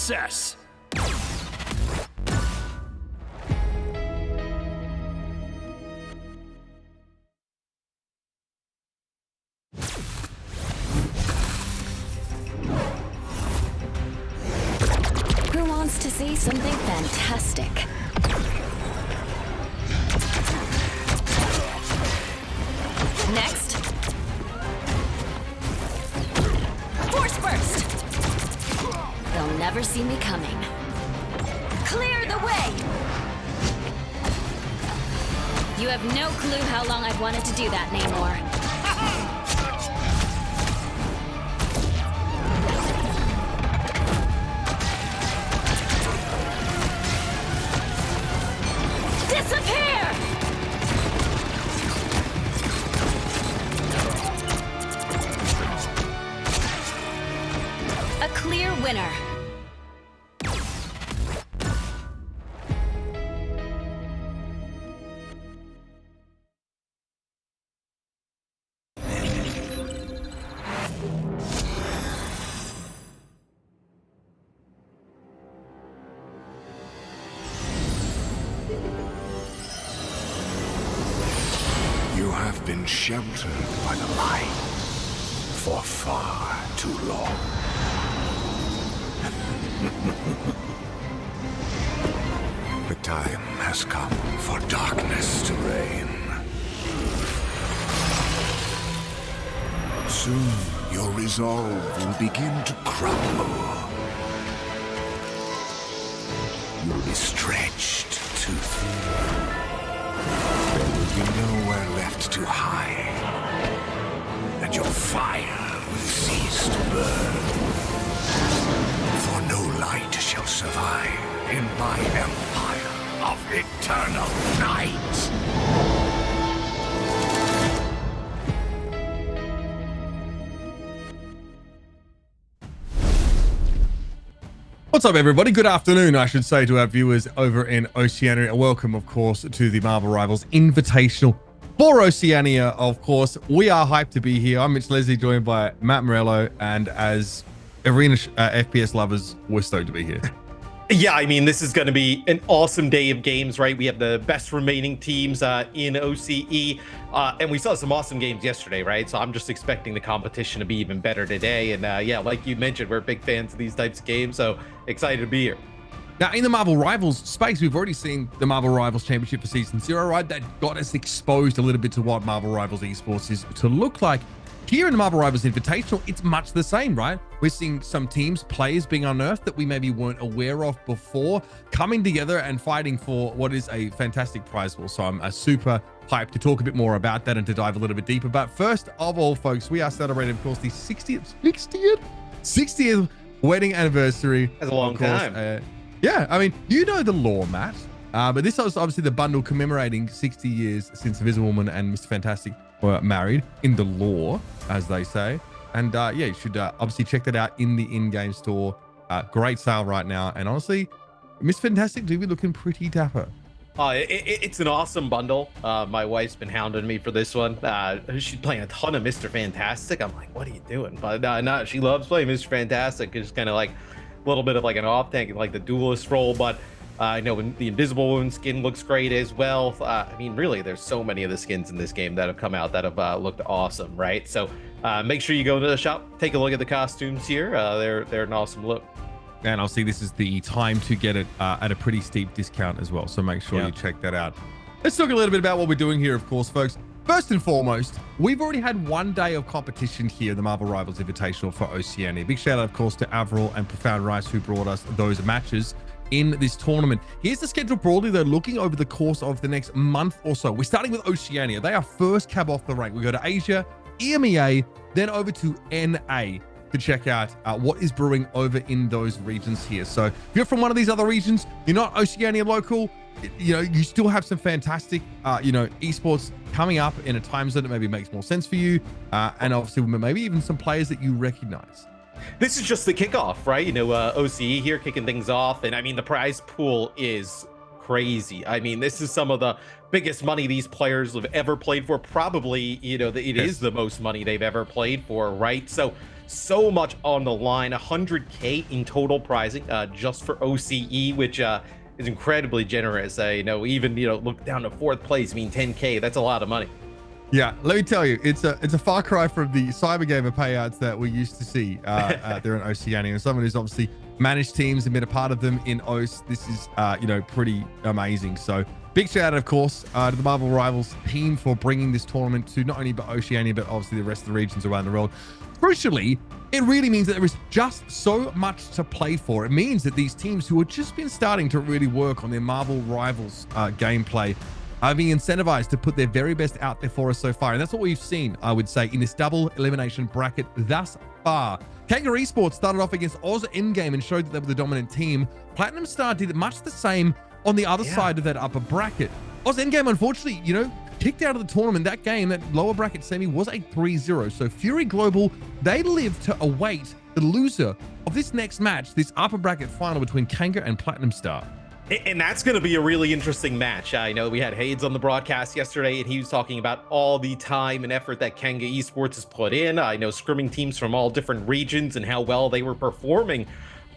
process. Who wants to see something fantastic? Next. Force burst! They'll never see me coming. Clear the way! You have no clue how long I've wanted to do that, Namor. Disappear! A clear winner. You have been sheltered by the light for far too long. The time has come for darkness to reign. Soon your resolve will begin to crumble. You'll be stretched too thin. There will be nowhere left to hide, and your fire will cease to burn. For no light shall survive in my empire of eternal night. What's up, everybody? Good afternoon, I should say, to our viewers over in Oceania. And welcome, of course, to the Marvel Rivals Invitational for Oceania. Of course, we are hyped to be here. I'm Mitch Leslie, joined by Matt Morello, and as arena FPS lovers, we're stoked to be here. Yeah, I mean, this is going to be an awesome day of games, right? We have the best remaining teams in OCE, and we saw some awesome games yesterday, right? So I'm just expecting the competition to be even better today. And yeah, like you mentioned, we're big fans of these types of games, so excited to be here. Now, in the Marvel Rivals space, we've already seen the Marvel Rivals Championship for Season 0, right? That got us exposed a little bit to what Marvel Rivals Esports is to look like. Here in the Marvel Rivals Invitational, it's much the same, right? We're seeing some teams, players being unearthed that we maybe weren't aware of before, coming together and fighting for what is a fantastic prize pool. So I'm super hyped to talk a bit more about that and to dive a little bit deeper. But first of all, folks, we are celebrating, of course, the 60th wedding anniversary. That's a long time. Yeah, I mean, you know the lore, Matt. But this is obviously the bundle commemorating 60 years since Invisible Woman and Mr. Fantastic were married in the lore, as they say. And yeah, you should obviously check that out in the in-game store. Great sale right now. And honestly, Miss Fantastic do be looking pretty dapper. It's an awesome bundle. My wife's been hounding me for this one. She's playing a ton of Mr. Fantastic. I'm like, what are you doing? But no, she loves playing Mr. Fantastic. It's kind of like a little bit of like an off tank, like the duelist role. But I know the Invisible Woman skin looks great as well. I mean, really, there's so many of the skins in this game that have come out that have looked awesome, right? So make sure you go to the shop, take a look at the costumes here. They're an awesome look. And I'll see this is the time to get it at a pretty steep discount as well. So make sure you check that out. Let's talk a little bit about what we're doing here, of course, folks. First and foremost, we've already had one day of competition here, the Marvel Rivals Invitational for Oceania. Big shout out, of course, to Avril and Profound Rice, who brought us those matches in this tournament. Here's the schedule broadly, though, looking over the course of the next month or so. We're starting with Oceania. They are first cab off the rank. We go to Asia, EMEA, then over to NA to check out what is brewing over in those regions here. So if you're from one of these other regions, you're not Oceania local, you know, you still have some fantastic, esports coming up in a time zone that maybe makes more sense for you. And obviously maybe even some players that you recognize. This is just the kickoff, right? You know, OCE here kicking things off. And I mean, the prize pool is crazy. I mean, this is some of the biggest money these players have ever played for. Probably, you know, it is the most money they've ever played for, right? So much on the line. 100K in total prizing just for OCE, which is incredibly generous. You know, even, you know, look down to 4th place. I mean, 10K, that's a lot of money. Yeah, let me tell you, it's a far cry from the Cybergamer payouts that we used to see there in Oceania. And someone who's obviously managed teams and been a part of them in OCE, this is, you know, pretty amazing. So big shout out, of course, to the Marvel Rivals team for bringing this tournament to not only Oceania, but obviously the rest of the regions around the world. Crucially, it really means that there is just so much to play for. It means that these teams who have just been starting to really work on their Marvel Rivals gameplay are being incentivized to put their very best out there for us so far. And that's what we've seen, I would say, in this double elimination bracket thus far. Kanga Esports started off against Oz Endgame and showed that they were the dominant team. Platinum Star did much the same on the other side of that upper bracket. Oz Endgame, unfortunately, you know, kicked out of the tournament. That game, that lower bracket semi, was a 3-0. So Fury Global, they live to await the loser of this next match, this upper bracket final between Kanga and Platinum Star. And that's going to be a really interesting match. I know we had Hades on the broadcast yesterday, and he was talking about all the time and effort that Kanga Esports has put in. I know scrimming teams from all different regions and how well they were performing.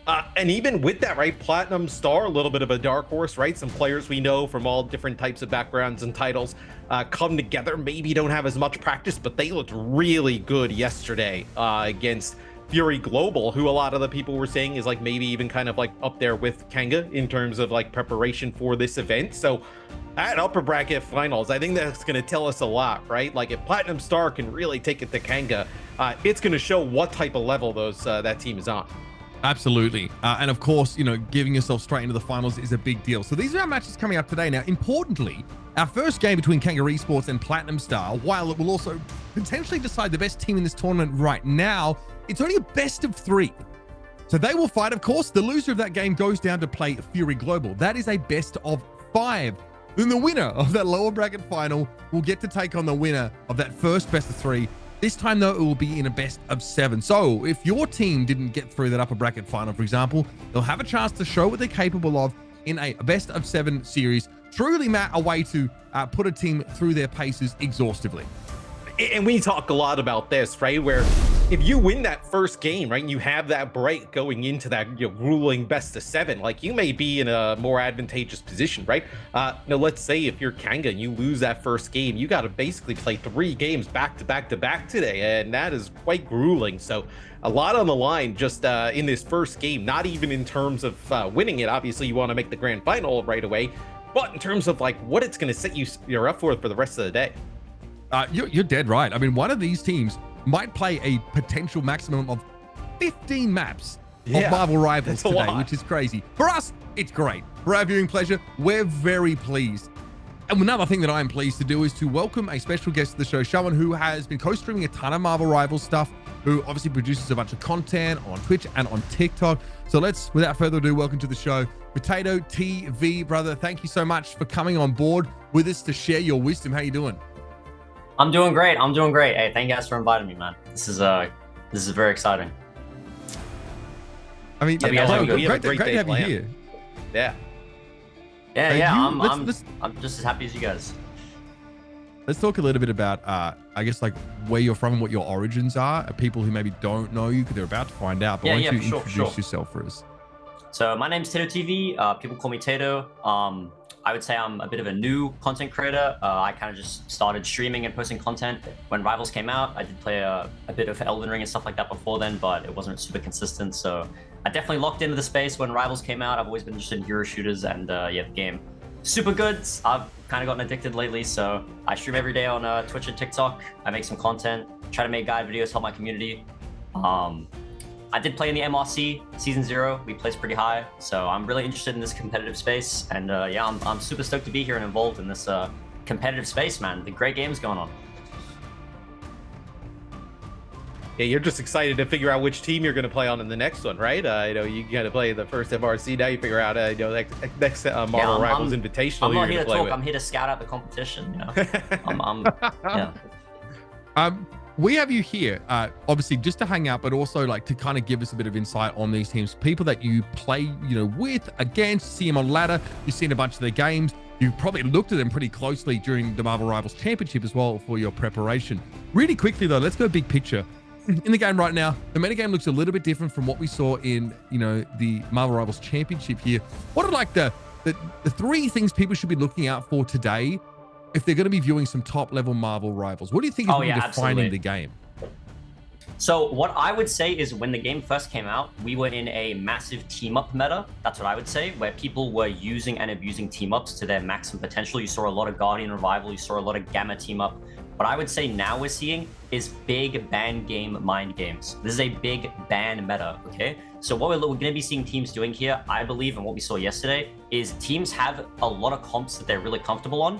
And even with that, right, Platinum Star, a little bit of a dark horse, right? Some players we know from all different types of backgrounds and titles come together. Maybe don't have as much practice, but they looked really good yesterday against Fury Global, who a lot of the people were saying is like maybe even kind of like up there with Kanga in terms of like preparation for this event. So at upper bracket finals, I think that's going to tell us a lot, right? Like if Platinum Star can really take it to Kanga, it's going to show what type of level that team is on. Absolutely. And of course, you know, giving yourself straight into the finals is a big deal. So these are our matches coming up today. Now, importantly, our first game between Kanga Esports and Platinum Star, while it will also potentially decide the best team in this tournament right now, it's only a best of 3. So they will fight, of course. The loser of that game goes down to play Fury Global. That is a best of 5. Then the winner of that lower bracket final will get to take on the winner of that first best of 3. This time, though, it will be in a best of 7. So if your team didn't get through that upper bracket final, for example, they'll have a chance to show what they're capable of in a best of 7 series. Truly, Matt, a way to put a team through their paces exhaustively. And we talk a lot about this, right? Where if you win that first game, right, and you have that break going into that, you know, grueling best of 7, like you may be in a more advantageous position, right? Now, let's say if you're Kanga and you lose that first game, you got to basically play 3 games back to back to back today, and that is quite grueling. So a lot on the line just in this first game, not even in terms of winning it. Obviously, you want to make the grand final right away, but in terms of like what it's going to set you're up for the rest of the day. You're dead right. I mean, one of these teams might play a potential maximum of 15 maps of Marvel Rivals today, which is crazy. For us, it's great. For our viewing pleasure, we're very pleased. And another thing that I'm pleased to do is to welcome a special guest to the show, someone who has been co-streaming a ton of Marvel Rivals stuff, who obviously produces a bunch of content on Twitch and on TikTok. So let's, without further ado, welcome to the show, Potato TV, brother. Thank you so much for coming on board with us to share your wisdom. How you doing? I'm doing great. Hey, thank you guys for inviting me, man. This is very exciting. I mean, great to have you here. I'm just as happy as you guys. Let's talk a little bit about, I guess, like where you're from and what your origins are. People who maybe don't know you because they're about to find out. But why don't you introduce yourself for us? So my name's Tato TV. People call me Tato. I would say I'm a bit of a new content creator. I kind of just started streaming and posting content when Rivals came out. I did play a bit of Elden Ring and stuff like that before then, but it wasn't super consistent. So I definitely locked into the space when Rivals came out. I've always been interested in hero shooters, and the game super good. I've kind of gotten addicted lately, so I stream every day on Twitch and TikTok. I make some content, try to make guide videos, help my community. I did play in the MRC season 0. We placed pretty high, so I'm really interested in this competitive space. And I'm super stoked to be here and involved in this competitive space, man. The great game's going on. Yeah, you're just excited to figure out which team you're going to play on in the next one, right? You got to play the first MRC. Now you figure out, next Marvel Rivals Invitational. I'm not here to talk. I'm here to scout out the competition. we have you here, obviously just to hang out, but also like to kind of give us a bit of insight on these teams, people that you play, with, against, see them on ladder. You've seen a bunch of their games. You've probably looked at them pretty closely during the Marvel Rivals Championship as well for your preparation. Really quickly though, let's go big picture. In the game right now, the metagame looks a little bit different from what we saw in, the Marvel Rivals Championship here. What are like the three things people should be looking out for today if they're going to be viewing some top level Marvel Rivals? What do you think is really defining absolutely. the game? So what I would say is when the game first came out, we were in a massive team up meta. That's what I would say, where people were using and abusing team ups to their maximum potential. You saw a lot of Guardian Revival, you saw a lot of Gamma team up. What I would say now we're seeing is big ban game mind games. This is a big ban meta, okay? So what we're going to be seeing teams doing here, I believe, and what we saw yesterday, is teams have a lot of comps that they're really comfortable on.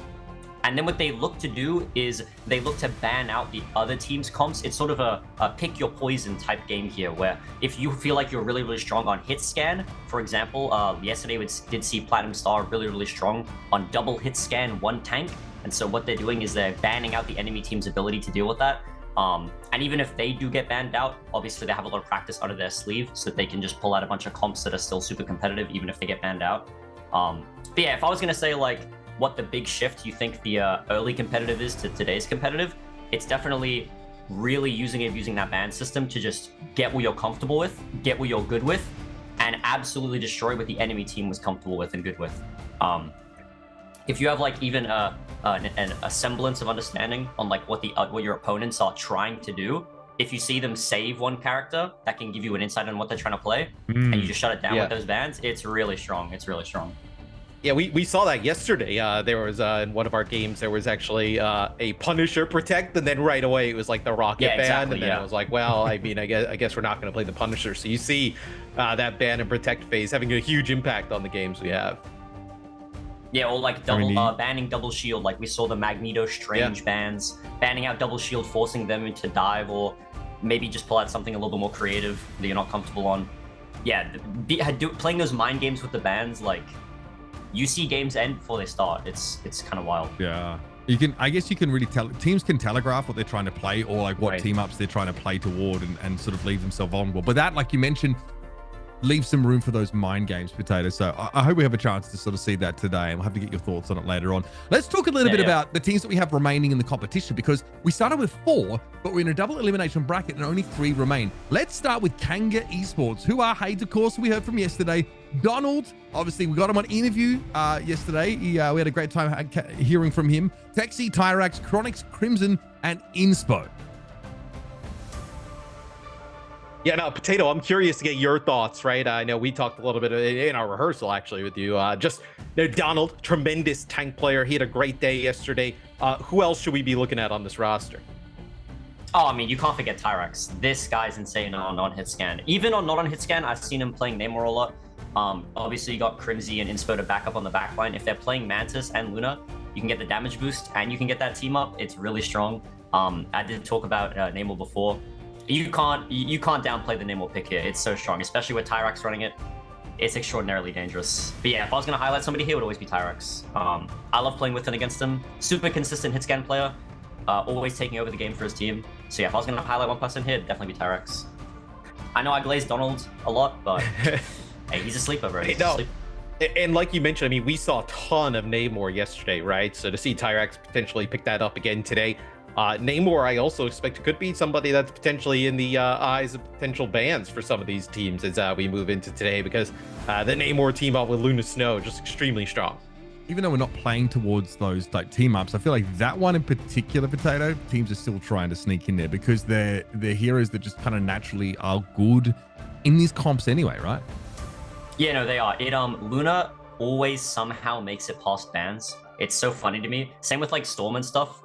And then what they look to do is they look to ban out the other team's comps. It's sort of a pick your poison type game here, where if you feel like you're really, really strong on hit scan, for example, yesterday we did see Platinum Star really, really strong on double hit scan, one tank. And so what they're doing is they're banning out the enemy team's ability to deal with that. And even if they do get banned out, obviously they have a lot of practice under their sleeve so that they can just pull out a bunch of comps that are still super competitive, even if they get banned out. But yeah, if I was going to say like what the big shift you think the early competitive is to today's competitive, it's definitely really using and abusing that ban system to just get what you're comfortable with, get what you're good with, and absolutely destroy what the enemy team was comfortable with and good with. If you have like even a semblance of understanding on like what your opponents are trying to do, if you see them save one character, that can give you an insight on what they're trying to play, and you just shut it down with those bans. It's really strong. It's really strong. Yeah, we saw that yesterday. There was in one of our games, there was actually a Punisher protect, and then right away it was like the rocket ban, exactly, and then I was like, well, I mean, I guess we're not going to play the Punisher. So you see that ban and protect phase having a huge impact on the games we have. Yeah, or like banning double shield, like we saw the Magneto Strange bans, banning out double shield, forcing them into dive, or maybe just pull out something a little bit more creative that you're not comfortable on. Yeah, playing those mind games with the bans, like you see games end before they start. It's kind of wild. Yeah, I guess you can really tell. Teams can telegraph what they're trying to play, or like what team ups they're trying to play toward, and sort of leave themselves vulnerable. But that, like you mentioned, leave some room for those mind games, Potato. So I hope we have a chance to sort of see that today, and we'll have to get your thoughts on it later on. Let's talk a little bit about the teams that we have remaining in the competition, because we started with 4, but we're in a double elimination bracket and only 3 remain. Let's start with Kanga Esports, who are Hayes, of course, we heard from yesterday. Donald, obviously, we got him on interview yesterday. We had a great time hearing from him. Texi, Tyrax, Chronix, Crimson, and Inspo. Yeah, no, Potato, I'm curious to get your thoughts, right? I know we talked a little bit in our rehearsal, actually, with you. Donald, tremendous tank player. He had a great day yesterday. Who else should we be looking at on this roster? Oh, I mean, you can't forget Tyrax. This guy's insane on non-hit scan. Even on not on hit scan, I've seen him playing Namor a lot. Obviously, you got Crimsy and Inspo to back up on the backline. If they're playing Mantis and Luna, you can get the damage boost, and you can get that team up. It's really strong. I did talk about Namor before. You can't downplay the Namor pick here. It's so strong, especially with Tyrax running it. It's extraordinarily dangerous. But yeah, if I was going to highlight somebody here, it would always be Tyrax. I love playing with and against him. Super consistent hit scan player. Always taking over the game for his team. So yeah, if I was going to highlight one person here, it'd definitely be Tyrax. I know I glazed Donald a lot, but hey, he's a sleeper, bro. And like you mentioned, I mean, we saw a ton of Namor yesterday, right? So to see Tyrax potentially pick that up again today, Namor, I also expect could be somebody that's potentially in the eyes of potential bans for some of these teams as we move into today, because the Namor team up with Luna Snow just extremely strong. Even though we're not playing towards those like team ups, I feel like that one in particular, Potato, teams are still trying to sneak in there because they're heroes that just kind of naturally are good in these comps anyway, right? Yeah, no, they are. Luna always somehow makes it past bans. It's so funny to me. Same with like Storm and stuff.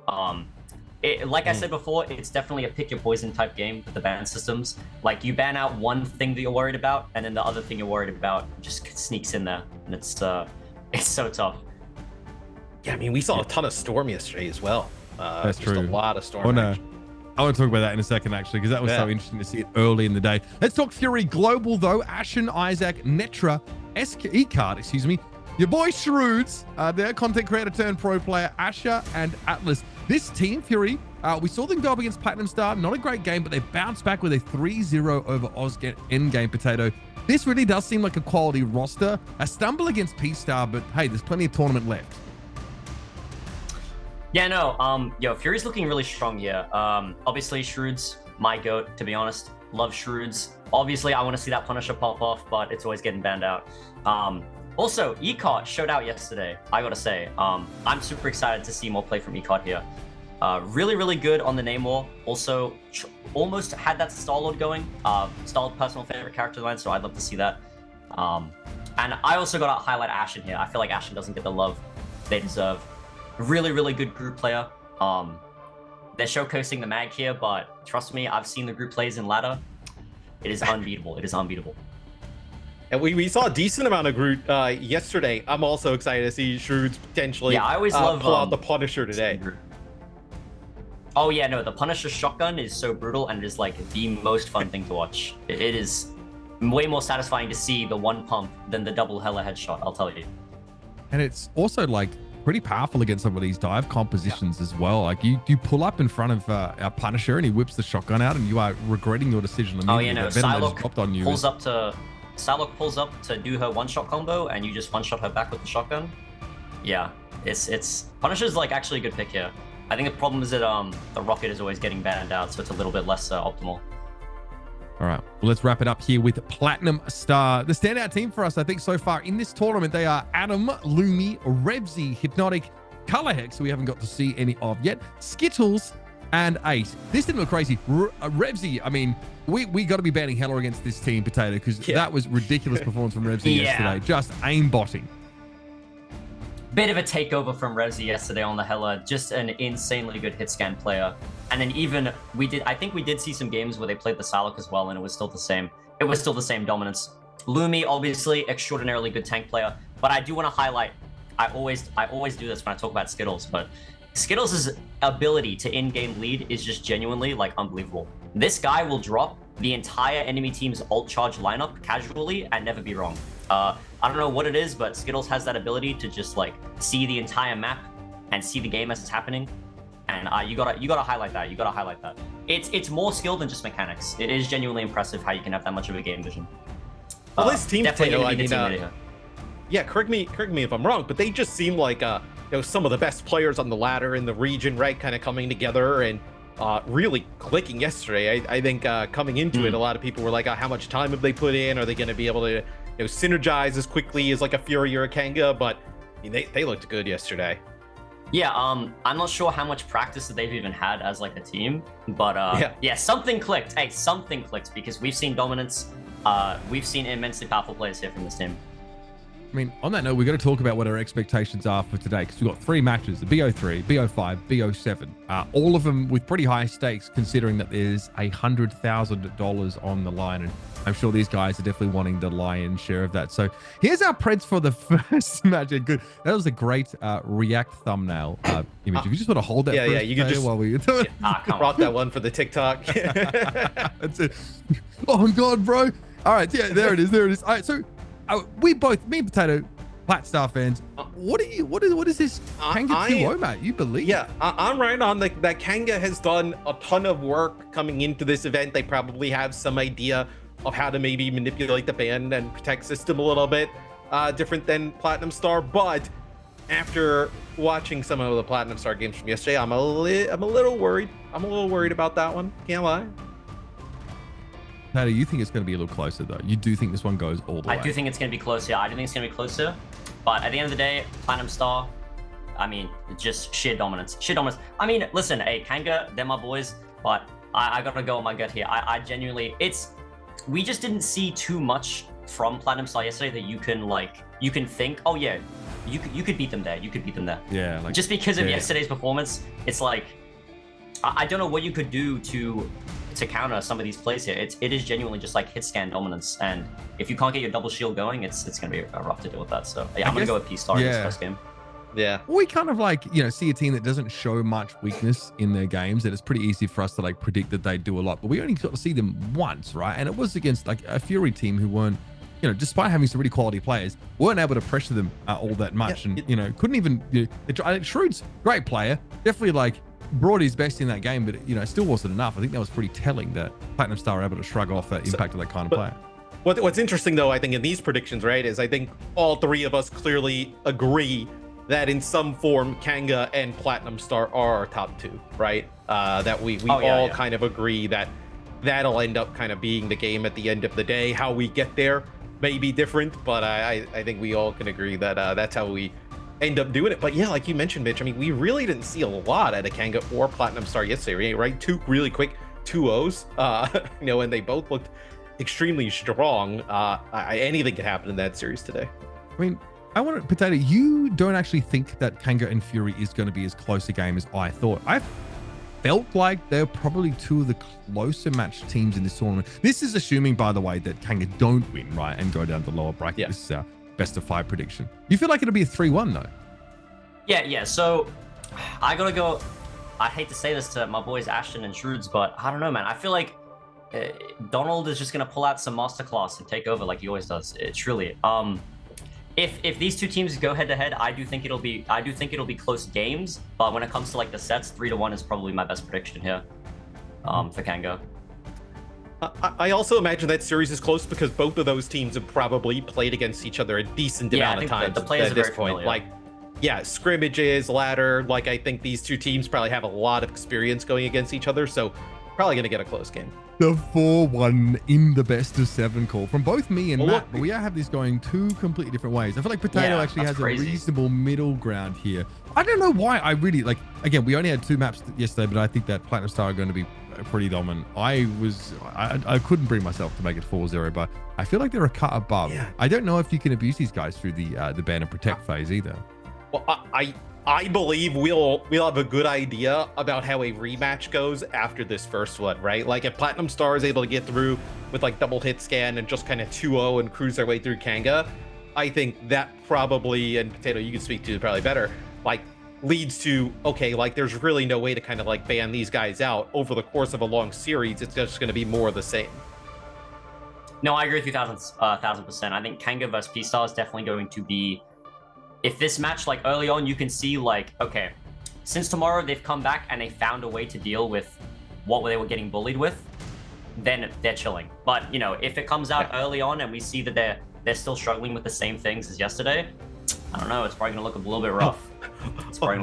Like I said before, it's definitely a pick your poison type game with the ban systems. Like you ban out one thing that you're worried about, and then the other thing you're worried about just sneaks in there, and it's so tough. Yeah, I mean, we saw a ton of Storm yesterday as well. That's true. A lot of Storm. I want to talk about that in a second, actually, because that was so interesting to see it early in the day. Let's talk Fury Global, though. Ashen, Isaac, Netra, E-Card, excuse me. Your boy Shroods, their content creator turned pro player, Asher and Atlas. This team, Fury, We saw them go up against Platinum Star. Not a great game, but they bounced back with a 3-0 over Endgame Potato. This really does seem like a quality roster. A stumble against P-Star, but hey, there's plenty of tournament left. Yeah, no, Fury's looking really strong here. Obviously, Shrewd's my goat, to be honest. Love Shrewd's. Obviously, I want to see that Punisher pop off, but it's always getting banned out. Also, ECOT showed out yesterday, I gotta say. I'm super excited to see more play from ECOT here. Really, really good on the name war. Also, almost had that Star-Lord going. Star-Lord personal favorite character line, so I'd love to see that. And I also got to highlight Ashen here. I feel like Ashen doesn't get the love they deserve. Really, really good group player. They're showcasing the mag here, but trust me, I've seen the group plays in ladder. It is unbeatable. It is unbeatable. And we saw a decent amount of Groot yesterday. I'm also excited to see Shrewds potentially I always love pull out the Punisher today. Oh yeah, no, the Punisher shotgun is so brutal and it is like the most fun thing to watch. It is way more satisfying to see the one pump than the double hella headshot, I'll tell you. And it's also like pretty powerful against some of these dive compositions as well. Like you pull up in front of our Punisher and he whips the shotgun out and you are regretting your decision immediately. Oh yeah, no, Psylocke pulls up to do her one-shot combo and you just one-shot her back with the shotgun. Yeah, it's Punisher's like actually a good pick here. I think the problem is that the rocket is always getting banned out, so it's a little bit less optimal. All right, well, let's wrap it up here with Platinum Star. The standout team for us, I think, so far in this tournament, they are Adam, Lumi, Revsy, Hypnotic, Colorhex, who we haven't got to see any of yet, Skittles, and Ace. This didn't look crazy. Revsy, I mean, we got to be banning hella against this team, Potato, because that was ridiculous performance from Revsy yesterday. Just aimbotting. Bit of a takeover from Revsy yesterday on the hella. Just an insanely good hit scan player. And then even I think we did see some games where they played the Psylocke as well, and it was still the same. It was still the same dominance. Lumi, obviously, extraordinarily good tank player. But I do want to highlight, I always do this when I talk about Skittles, but Skittles' ability to in-game lead is just genuinely like unbelievable. This guy will drop the entire enemy team's ult charge lineup casually and never be wrong. I don't know what it is, but Skittles has that ability to just like see the entire map and see the game as it's happening. And you gotta highlight that. You gotta highlight that. It's more skill than just mechanics. It is genuinely impressive how you can have that much of a game vision. Well, this team, Potato, I mean, yeah, correct me if I'm wrong, but they just seem like some of the best players on the ladder in the region, right? Kind of coming together and really clicking yesterday. I think coming into it, a lot of people were like, how much time have they put in? Are they going to be able to synergize as quickly as like a Fury or a Kanga? But I mean, they looked good yesterday. Yeah, I'm not sure how much practice that they've even had as like a team, but yeah, something clicked. Hey, something clicked because we've seen dominance. We've seen immensely powerful players here from this team. I mean, on that note, we've got to talk about what our expectations are for today, because we've got 3 matches, the BO3, BO5, BO7, all of them with pretty high stakes, considering that there's $100,000 on the line. And I'm sure these guys are definitely wanting the lion's share of that. So here's our preds for the first match. Good. That was a great React thumbnail image. If you just want to hold that yeah, you can just while we do it. Rock that one for the TikTok. That's it. Oh, God, bro. All right. Yeah, there it is. There it is. All right. So we both, me and Potato, Plat Star fans, what is this Kanga 2-0, mate? You believe? Yeah, I'm right on that Kanga has done a ton of work coming into this event. They probably have some idea of how to maybe manipulate the ban and protect system a little bit different than Platinum Star. But after watching some of the Platinum Star games from yesterday, I'm a little worried. I'm a little worried about that one. Can't lie. Patty, you think it's going to be a little closer, though? You do think this one goes all the way? I do think it's going to be closer. I do think it's going to be closer. But at the end of the day, Platinum Star, I mean, just sheer dominance. Sheer dominance. I mean, listen, hey, Kanga, they're my boys, but I got to go on my gut here. I genuinely, we just didn't see too much from Platinum Star yesterday that you can think, oh yeah, you could beat them there. You could beat them there. Yeah. Like, just because of yesterday's performance, it's like, I don't know what you could do to counter some of these plays here. It is genuinely just like hit scan dominance, and if you can't get your double shield going, it's gonna be rough to deal with that. So yeah, I'm gonna go with P-Star in this first game. Yeah, we kind of like see a team that doesn't show much weakness in their games, and it's pretty easy for us to like predict that they do a lot, but we only got to see them once, right? And it was against like a Fury team who weren't, despite having some really quality players, weren't able to pressure them all that much, and couldn't even. Shrewd's great player, definitely like brought his best in that game, but it still wasn't enough. I think that was pretty telling that Platinum Star were able to shrug off that impact of that kind of player. What's interesting though, I think in these predictions, right, is I think all three of us clearly agree that in some form Kanga and Platinum Star are our top two, right? That we all kind of agree that that'll end up kind of being the game at the end of the day. How we get there may be different, but I think we all can agree that that's how we end up doing it. But yeah, like you mentioned, Mitch, I mean, we really didn't see a lot out of Kanga or Platinum Star yesterday, right? Two really quick 2-0s, and they both looked extremely strong. Anything could happen in that series today. I mean, I want to, Potato, you don't actually think that Kanga and Fury is going to be as close a game as I thought. I felt like they're probably two of the closer matched teams in this tournament. This is assuming, by the way, that Kanga don't win, right, and go down to the lower bracket. Yeah. This is our best of 5 prediction. You feel like it'll be a 3-1 though? Yeah. So I gotta go. I hate to say this to my boys Ashton and Shroods, but I don't know, man. I feel like Donald is just gonna pull out some masterclass and take over like he always does. Truly. If these two teams go head to head, I do think it'll be close games. But when it comes to like the sets, 3-1 is probably my best prediction here for Kanga. I also imagine that series is close because both of those teams have probably played against each other a decent amount of times the players at this point. Like, yeah, scrimmages, ladder. Like, I think these two teams probably have a lot of experience going against each other, so probably going to get a close game. The 4-1 in the best of 7 call from both me and Matt, but we have this going 2 completely different ways. I feel like Potato actually has crazy. A reasonable middle ground here. I don't know why I really like. Again, we only had 2 maps yesterday, but I think that Platinum Star are going to be pretty dominant. I couldn't bring myself to make it 4-0, but I feel like they're a cut above. Yeah. I don't know if you can abuse these guys through the ban and protect phase either. Well, I believe we'll have a good idea about how a rematch goes after this first one, right? Like if Platinum Star is able to get through with like double hit scan and just kind of 2-0 and cruise their way through Kanga, I think that probably, and Potato, you can speak to it probably better, like leads to, okay, like there's really no way to kind of like ban these guys out over the course of a long series. It's just going to be more of the same. No, I agree with you 1000%. I think Kanga versus P-Star is definitely going to be, if this match, like early on, you can see like, okay, since tomorrow they've come back and they found a way to deal with what they were getting bullied with, then they're chilling. But if it comes out early on and we see that they're still struggling with the same things as yesterday, I don't know, it's probably gonna look a little bit rough.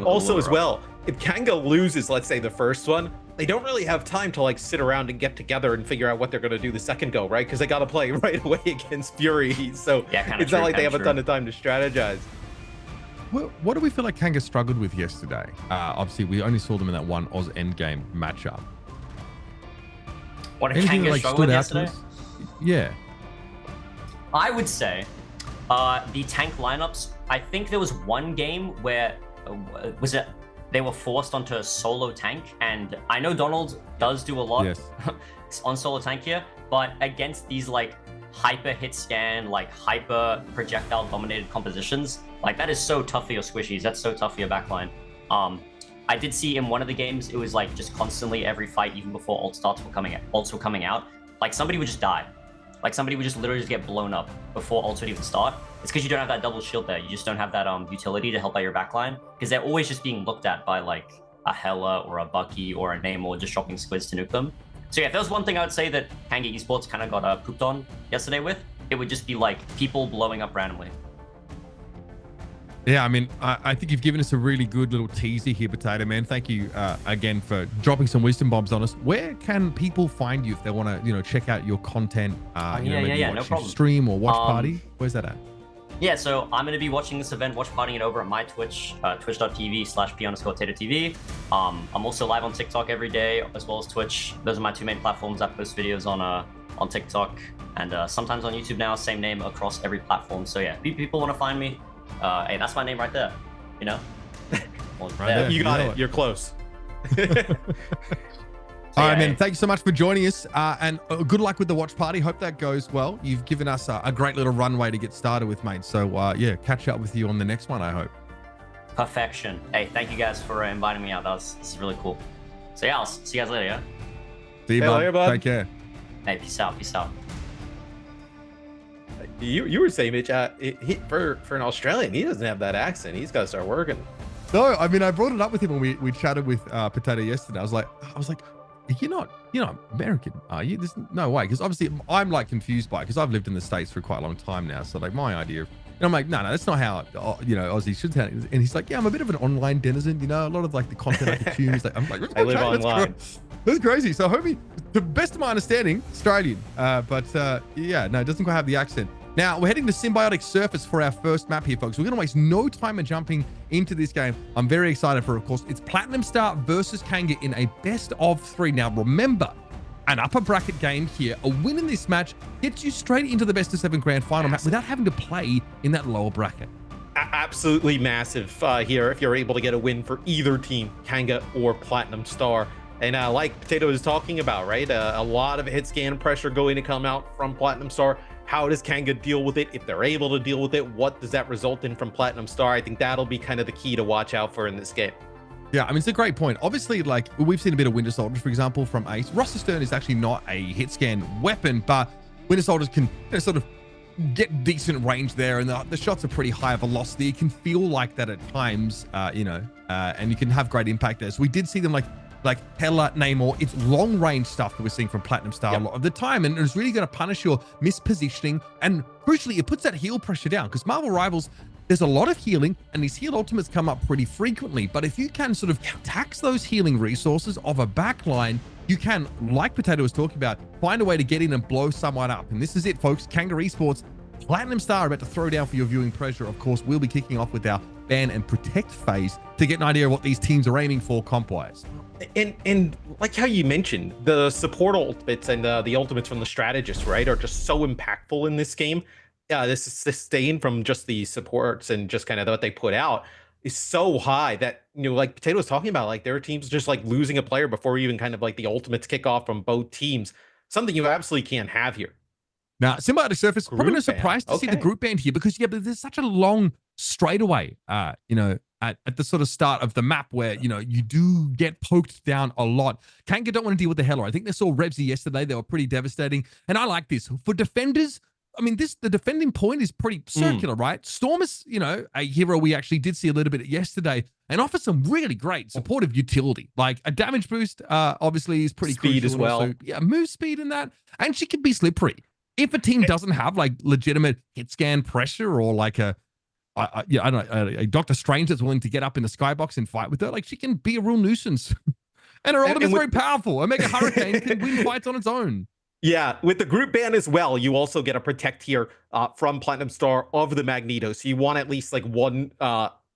Also as well, if Kanga loses, let's say the first one, they don't really have time to like sit around and get together and figure out what they're going to do the second go, right? Because they got to play right away against Fury. So it's not like they have a ton of time to strategize. What do we feel like Kanga struggled with yesterday? Obviously, we only saw them in that one Oz endgame matchup. What did Kanga struggle with yesterday? Yeah. I would say the tank lineups, I think there was one game where, they were forced onto a solo tank, and I know Donald does do a lot on solo tank here, but against these like hyper hit scan, like hyper projectile dominated compositions, like that is so tough for your squishies. That's so tough for your backline. I did see in one of the games, it was like just constantly every fight, even before ults were coming out, like somebody would just die. Like somebody would just literally just get blown up before ults would even start. It's because you don't have that double shield there. You just don't have that utility to help out your backline, because they're always just being looked at by like a Hella or a Bucky or a Namor just dropping squids to nuke them. So yeah, if there was one thing I would say that Kanga Esports kind of got pooped on yesterday with, it would just be like people blowing up randomly. Yeah, I mean, I think you've given us a really good little teaser here, Potato Man. Thank you again for dropping some wisdom bombs on us. Where can people find you if they want to, check out your content? Maybe watch your stream or watch party. Where's that at? Yeah, so I'm going to be watching this event, watch partying it over at my Twitch, twitch.tv/p_potato_TV. I'm also live on TikTok every day, as well as Twitch. Those are my 2 main platforms. I post videos on TikTok and sometimes on YouTube now, same name across every platform. So yeah, if people want to find me, hey, that's my name right there, Well, right there. You got it. You're close. All right, man. Thank you so much for joining us, and good luck with the watch party. Hope that goes well. You've given us a great little runway to get started with, mate. So yeah, catch up with you on the next one, I hope. Perfection. Hey, thank you guys for inviting me out. This is really cool. So yeah, I'll see you guys later. Yeah. See you, bud. Take care. Hey, peace out. Peace out. You were saying, Mitch, for an Australian, he doesn't have that accent. He's got to start working. No, I mean, I brought it up with him when we chatted with Potato yesterday. I was like, you're not American, are you? There's no way. Because obviously I'm like confused by it because I've lived in the States for quite a long time now. So like my idea of, and I'm like, no, that's not how, Aussie should sound. And he's like, yeah, I'm a bit of an online denizen, a lot of like the content I consume. He's like, I'm like, okay, I live online. That's crazy. So homie, to the best of my understanding, Australian. But yeah, no, it doesn't quite have the accent. Now, we're heading to Symbiotic Surface for our first map here, folks. We're going to waste no time in jumping into this game. I'm very excited for, of course, it's Platinum Star versus Kanga in a best of 3. Now, remember, an upper bracket game here. A win in this match gets you straight into the best of 7 grand final map without having to play in that lower bracket. Absolutely massive here if you're able to get a win for either team, Kanga or Platinum Star. And like Potato is talking about, right? A lot of hit scan pressure going to come out from Platinum Star. How does Kanga deal with it? If they're able to deal with it, what does that result in from Platinum Star? I think that'll be kind of the key to watch out for in this game. Yeah, I mean, it's a great point. Obviously, like, we've seen a bit of Winter Soldiers, for example, from Ace. Roster Stern is actually not a hit scan weapon, but Winter Soldiers can sort of get decent range there, and the shots are pretty high velocity. It can feel like that at times, and you can have great impact there. So we did see them like Hela, Namor. It's long range stuff that we're seeing from Platinum Star a lot of the time, and it's really going to punish your mispositioning, and crucially it puts that heal pressure down, because Marvel Rivals, there's a lot of healing and these heal ultimates come up pretty frequently, but if you can sort of tax those healing resources of a backline, you can, like Potato was talking about, find a way to get in and blow someone up. And this is it, folks. Kanga Esports, Platinum Star about to throw down for your viewing pleasure. Of course, we'll be kicking off with our ban and protect phase to get an idea of what these teams are aiming for comp-wise. And like how you mentioned, the support ultimates and the ultimates from the strategists, right, are just so impactful in this game. This sustain from just the supports and just kind of what they put out is so high that, like Potato was talking about, like there are teams just like losing a player before even kind of like the ultimates kick off from both teams. Something you absolutely can't have here. Now, Symbiotic Surface, probably no surprise to see the group band here, because but there's such a long straightaway, at the sort of start of the map where, you do get poked down a lot. Kanga don't want to deal with the Hela. I think they saw Revsy yesterday. They were pretty devastating. And I like this. For defenders, I mean, the defending point is pretty circular, right? Storm is, a hero we actually did see a little bit yesterday and offers some really great supportive utility. Like a damage boost, obviously, is pretty speed crucial as well. Also, move speed in that. And she can be slippery. If a team doesn't have like legitimate hit scan pressure or like a Doctor Strange that's willing to get up in the skybox and fight with her, like she can be a real nuisance. And her ultimate is very powerful. A Mega Hurricane can win fights on its own. Yeah, with the group ban as well, you also get a protect here from Platinum Star of the Magneto. So you want at least like one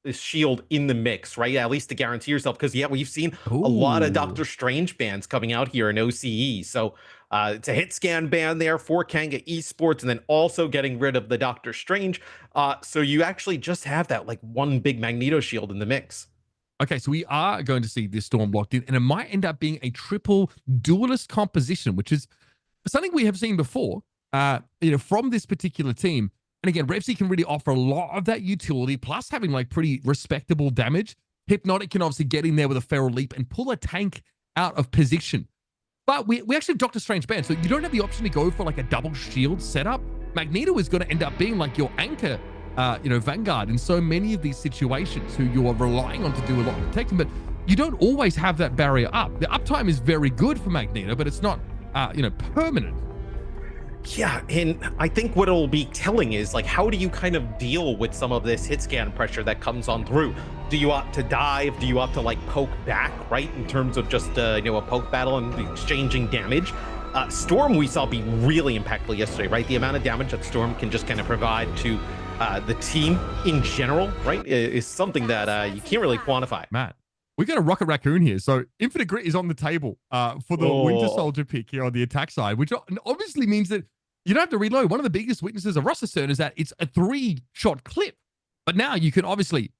shield in the mix, right? At least to guarantee yourself. Because we've seen a lot of Doctor Strange bans coming out here in OCE. So it's a hit scan ban there for Kanga Esports, and then also getting rid of the Doctor Strange. So you actually just have that like one big Magneto shield in the mix. Okay, so we are going to see this Storm locked in, and it might end up being a triple duelist composition, which is something we have seen before, from this particular team. And again, Revsy can really offer a lot of that utility, plus having like pretty respectable damage. Hypnotic can obviously get in there with a feral leap and pull a tank out of position. But we actually have Doctor Strange banned, so you don't have the option to go for like a double shield setup. Magneto is going to end up being like your anchor, Vanguard in so many of these situations, who you are relying on to do a lot of protecting, but you don't always have that barrier up. The uptime is very good for Magneto, but it's not permanent. Yeah, and I think what it'll be telling is like, how do you kind of deal with some of this hit scan pressure that comes on through? Do you opt to dive? Do you opt to like poke back, right? In terms of just a poke battle and exchanging damage. Storm we saw be really impactful yesterday, right? The amount of damage that Storm can just kind of provide to the team in general, right, is something that you can't really quantify. Matt, we got a Rocket Raccoon here. So Infinite Grit is on the table for the Winter Soldier pick here on the attack side, which obviously means that you don't have to reload. One of the biggest weaknesses of Roster Stern is that it's a 3-shot clip. But now you can obviously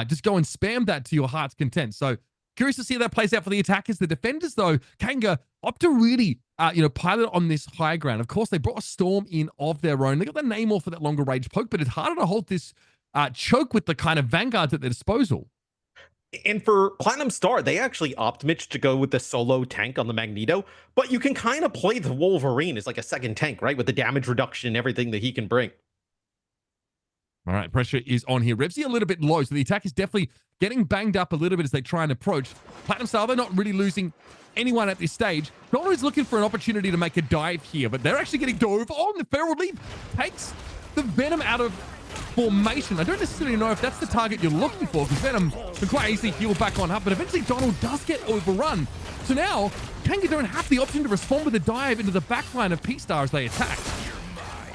just go and spam that to your heart's content. So curious to see how that plays out for the attackers. The defenders, though, Kanga opt to really, pilot on this high ground. Of course, they brought a Storm in of their own. They got the Namor for that longer range poke, but it's harder to hold this choke with the kind of vanguards at their disposal. And for Platinum Star, they actually opt Mitch to go with the solo tank on the Magneto, but you can kind of play the Wolverine as like a second tank, right? With the damage reduction and everything that he can bring. All right, pressure is on here. Revsy a little bit low, so the attack is definitely getting banged up a little bit as they try and approach. Platinum Star, they're not really losing anyone at this stage. Donald is looking for an opportunity to make a dive here, but they're actually getting dove on. The Feral Leap takes the Venom out of formation. I don't necessarily know if that's the target you're looking for, because Venom can quite easily heal back on up, but eventually Donald does get overrun. So now, Kanga don't have the option to respond with a dive into the backline of P-Star as they attack.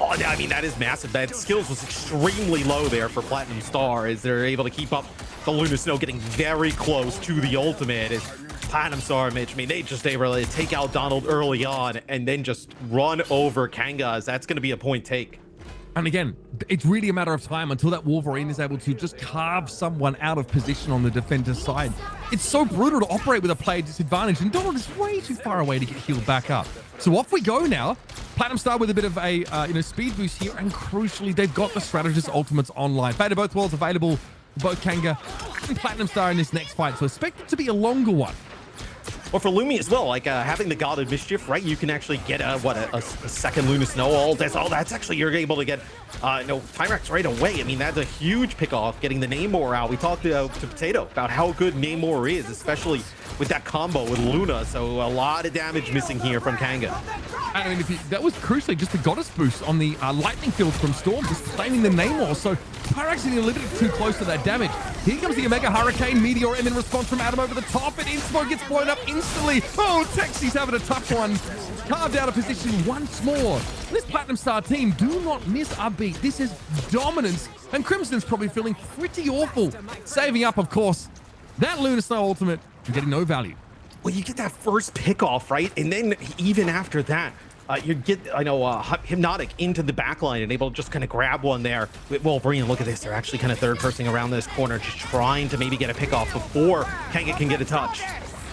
Oh, yeah, I mean, that is massive. That skills was extremely low there for Platinum Star as they're able to keep up the Luna Snow getting very close to the ultimate. As Platinum Star, Mitch, I mean, they just able to take out Donald early on and then just run over Kanga, as that's going to be a point take. And again, it's really a matter of time until that Wolverine is able to just carve someone out of position on the defender's side. It's so brutal to operate with a player disadvantage, and Donald is way too far away to get healed back up. So off we go now. Platinum Star with a bit of a speed boost here, and crucially, they've got the Strategist ultimates online. Fate of both worlds available for both Kanga and Platinum Star in this next fight, so expect it to be a longer one. Well, for Lumi as well, like having the God of Mischief, right? You can actually get a second Luna Snow ult. That's actually, you're able to get Tyrax right away. I mean, that's a huge pick off getting the Namor out. We talked to Potato about how good Namor is, especially with that combo with Luna. So a lot of damage missing here from Kanga. I mean, that was crucially just the Goddess boost on the lightning field from Storm, just claiming the Namor. So Tyrax is a little bit too close to that damage. Here comes the Omega Hurricane, Meteor, and then response from Adam over the top, and Inspo gets blown up instantly. Oh, Texi's having a tough one. Carved out of position once more. This Platinum Star team, do not miss a beat. This is dominance, and Crimson's probably feeling pretty awful. Saving up, of course, that Luna Snow ultimate and getting no value. Well, you get that first pick off, right? And then even after that, you get, Hypnotic into the backline and able to just kind of grab one there with Wolverine. Look at this. They're actually kind of third personing around this corner, just trying to maybe get a pick off before Kanga can get a touch.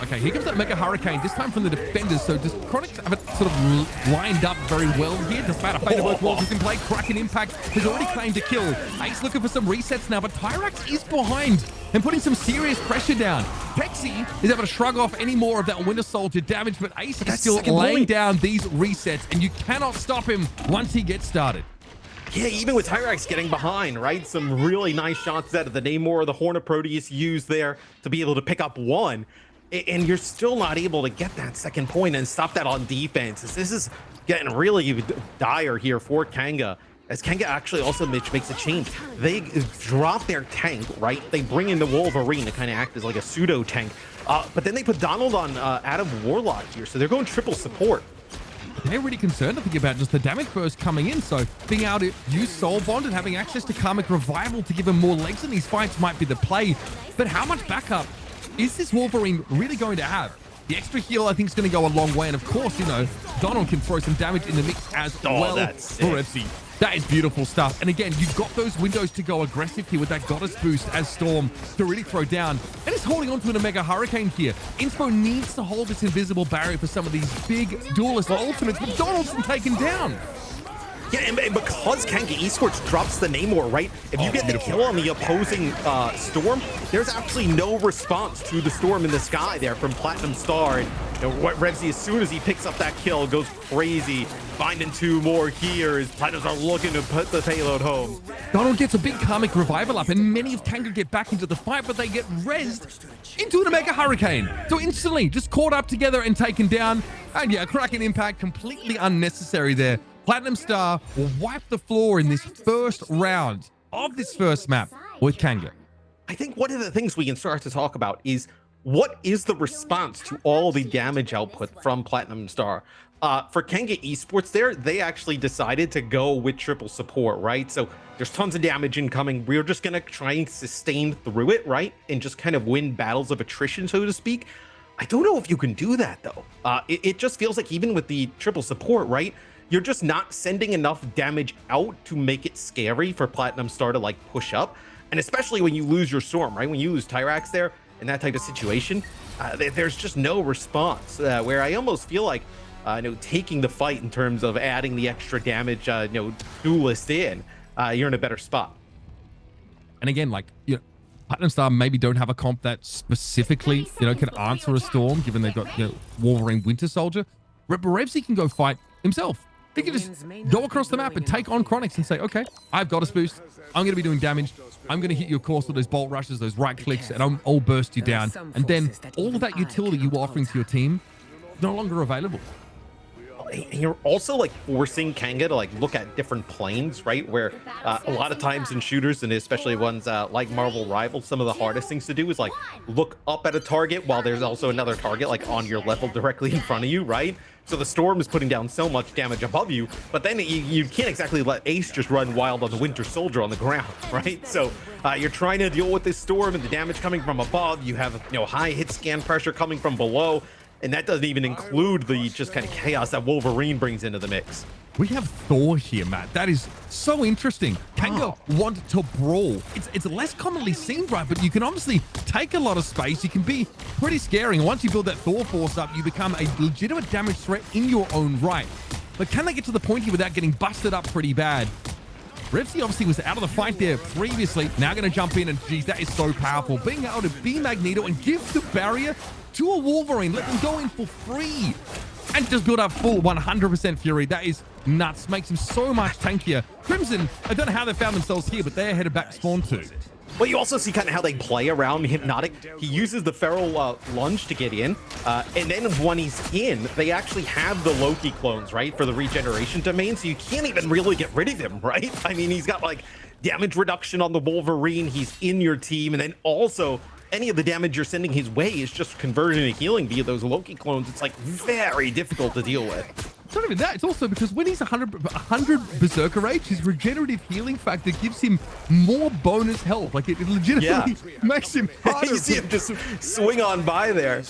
Okay, here comes that Mega Hurricane, this time from the defenders. So just Chronic have it sort of lined up very well here. Doesn't matter, Fate of both worlds is in play. Kraken Impact has already claimed a kill. Ace looking for some resets now, but Tyrax is behind and putting some serious pressure down. Pexi is able to shrug off any more of that Winter Soldier damage, but Ace is still laying down these resets, and you cannot stop him once he gets started. Yeah, even with Tyrax getting behind, right? Some really nice shots out of the Namor, the Horn of Proteus used there to be able to pick up one. And you're still not able to get that second point and stop that on defense. This is getting really dire here for Kanga, as Kanga actually also, Mitch, makes a change. They drop their tank, right? They bring in the Wolverine to kind of act as like a pseudo tank. But then they put Donald on Adam Warlock here, so they're going triple support. They're really concerned, I think, about just the damage burst coming in. So being able to use Soul Bond and having access to Karmic Revival to give them more legs in these fights might be the play. But how much backup is this Wolverine really going to have? The extra heal, I think, is going to go a long way. And of course, Donald can throw some damage in the mix as well for FC. That is beautiful stuff. And again, you've got those windows to go aggressive here with that Goddess boost as Storm to really throw down. And it's holding on to an Omega Hurricane here. Inspo needs to hold this invisible barrier for some of these big duelist ultimates, but Donaldson taken down. Yeah, and because Kanga Esports drops the Namor, right? If you get the kill on the opposing Storm, there's actually no response to the Storm in the sky there from Platinum Star. And Revsy, as soon as he picks up that kill, goes crazy, finding two more here as Platinums are looking to put the payload home. Donald gets a big Karmic Revival up, and many of Kanga get back into the fight, but they get rezzed into an Omega Hurricane. So instantly, just caught up together and taken down. And yeah, Kraken Impact, completely unnecessary there. Platinum Star will wipe the floor in this first round of this first map with Kanga. I think one of the things we can start to talk about is what is the response to all the damage output from Platinum Star? For Kanga Esports there, they actually decided to go with triple support, right? So there's tons of damage incoming. We're just going to try and sustain through it, right? And just kind of win battles of attrition, so to speak. I don't know if you can do that, though. It just feels like even with the triple support, right? You're just not sending enough damage out to make it scary for Platinum Star to like push up. And especially when you lose your Storm, right? When you lose Tyrax there in that type of situation, there's just no response, where I almost feel like, taking the fight in terms of adding the extra damage, duelist in, you're in a better spot. And again, Platinum Star maybe don't have a comp that specifically, can answer a Storm, given they've got Wolverine Winter Soldier. Revsy can go fight himself. They can just go across the map and take on Chronix and say, okay, I've got a boost. I'm going to be doing damage. I'm going to hit you, of course, with those bolt rushes, those right clicks, and I'll burst you down. And then all of that utility you were offering to your team is no longer available. And you're also like forcing Kanga to like look at different planes, right? Where a lot of times in shooters, and especially ones like Marvel Rivals, some of the hardest things to do is like look up at a target while there's also another target like on your level directly in front of you, right? So the Storm is putting down so much damage above you, but then you can't exactly let Ace just run wild on the Winter Soldier on the ground, right? So you're trying to deal with this Storm and the damage coming from above. You have, you know, high hit scan pressure coming from below. And that doesn't even include the just kind of chaos that Wolverine brings into the mix. We have Thor here, Matt. That is so interesting. Kanga want to brawl. It's less commonly seen, right? But you can obviously take a lot of space. You can be pretty scary. And once you build that Thor force up, you become a legitimate damage threat in your own right. But can they get to the point here without getting busted up pretty bad? Revsy obviously was out of the fight there previously. Now going to jump in, and geez, that is so powerful. Being able to be Magneto and give the barrier to a Wolverine, let them go in for free, and just build up full 100% Fury. That is nuts. Makes him so much tankier. Crimson, I don't know how they found themselves here, but they're headed back spawn too. Well, you also see kind of how they play around Hypnotic. He uses the Feral Lunge to get in, and then when he's in, they actually have the Loki clones, right, for the regeneration domain, so you can't even really get rid of him, right? I mean, he's got like damage reduction on the Wolverine, he's in your team, and then also any of the damage you're sending his way is just conversion and healing via those Loki clones. It's like very difficult to deal with. It's not even that. It's also because when he's 100 Berserker Rage, his regenerative healing factor gives him more bonus health. Like it legitimately makes him harder. You see him just swing on by there.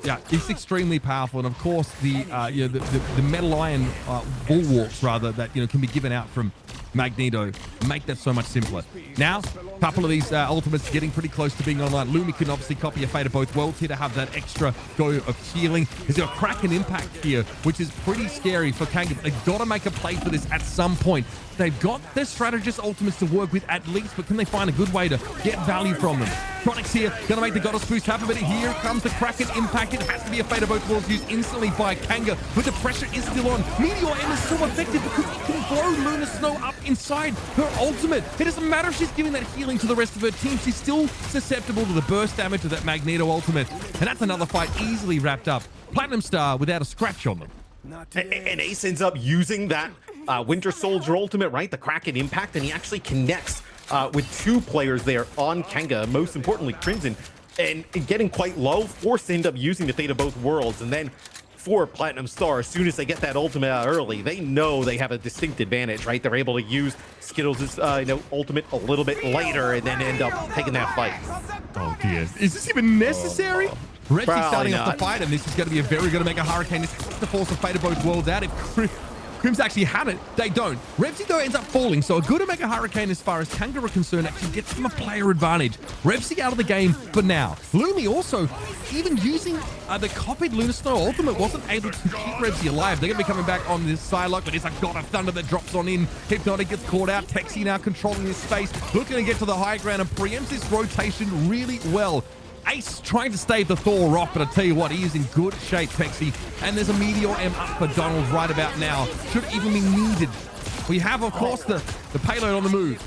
Yeah, it's extremely powerful, and of course the metal iron bulwarks rather that can be given out from Magneto make that so much simpler. Now, a couple of these ultimates getting pretty close to being online. Lumi can obviously copy a Fate of Both Worlds here to have that extra go of healing. He's got a Kraken impact here, which is pretty scary for Kanga. They've got to make a play for this at some point. They've got their strategist ultimates to work with at least, but can they find a good way to get value from them? Chronix here, gonna make the Goddess boost happen, but here comes the Kraken impact. It has to be a Fate of Both Worlds used instantly by Kanga, but the pressure is still on. Meteor M is so effective because it can throw Luna Snow up inside her ultimate. It doesn't matter if she's giving that healing to the rest of her team. She's still susceptible to the burst damage of that Magneto ultimate, and that's another fight easily wrapped up. Platinum Star without a scratch on them. And Ace ends up using that Winter Soldier ultimate, right? The Kraken impact, and he actually connects with two players there on Kanga, most importantly Crimson, and getting quite low, forced to end up using the Fate of Both Worlds. And then for Platinum Star, as soon as they get that ultimate out early, they know they have a distinct advantage, right? They're able to use Skittles' ultimate a little bit later and then end up taking that fight. Oh dear, is this even necessary? Revsy starting off the fight, and this is going to be a very good Mega Hurricane. This is to force the Fate of Both Worlds out. If Crims actually had it, they don't. Revsy, though, ends up falling, so a good Omega Hurricane, as far as Kanga are concerned, actually gets them a player advantage. Revsy out of the game for now. Lumi also, even using the copied Luna Snow ultimate, wasn't able to keep Revsy alive. They're going to be coming back on this Psylocke, but it's a God of Thunder that drops on in. Hypnotic gets caught out. Texi now controlling this space, looking to get to the high ground and preempts this rotation really well. Ace trying to stave the Thor off, but I tell you what, he is in good shape, Texi. And there's a Meteor M up for Donald right about now. Should even be needed. We have, of course, the payload on the move.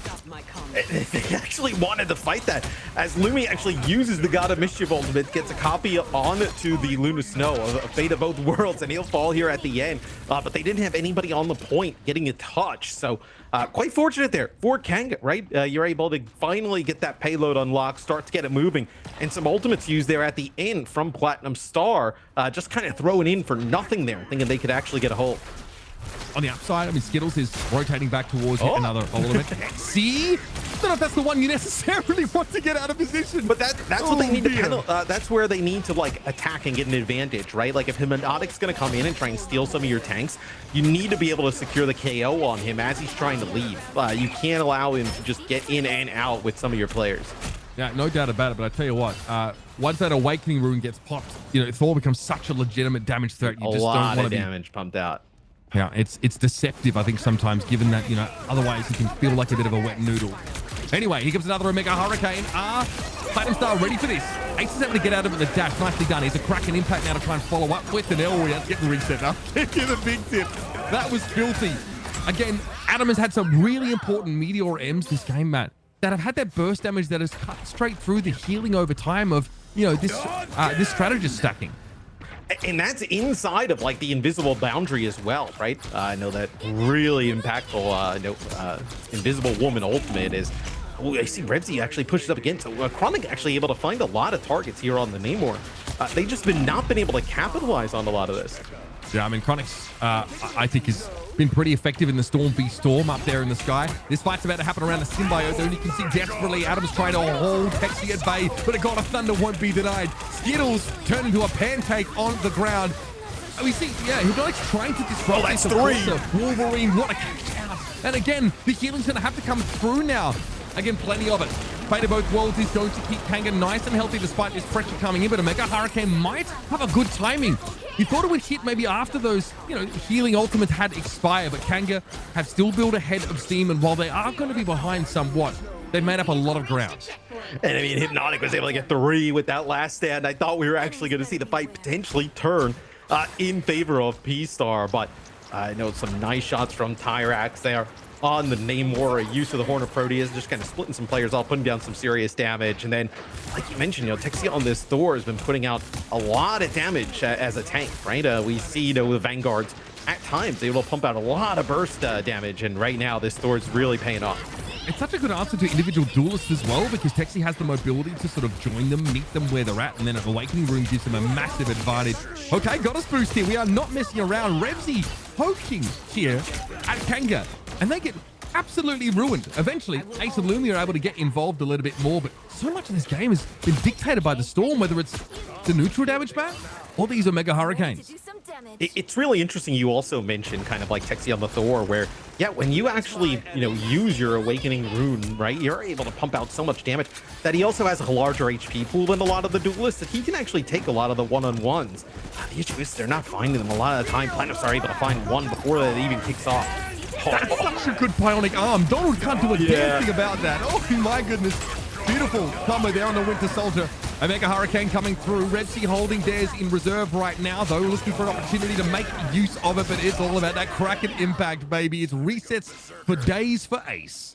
They actually wanted to fight that, as Lumi actually uses the God of Mischief ultimate, gets a copy on to the Luna Snow, a Fate of Both Worlds, and he'll fall here at the end. But they didn't have anybody on the point getting a touch, so quite fortunate there for Kanga, right? You're able to finally get that payload unlocked, start to get it moving, and some ultimates used there at the end from Platinum Star, just kind of throwing in for nothing there, thinking they could actually get a hold. On the upside, I mean, Skittles is rotating back towards another ultimate. See? I don't know if that's the one you necessarily want to get out of position. But that's what they need to that's where they need to like attack and get an advantage, right? Like if Hypnotic's going to come in and try and steal some of your tanks, you need to be able to secure the KO on him as he's trying to leave. You can't allow him to just get in and out with some of your players. Yeah, no doubt about it. But I tell you what, once that Awakening rune gets popped, Thor becomes such a legitimate damage threat. You just don't want to be damage pumped out. Yeah, it's deceptive, I think, sometimes, given that, otherwise you can feel like a bit of a wet noodle. Anyway, here comes another Omega Hurricane. Platinum Star ready for this. Ace is able to get out of it with a dash. Nicely done. He's a Kraken impact now to try and follow up with an L. Get the reset now. Give you the big tip. That was filthy. Again, Adam has had some really important Meteor M's this game, Matt, that have had that burst damage that has cut straight through the healing over time of, you know, this strategist stacking. And that's inside of like the invisible boundary as well, right? I know that really impactful invisible woman ultimate is. Oh, I see Revsy actually pushes up again. So Chronic actually able to find a lot of targets here on the Namor. They just not been able to capitalize on a lot of this. Yeah, I mean, Chronic's, I think, has been pretty effective in the Storm v Storm up there in the sky. This fight's about to happen around a symbiote, though. You can see desperately Adam's trying to hold Texi at bay, but a God of Thunder won't be denied. Skittles turn into a pancake on the ground. We see, yeah, Hypnotic's trying to disrupt. Oh, that's three. Wolverine, what a catch out. And again, the healing's going to have to come through now. Again, plenty of it. Fate of Both Worlds is going to keep Kanga nice and healthy despite this pressure coming in, but a Mega Hurricane might have a good timing. You thought it would hit maybe after those, you know, healing ultimates had expired, but Kanga have still built ahead of steam, and while they are going to be behind somewhat, they've made up a lot of ground. And I mean, Hypnotic was able to get 3 with that last stand. I thought we were actually going to see the fight potentially turn in favor of P-Star, but I know some nice shots from Tyrax there on the Namor, a use of the Horn of Proteus, just kind of splitting some players off, putting down some serious damage. And then, like you mentioned, you know, Texi on this Thor has been putting out a lot of damage as a tank, right? We see, you know, the Vanguards at times able to pump out a lot of burst damage, and right now this Thor is really paying off. It's such a good answer to individual duelists as well, because Texi has the mobility to sort of join them, meet them where they're at, and then an Awakening Room gives them a massive advantage. Okay, got us boost here. We are not messing around. Revsy poking here at Kanga, and they get absolutely ruined. Eventually, Ace and Lumi are able to get involved a little bit more, but so much of this game has been dictated by the Storm, whether it's the neutral damage back or these Omega Hurricanes. It's really interesting. You also mentioned kind of like Texi on the Thor, where, yeah, when you actually, you know, use your Awakening Rune, right, you're able to pump out so much damage that he also has a larger HP pool than a lot of the duelists, that he can actually take a lot of the one-on-ones. The issue is they're not finding them a lot of the time. Platinums are able to find one before that even kicks off. That's such a good bionic arm. Donald can't do a damn thing about that. Oh my goodness. Beautiful combo there on the Winter Soldier. A Mega Hurricane coming through. Red Sea holding theirs in reserve right now, though, looking for an opportunity to make use of it, but it's all about that Kraken impact, baby. It's resets for days for Ace.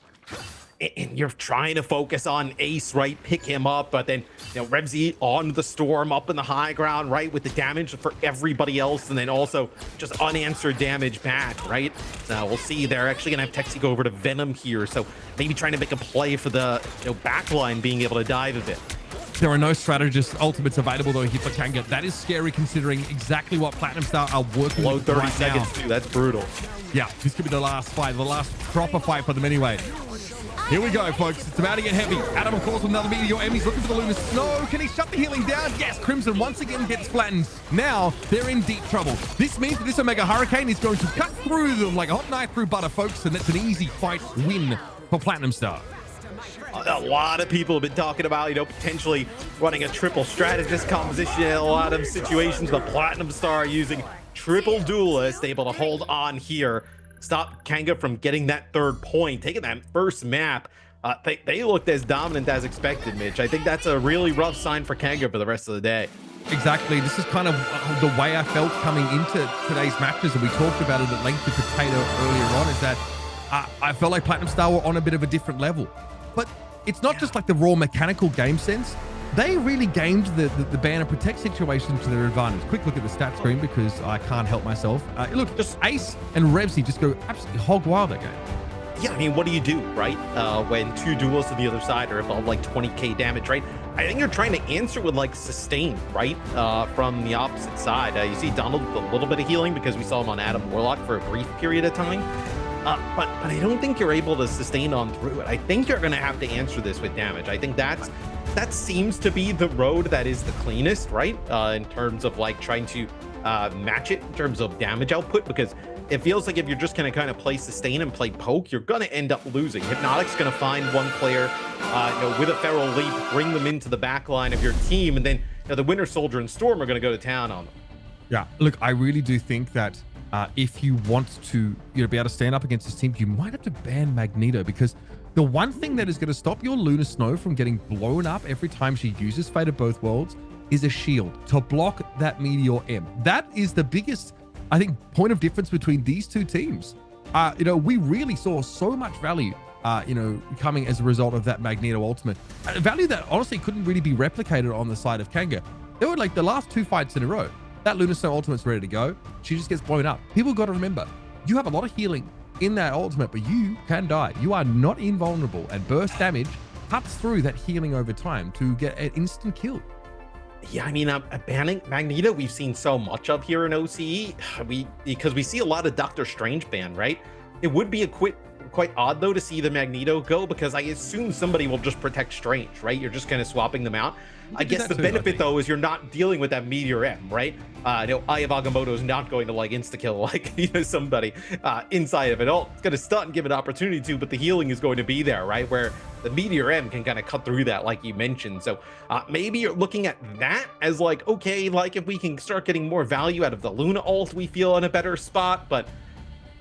And you're trying to focus on Ace, right? Pick him up, but then, you know, Revsy on the Storm up in the high ground, right? With the damage for everybody else, and then also just unanswered damage back, right? So we'll see. They're actually gonna have Texi go over to Venom here, so maybe trying to make a play for the, you know, backline being able to dive a bit. There are no strategist ultimates available though here for Kanga. That is scary considering exactly what Platinum Star are working Below with 30 right seconds now. too. That's brutal. Yeah, this could be the last fight, the last proper fight for them anyway. Here we go, folks. It's about to get heavy. Adam, of course, with another Meteor M. He's looking for the Lunar Snow. Can he shut the healing down? Yes, Crimson once again gets flattened. Now they're in deep trouble. This means that this Omega Hurricane is going to cut through them like a hot knife through butter, folks, and that's an easy fight win for Platinum Star. A lot of people have been talking about, you know, potentially running a triple strategist composition in a lot of situations. The Platinum Star using triple duelist, able to hold on here, stop Kanga from getting that 3rd point, taking that first map. They looked as dominant as expected, Mitch. I think that's a really rough sign for Kanga for the rest of the day. Exactly. This is kind of the way I felt coming into today's matches, and we talked about it at length with Potato earlier on, is that I felt like Platinum Star were on a bit of a different level. But it's not just like the raw mechanical game sense. They really gamed the ban and protect situation to their advantage. Quick look at the stat screen because I can't help myself. Look, just Ace and Revsy just go absolutely hog wild that game. Yeah, I mean, what do you do, right? When 2 duelists on the other side are above like 20k damage, right? I think you're trying to answer with like sustain, right? From the opposite side. You see Donald with a little bit of healing because we saw him on Adam Warlock for a brief period of time. But I don't think you're able to sustain on through it. I think you're going to have to answer this with damage. I think that seems to be the road that is the cleanest, right? In terms of like trying to match it in terms of damage output, because it feels like if you're just going to kind of play sustain and play poke, you're going to end up losing. Hypnotic's going to find one player, with a feral leap, bring them into the back line of your team, and then the Winter Soldier and Storm are going to go to town on them. Yeah, look, I really do think that if you want to be able to stand up against this team, you might have to ban Magneto, because the one thing that is going to stop your Lunar Snow from getting blown up every time she uses Fate of Both Worlds is a shield to block that Meteor M. That is the biggest I think, point of difference between these two teams. You know, we really saw so much value, you know, coming as a result of that Magneto ultimate. Value that honestly couldn't really be replicated on the side of Kanga. There were like the last 2 fights in a row. That Lunastone ultimate's ready to go. She just gets blown up. People got to remember, you have a lot of healing in that ultimate, but you can die. You are not invulnerable, and burst damage cuts through that healing over time to get an instant kill. Yeah, I mean, banning Magneto, we've seen so much of here in OCE. Because we see a lot of Doctor Strange ban, right? It would be quite odd though to see the Magneto go, because I assume somebody will just protect Strange, right? You're just kind of swapping them out. I guess the benefit though is you're not dealing with that Meteor M, right? You know, Eye of Agamotto is not going to like insta kill like, you know, somebody inside of it. Oh, it's going to stun and give an opportunity to, but the healing is going to be there, right? Where the Meteor M can kind of cut through that, like you mentioned. So maybe you're looking at that as like, okay, like if we can start getting more value out of the Luna ult, we feel in a better spot. But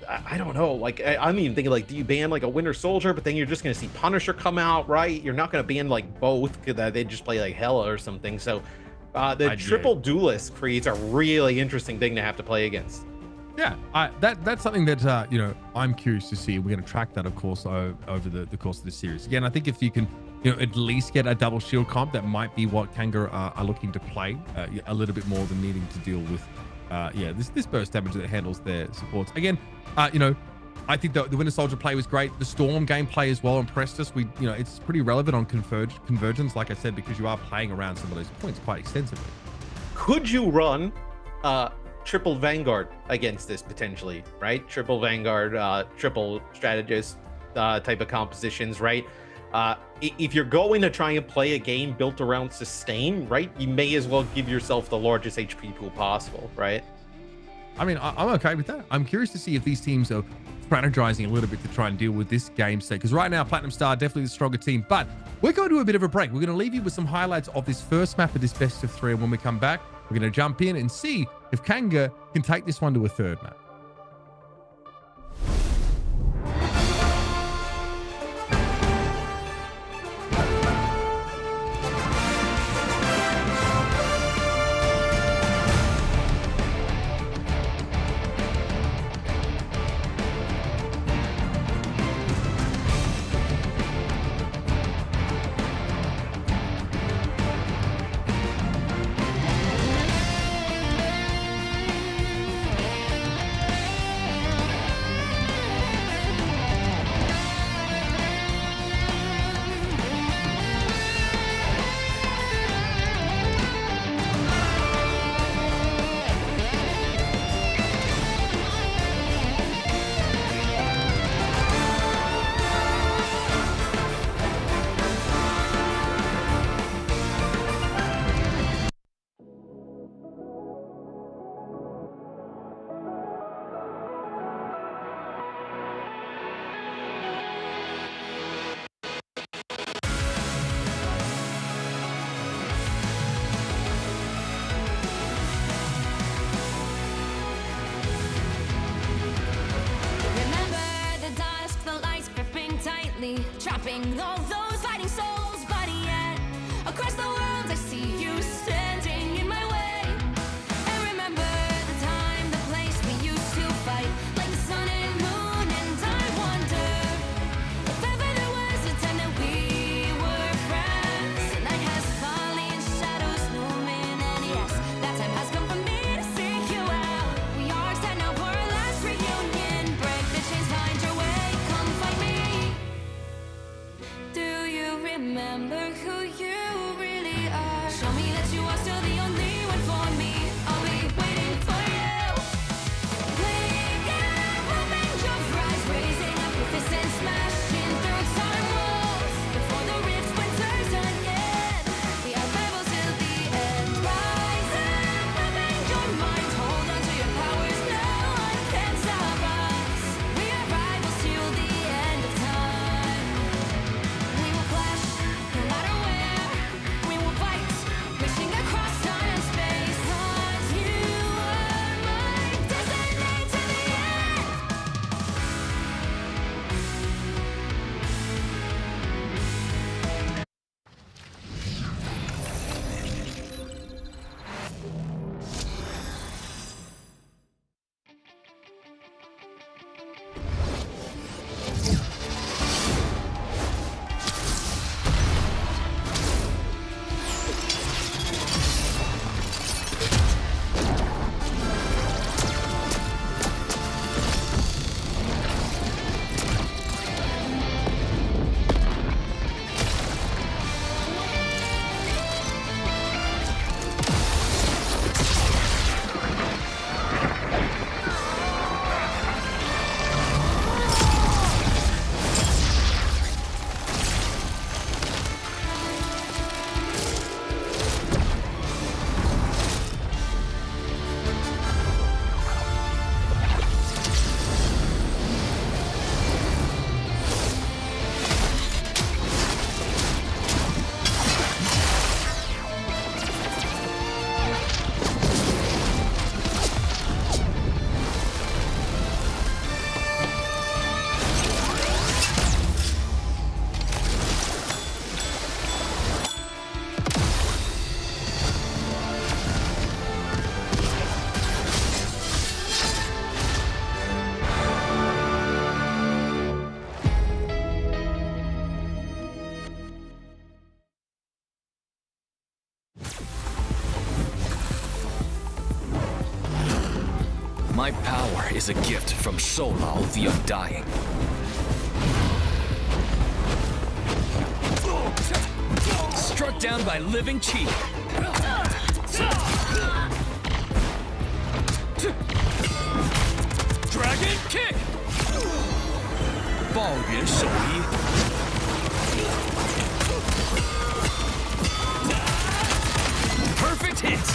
I don't know, like I'm even thinking like, do you ban like a Winter Soldier, but then you're just going to see Punisher come out, right? You're not going to ban like both, because they just play like Hela or something. So the triple duelist creates a really interesting thing to have to play against. Yeah, that's something that you know, I'm curious to see. We're going to track that, of course, over the course of the series. Again, I think if you can, you know, at least get a double shield comp, that might be what Kanga are looking to play a little bit more than needing to deal with. Yeah, this burst damage that handles their supports. Again, you know, I think the Winter Soldier play was great. The Storm gameplay as well impressed us. You know, it's pretty relevant on convergence, like I said, because you are playing around some of those points quite extensively. Could you run triple Vanguard against this potentially, right? Triple Vanguard, triple strategist type of compositions, right? If you're going to try and play a game built around sustain, right, you may as well give yourself the largest HP pool possible, right? I mean, I'm okay with that. I'm curious to see if these teams are strategizing a little bit to try and deal with this game state, because right now Platinum Star definitely the stronger team. But we're going to do a bit of a break. We're going to leave you with some highlights of this first map of this best of 3, and when we come back, we're going to jump in and see if Kanga can take this one to a third map. Trapping all those fighting souls, but yet across the world I see you standing in my way. And remember the time, the place we used to fight, like the sun and moon, and I wonder if ever there was a time that we were friends. The night has fallen, shadows looming, and yes, that time has come for me to seek you out. We are set now for our last reunion. Break the chains, find your way, come find me. Do My power is a gift from Solal the Undying. Struck down by living chi. Dragon kick. 爆元手一。Perfect hit.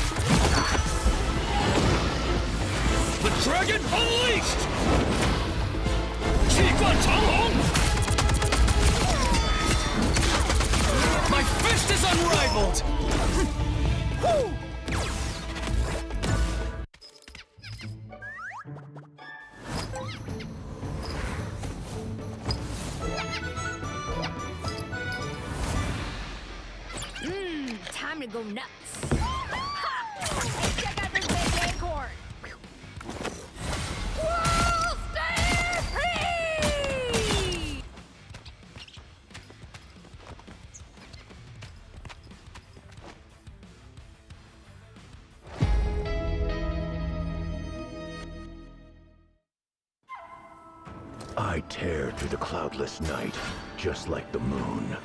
The dragon unleashed. 气贯长虹. My fist is unrivaled. Time to go nuts. Ha! Check out this big acorn. Whoa, stay free! I tear through the cloudless night, just like the moon.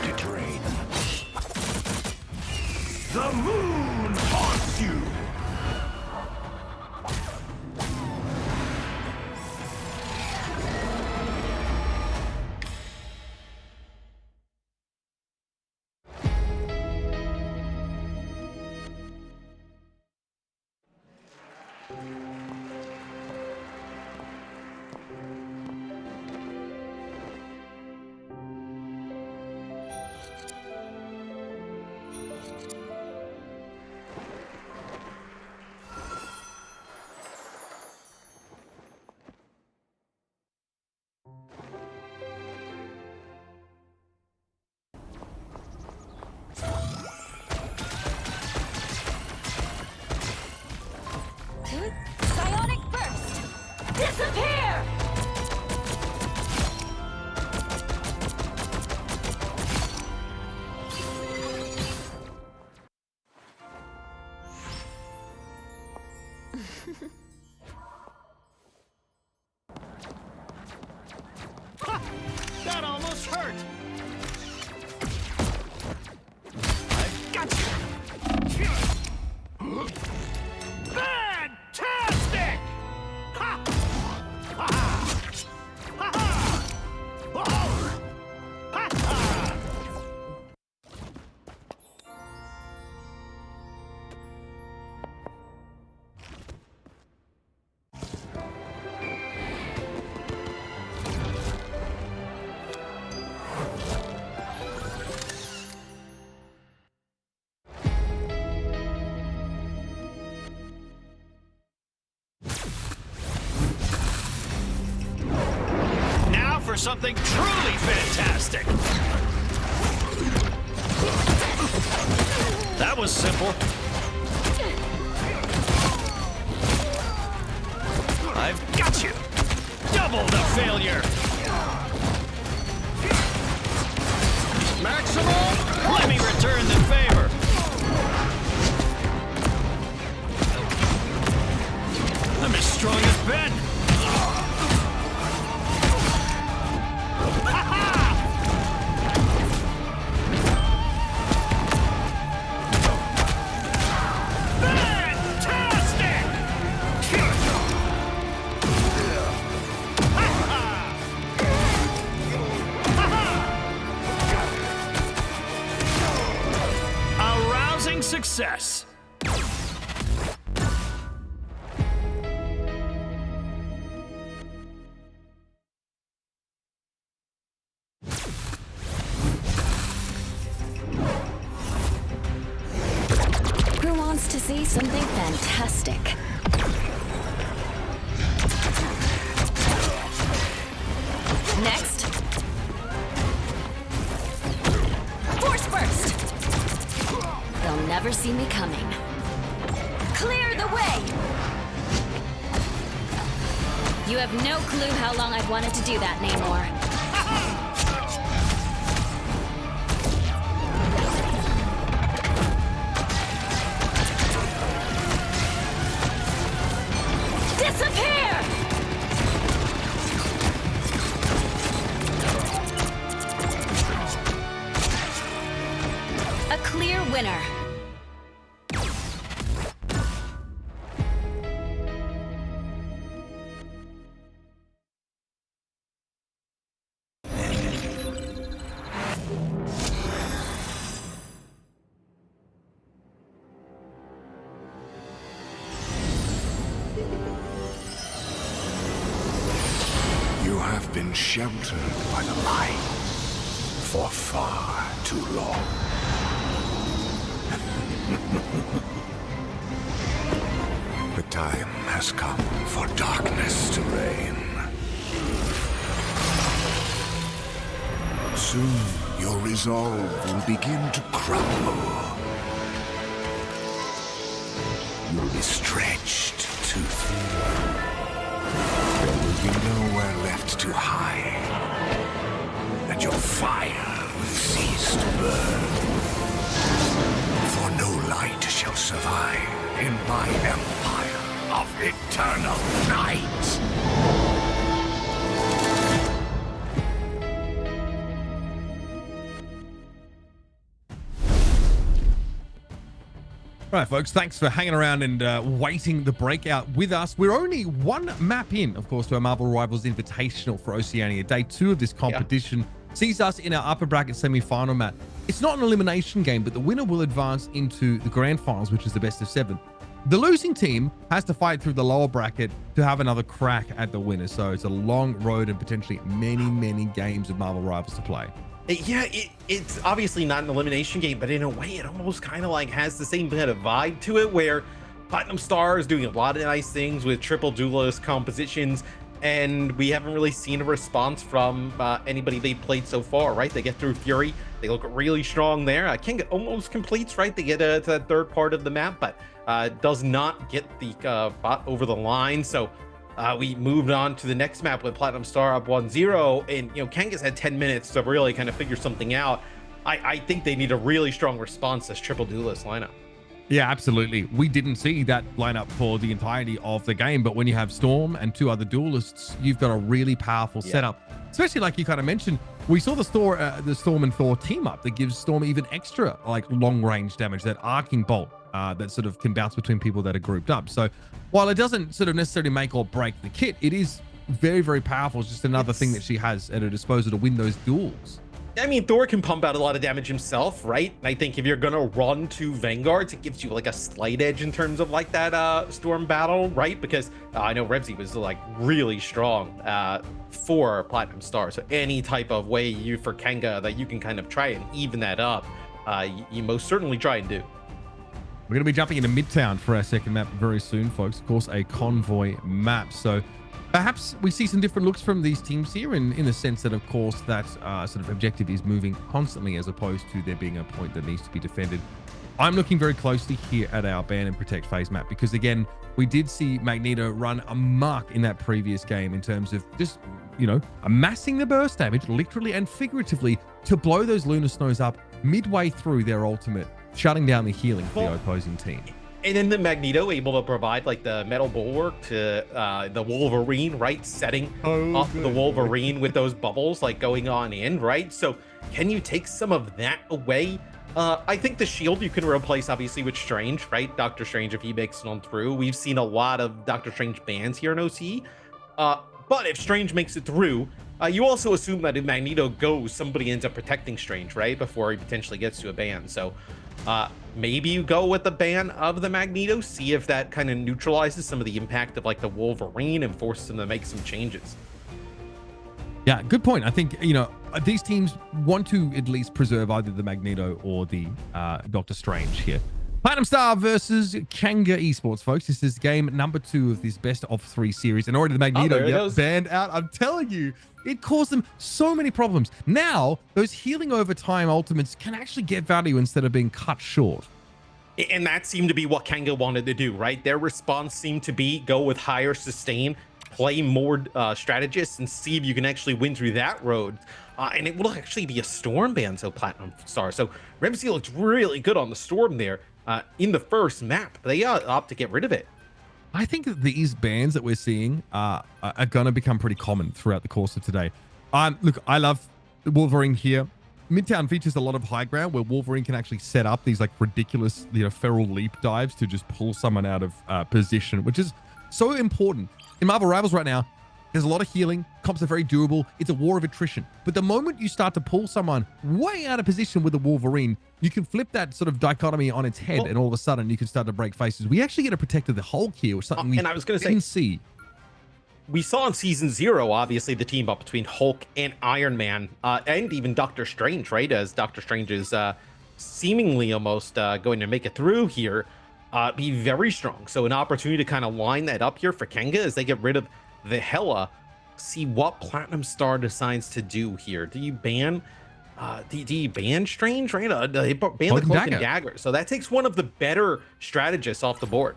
To drain. The moon haunts you! Psionic burst! Disappear! That almost hurt. I got you. Fantastic! Ha! Ha! Ha! Ha! Oh! Ha! Ha! Now for something truly fantastic. That was simple. I've got you. Double the failure. Maximum. Let me return the favor. I'm as strong as Ben. Success. Who wants to see something fantastic? Next. Force burst! They'll never see me coming. Clear the way! You have no clue how long I've wanted to do that, Namor. Disappear! A clear winner. You have been sheltered by the light for far too long. The time has come for darkness to reign. Soon, your resolve will begin to crumble. You'll be stretched too thin. There will be nowhere left to hide, and your fire will cease to burn. For no light shall survive in my empire of eternal night. All right, folks, thanks for hanging around and waiting the breakout with us. We're only one map in, of course, to our Marvel Rivals Invitational for Oceania. Day 2 of this competition sees us in our upper bracket semi-final map. It's not an elimination game, but the winner will advance into the grand finals, which is the best of 7. The losing team has to fight through the lower bracket to have another crack at the winner. So it's a long road and potentially many, many games of Marvel Rivals to play. Yeah, it's obviously not an elimination game, but in a way it almost kind of like has the same kind of vibe to it, where Platinum Star is doing a lot of nice things with triple duelist compositions, and we haven't really seen a response from anybody they played so far, right? They get through Fury, they look really strong there. Kanga almost completes, right? They get to that third part of the map, but does not get the bot over the line. So we moved on to the next map with Platinum Star up 1-0, and Kanga's had 10 minutes to really kind of figure something out. I think they need a really strong response as triple duelist lineup. Yeah, absolutely. We didn't see that lineup for the entirety of the game, but when you have Storm and 2 other duelists, you've got a really powerful setup. Especially like you kind of mentioned, we saw the Storm and Thor team up that gives Storm even extra like long range damage, that arcing bolt that sort of can bounce between people that are grouped up. So while it doesn't sort of necessarily make or break the kit, it is very, very powerful. It's just another thing that she has at her disposal to win those duels. I mean, Thor can pump out a lot of damage himself, right? And I think if you're gonna run 2 Vanguards, it gives you like a slight edge in terms of like that Storm battle, right? Because I know Rebsy was like really strong for Platinum Star. So any type of way for Kanga that you can kind of try and even that up, you most certainly try and do. We're going to be jumping into Midtown for our second map very soon, folks. Of course, a convoy map. So perhaps we see some different looks from these teams here in the sense that, of course, that sort of objective is moving constantly as opposed to there being a point that needs to be defended. I'm looking very closely here at our ban and protect phase map because, again, we did see Magneto run amok in that previous game in terms of just, amassing the burst damage, literally and figuratively, to blow those Lunar Snows up midway through their ultimate, shutting down the healing for the opposing team. And then the Magneto able to provide like the metal bulwark to the Wolverine, right? Setting up the Wolverine with those bubbles like going on in, right? So can you take some of that away? I think the shield you can replace obviously with Strange, right? Doctor Strange, if he makes it on through. We've seen a lot of Doctor Strange bans here in OCE. But if Strange makes it through, you also assume that if Magneto goes, somebody ends up protecting Strange, right? Before he potentially gets to a ban. So maybe you go with the ban of the Magneto, see if that kind of neutralizes some of the impact of like the Wolverine and forces them to make some changes. Yeah, good point. I think, these teams want to at least preserve either the Magneto or the Doctor Strange here. Platinum Star versus Kanga Esports, folks. This is game number 2 of this best of 3 series. And already the Magneto banned out. I'm telling you, it caused them so many problems. Now, those healing over time ultimates can actually get value instead of being cut short. And that seemed to be what Kanga wanted to do, right? Their response seemed to be go with higher sustain, play more strategists, and see if you can actually win through that road. And it will actually be a Storm ban, so Platinum Star. So Remzi looked really good on the Storm there in the first map. They opt to get rid of it. I think that these bans that we're seeing are going to become pretty common throughout the course of today. Look, I love Wolverine here. Midtown features a lot of high ground where Wolverine can actually set up these like ridiculous, feral leap dives to just pull someone out of position, which is so important. In Marvel Rivals right now, there's a lot of healing. Comps are very durable. It's a war of attrition. But the moment you start to pull someone way out of position with a Wolverine, you can flip that sort of dichotomy on its head, and all of a sudden you can start to break faces. We actually get a protect of the Hulk here, which is something and I was going to didn't see. We saw in season 0, obviously, the team up between Hulk and Iron Man, and even Doctor Strange, right? As Doctor Strange is seemingly almost going to make it through here, be very strong. So an opportunity to kind of line that up here for Kanga as they get rid of the Hela. See what Platinum Star decides to do here. Do you ban do you ban Strange, right? They ban the Cloak and Dagger. So that takes one of the better strategists off the board.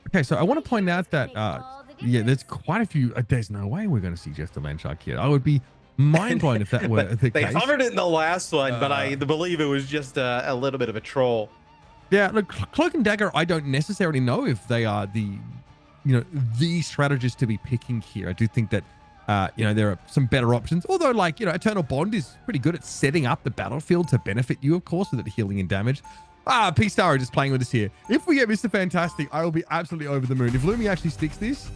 Okay, so I want to point out that yeah, there's quite a few. There's no way we're going to see Jeff Delanchuk here. I would be mind blown if that were the they case. covered it in the last one, but I believe it was just a little bit of a troll. Yeah, look, Cloak and Dagger, I don't necessarily know if they are the strategists to be picking here. I do think that there are some better options. Although, like, Eternal Bond is pretty good at setting up the battlefield to benefit you, of course, with the healing and damage. P-Star are just playing with us here. If we get Mr. Fantastic, I will be absolutely over the moon. If Lumi actually sticks this,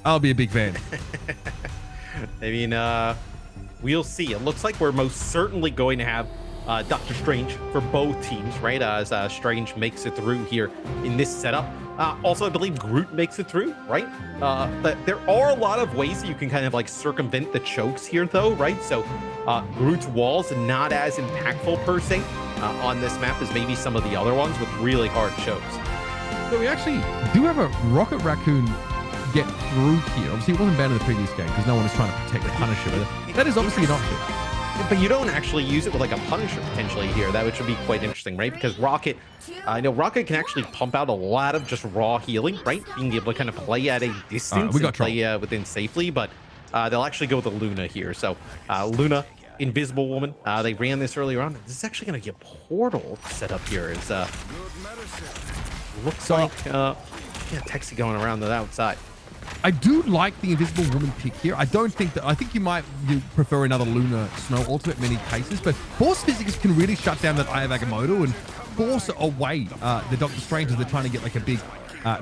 I'll be a big fan. I mean, we'll see. It looks like we're most certainly going to have Doctor Strange for both teams, right? As Strange makes it through here in this setup. Also, I believe Groot makes it through, right? There are a lot of ways that you can kind of like circumvent the chokes here, though, right? So Groot's walls not as impactful per se on this map as maybe some of the other ones with really hard chokes. So we actually do have a Rocket Raccoon get through here. Obviously, it wasn't banned in the previous game because no one is trying to protect the Punisher. But that is obviously an option. But you don't actually use it with like a Punisher potentially here. That would be quite interesting, right? Because Rocket, I know Rocket can actually pump out a lot of just raw healing, right? Being able to kind of play at a distance and play within safely, but they'll actually go with the Luna here. So Luna, Invisible Woman, they ran this earlier on. This is actually going to get Portal set up here. It's, looks like Texi going around the outside. I do like the Invisible Woman pick here. I think you might prefer another Lunar Snow Ultimate in many cases, but Force Physics can really shut down that Eye of Agamotto and force away the Doctor Strange as they're trying to get like a big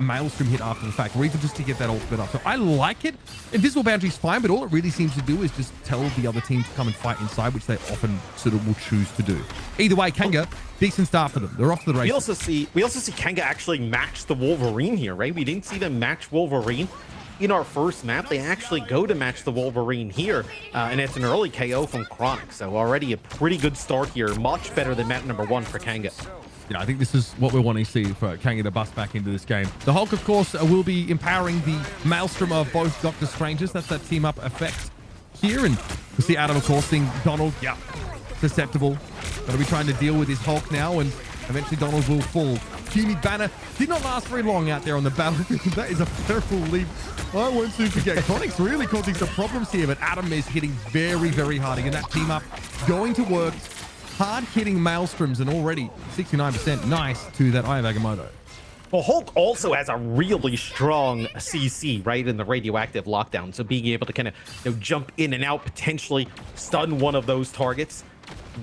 Maelstrom hit after the fact, or even just to get that ultimate up. So I like it. Invisible Boundary is fine, but all it really seems to do is just tell the other team to come and fight inside, which they often sort of will choose to do. Either way, Kanga, decent start for them. They're off to the races. We also see Kanga actually match the Wolverine here, right? We didn't see them match Wolverine in our first map. They actually go to match the Wolverine here, and it's an early KO from Chronic. So already a pretty good start here, much better than map number 1 for Kanga. Yeah, I think this is what we're wanting to see for Kanga to bust back into this game. The Hulk, of course, will be empowering the Maelstrom of both Doctor Stranges. That's that team up effect here. And we see Adam, of course, seeing Donald, yeah, susceptible. Got to be trying to deal with his Hulk now, and eventually Donald will fall. Puny Banner did not last very long out there on the battlefield. That is a powerful leap. I won't soon forget. Chronic's really causing some problems here, but Adam is hitting very, very hard. Again, that team up going to work. Hard hitting Maelstroms, and already 69% nice to that Eye of Agamotto. Well, Hulk also has a really strong CC, right, in the radioactive lockdown. So being able to kind of jump in and out, potentially stun one of those targets,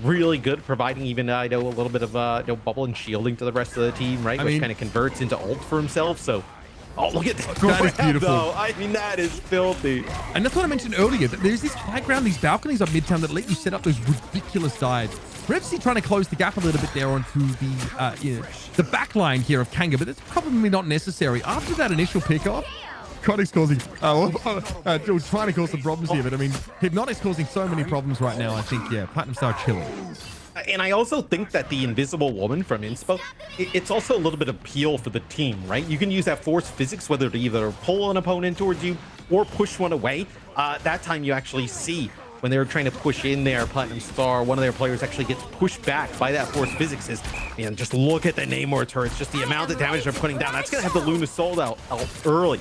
really good, providing even a little bit of bubble and shielding to the rest of the team, right? Which kind of converts into ult for himself. So, oh, look at that! That is beautiful. Though. I mean, that is filthy. And that's what I mentioned earlier. That there's this high ground, these balconies up Midtown that let you set up those ridiculous dives. Revsy trying to close the gap a little bit there onto the back line here of Kanga, but it's probably not necessary. After that initial pickoff, Chronic's causing, trying to cause some problems here, but I mean, Hypnotic's causing so many problems right now. I think, yeah, Platinum Star chilling. And I also think that the Invisible Woman from Inspo, it's also a little bit of appeal for the team, right? You can use that force physics, whether to either pull an opponent towards you or push one away. That time you actually see when they were trying to push in there, Platinum Star, one of their players actually gets pushed back by that Force Physicist. And just look at the Namor turrets, just the amount of damage they're putting down. That's going to have the Luna Soul out early.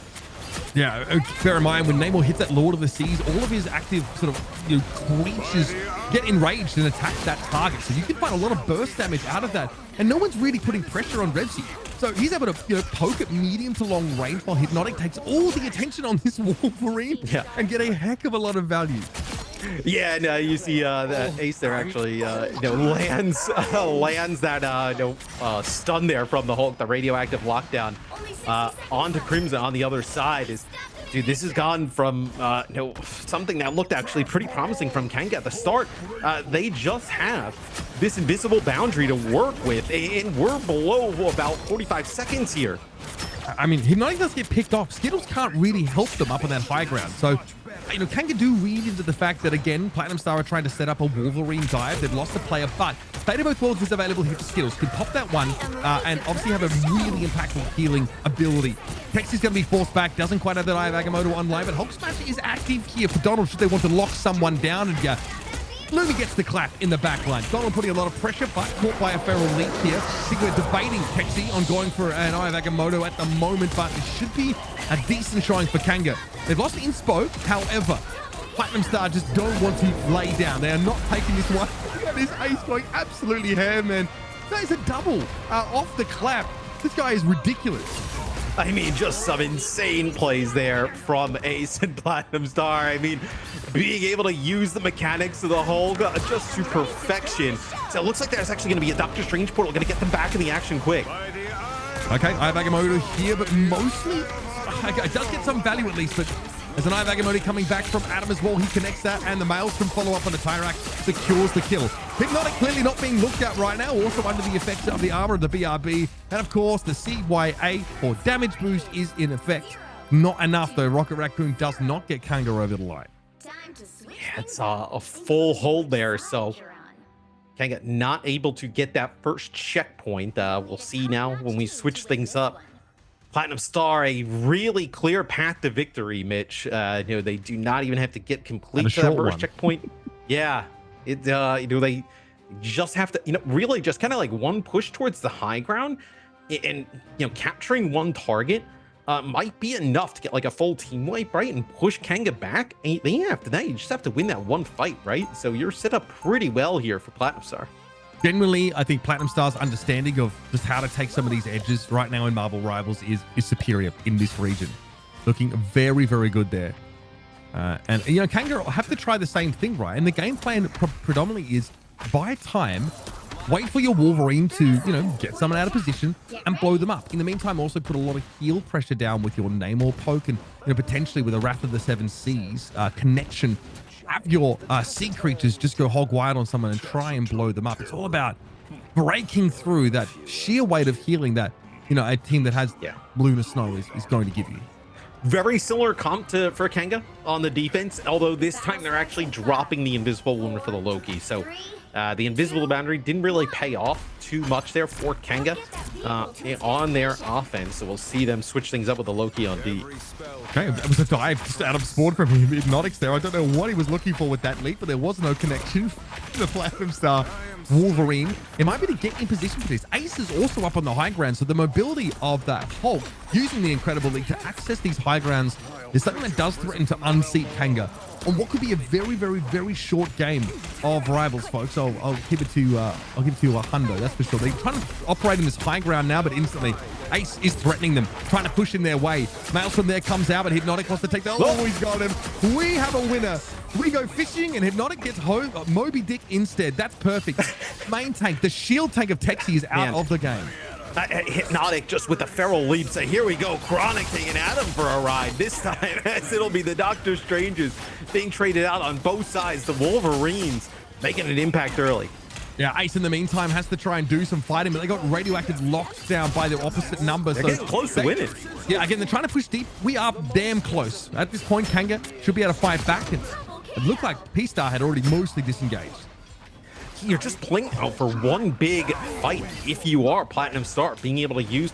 Yeah, bear in mind, when Namor hits that Lord of the Seas, all of his active sort of creatures get enraged and attack that target. So you can find a lot of burst damage out of that. And no one's really putting pressure on Revsy. So he's able to poke at medium to long range while Hypnotic takes all the attention on this Wolverine and get a heck of a lot of value. Yeah, no, you see the Ace there actually lands that stun there from the Hulk, the radioactive lockdown onto Crimson on the other side. Dude, this has gone from something that looked actually pretty promising from Kanga at the start. They just have this invisible boundary to work with, and we're below about 45 seconds here. I mean, Hypnotic does get picked off. Skittles can't really help them up on that high ground. So, Kanga do read into the fact that, again, Platinum Star are trying to set up a Wolverine dive. They've lost a player, but Fate of Both Worlds is available here for Skittles. Can pop that one and obviously have a really impactful healing ability. Texi's going to be forced back. Doesn't quite have that Eye of Agamotto online, but Hulk Smash is active here for Donald should they want to lock someone down. And Lumi gets the clap in the back line. Donald putting a lot of pressure, but caught by a feral leap here. I think we're debating Texi on going for an Eye of Agamotto at the moment, but it should be a decent showing for Kanga. They've lost Inspo, however, Platinum Star just don't want to lay down. They are not taking this one. This Ace going absolutely ham, man. That is a double off the clap. This guy is ridiculous. I mean, just some insane plays there from Ace and Platinum Star. I mean, being able to use the mechanics of the Hulk just to perfection. So it looks like there's actually going to be a Doctor Strange portal going to get them back in the action quick. Okay, Eye of Agamotto here, but mostly it does get some value at least, but there's an Eye of Agamotto coming back from Adam as well. He connects that, and the Maelstrom follow up on the Tyrax, secures the kill. Hypnotic clearly not being looked at right now, also under the effects of the armor of the BRB. And of course, the CYA or damage boost is in effect. Not enough though. Rocket Raccoon does not get Kanga over the line. Yeah, it's a full hold there, so Kanga not able to get that first checkpoint. We'll see now when we switch things up. Platinum Star, a really clear path to victory, Mitch. They do not even have to get complete to that first checkpoint. Yeah, they just have to, really just kind of like one push towards the high ground, and capturing one target might be enough to get like a full team wipe, right, and push Kanga back. And then after that, you just have to win that one fight, right? So you're set up pretty well here for Platinum Star. Generally, I think Platinum Star's understanding of just how to take some of these edges right now in Marvel Rivals is superior in this region. Looking very, very good there. And Kanga have to try the same thing, right? And the game plan predominantly is buy time, wait for your Wolverine to, get someone out of position and blow them up. In the meantime, also put a lot of heal pressure down with your Namor poke and, potentially with a Wrath of the Seven Seas connection. Have your sea creatures just go hog wild on someone and try and blow them up. It's all about breaking through that sheer weight of healing that, a team that has Lunar Snow is going to give you. Very similar comp for Kanga on the defense, although this time they're actually dropping the invisible wound for the Loki. So the invisible boundary didn't really pay off too much there for Kanga on their offense. So we'll see them switch things up with the Loki on D. Okay, that was a dive just out of spawn from Hypnotics there. I don't know what he was looking for with that leap, but there was no connection to the Platinum Star Wolverine. It might be to get in position for this. Ace is also up on the high ground, so the mobility of that Hulk using the Incredible Leap to access these high grounds is something that does threaten to unseat Kanga on what could be a very, very, very short game of Rivals, folks. I'll give it to a hundo, that's for sure. They're trying to operate in this high ground now, but instantly Ace is threatening them, trying to push in their way. Maelstrom there comes out, but Hypnotic wants to take the... Oh, he's got him. We have a winner. We go fishing, and Hypnotic gets Moby Dick instead. That's perfect. Main tank, the shield tank of Texi is out of the game. Hypnotic just with the feral leap. So here we go. Chronic taking Adam for a ride. This time, as it'll be the Doctor Stranges being traded out on both sides. The Wolverines making an impact early. Yeah, Ace in the meantime has to try and do some fighting, but they got radioactive locked down by their opposite number. They're getting close to winning. Yeah, again, they're trying to push deep. We are damn close. At this point, Kanga should be able to fight back. It looked like P-Star had already mostly disengaged. you're just playing out for one big fight. If you are Platinum Star, being able to use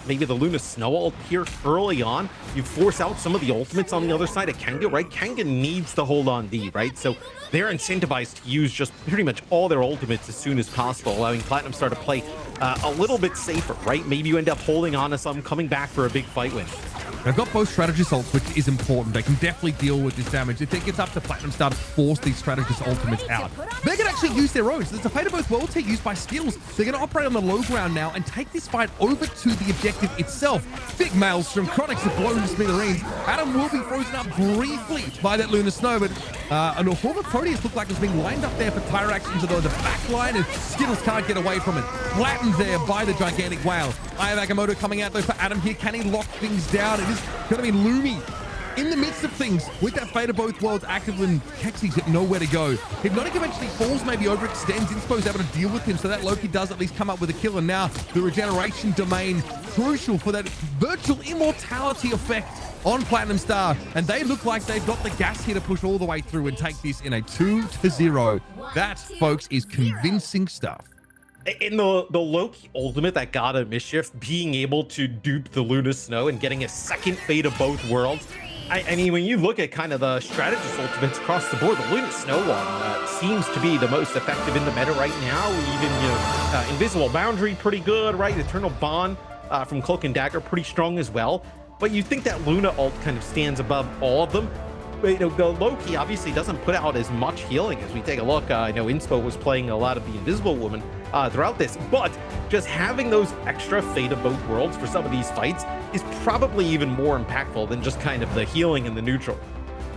maybe the Luna Snow ult here early on, you force out some of the ultimates on the other side of Kanga, right? Kanga needs to hold on D, right? So they're incentivized to use just pretty much all their ultimates as soon as possible, allowing Platinum Star to play a little bit safer, right? Maybe you end up holding on to some, coming back for a big fight win. They've got both strategist ults, which is important. They can definitely deal with this damage. If it gets up to Platinum Star to force these strategist ultimates out, they're going to actually use their own. So there's a Fate of Both Worlds here used by Skills. They're going to operate on the low ground now and take this fight over to the objective itself. Big Maelstrom, Chronics have blown to smithereens. Adam will be frozen up briefly by that Luna Snow, but a former Proteus looked like it's being lined up there for Tyrax into the back line, and Skittles can't get away from it. Flattened there by the gigantic whale. Eye of Agamotto coming out though for Adam here. Can he lock things down? It is going to be Lumi in the midst of things with that Fate of Both Worlds active when Kexi's got nowhere to go. Hypnotic eventually falls, maybe overextends. Inspo's able to deal with him, so that Loki does at least come up with a kill. And now the regeneration domain, crucial for that virtual immortality effect on Platinum Star. And they look like they've got the gas here to push all the way through and take this in a 2-0. That, folks, is convincing stuff. In the Loki ultimate that got a Mischief, being able to dupe the Luna Snow and getting a second Fate of Both Worlds. I mean, when you look at kind of the strategist ultimates across the board, the Luna Snow one seems to be the most effective in the meta right now. Even, Invisible Boundary, pretty good, right? Eternal Bond from Cloak and Dagger, pretty strong as well. But you think that Luna ult kind of stands above all of them. But, the Loki obviously doesn't put out as much healing as we take a look. I know Inspo was playing a lot of the Invisible Woman throughout this, but just having those extra Fate of Both Worlds for some of these fights is probably even more impactful than just kind of the healing in the neutral.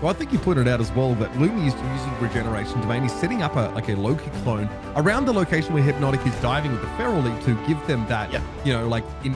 Well, I think you pointed out as well that Lumi is using regeneration domain. He's setting up a Loki clone around the location where Hypnotic is diving with the Feral Leap to give them that,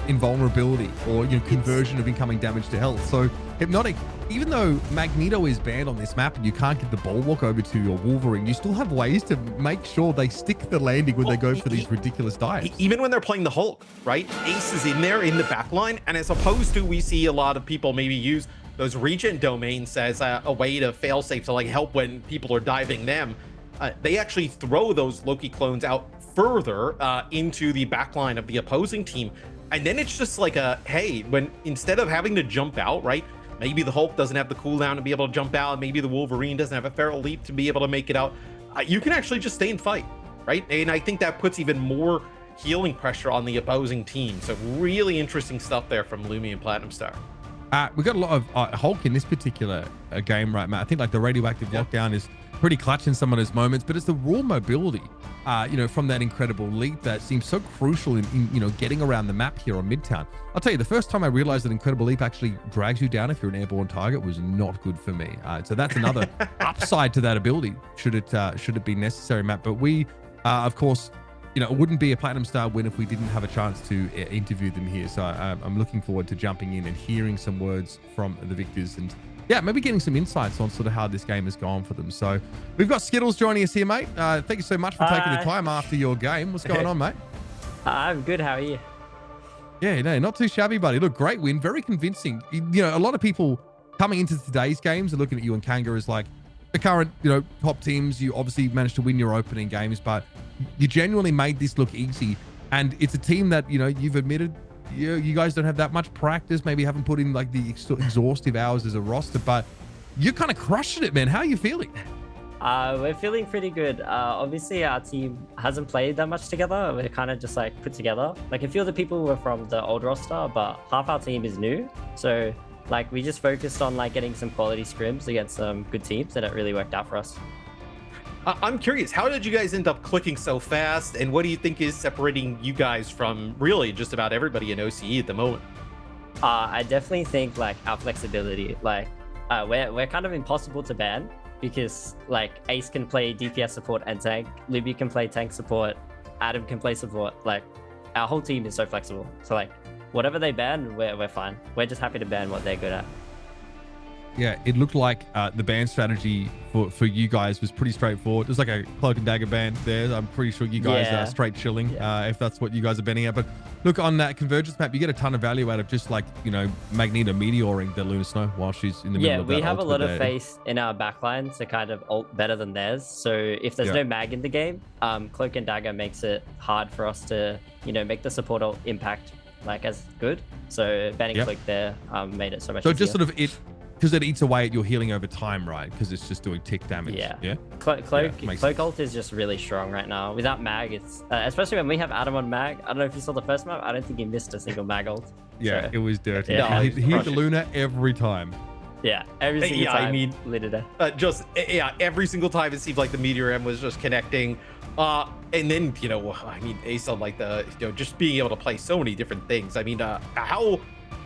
invulnerability or conversion of incoming damage to health. So Hypnotic, even though Magneto is banned on this map and you can't get the Bulwark over to your Wolverine, you still have ways to make sure they stick the landing when they go for these ridiculous dives. Even when they're playing the Hulk, right? Ace is in there in the back line, and as opposed to, we see a lot of people maybe use those regen domains as a way to failsafe to like help when people are diving them. They actually throw those Loki clones out further into the backline of the opposing team. And then it's just like hey, when instead of having to jump out, right? Maybe the Hulk doesn't have the cooldown to be able to jump out. Maybe the Wolverine doesn't have a Feral Leap to be able to make it out. You can actually just stay and fight, right? And I think that puts even more healing pressure on the opposing team. So really interesting stuff there from Lumi and Platinum Star. We got a lot of Hulk in this particular game, right, Matt? I think like the radioactive lockdown is pretty clutch in some of those moments, but it's the raw mobility, from that incredible leap that seems so crucial in getting around the map here on Midtown. I'll tell you, the first time I realized that incredible leap actually drags you down if you're an airborne target was not good for me. So that's another upside to that ability, should it be necessary, Matt. But we, of course, it wouldn't be a Platinum Star win if we didn't have a chance to interview them here. So I'm looking forward to jumping in and hearing some words from the victors and maybe getting some insights on sort of how this game has gone for them. So we've got Skittles joining us here, mate. Thank you so much for taking the time after your game. What's going on, mate? I'm good. How are you? Yeah, no, not too shabby, buddy. Look, great win. Very convincing. A lot of people coming into today's games are looking at you and Kanga as like the current, top teams. You obviously managed to win your opening games, but you genuinely made this look easy. And it's a team that, you've admitted you guys don't have that much practice, maybe haven't put in like the exhaustive hours as a roster, but you're kind of crushing it, man. How are you feeling? We're feeling pretty good. Obviously, our team hasn't played that much together. We're kind of just like put together. Like a few of the people were from the old roster, but half our team is new. So like we just focused on like getting some quality scrims against some good teams, and it really worked out for us. I'm curious, how did you guys end up clicking so fast, and what do you think is separating you guys from really just about everybody in OCE at the moment? I definitely think like our flexibility. Like we're kind of impossible to ban because like Ace can play DPS support and tank, Libby can play tank support, Adam can play support. Like our whole team is so flexible. So like whatever they ban, we're fine. We're just happy to ban what they're good at. yeah, it looked like the ban strategy for you guys was pretty straightforward. There's like a cloak and dagger ban there. I'm pretty sure you guys are straight chilling if that's what you guys are banning at. But look, on that convergence map, you get a ton of value out of just like, you know, Magneto meteoring the Luna Snow while she's in the middle of that. Yeah, we have a lot of there. faith in our backline to kind of ult better than theirs. So if there's no mag in the game, cloak and dagger makes it hard for us to, you know, make the support ult impact like as good. So banning cloak there made it so much easier. Just sort of because it eats away at your healing over time, right? Because it's just doing tick damage. Yeah. Cloak ult is just really strong right now. Without mag, it's especially when we have Adam on mag. I don't know if you saw the first map. I don't think he missed a single mag ult. Yeah, so, it was dirty. Yeah, he hit the Luna every time. Yeah, every single time. I mean, lit it up. Every single time it seemed like the Meteor M was just connecting. And then, you know, I mean, Ace on like the, you know, just being able to play so many different things. I mean,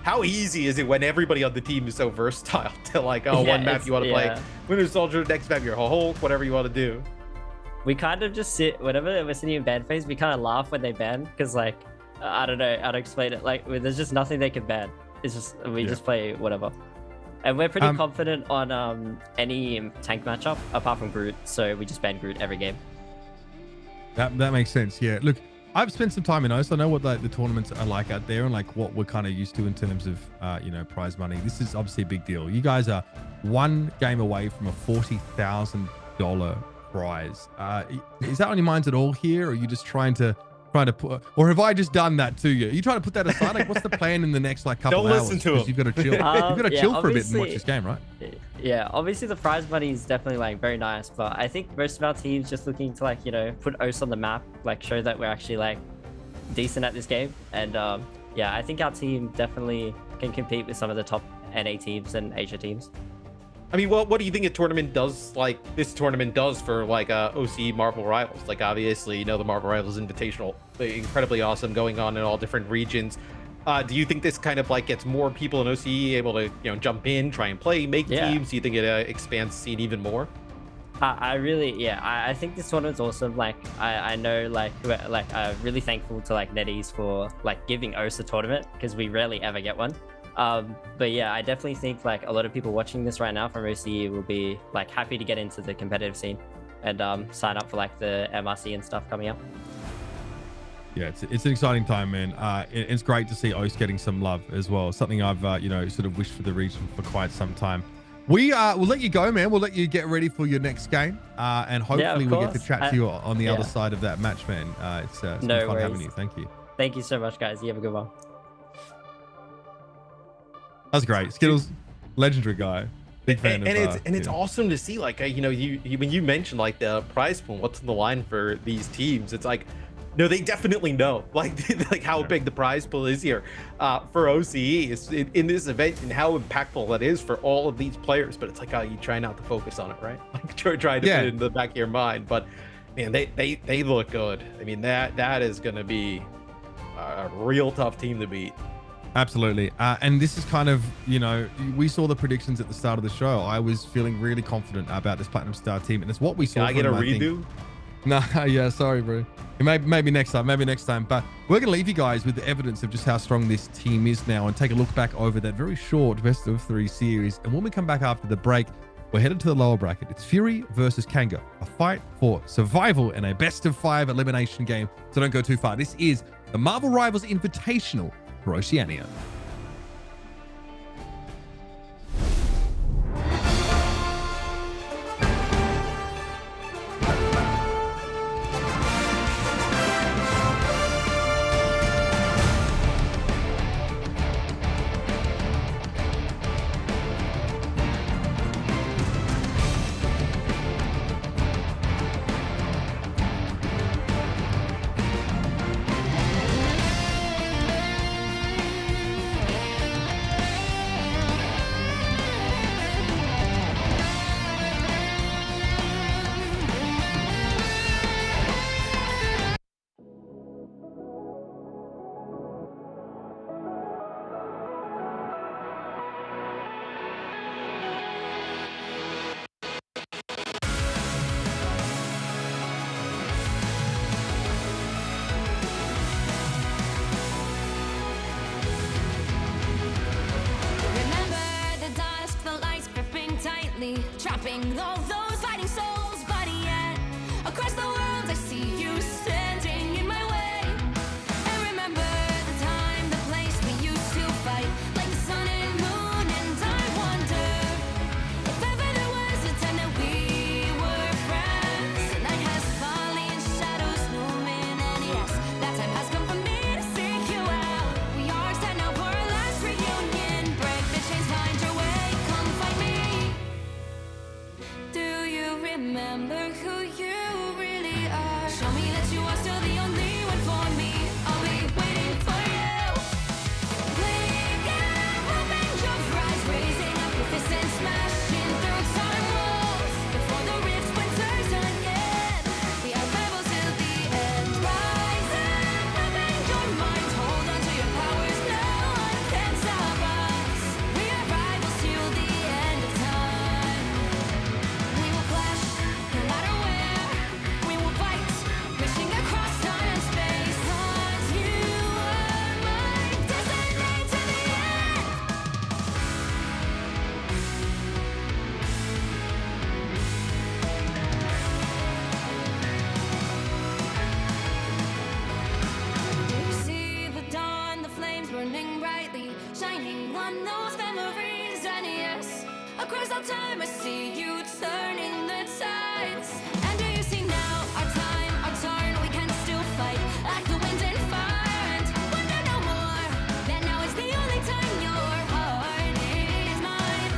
how easy is it when everybody on the team is so versatile to like, one map you want to play Winter Soldier, next map you're Hulk, whatever you want to do. We kind of just sit, whenever we're sitting in ban phase, we kind of laugh when they ban because like, I don't know how to explain it. Like, there's just nothing they can ban. It's just, we just play whatever. And we're pretty confident on any tank matchup apart from Groot. So we just ban Groot every game. That makes sense. Yeah. Look, I've spent some time in OCE. I know what like the tournaments are like out there and like what we're kind of used to in terms of, you know, prize money. This is obviously a big deal. You guys are one game away from a $40,000 prize. Is that on your minds at all here? Or are you just trying to put, or have I just done that to you? Are you trying to put that aside? Like, what's the plan in the next like couple Don't hours? listen to him. You've got to chill. You've got to chill for a bit and watch this game, right? Yeah, obviously the prize money is definitely like very nice, but I think most of our teams just looking to like, you know, put OCE on the map, like show that we're actually like decent at this game. And yeah, I think our team definitely can compete with some of the top NA teams and Asia teams. I mean, what do you think a tournament does, like this tournament does for like OCE Marvel Rivals? Like, obviously, you know, the Marvel Rivals Invitational, incredibly awesome, going on in all different regions. Do you think this kind of like gets more people in OCE able to, you know, jump in, try and play, make teams? Do you think it expands the scene even more? I think this tournament's awesome. Like, I know, like really thankful to like NetEase for like giving OCE a tournament because we rarely ever get one. But yeah, I definitely think like a lot of people watching this right now from OCE will be like happy to get into the competitive scene and sign up for like the MRC and stuff coming up. Yeah, it's an exciting time, man. It's great to see OCE getting some love as well. Something I've you know, sort of wished for the region for quite some time. We'll let you go, man. We'll let you get ready for your next game, and hopefully we get to chat to you on the other side of that match, man. It's been fun having you. Thank you. Thank you so much, guys. You have a good one. That's great. Skittles, legendary guy. Big fan and it's awesome to see, like, you know, when you mentioned like the prize pool, what's on the line for these teams, it's like, no, they definitely know like how big the prize pool is here for OCE in this event and how impactful that is for all of these players. But it's like, you try not to focus on it, right? Like try to put it in the back of your mind. But man, they look good. I mean, that is going to be a real tough team to beat. Absolutely. And this is kind of, you know, we saw the predictions at the start of the show. I was feeling really confident about this Platinum Star team, and it's what we saw. Can I get a redo? No, yeah, sorry, bro. Maybe next time. But we're going to leave you guys with the evidence of just how strong this team is now and take a look back over that very short best of 3 series. And when we come back after the break, we're headed to the lower bracket. It's Fury versus Kanga, a fight for survival in a best of 5 elimination game. So don't go too far. This is the Marvel Rivals Invitational for Oceania. stopping all those fighting souls, but yet across the world I see you standing in my way. And remember the time, the place we used to fight, like the sun and moon. And I wonder if ever there was a time that we were friends. The night has fallen, shadows looming, and yes, that time has come for me to seek you out. We are set now for our last reunion. Break the chains, find your way, come find me. Do you remember who you really are? Show me that you are still the only one for me. I'll be waiting for you. Wake up, open your eyes, raising up your fists and smashing through time walls. Before the rift splinters again, we are rebels till the end. Rise up, open your mind, hold on to your powers. No one can stop us. We are rivals till the end of time. We will clash, no matter where. We will fight, reaching across time and space. 'Cause you are my destiny to the end. You see the dawn, the flames burning brightly, shining on those memories. And yes, across all time I see you turning the tides. And do you see now our time, our turn? We can still fight like the wind and fire, and wonder no more. That now is the only time your heart is mine.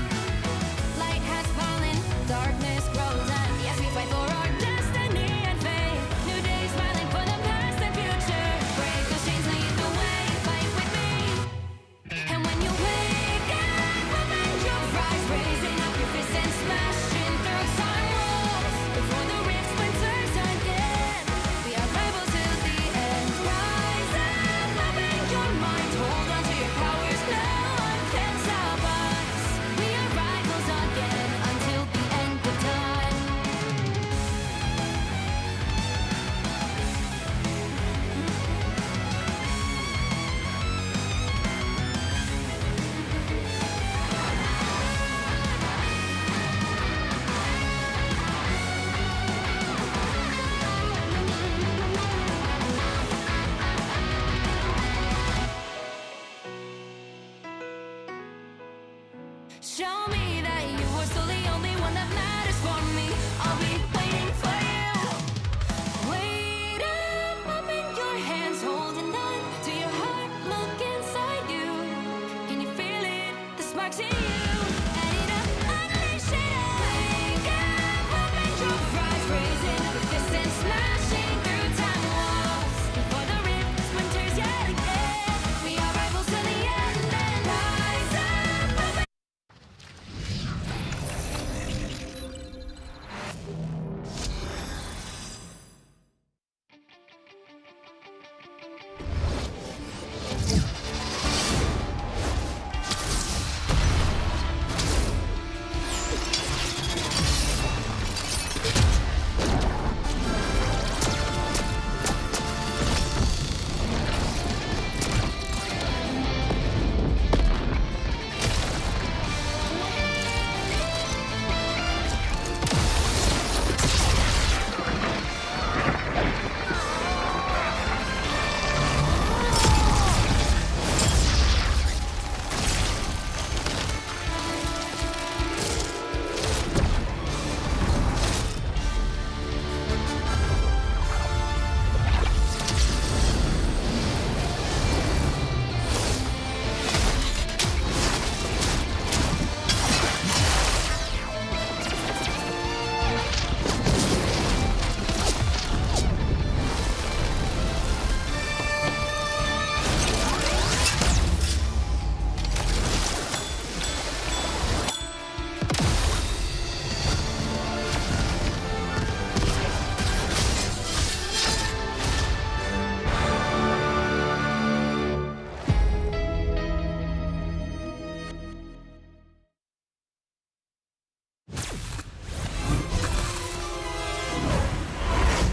Light has fallen, darkness grows, and yes, we fight for our destiny and fate. New days smiling for the past and future. Break those chains, lead the way, fight with me. And when you wake up, open your eyes, raising up your fists and smashing through time walls. Before the rift splinters again, we are rebels till the end. Rise up, open your mind, hold on to your powers. No one can stop us. We are rivals again until the end of time. Show me that you are still the only one that matters for me. I'll be waiting for you. Wait up, open your hands, holding on to your heart. Look inside you. Can you feel it? The sparks in you. Add it up, unleash it up. Wake up, open your eyes, raising up your fists and smashing through time walls. Before the rift splinters yet again, we are rivals till the end. And rise up, open.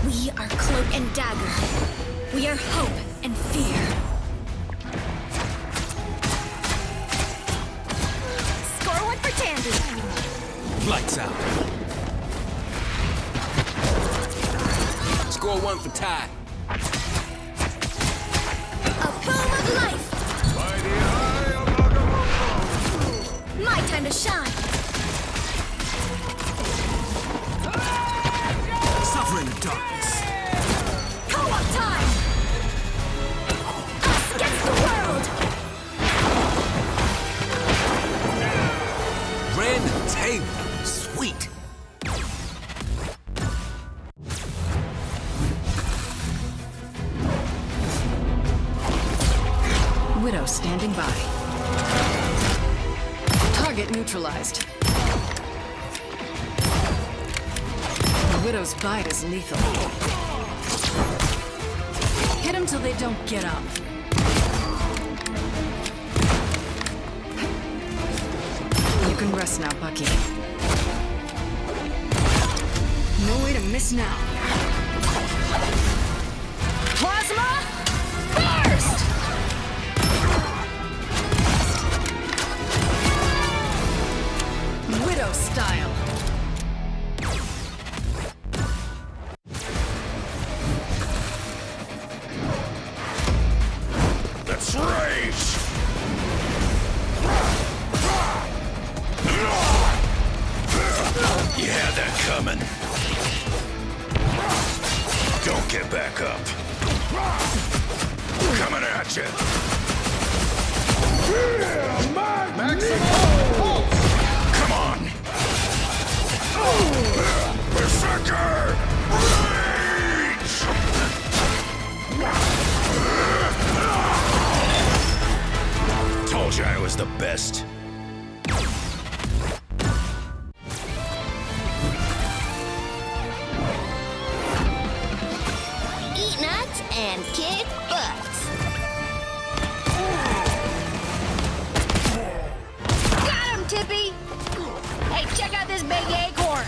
We are Cloak and Dagger. We are hope and fear. Score one for Tandy. Lights out. Score one for Ty. A boom of life! My time to shine! Suffer in the darkness. Co-op time! Us against the world! Random table. Sweet. Widow standing by. Target neutralized. The Widow's bite is lethal. Hit them till they don't get up. You can rest now, Bucky. No way to miss now. Plasma burst! Widow style. Let's race! You had that coming. Don't get back up. Coming at you. Come on. Berserker! Rage! Told you I was the best. Eat nuts and kick butts. Got him, Tippy! Hey, check out this big acorn!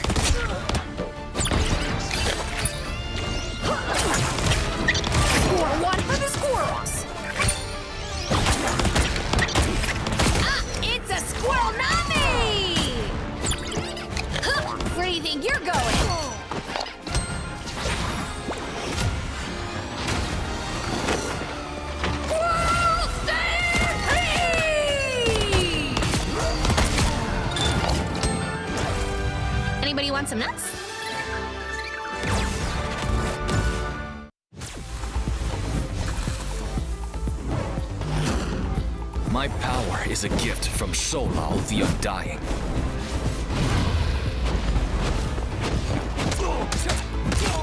Score one for the squirrels! Ah, it's a squirrel nami! Huh, where do you think you're going? Squirrel stampede! Anybody want some nuts? My power is a gift from Solal the Undying.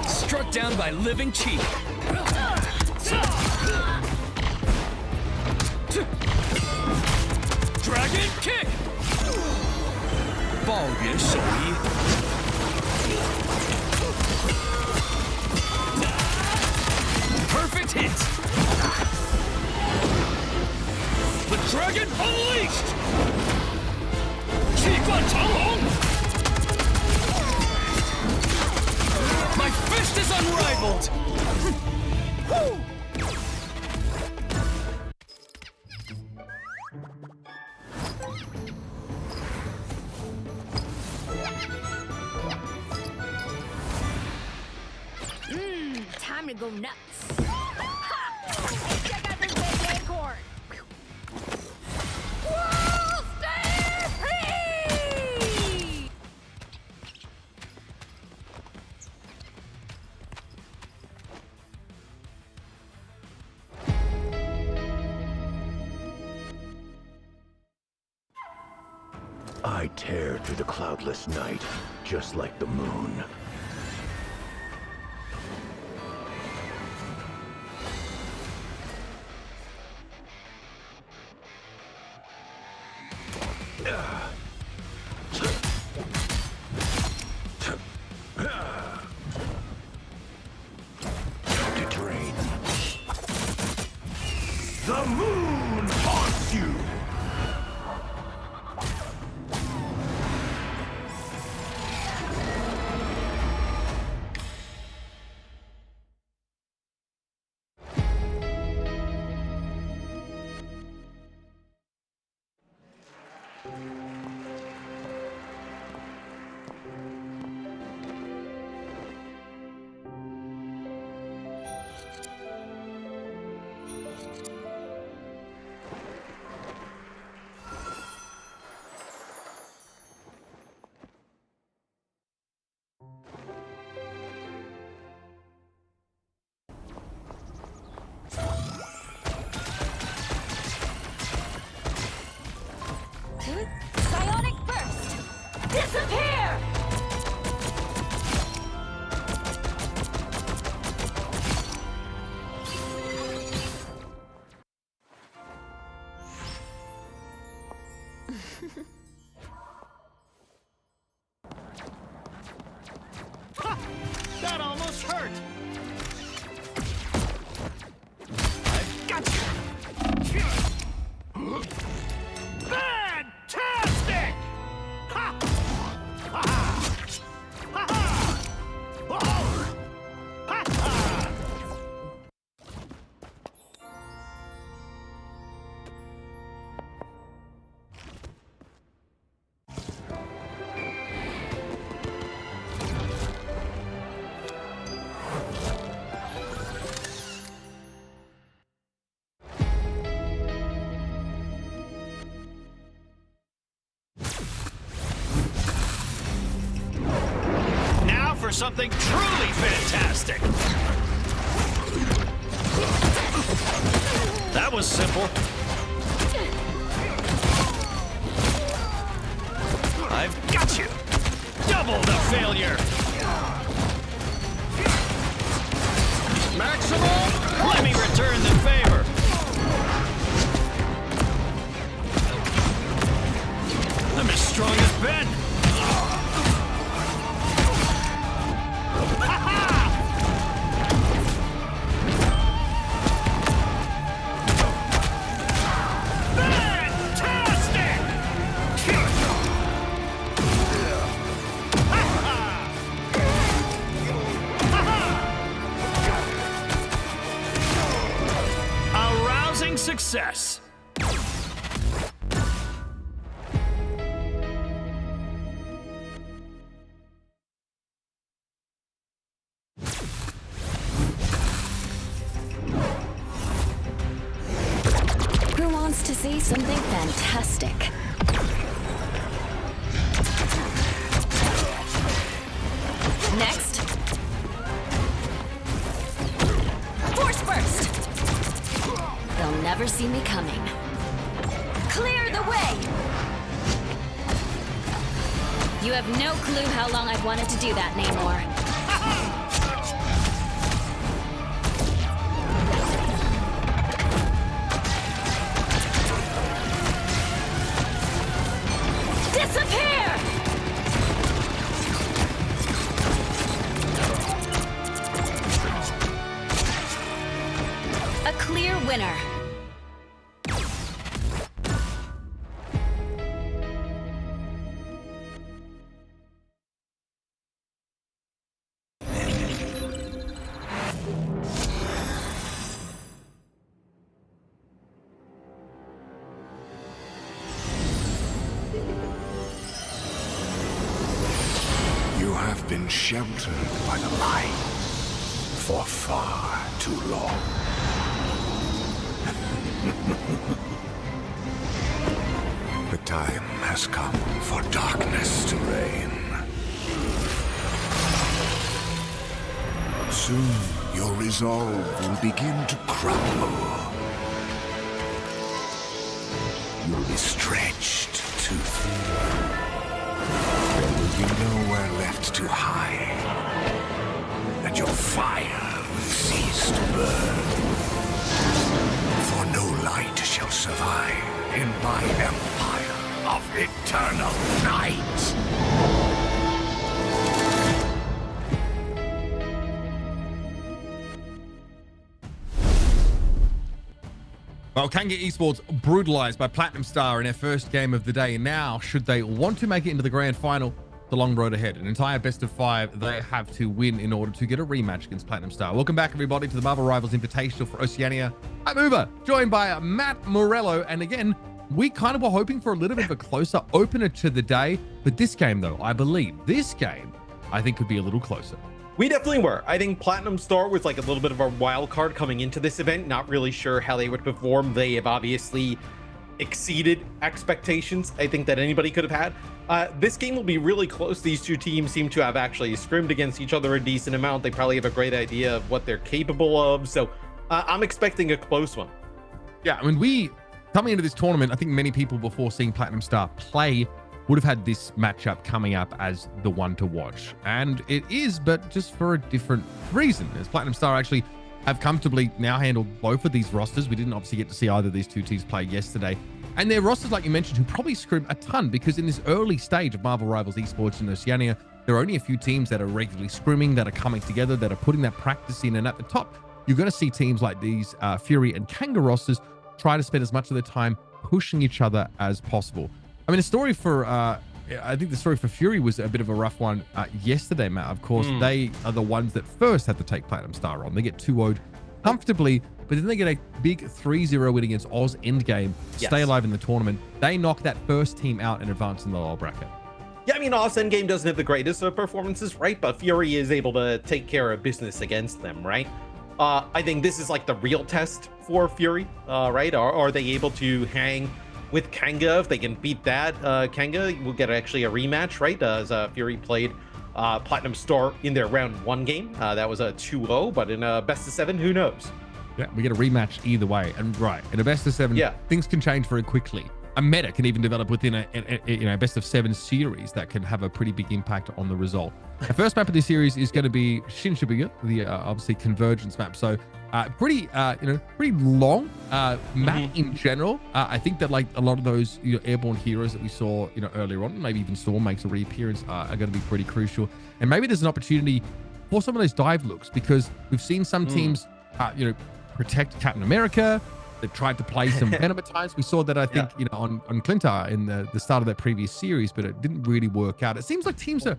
Struck down by living chi. Dragon kick! Ball perfect hit! The dragon unleashed! My fist is unrivaled! Time to go nuts. Ha! Check out this big acorn. Whoa, stampede! I tear through the cloudless night, just like the moon. To drain. The moon haunts you! That almost hurt! I've got you! Fantastic! Ha! Ha! Ha! Ha! Oh! Ha! Ha! Now for something truly fantastic! That was simple. I've got you! Double the failure! Maximum! Let me return the favor! I'm as strong as Ben! Success! Who wants to see something fantastic? Next. Force burst! They'll never see me coming. Clear the way! You have no clue how long I've wanted to do that, Namor. Disappear! A clear winner. You have been sheltered by the light for far too long. The time has come for darkness to reign. Soon your resolve will begin to crumble. You'll be stretched too thin. There will be nowhere left to hide, and your fire will cease to burn. For no light shall survive in my empire of eternal night. Well, Kanga Esports brutalized by Platinum Star in their first game of the day. Now, should they want to make it into the grand final, the long road ahead. An entire best of 5 they have to win in order to get a rematch against Platinum Star. Welcome back, everybody, to the Marvel Rivals Invitational for Oceania. I'm Uber, joined by Matt Morello. And again, we kind of were hoping for a little bit of a closer opener to the day. But this game, though, I believe this game, I think, could be a little closer. We definitely were. I think Platinum Star was like a little bit of a wild card coming into this event. Not really sure how they would perform. They have obviously exceeded expectations I think that anybody could have had. This game will be really close. These two teams seem to have actually scrimmed against each other a decent amount. They probably have a great idea of what they're capable of. So I'm expecting a close one. Yeah, I mean, coming into this tournament, I think many people before seeing Platinum Star play would have had this matchup coming up as the one to watch. And it is, but just for a different reason, as Platinum Star actually have comfortably now handled both of these rosters. We didn't obviously get to see either of these two teams play yesterday And they're rosters, like you mentioned, who probably scrim a ton, because in this early stage of Marvel Rivals Esports in Oceania, there are only a few teams that are regularly scrimming, that are coming together, that are putting that practice in. And at the top, you're going to see teams like these Fury and Kanga rosters try to spend as much of their time pushing each other as possible. I mean, the story for, I think the story for Fury was a bit of a rough one yesterday, Matt. Of course, they are the ones that first had to take Platinum Star on. They get 2-0'd comfortably, but then they get a big 3-0 win against Oz Endgame, stay alive in the tournament. They knock that first team out and advance in the lower bracket. Yeah, I mean, Oz Endgame doesn't have the greatest of performances, right? But Fury is able to take care of business against them, right? I think this is like the real test for Fury, right? Are they able to hang with Kanga? If they can beat that, Kanga will get actually a rematch, right? As Fury played Platinum Star in their round 1 game. That was a 2-0, but in a best of 7, who knows? Yeah, we get a rematch either way. And right, in a best of 7, things can change very quickly. A meta can even develop within a best of 7 series that can have a pretty big impact on the result. The first map of this series is going to be Shinshibuya, the obviously convergence map. So pretty long map in general. I think that like a lot of those airborne heroes that we saw earlier on, maybe even Storm makes a reappearance, are going to be pretty crucial. And maybe there's an opportunity for some of those dive looks, because we've seen some teams protect Captain America. They tried to play some Venom at times. We saw that, I think, on Clintar in the start of that previous series, but it didn't really work out. It seems like teams are,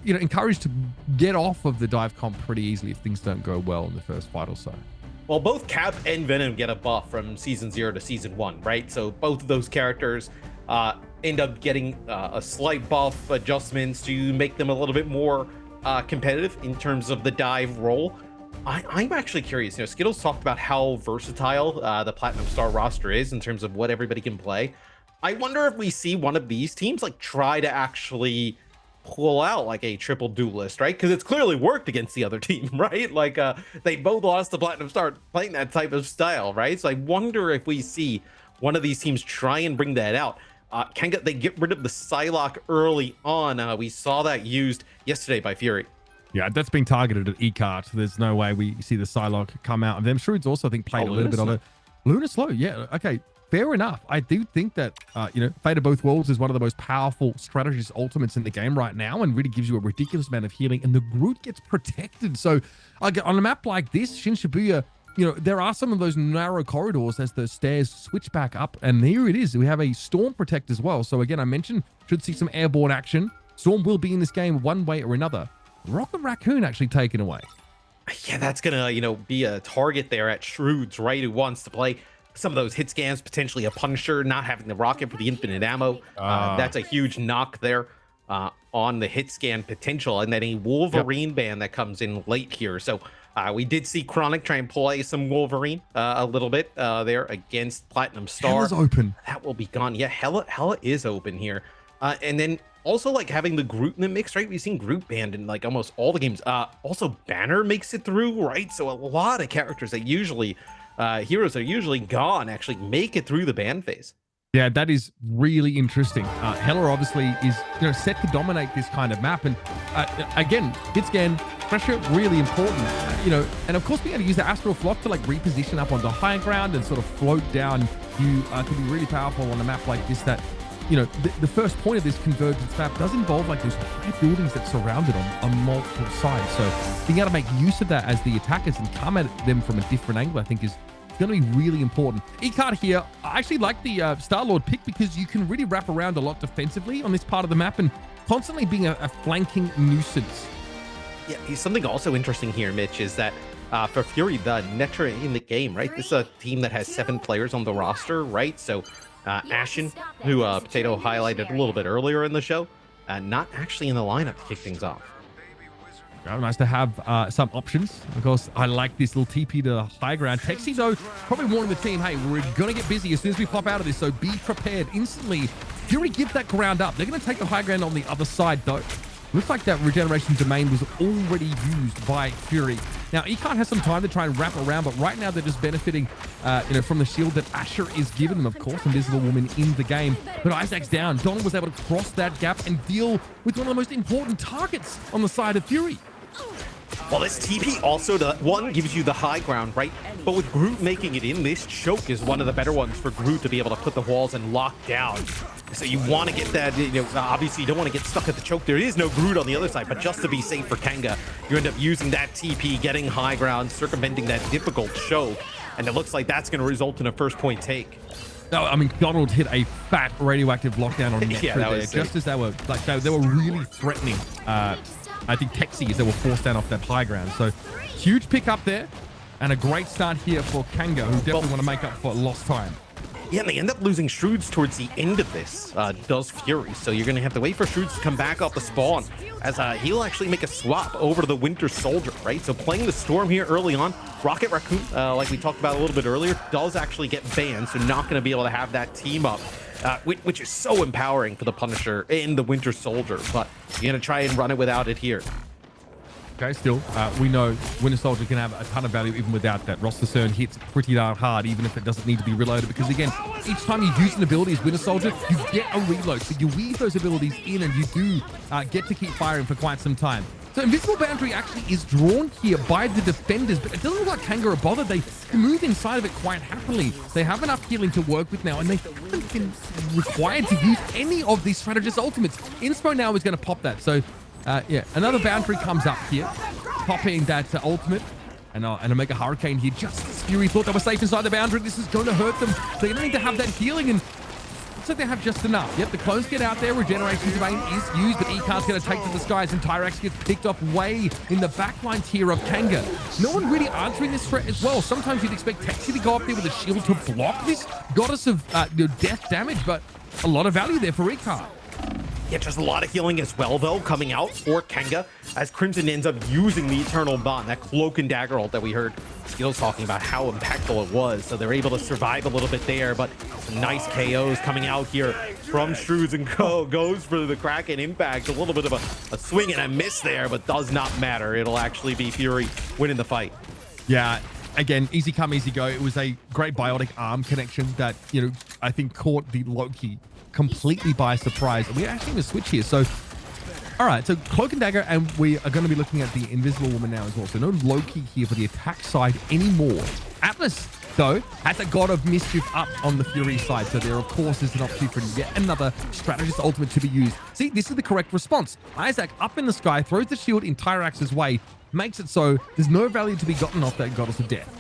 encouraged to get off of the dive comp pretty easily if things don't go well in the first fight or so. Well, both Cap and Venom get a buff from season 0 to season 1, right? So both of those characters end up getting a slight buff adjustments to make them a little bit more competitive in terms of the dive role. I'm actually curious. Skittles talked about how versatile the Platinum Star roster is in terms of what everybody can play. I wonder if we see one of these teams like try to actually pull out like a triple duelist, right? Because it's clearly worked against the other team, right? Like they both lost the Platinum Star playing that type of style, right? So I wonder if we see one of these teams try and bring that out. They get rid of the Psylocke early on. We saw that used yesterday by Fury. Yeah, that's been targeted at E-Cart. There's no way we see the Psylocke come out of them. Shrewds also, I think, played a little bit of it. Lunar Slow, yeah, okay, fair enough. I do think that, Fate of Both Worlds is one of the most powerful strategist ultimates in the game right now, and really gives you a ridiculous amount of healing, and the Groot gets protected. So on a map like this, Shinshibuya, there are some of those narrow corridors as the stairs switch back up, and here it is. We have a Storm Protect as well. So again, I mentioned, should see some airborne action. Storm will be in this game one way or another. Rocket Raccoon actually taken away. Yeah, that's gonna, be a target there at Shrewds, right? Who wants to play some of those hit scans, potentially a Punisher, not having the rocket for the infinite ammo. That's a huge knock there on the hit scan potential. And then a Wolverine ban that comes in late here. So we did see Chronic try and play some Wolverine a little bit there against Platinum Star. Hella's open. That will be gone. Yeah, Hella is open here. And then also like having the Groot in the mix, right? We've seen Groot banned in like almost all the games. Also Banner makes it through, right? So a lot of characters that usually heroes are usually gone actually make it through the ban phase. Yeah, that is really interesting. Hela obviously is set to dominate this kind of map, and again, hit scan pressure really important. And of course being able to use the Astral Flock to like reposition up onto high ground and sort of float down, you can be really powerful on a map like this. That the first point of this convergence map does involve like those high buildings that surround it on multiple sides. So being able to make use of that as the attackers and come at them from a different angle, I think is going to be really important. E-Card here, I actually like the Star-Lord pick because you can really wrap around a lot defensively on this part of the map and constantly being a flanking nuisance. Yeah, something also interesting here, Mitch, is that for Fury, the Netra in the game, right? This is a team that has 7 players on the roster, right? So Ashen, who Potato highlighted a little bit earlier in the show, not actually in the lineup to kick things off. Nice to have some options. Of course, I like this little TP to high ground. Texie, though, probably warning the team, hey, we're going to get busy as soon as we pop out of this, so be prepared instantly. Fury give that ground up. They're going to take the high ground on the other side, though. Looks like that regeneration domain was already used by Fury. Now, Econ has some time to try and wrap around, but right now they're just benefiting from the shield that Asher is giving them. Of course, Invisible Woman in the game. But Isaac's down. Don was able to cross that gap and deal with one of the most important targets on the side of Fury. Well, this TP also, one, gives you the high ground, right? But with Groot making it in, this choke is one of the better ones for Groot to be able to put the walls and lock down. So you want to get that, obviously you don't want to get stuck at the choke. There is no Groot on the other side, but just to be safe for Kanga, you end up using that TP, getting high ground, circumventing that difficult choke. And it looks like that's going to result in a first point take. No, I mean, Donald hit a fat radioactive lockdown on Metro there, just as they were like they were really threatening. I think Texi as they were forced down off that high ground. So huge pick up there, and a great start here for Kanga, who definitely want to make up for lost time. Yeah, and they end up losing Shroods towards the end of this, does Fury. So you're going to have to wait for Shroods to come back off the spawn, as he'll actually make a swap over to the Winter Soldier, right? So playing the Storm here early on, Rocket Raccoon, like we talked about a little bit earlier, does actually get banned, so not going to be able to have that team up, which is so empowering for the Punisher and the Winter Soldier, but you're going to try and run it without it here. Okay, still, we know Winter Soldier can have a ton of value even without that. Ross Cern hits pretty darn hard, even if it doesn't need to be reloaded, because again, each time you use an ability as Winter Soldier, you get a reload. So you weave those abilities in and you do get to keep firing for quite some time. So Invisible Boundary actually is drawn here by the defenders, but it doesn't look like Kanga are bothered. They move inside of it quite happily. They have enough healing to work with now, and they haven't been required to use any of these strategist ultimates. Inspo now is going to pop that. So yeah, another boundary comes up here, popping that ultimate, and a Mega Hurricane here. Just as Fury thought they were safe inside the boundary, this is going to hurt them. They're going to need to have that healing, and looks like they have just enough. Yep, the clones get out there, Regeneration Domain is used, but E-Card's going to take to the skies, and Tyrax gets picked off way in the backline tier of Kanga. No one really answering this threat as well. Sometimes you'd expect Texi to go up there with a shield to block this Goddess of death damage, but a lot of value there for E-Card. Yeah, just a lot of healing as well, though, coming out for Kanga, as Crimson ends up using the Eternal Bond, that Cloak and Dagger ult that we heard Skills talking about how impactful it was. So they're able to survive a little bit there, but some nice KOs coming out here from Shroods, and goes for the Kraken impact. A little bit of a swing and a miss there, but does not matter. It'll actually be Fury winning the fight. Yeah. Again, easy come, easy go. It was a great biotic arm connection that, I think caught the Loki completely by surprise. And we're actually going to switch here. So, all right, so Cloak and Dagger, and we are going to be looking at the Invisible Woman now as well. So no Loki here for the attack side anymore. Atlas, though, has a God of Mischief up on the Fury side. So there, of course, is an opportunity for yet another strategist ultimate to be used. See, this is the correct response. Isaac up in the sky, throws the shield in Tyrax's way, makes it so there's no value to be gotten off that Goddess of Death.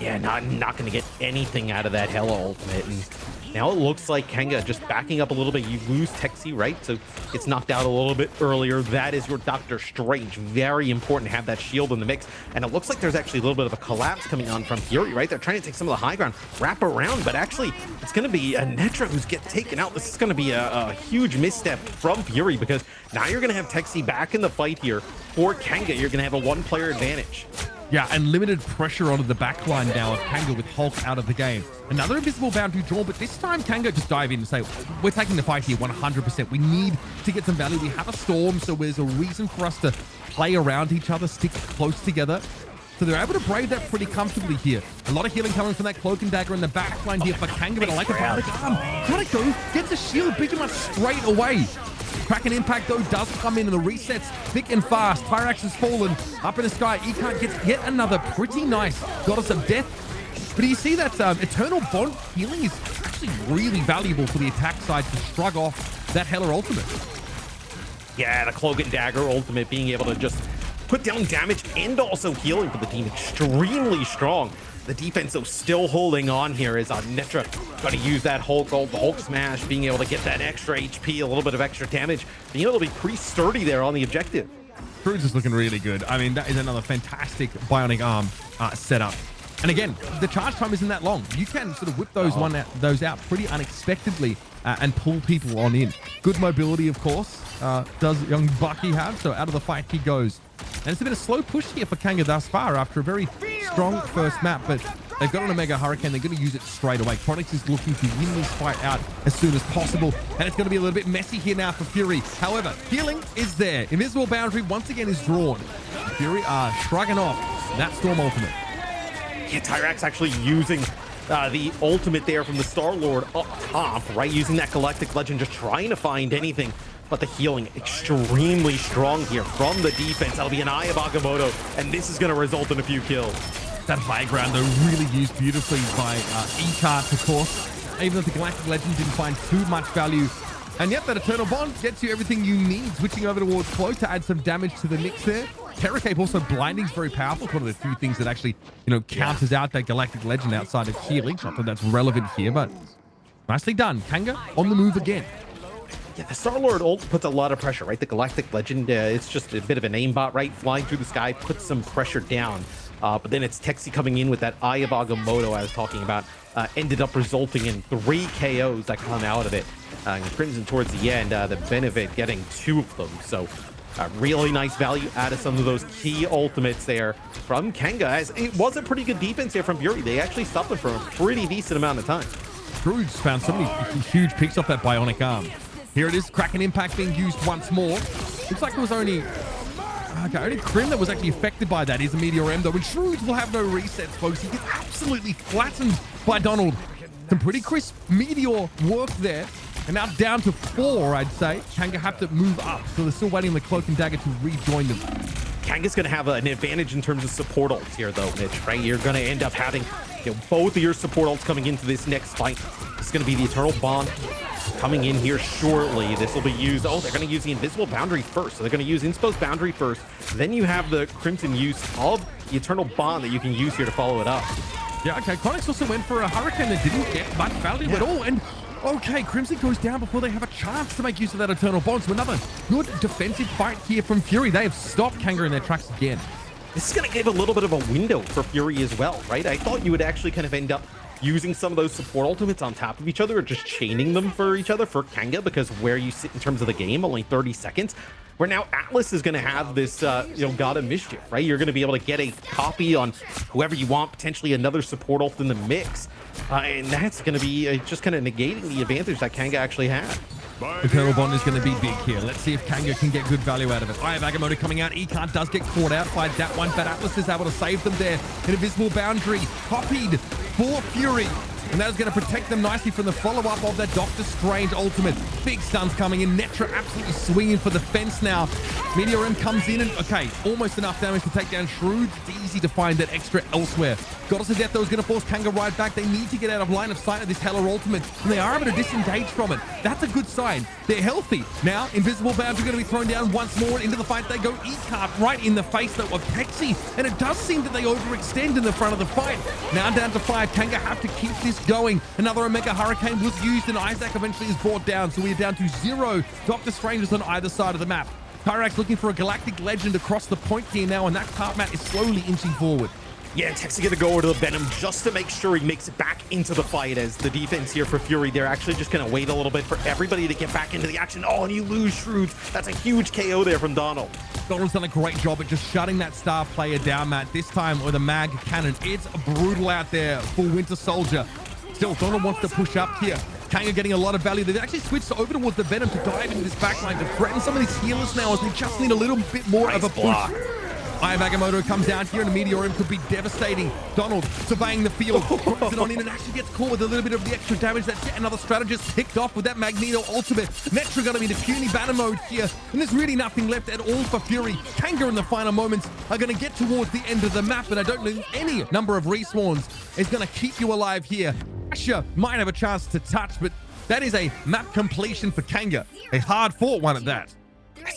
Yeah, not going to get anything out of that Hela ultimate. And now it looks like Kanga just backing up a little bit. You lose Texi, right? So it's knocked out a little bit earlier. That is your Doctor Strange. Very important to have that shield in the mix. And it looks like there's actually a little bit of a collapse coming on from Fury, right? They're trying to take some of the high ground, wrap around, but actually it's going to be a Netra who's get taken out. This is going to be a huge misstep from Fury, because now you're going to have Texi back in the fight here for Kanga. You're going to have a one-player advantage. Yeah, and limited pressure onto the backline now of Kanga with Hulk out of the game. Another invisible boundary draw, but this time Kanga just dive in and say, we're taking the fight here 100%. We need to get some value. We have a storm, so there's a reason for us to play around each other, stick close together. So they're able to brave that pretty comfortably here. A lot of healing coming from that Cloak and Dagger in the backline here for Kanga, but I like a biotic arm. Gotta go, gets a shield pretty much straight away. Kraken impact, though, does come in, and the resets thick and fast. Tyrax has fallen up in the sky. Ekant gets yet another pretty nice Goddess of Death. But do you see that Eternal Bond healing is actually really valuable for the attack side to shrug off that Hela ultimate. Yeah, the Cloak and Dagger ultimate being able to just put down damage and also healing for the team. Extremely strong. The defense, though, still holding on here is Netra going to use that Hulk ult, the Hulk smash, being able to get that extra HP, a little bit of extra damage, being able to be pretty sturdy there on the objective. Cruz is looking really good. I mean, that is another fantastic bionic arm setup. And again, the charge time isn't that long. You can sort of whip those out pretty unexpectedly and pull people on in. Good mobility, of course, does young Bucky have. So out of the fight he goes. And it's been a slow push here for Kanga thus far after a very strong first map, but they've got on a Mega Hurricane. They're going to use it straight away. Chronix is looking to win this fight out as soon as possible, and it's going to be a little bit messy here now for Fury. However, healing is there. Invisible Boundary once again is drawn. Fury are shrugging off that Storm ultimate. Yeah, Tyrax actually using the ultimate there from the Star-Lord up top, right? Using that Galactic Legend, just trying to find anything but the healing extremely strong here from the defense. That'll be an Eye of Agamotto, and this is going to result in a few kills. That high ground, though, really used beautifully by E-Cart, of course. Even though the Galactic Legend didn't find too much value. And yet, that Eternal Bond gets you everything you need. Switching over towards Clo to add some damage to the mix there. Terracape also, blinding is very powerful. It's one of the few things that actually, counters out that Galactic Legend outside of healing. Not that that's relevant here, but nicely done. Kanga on the move again. Yeah, the Star-Lord ult puts a lot of pressure, right? The Galactic Legend, it's just a bit of an aimbot, right? Flying through the sky, puts some pressure down. But then it's Texi coming in with that Eye of Agamotto I was talking about. Ended up resulting in 3 KOs that come out of it. Crimson towards the end, the benefit getting 2 of them. So really nice value out of some of those key ultimates there from Kanga. As it was a pretty good defense here from Fury. They actually stopped them for a pretty decent amount of time. Scrooge found so many huge picks off that bionic arm. Here it is, Kraken Impact being used once more. Looks like it was only Crim that was actually affected by that is a Meteor M, though. And Shroods will have no resets, folks. He gets absolutely flattened by Donald. Some pretty crisp Meteor work there. And now down to 4, I'd say. Kanga have to move up. So they're still waiting on the Cloak and Dagger to rejoin them. Kanga's going to have an advantage in terms of support ults here, though, Mitch, right? You're going to end up having both of your support ults coming into this next fight. It's going to be the Eternal Bond coming in here shortly. This will be used. Oh, they're going to use the Invisible Boundary first. So they're going to use Inspo's Boundary first. Then you have the Crimson use of the Eternal Bond that you can use here to follow it up. Yeah, okay. Chronix also went for a Hurricane that didn't get much value at all. And okay, Crimson goes down before they have a chance to make use of that Eternal Bond. So another good defensive fight here from Fury. They have stopped Kanga in their tracks again. This is going to give a little bit of a window for Fury as well, right? I thought you would actually kind of end up using some of those support ultimates on top of each other or just chaining them for each other for Kanga, because where you sit in terms of the game, only 30 seconds, where now Atlas is going to have this, God of Mischief, right? You're going to be able to get a copy on whoever you want, potentially another support ult in the mix. And that's going to be just kind of negating the advantage that Kanga actually had. Eternal Bond is going to be big here. Let's see if Kanga can get good value out of it. Eye of Agamotto coming out. E-Cart does get caught out by that one, but Atlas is able to save them there. An Invisible Boundary copied for Fury. And that is going to protect them nicely from the follow-up of that Doctor Strange ultimate. Big stuns coming in. Netra absolutely swinging for the fence now. Meteor M comes in and, okay, almost enough damage to take down Shrewd. It's easy to find that extra elsewhere. Goddess of Death, though, is going to force Kanga right back. They need to get out of line of sight of this Heller ultimate, and they are able to disengage from it. That's a good sign. They're healthy. Now, Invisible Boundary going to be thrown down once more. Into the fight they go. E-Cart right in the face, though, of Pexi. And it does seem that they overextend in the front of the fight. Now down to 5. Kanga have to keep this going. Another Omega Hurricane was used, and Isaac eventually is brought down. So we are down to 0 Doctor Strangers on either side of the map. Kyrax looking for a Galactic Legend across the point here now, and that cart mat is slowly inching forward. Yeah, Texi going to go over to the Venom just to make sure he makes it back into the fight, as the defense here for Fury, they're actually just going to wait a little bit for everybody to get back into the action. Oh, and you lose Shroods. That's a huge KO there from Donald. Donald's done a great job at just shutting that star player down, Matt. This time with a mag cannon. It's brutal out there for Winter Soldier. Still, Donald wants to push up here. Kanga getting a lot of value. They've actually switched over towards the Venom to dive into this backline to threaten some of these healers now, as they just need a little bit more of a push. Eye of Agamotto comes down here, and a Meteor M could be devastating. Donald surveying the field, drops it on in, and actually gets caught with a little bit of the extra damage. That's yet another strategist picked off with that Magneto ultimate. Netra going to be in puny banner mode here, and there's really nothing left at all for Fury. Kanga in the final moments are going to get towards the end of the map, and I don't know any number of respawns is going to keep you alive here. Asher might have a chance to touch, but that is a map completion for Kanga. A hard-fought one at that.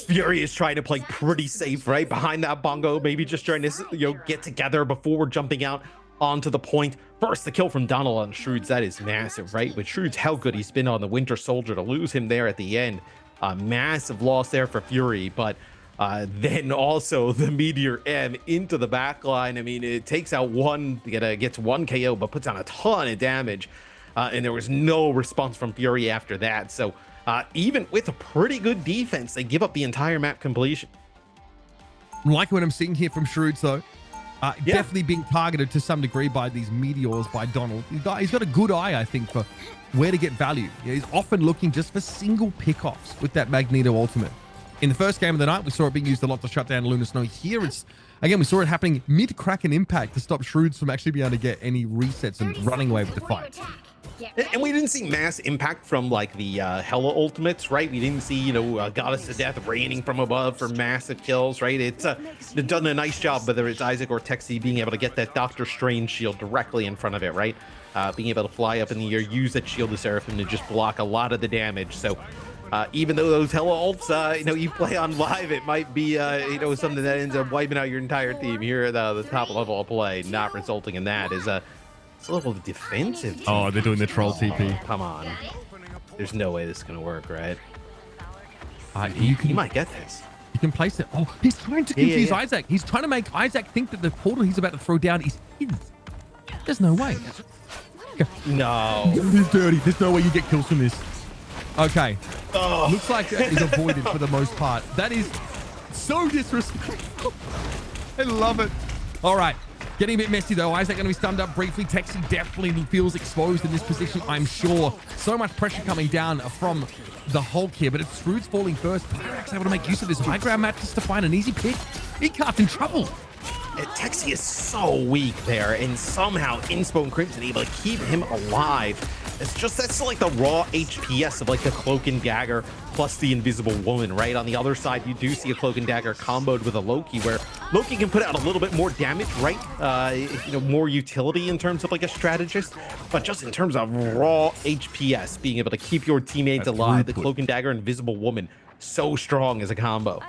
Fury is trying to play pretty safe, right? Behind that bongo, maybe just trying to, get together before jumping out onto the point. First, the kill from Donald on Shroods, that is massive, right? With Shroods, how good he's been on the Winter Soldier, to lose him there at the end. A massive loss there for Fury, but then also the Meteor M into the back line. I mean, it takes out one, gets 1 KO, but puts on a ton of damage. And there was no response from Fury after that. So even with a pretty good defense, they give up the entire map completion. I like what I'm seeing here from Shroods, though. Definitely being targeted to some degree by these Meteors by Donald. He's got a good eye, I think, for where to get value. He's often looking just for single pickoffs with that Magneto ultimate. In the first game of the night, we saw it being used a lot to shut down Lunar Snow. Here, again, we saw it happening mid-Kraken Impact to stop Shroods from actually being able to get any resets and running away with the fight. And we didn't see mass impact from like the Hella ultimates, right? We didn't see, you know, Goddess of Death raining from above for massive kills, right? It's done a nice job, whether it's Isaac or Texi, being able to get that Doctor Strange shield directly in front of it, right? Being able to fly up in the air, use that shield of Seraphim to just block a lot of the damage. So even though those Hella ults, you know, you play on live, it might be, you know, something that ends up wiping out your entire team. Here at the top level of play, not resulting in that is it's a level of defensive. Oh, they're doing the troll TP. Come on. There's no way this is going to work, right? You might get this. You can place it. Oh, he's trying to confuse Isaac. He's trying to make Isaac think that the portal he's about to throw down is his. There's no way. No. He's dirty. There's no way you get kills from this. Okay. Oh. Looks like that is avoided for the most part. That is so disrespectful. I love it. All right. Getting a bit messy though. Isaac going to be stunned up briefly. Texi definitely feels exposed in this position, I'm sure. So much pressure coming down from the Hulk here, but it's Shrewd's falling first. Pyrax able to make use of this high ground match just to find an easy pick. Icar's in trouble. Texi is so weak there, and somehow Inspo and Crimson able to keep him alive. It's just, that's like the raw HPS of like the Cloak and Dagger plus the Invisible Woman, right? On the other side, you do see a Cloak and Dagger comboed with a Loki, where Loki can put out a little bit more damage, right? You know, more utility in terms of like a strategist, but just in terms of raw HPS, being able to keep your teammates alive, the Cloak and Dagger, Invisible Woman, so strong as a combo.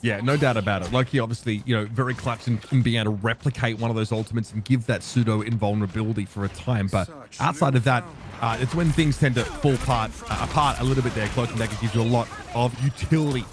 Yeah, no doubt about it. Loki obviously, you know, very clutch in being able to replicate one of those ultimates and give that pseudo invulnerability for a time. But outside of that, it's when things tend to fall apart a little bit there. Cloak and Dagger gives you a lot of utility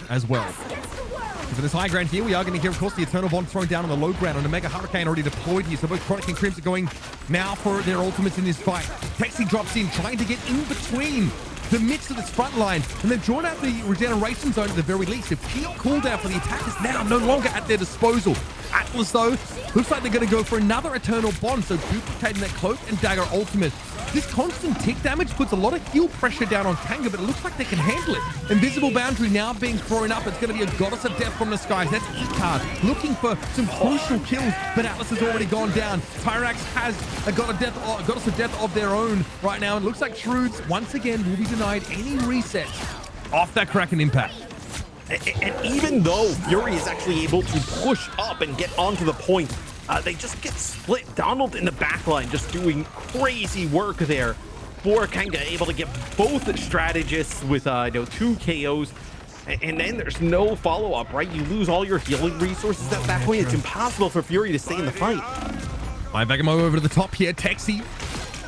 as well. So for this high ground here, we are going to hear, of course, the Eternal Bond thrown down on the low ground, and a Mega Hurricane already deployed here. So both Chronic and Crims are going now for their ultimates in this fight. Texi drops in, trying to get in between the midst of this front line, and they've drawn out the regeneration zone at the very least. If Shield cooldown for the attack is now no longer at their disposal. Atlas, though, looks like they're going to go for another Eternal Bond, so duplicating that Cloak and Dagger ultimate. This constant tick damage puts a lot of heal pressure down on Kanga, but it looks like they can handle it. Invisible Boundary now being thrown up. It's going to be a Goddess of Death from the skies. That's Icar looking for some crucial kills, but Atlas has already gone down. Pyrax has a Goddess of Death of their own right now. It looks like Shrewds, once again, will be denied any reset off that Kraken impact. And even though Fury is actually able to push up and get onto the point, they just get split. Donald in the backline just doing crazy work there for Kanga, able to get both strategists with you know, 2 KOs. And then there's no follow-up, right? You lose all your healing resources at that point. It's impossible for Fury to stay in the fight. Vegamo over to the top here. Texi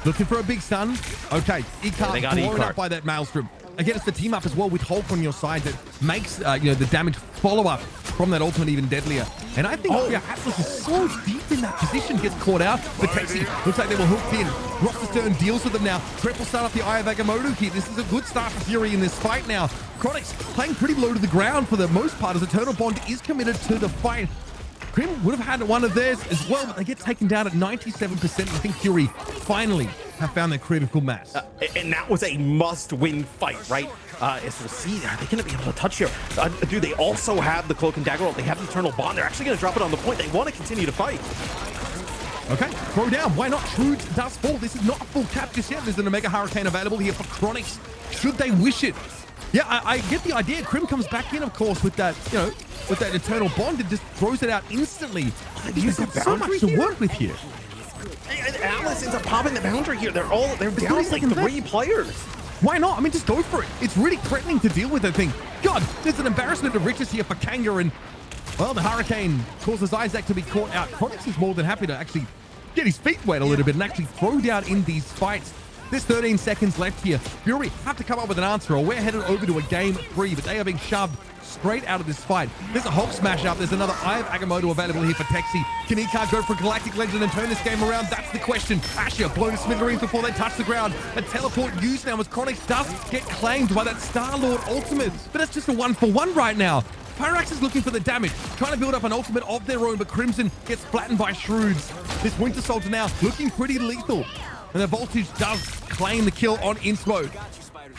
looking for a big stun. Okay, Icar blown up by that Maelstrom. Again, it's the team up as well with Hulk on your side that makes you know, the damage follow-up from that ultimate even deadlier. And I think Atlas is so deep in that position, gets caught out. But Texi looks like they were hooked in. Roster Stern deals with them now. Triple start off the Eye of Agamotto here. This is a good start for Fury in this fight now. Chronic's playing pretty low to the ground for the most part, as Eternal Bond is committed to the fight. Grim would have had one of theirs as well, but they get taken down at 97%. I think Fury finally have found their critical mass. And that was a must-win fight, right? As we'll see, are they going to be able to touch here? Do they also have the Cloak and Dagger? They have the Eternal Bond. They're actually going to drop it on the point. They want to continue to fight. Okay, throw down. Why not? Shrewds does fall. This is not a full cap just yet. There's an Omega Hurricane available here for Chronics, should they wish it. Yeah, I get the idea. Crim comes back in, of course, with that, you know, with that Eternal Bond and just throws it out instantly. You've got so much to work with here. And Atlas ends up popping the boundary here. They're down like 3 players. Why not? I mean, just go for it. It's really threatening to deal with that thing. God, there's an embarrassment of riches here for Kanga, and, well, the Hurricane causes Isaac to be caught out. Chronix is more than happy to actually get his feet wet a little bit and actually throw down in these fights. There's 13 seconds left here. Fury have to come up with an answer, or we're headed over to a game 3, but they are being shoved straight out of this fight. There's a Hulk smash up. There's another Eye of Agamotto available here for Texi. Can Icar go for Galactic Legend and turn this game around? That's the question. Asher blown to smithereens before they touch the ground. A teleport used now as Chronic does get claimed by that Star-Lord ultimate. But it's just a 1-for-1 right now. Pyrax is looking for the damage, trying to build up an ultimate of their own, but Crimson gets flattened by Shrewds. This Winter Soldier now looking pretty lethal. And the Voltage does claim the kill on Inspo.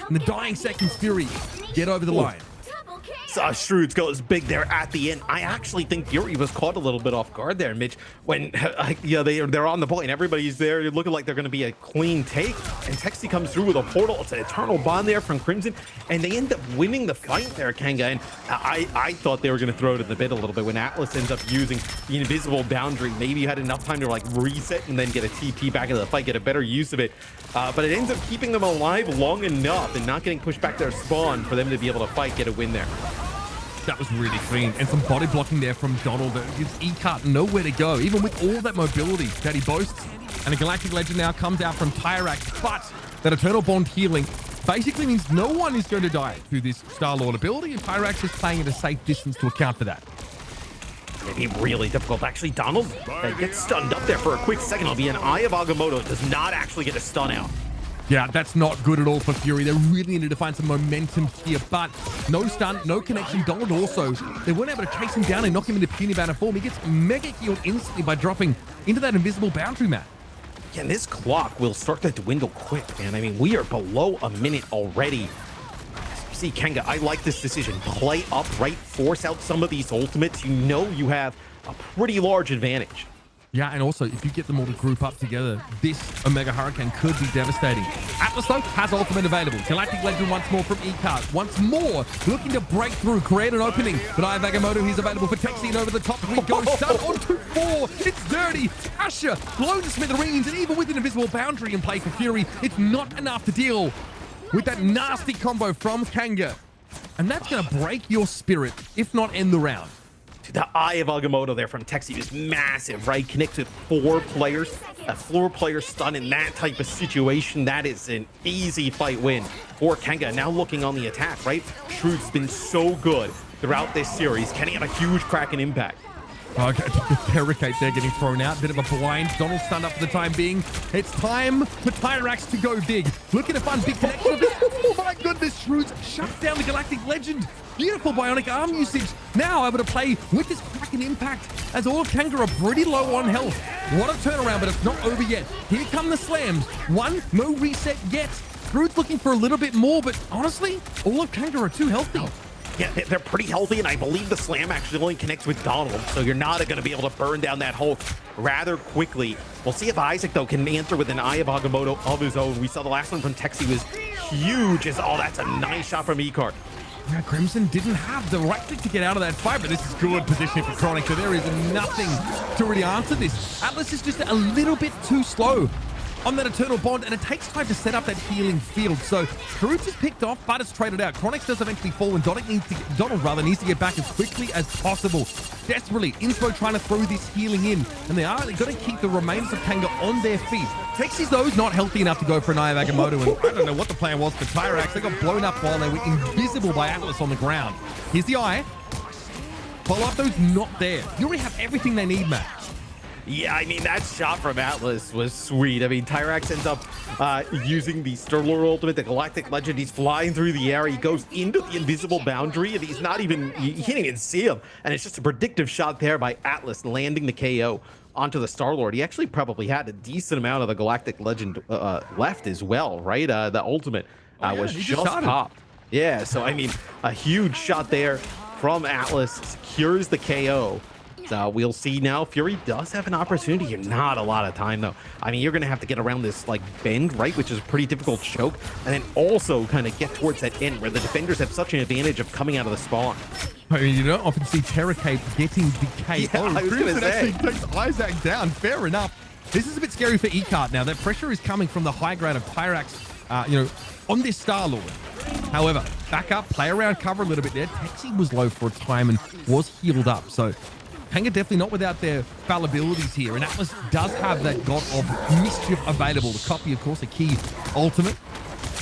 In the dying seconds, Fury get over the line. Shroods goes big there at the end. I actually think Fury was caught a little bit off guard there, Mitch, when they're on the point. Everybody's there. You're looking like they're going to be a clean take. And Texi comes through with a portal. It's an eternal bond there from Crimson. And they end up winning the fight there, Kanga. And I thought they were going to throw it in the bit a little bit when Atlas ends up using the invisible boundary. Maybe you had enough time to like reset and then get a TP back into the fight, get a better use of it. But it ends up keeping them alive long enough and not getting pushed back their spawn for them to be able to fight, get a win there. That was really clean. And some body blocking there from Donald that gives E-Cut nowhere to go, even with all that mobility that he boasts. And a Galactic Legend now comes out from Tyrax, but that Eternal Bond healing basically means no one is going to die through this Star-Lord ability, and Tyrax is playing at a safe distance to account for that. It'd be really difficult. Actually, Donald gets stunned up there for a quick second. It'll be an Eye of Agamotto. Does not actually get a stun out. Yeah, that's not good at all for Fury. They really needed to find some momentum here, but no stun, no connection. Donald also, they weren't able to chase him down and knock him into puny banner form. He gets mega healed instantly by dropping into that invisible boundary mat. Yeah, and this clock will start to dwindle quick, man. I mean, we are below a minute already. See, Kanga, I like this decision. Play upright, force out some of these ultimates. You know you have a pretty large advantage. Yeah, and also, if you get them all to group up together, this Omega Hurricane could be devastating. Atlas, though, has ultimate available. Galactic Legend once more from E-Card. Once more, looking to break through, create an opening. But Eye of Agamotto, he's available for Texi, and over the top we go. Stun on 2-4. It's dirty. Asher blown to smithereens, and even with an invisible boundary in play for Fury, it's not enough to deal with that nasty combo from Kanga. And that's going to break your spirit, if not end the round. The Eye of Agamotto there from Texi is massive, right? Connects with 4 players. A 4-player stun in that type of situation, that is an easy fight win for Kanga. Now looking on the attack, right? Shrewd's been so good throughout this series. Can he have a huge crack and impact? Okay, the barricade there getting thrown out. Bit of a blind. Donald stunned up for the time being. It's time for Tyrax to go big. Looking to find big connection. Oh my goodness, Shrewds shuts down the Galactic Legend. Beautiful bionic arm usage. Now able to play with this crack and impact as all of Kanga are pretty low on health. What a turnaround, but it's not over yet. Here come the slams. One, no reset yet. Shrewds looking for a little bit more, but honestly, all of Kanga are too healthy. Yeah, they're pretty healthy, and I believe the slam actually only connects with Donald, so you're not going to be able to burn down that Hulk rather quickly. We'll see if Isaac, though, can answer with an Eye of Agamotto of his own. We saw the last one from Texi was huge. Oh, that's a nice shot from E-Card. Yeah, Crimson didn't have the right thing to get out of that fight, but this is good positioning for Chronic, so there is nothing to really answer this. Atlas is just a little bit too slow on that Eternal Bond, and it takes time to set up that healing field. So Shrewds is picked off, but it's traded out. Chronix does eventually fall, and Donald needs to get back as quickly as possible. Desperately, Inspo trying to throw this healing in, and they're going to keep the remains of Kanga on their feet. Texi's, though, is not healthy enough to go for an Eye of Agamotto, and I don't know what the plan was for Tyrax. They got blown up while they were invisible by Atlas on the ground. Here's the Eye. Follow-up, though's not there. You already have everything they need, Matt. Yeah, I mean, that shot from Atlas was sweet. I mean, Tyrax ends up using the Star-Lord ultimate, the Galactic Legend. He's flying through the air. He goes into the invisible boundary, and he can't even see him. And it's just a predictive shot there by Atlas, landing the KO onto the Star-Lord. He actually probably had a decent amount of the Galactic Legend left as well, right? The ultimate was just popped. Yeah, so, I mean, a huge shot there from Atlas, secures the KO. We'll see now. Fury does have an opportunity here. Not a lot of time, though. I mean, you're going to have to get around this, like, bend, right, which is a pretty difficult choke, and then also kind of get towards that end where the defenders have such an advantage of coming out of the spawn. I mean, you don't often see Terra Cape getting the KO. Yeah, I was going to say. Actually takes Isaac down. Fair enough. This is a bit scary for E-Cart now. That pressure is coming from the high grade of Tyrax, on this Star-Lord. However, back up, play around, cover a little bit there. Texi was low for a time and was healed up, so Kanga definitely not without their fallibilities here, and Atlas does have that God of Mischief available. The copy, of course, a key ultimate.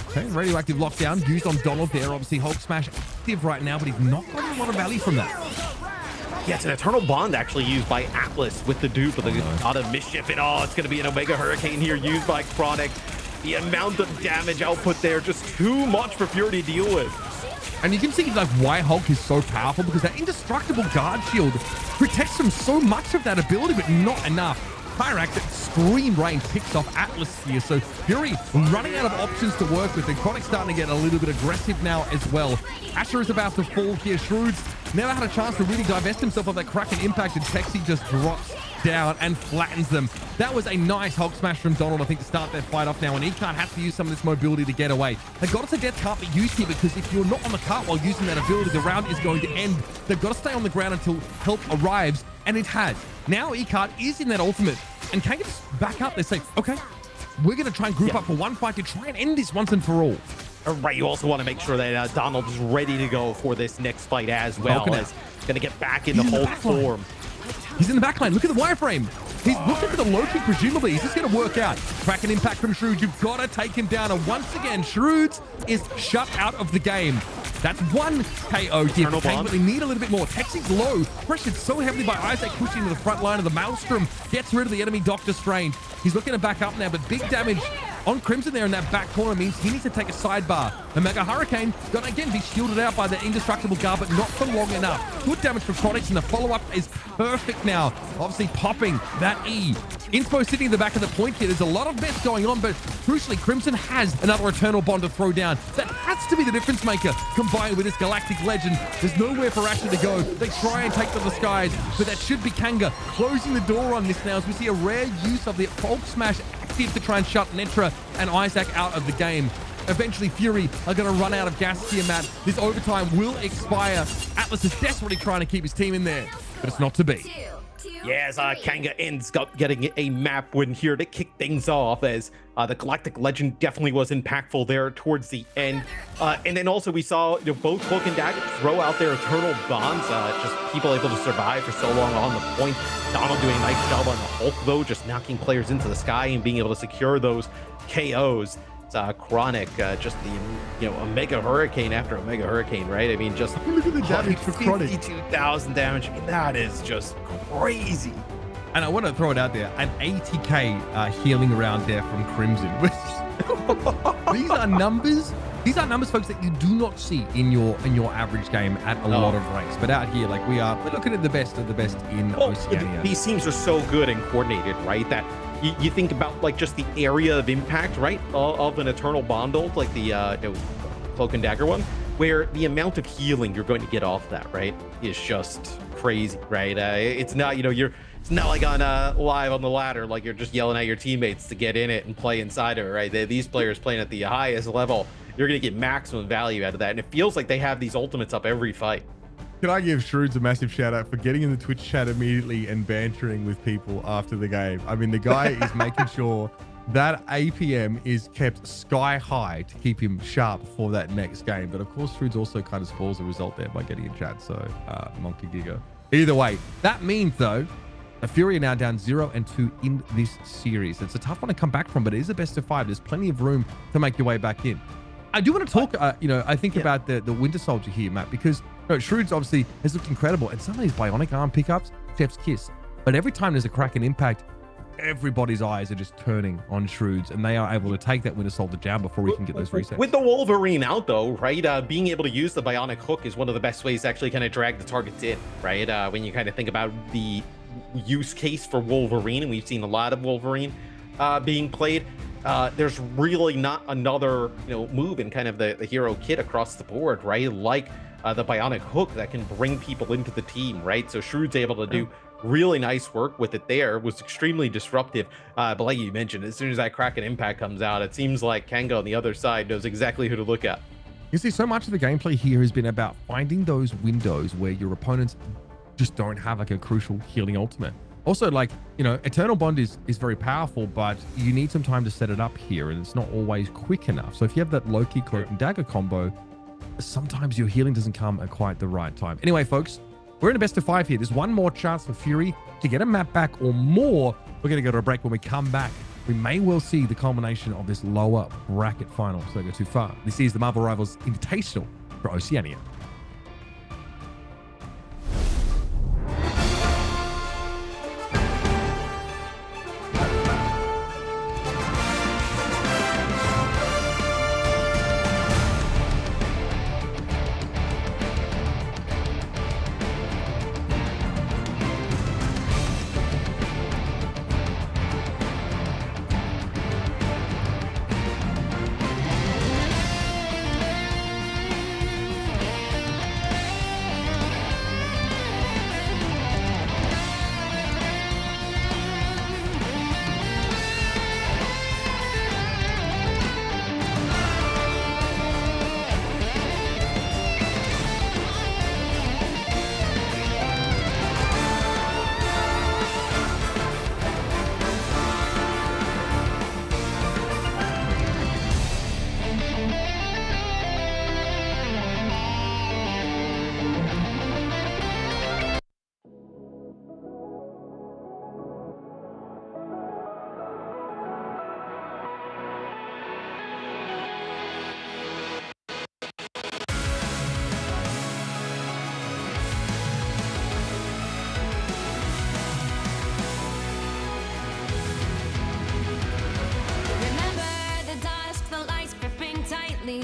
Okay, radioactive lockdown used on Donald there. Obviously, Hulk Smash active right now, but he's not got a lot of value from that. Yeah, it's an Eternal Bond actually used by Atlas with the dupe of the God of Mischief, and it's going to be an Omega Hurricane here used by Chronic. The amount of damage output there, just too much for Fury to deal with. And you can see like why Hulk is so powerful, because that indestructible guard shield protects him so much of that ability, but not enough Pyrax, Scream Rain picks off Atlas here. So Fury running out of options to work with, and Chronic's starting to get a little bit aggressive now as well. Asher is about to fall here. Shrewds never had a chance to really divest himself of that Kraken impact, and Texi just drops down and flattens them. That was a nice Hulk smash from Donald, I think, to start their fight off now, and Ecart has to use some of this mobility to get away. The Goddess of Death can't be used here, because if you're not on the cart while using that ability, the round is going to end. They've got to stay on the ground until help arrives, and it has. Now Ecart is in that ultimate, and Kanga just back up. They say, okay, we're going to try and group up for one fight to try and end this once and for all. Right, you also want to make sure that Donald is ready to go for this next fight as well. As going to get back in the Hulk form. He's in the backline. Look at the wireframe. He's looking for the Loki, presumably. He's just going to work out. Kraken impact from Shrewd. You've got to take him down. And once again, Shrewd is shut out of the game. That's one KO here. But they need a little bit more. Texi's low. Pressured so heavily by Isaac, pushing to the front line of the Maelstrom. Gets rid of the enemy Doctor Strange. He's looking to back up now, but big damage on Crimson there in that back corner means he needs to take a sidebar. The Mega Hurricane gonna again be shielded out by the indestructible guard, but not for long enough. Good damage for Chronix, and the follow-up is perfect now. Obviously popping that E. Inspo sitting in the back of the point here. There's a lot of mess going on, but crucially, Crimson has another Eternal Bond to throw down. That has to be the difference maker, combined with this Galactic Legend. There's nowhere for Asher to go. They try and take to the skies, but that should be Kanga closing the door on this now, as we see a rare use of the Hulk Smash active to try and shut Netra and Isaac out of the game. Eventually, Fury are going to run out of gas here, Matt. This overtime will expire. Atlas is desperately trying to keep his team in there, but it's not to be. Yes, Kanga ends up getting a map win here to kick things off, as the Galactic Legend definitely was impactful there towards the end. And then also we saw both Cloak and Dagger throw out their Eternal Bonds, just people able to survive for so long on the point. Donald doing a nice job on the Hulk, though, just knocking players into the sky and being able to secure those KOs. Chronic, just the a Mega Hurricane after a Mega Hurricane, right? I mean, just look at the damage for Chronic. 52,000 damage. I mean, that is just crazy. And I want to throw it out there, an 80k healing around there from Crimson. These are numbers. These are numbers, folks, that you do not see in your average game at a lot of ranks. But out here, like we're looking at the best of the best in Oceania. These teams are so good and coordinated, right? That you think about like just the area of impact, right, of an Eternal Bundle, like the Cloak and Dagger one, where the amount of healing you're going to get off that, right, is just crazy, right? It's not, it's not like on live on the ladder, like you're just yelling at your teammates to get in it and play inside of it, right? These players playing at the highest level, you're going to get maximum value out of that. And it feels like they have these ultimates up every fight. Can I give Shrewds a massive shout out for getting in the Twitch chat immediately and bantering with people after the game? I mean, the guy is making sure that APM is kept sky high to keep him sharp for that next game. But of course, Shrewds also kind of spoils the result there by getting in chat. So Monkey Giga. Either way, that means though, the Fury are now down 0-2 in this series. It's a tough one to come back from, but it is a best of 5. There's plenty of room to make your way back in. I do want to talk, I think about the Winter Soldier here, Matt, because Shrewds obviously has looked incredible, and some of these bionic arm pickups, chef's kiss. But every time there's a Kraken impact, everybody's eyes are just turning on Shrewds, and they are able to take that Winter Soldier down before we can get those resets. With the Wolverine out, though, right, being able to use the bionic hook is one of the best ways to actually kind of drag the targets in, right? When you kind of think about the use case for Wolverine, and we've seen a lot of Wolverine being played. There's really not another move in kind of the hero kit across the board, right? Like the bionic hook that can bring people into the team, right? So Shrewd's able to do really nice work with it there. Was extremely disruptive, but like you mentioned, as soon as that Kraken impact comes out, it seems like Kanga on the other side knows exactly who to look at. You see, so much of the gameplay here has been about finding those windows where your opponents just don't have like a crucial healing ultimate. Also, like, Eternal Bond is very powerful, but you need some time to set it up here, and it's not always quick enough. So if you have that Loki Cloak and Dagger combo, sometimes your healing doesn't come at quite the right time. Anyway, folks, we're in a best of 5 here. There's one more chance for Fury to get a map back or more. We're going to go to a break. When we come back, we may well see the culmination of this lower bracket final. So don't go too far. This is the Marvel Rivals Invitational for Oceania.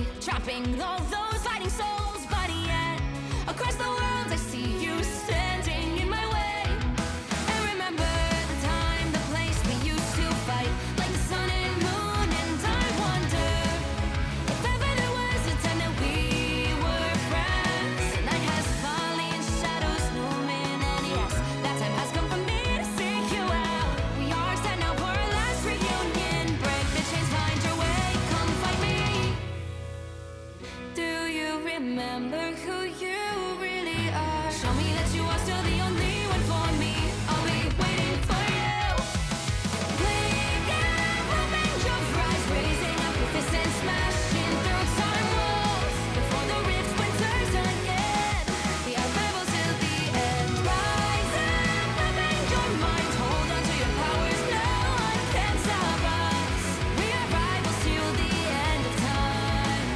me, trapping all those fighting souls. But yet, across the world, I see you standing in my way. And remember the time, the place we used to fight, like the sun and moon. And I wonder if ever there was a time that we were friends. The night has fallen, shadows looming, and yes, that time has come for me to seek you out. We are set now for our last reunion. Break the chains, find your way, come find me. Do you remember who you really are? Show me that you are still the only one for me. I'll be waiting for you. Playing and hoping your fries, raising up your fists and smashing through time walls. Before the rift splinters again, we are rivals till the end. Rise and hoping your mind, hold on to your powers. No one can stop us. We are rivals till the end of time.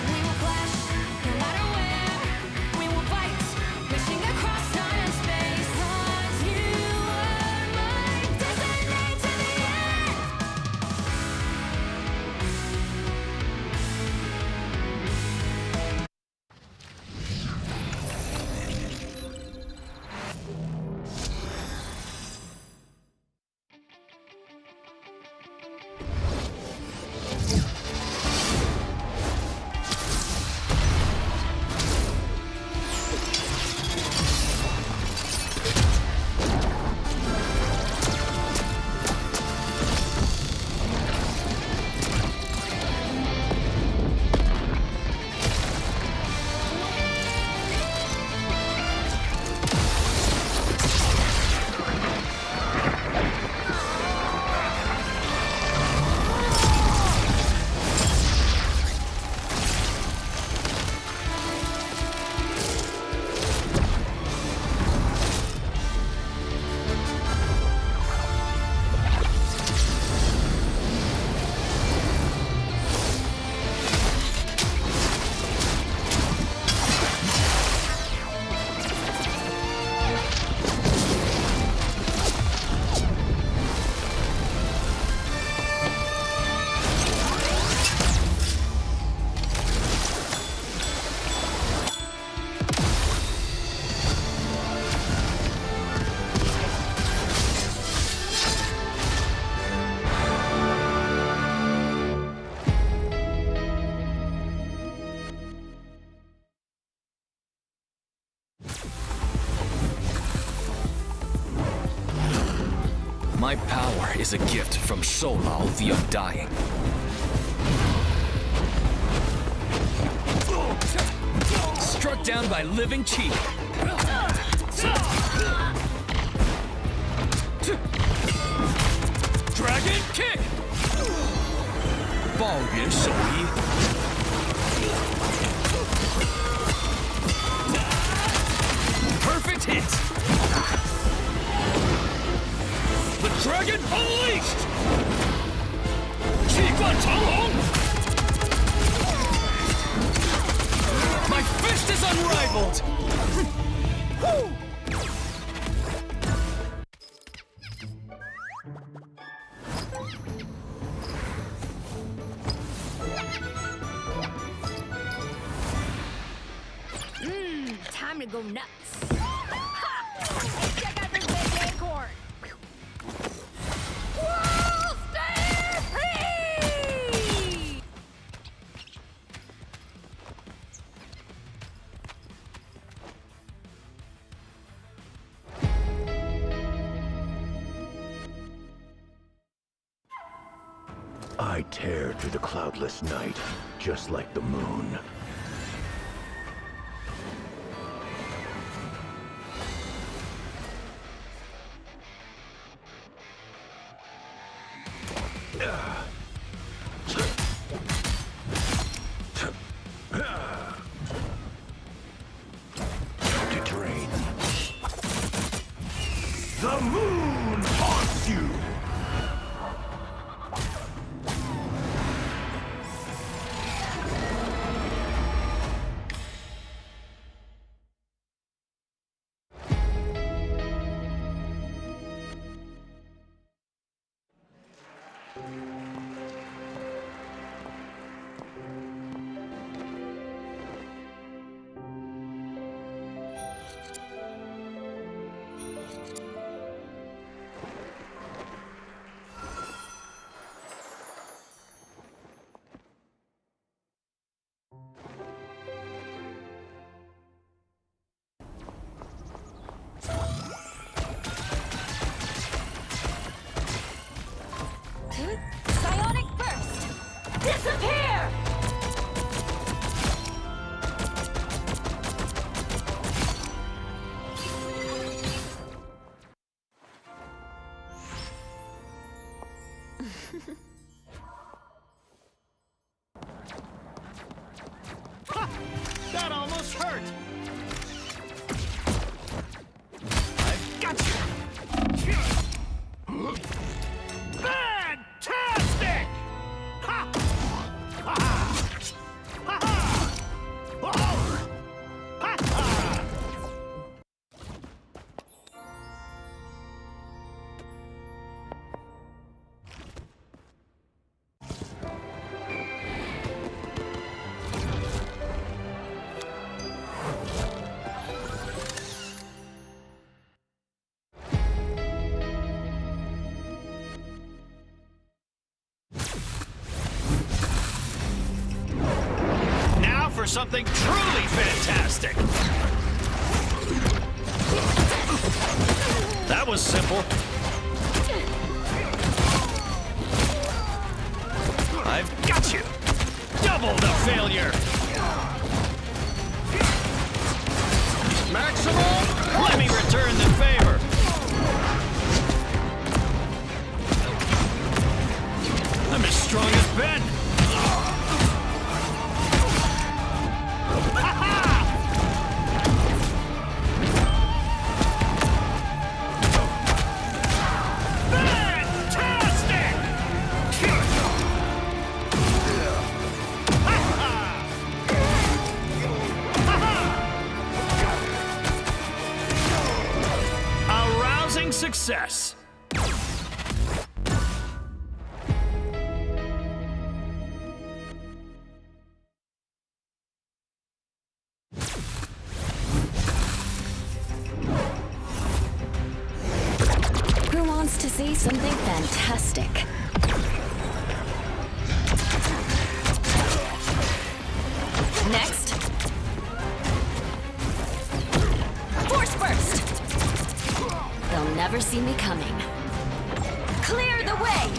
We will clash, no matter where. We will fight, reaching across time and space. 'Cause you are my destiny to the end. My power is a gift from Solal the Undying. Struck down by living chi. Dragon kick. Ball Yuan Shouyi. Perfect hit. The dragon unleashed! Qiguan Changlong! My fist is unrivaled! Time to go nuts. Ha! Check out this big acorn. World Stampede! I tear through the cloudless night, just like the moon. To drain. The moon haunts you! hurt! I've got you! Fantastic! Ha! Ha! Ha! Ha! Oh! Ha! Ha! Now for something truly fantastic! That was simple. I've got you! Double the failure! Maximum! Let me return the favor! I'm as strong as Ben! Success! Who wants to see something fantastic? Next. Force burst! They'll never see me coming. Clear the way!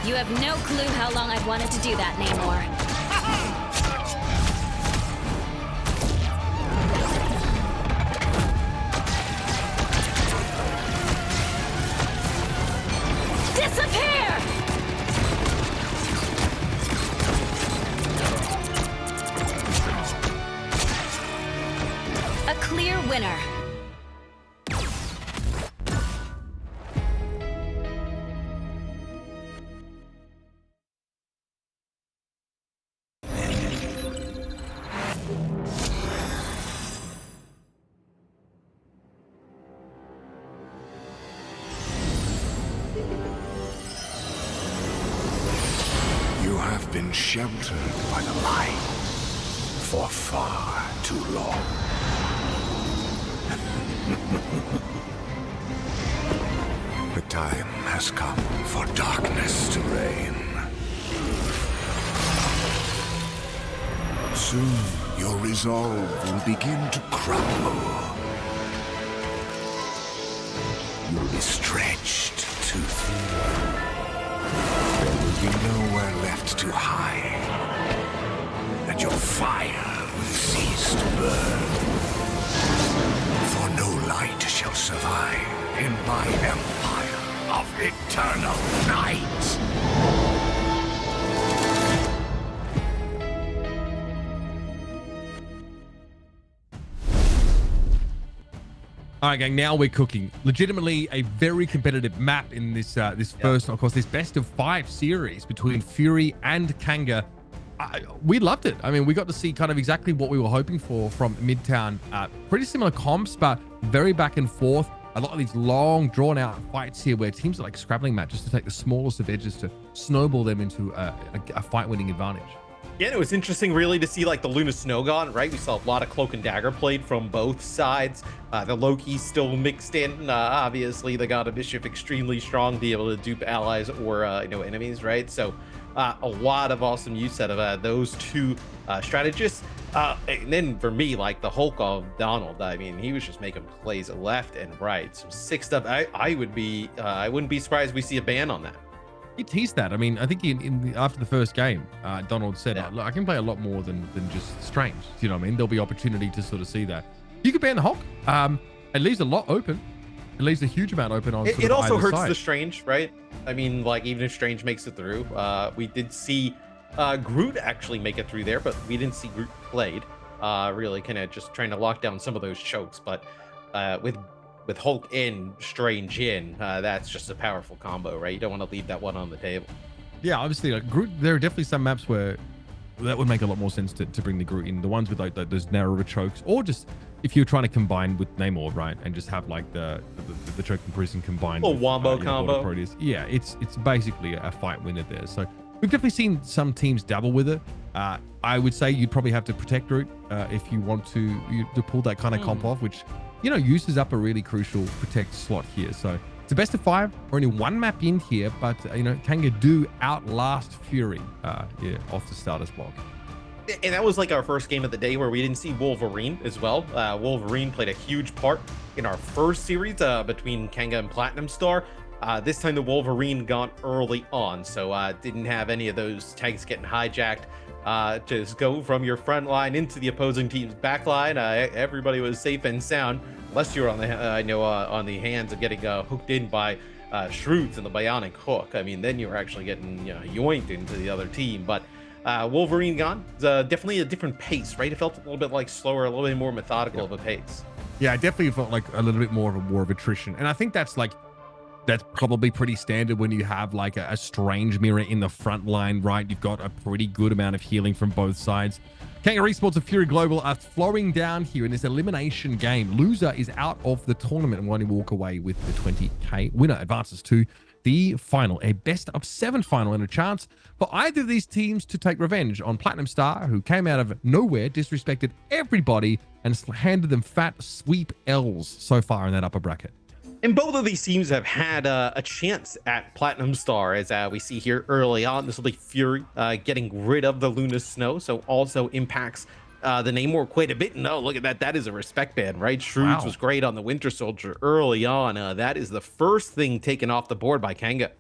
You have no clue how long I've wanted to do that, Namor. Disappear! A clear winner. You have been sheltered by the light for far too long. The time has come for darkness to reign. Soon your resolve will begin to crumble. You'll be stretched too thin. There will be nowhere left to hide, and your fire will cease to burn. For no light shall survive in my empire of eternal night. All right, gang. Now we're cooking. Legitimately, a very competitive map in this first, of course, this best of 5 series between Fury and Kanga. We loved it. I mean, we got to see kind of exactly what we were hoping for from Midtown. Pretty similar comps, but very back and forth. A lot of these long, drawn-out fights here where teams are like scrabbling matches to take the smallest of edges to snowball them into a fight-winning advantage. Yeah, and it was interesting really to see like the Luna Snowgon, right? We saw a lot of cloak and dagger played from both sides. The Loki still mixed in. Obviously, the God of Mischief extremely strong, be able to dupe allies or enemies, right? So a lot of awesome use out of those two strategists. And then for me, like the Hulk of Donald, I mean, he was just making plays left and right. Some sick stuff. I wouldn't be surprised if we see a ban on that. He teased that. I mean, I think after the first game, Donald said, Yeah. look, I can play a lot more than just Strange. You know what I mean? There'll be opportunity to sort of see that. You could ban the Hulk. It leaves a lot open. It leaves a huge amount open on It also either hurts side. the Strange, right? I mean, like even if Strange makes it through, we did see Groot actually make it through there, but we didn't see Groot played. Really kind of just trying to lock down some of those chokes. But with Hulk in, Strange in, that's just a powerful combo, right? You don't want to leave that one on the table. Yeah, obviously, like Groot, there are definitely some maps where that would make a lot more sense to bring the Groot in. The ones with like those narrower chokes, or just if you're trying to combine with Namor, right, and just have like the choke and prison combined. A with, wombo combo. Proteus. Yeah, it's basically a fight winner there. So we've definitely seen some teams dabble with it. I would say you'd probably have to protect Groot if you want to pull that kind of comp off, which uses up a really crucial protect slot here. So it's a best of 5, only one map in here, but Kanga do outlast Fury off the starters block. And that was like our first game of the day where we didn't see Wolverine as well. Wolverine played a huge part in our first series between Kanga and Platinum Star. This time the Wolverine got early on, so didn't have any of those tanks getting hijacked. Just go from your front line into the opposing team's back line. Everybody was safe and sound, unless you were on the on the hands of getting hooked in by Shroods and the Bionic Hook. I mean, then you were actually getting yoinked into the other team. But Wolverine gone. Definitely a different pace, right? It felt a little bit like slower, a little bit more methodical of a pace. Yeah, it definitely felt like a little bit more of a war of attrition, and I think that's probably pretty standard when you have like a strange mirror in the front line, right? You've got a pretty good amount of healing from both sides. Kanga Esports and Fury Global are flowing down here in this elimination game. Loser is out of the tournament and will only walk away with the 20k. Winner advances to the final, a best of 7 final, and a chance for either of these teams to take revenge on Platinum Star, who came out of nowhere, disrespected everybody, and handed them fat sweep L's so far in that upper bracket. And both of these teams have had a chance at Platinum Star, as we see here early on. This will be Fury getting rid of the Luna Snow, so also impacts the Namor quite a bit. No, look at that. That is a respect band, right? Shroods was great on the Winter Soldier early on. That is the first thing taken off the board by Kanga.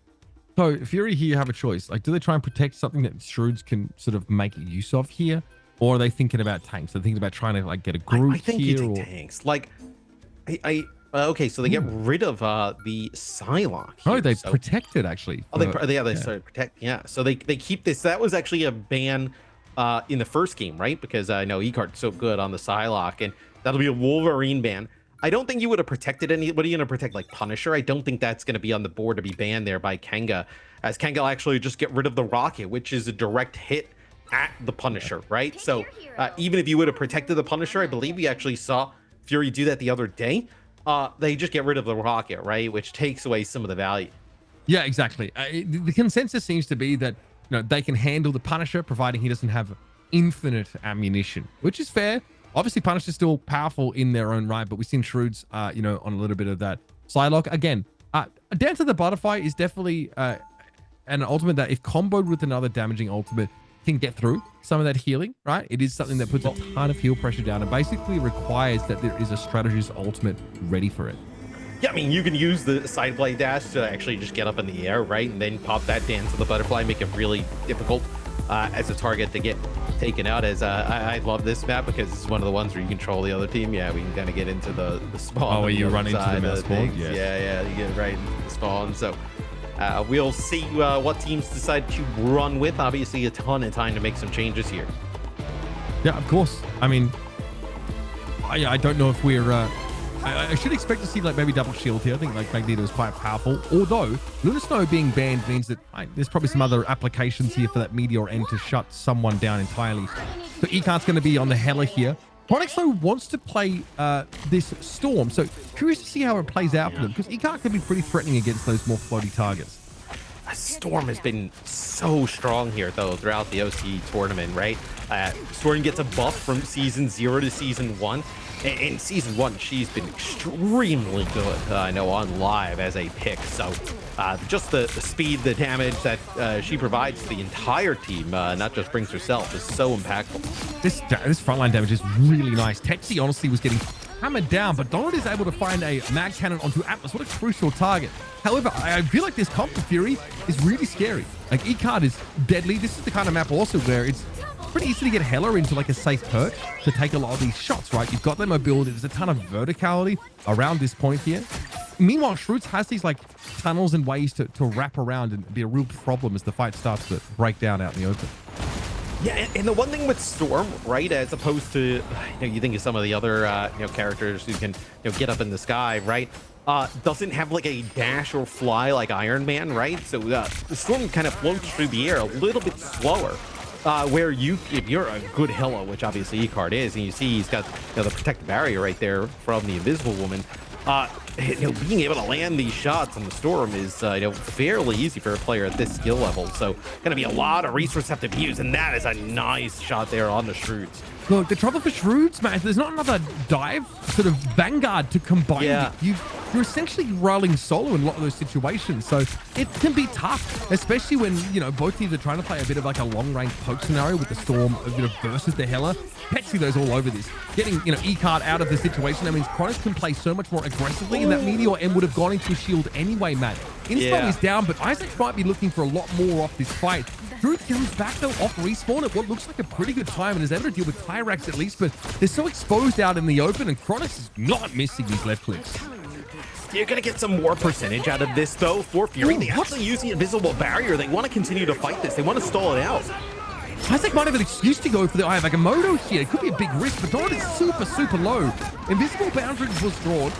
So Fury here have a choice. Like, do they try and protect something that Shroods can sort of make use of here? Or are they thinking about tanks? They're thinking about trying to like get a Groot I think here? You take tanks. Like, okay, so they get rid of the Psylocke. Oh, they protect it actually. They started protect. Yeah, so they keep this. That was actually a ban in the first game, right? Because I know E-Card's so good on the Psylocke, and that'll be a Wolverine ban. I don't think you would have protected any. What are you going to protect, like Punisher? I don't think that's going to be on the board to be banned there by Kanga, as Kanga will actually just get rid of the Rocket, which is a direct hit at the Punisher, right? So even if you would have protected the Punisher, I believe we actually saw Fury do that the other day. They just get rid of the Rocket, right? Which takes away some of the value. Yeah, exactly. The consensus seems to be that they can handle the Punisher, providing he doesn't have infinite ammunition, which is fair. Obviously, Punisher's still powerful in their own right, but we've seen Shroods, on a little bit of that Psylocke. Again, Down to the Butterfly is definitely an ultimate that, if comboed with another damaging ultimate, can get through some of that healing, right? It is something that puts a ton of heal pressure down and basically requires that there is a strategist ultimate ready for it. Yeah, I mean, you can use the side play dash to actually just get up in the air, right? And then pop that Dance of the Butterfly, make it really difficult as a target to get taken out. As I love this map because it's one of the ones where you control the other team. Yeah, we can kind of get into the spawn. Oh, where you run into the mouse spawn? Yes. Yeah, you get right into the spawn. So we'll see what teams decide to run with. Obviously, a ton of time to make some changes here. Yeah, of course. I mean, I don't know if we're... I should expect to see like maybe double shield here. I think like Magneto is quite powerful. Although Luna Snow being banned means that there's probably some other applications here for that Meteor End to shut someone down entirely. So E-Card's going to be on the Hela here. Chronix though wants to play this Storm. So curious to see how it plays out for them, because E-Card can be pretty threatening against those more floaty targets. Storm has been so strong here though throughout the OCE tournament, right? Storm gets a buff from season 0 to season 1. In season 1, she's been extremely good, I know, on live as a pick. So just the speed, the damage that she provides to the entire team, not just brings herself, is so impactful. This frontline damage is really nice. Tetsi honestly was getting hammered down, but Donald is able to find a mag cannon onto Atlas. What a crucial target. However, I feel like this comp to Fury is really scary. Like, E-Card is deadly. This is the kind of map also where it's pretty easy to get Hela into like a safe perch to take a lot of these shots, right? You've got their mobility. There's a ton of verticality around this point here. Meanwhile, Shroods has these like tunnels and ways to wrap around and be a real problem as the fight starts to break down out in the open. Yeah, and the one thing with Storm, right, as opposed to, you think of some of the other, characters who can, get up in the sky, right, doesn't have like a dash or fly like Iron Man, right? So the Storm kind of floats through the air a little bit slower. Where if you're a good Hela, which obviously E-Card is, and you see he's got the protective barrier right there from the Invisible Woman, being able to land these shots on the Storm is fairly easy for a player at this skill level. So going to be a lot of resource have to be used, and that is a nice shot there on the Shroods. Look, the trouble for Shroods, man, there's not another dive sort of vanguard to combine. Yeah. You're essentially rolling solo in a lot of those situations, so it can be tough, especially when both teams are trying to play a bit of like a long-range poke scenario with the Storm versus the Hela. Petsudo's all over this, getting E-Card out of the situation. That means Cronus can play so much more aggressively, and that Meteor M would have gone into a shield anyway, Matt. Inspo is down, but Isaac might be looking for a lot more off this fight. Druid comes back though off respawn at what looks like a pretty good time and is able to deal with Tyrax at least, but they're so exposed out in the open, and Cronus is not missing these left clicks. You're going to get some more percentage out of this, though, for Fury. They actually use the invisible barrier. They want to continue to fight this. They want to stall it out. Isaac might have an excuse to go for the Eye of Agamotto here. It could be a big risk, but Dawn is super, super low. Invisible boundary was drawn.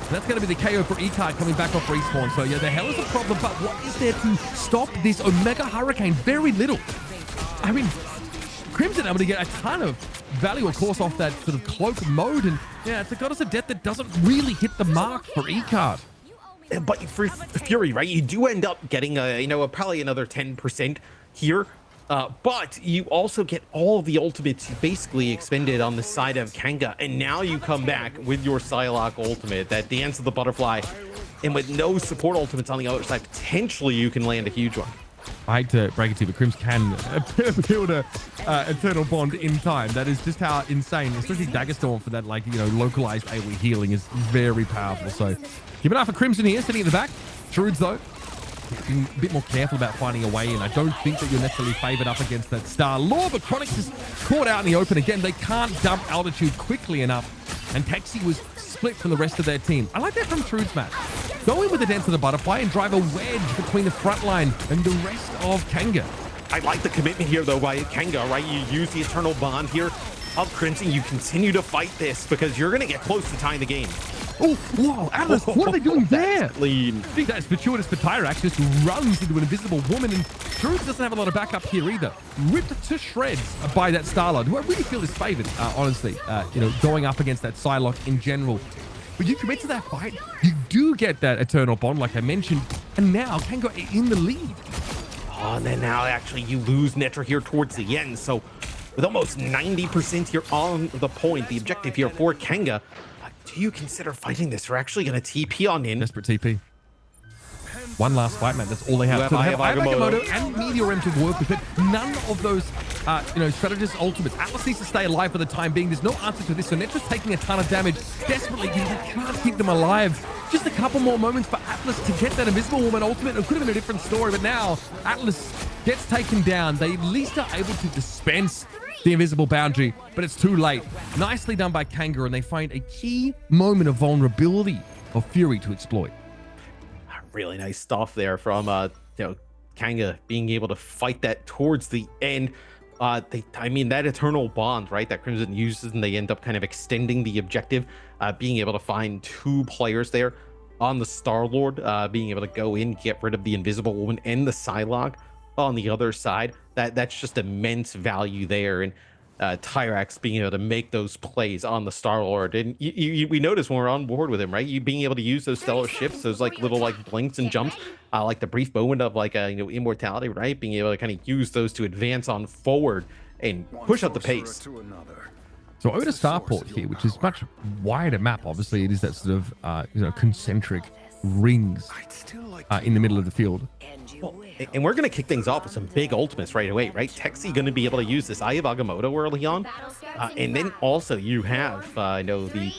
That's going to be the KO for E-Card coming back off respawn. So, yeah, the hell is a problem, but what is there to stop this Omega Hurricane? Very little. I mean, Crimson able to get a ton of value, of course, off that sort of cloak mode. And, yeah, it's a Goddess of Death that doesn't really hit the mark for E-Card. But for Fury, right, you do end up getting, probably another 10% here. But you also get all of the ultimates you basically expended on the side of Kanga, and now you come back with your Psylocke ultimate, that Dance of the Butterfly, and with no support ultimates on the other side, potentially you can land a huge one. I hate to break it to you, but Crims can build a Eternal Bond in time. That is just how insane, especially Daggerstorm for that, localized AoE healing is very powerful. So keep an eye for Crimson here, sitting in the back. Shroods, though, being a bit more careful about finding a way in. I don't think that you're necessarily favored up against that Star Lord, but Chronix is caught out in the open again. They can't dump altitude quickly enough, and Taxi was split from the rest of their team. I like that from Shroods, Matt. Go in with the Dance of the Butterfly and drive a wedge between the front line and the rest of Kanga. I like the commitment here, though, by Kanga, right? You use the Eternal Bond here of Crimson. You continue to fight this because you're going to get close to tying the game. Oh, wow, Atlas, what are they doing there? Clean. I think that's fortuitous for Tyrax, just runs into an invisible woman, and Shroods doesn't have a lot of backup here either. Ripped to shreds by that Starlord, who I really feel is favored, honestly, going up against that Psylocke in general. But you commit to that fight, you do get that Eternal Bond, like I mentioned, and now Kanga in the lead. Oh, and then now actually you lose Netra here towards the end, so with almost 90% here on the point, the objective here for Kanga, do you consider fighting this? We're actually going to TP on in. Desperate TP. One last fight, man. That's all they have. So they have Agamotto and Meteor M to work with, but none of those, strategist ultimates. Atlas needs to stay alive for the time being. There's no answer to this. So Netra's taking a ton of damage. Desperately, you can't keep them alive. Just a couple more moments for Atlas to get that Invisible Woman ultimate. It could have been a different story, but now Atlas gets taken down. They at least are able to dispense the invisible boundary, but it's too late. Nicely done by Kanga, and they find a key moment of vulnerability of Fury to exploit. Really nice stuff there from Kanga being able to fight that towards the end. That Eternal Bond, right, that Crimson uses, and they end up kind of extending the objective, being able to find 2 players there on the Star-Lord, being able to go in, get rid of the Invisible Woman and the Psylocke on the other side. That's just immense value there, and Tyrax being able to make those plays on the Star-Lord. And we noticed when we're on board with him, right, you being able to use those stellar ships, those little blinks and jumps, like the brief moment of immortality, right, being able to kind of use those to advance on forward and push up the pace. So over to Starport here, which is much wider map. Obviously, it is that sort of concentric rings in the middle of the field. Well, and we're going to kick things off with some big ultimates right away, right? Texi going to be able to use this Eye of Agamotto early on. And then also you have, the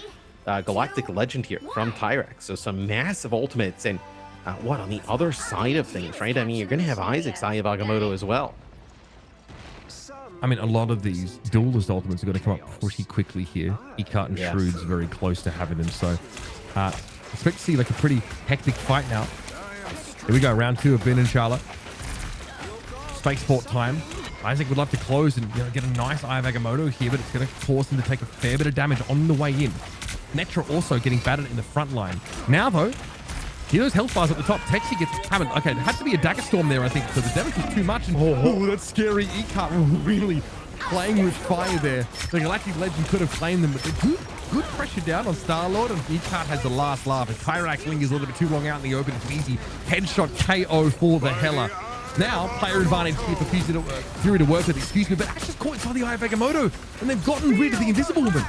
Galactic Legend here from Tyrax. So some massive ultimates. And on the other side of things, right? I mean, you're going to have Isaac's Eye of Agamotto as well. I mean, a lot of these duelist ultimates are going to come up pretty quickly here. Ecart and Shroods very close to having them. So expect to see a pretty hectic fight now. Here we go, round 2 of Ben and Charlotte. Spaceport time. Isaac would love to close and get a nice Eye of Agamotto here, but it's going to force him to take a fair bit of damage on the way in. Netra also getting battered in the front line. Now, though, see those health bars at the top. Texi gets hammered. Okay, there had to be a dagger storm there, I think, so the damage was too much. And oh, that's scary. Ecart really playing with fire there. The Galactic Legend could have claimed them, but they're good pressure down on Star-Lord, and Ecart has the last laugh. As Pyrax lingers a little bit too long out in the open, it's easy. Headshot KO for the Hela. Now, player advantage here for Fury to work with, excuse me, but Ash is caught inside the Eye of Agamotto, and they've gotten rid of the Invisible Woman.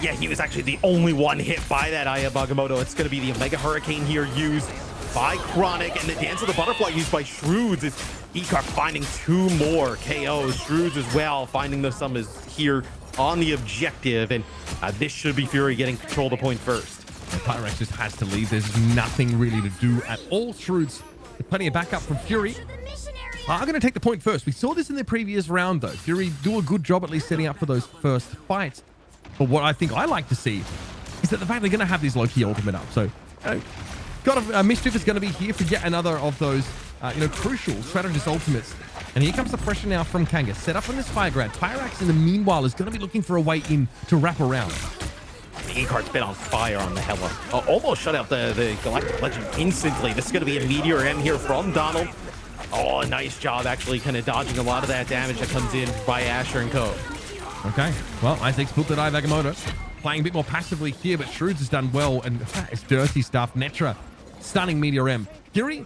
Yeah, he was actually the only one hit by that Eye of Agamotto. It's going to be the Omega Hurricane here used by Chronic, and the Dance of the Butterfly used by Shroods. Is Ecart finding 2 more KOs. Shroods as well, finding the summons here on the objective, and this should be Fury getting control of the point first. And Pyrex just has to leave. There's nothing really to do at all. Shroods with plenty of backup from Fury. I'm going to take the point first. We saw this in the previous round, though. Fury do a good job at least setting up for those first fights. But what I think I like to see is that the fact they're going to have this low-key ultimate up. So, Mischief is going to be here for yet another of those, crucial strategist ultimates. And here comes the pressure now from Kanga. Set up on this fire grab. Pyrax, in the meanwhile, is going to be looking for a way in to wrap around. Ecart's been on fire on the Hela. Almost shut out the Galactic Legend instantly. This is going to be a Meteor M here from Donald. Oh, nice job actually kind of dodging a lot of that damage that comes in by Asher and co. Okay, well, Isaac's built that Eye of Agamotto. Playing a bit more passively here, but Shroods has done well, and it's dirty stuff. Netra, stunning Meteor M. Fury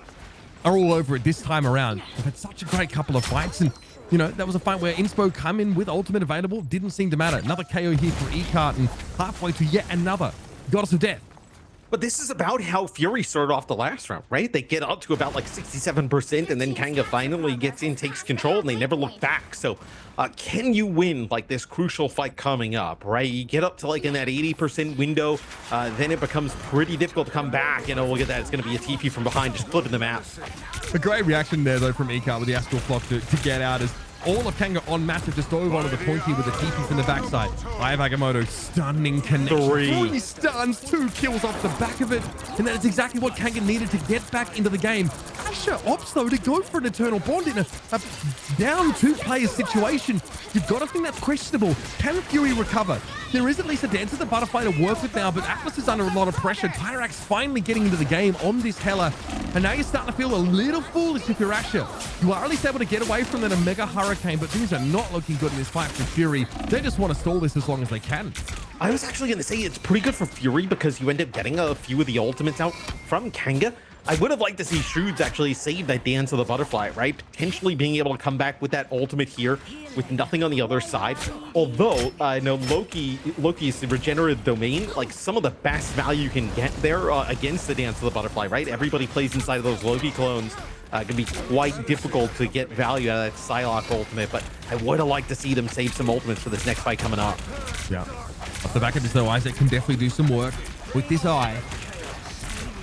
are all over it this time around. They've had such a great couple of fights, and that was a fight where Inspo come in with ultimate available. Didn't seem to matter. Another KO here for Ecart, and halfway to yet another Goddess of Death. But this is about how Fury started off the last round, right? They get up to about like 67%, and then Kanga finally gets in, takes control, and they never look back. So can you win like this crucial fight coming up, right? You get up to like in that 80% window, then it becomes pretty difficult to come back. Look at that. It's going to be a TP from behind, just flipping the map. A great reaction there, though, from Ecart with the Astral Flock to get out as all of Kanga on map to just over onto the point here with the TP from the backside. Eye of Agamotto, stunning connection. 3 stuns, 2 kills off the back of it. And that is exactly what Kanga needed to get back into the game. Asher opts, though, to go for an Eternal Bond in a down 2-player situation. You've got to think that's questionable. Can Fury recover? There is at least a Dance of the Butterfly to work with now, but Atlas is under a lot of pressure. Pyrax finally getting into the game on this Hela. And now you're starting to feel a little foolish if you're Asher. You are at least able to get away from that Omega Hurricane, but things are not looking good in this fight for Fury. They just want to stall this as long as they can. I was actually going to say it's pretty good for Fury because you end up getting a few of the ultimates out from Kanga. I would have liked to see Shroods actually save that Dance of the Butterfly, right? Potentially being able to come back with that ultimate here with nothing on the other side. Although, I know Loki's regenerative domain, like some of the best value you can get there against the Dance of the Butterfly, right? Everybody plays inside of those Loki clones. It can be quite difficult to get value out of that Psylocke ultimate, but I would have liked to see them save some ultimates for this next fight coming up. Yeah. Off the back of this, though, Isaac can definitely do some work with this Eye.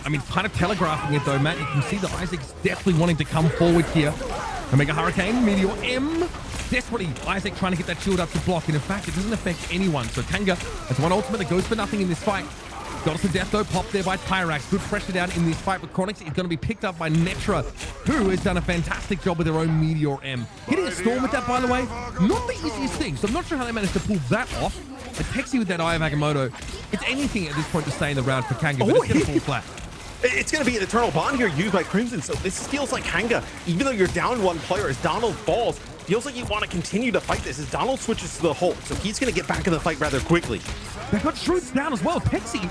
I mean, kind of telegraphing it, though, Matt. You can see that Isaac's definitely wanting to come forward here. Omega Hurricane, Meteor M. Desperately, Isaac trying to get that shield up to block. And in fact, it doesn't affect anyone. So Kanga has one ultimate that goes for nothing in this fight. Goddess of Death, though, popped there by Pyrax. Good pressure down in this fight, but Chronix is going to be picked up by Netra, who has done a fantastic job with their own Meteor M. Hitting a storm with that, by the way, not the easiest thing. So I'm not sure how they managed to pull that off. But Texi with that Eye of Agamotto, it's anything at this point to stay in the round for Kanga, but it's going to fall flat. It's going to be an Eternal Bond here used by Crimson, so this feels like Kanga, even though you're down 1 player, as Donald falls, feels like you want to continue to fight this as Donald switches to the Hulk, so he's going to get back in the fight rather quickly. They've got Shroods down as well. Texi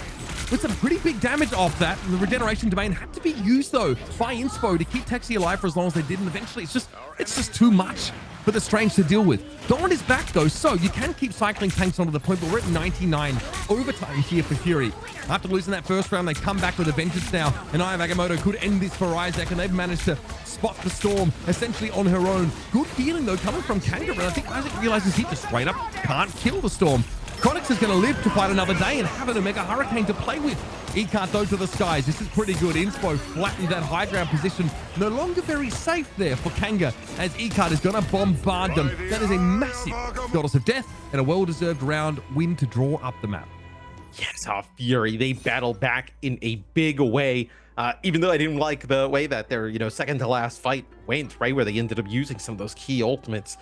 with some pretty big damage off that. And the regeneration domain had to be used, though, by Inspo to keep Texi alive for as long as they did, and eventually it's just too much for the Strange to deal with. Dawn is back, though, so you can keep cycling tanks onto the point, but we're at 99 overtime here for Fury. After losing that first round, they come back with a vengeance now, and Eye of Agamotto could end this for Isaac, and they've managed to spot the storm essentially on her own. Good healing, though, coming from Kanga, and I think Isaac realizes he just straight up can't kill the storm. Chronix is going to live to fight another day and have an Omega Hurricane to play with. Ecart, though, to the skies. This is pretty good. Inspo flattened that high ground position. No longer very safe there for Kanga, as Ecart is going to bombard them. That is a massive Goddess of Death and a well-deserved round win to draw up the map. Yes, Fury, they battle back in a big way. Even though I didn't like the way that their, second to last fight went, right, where they ended up using some of those key ultimates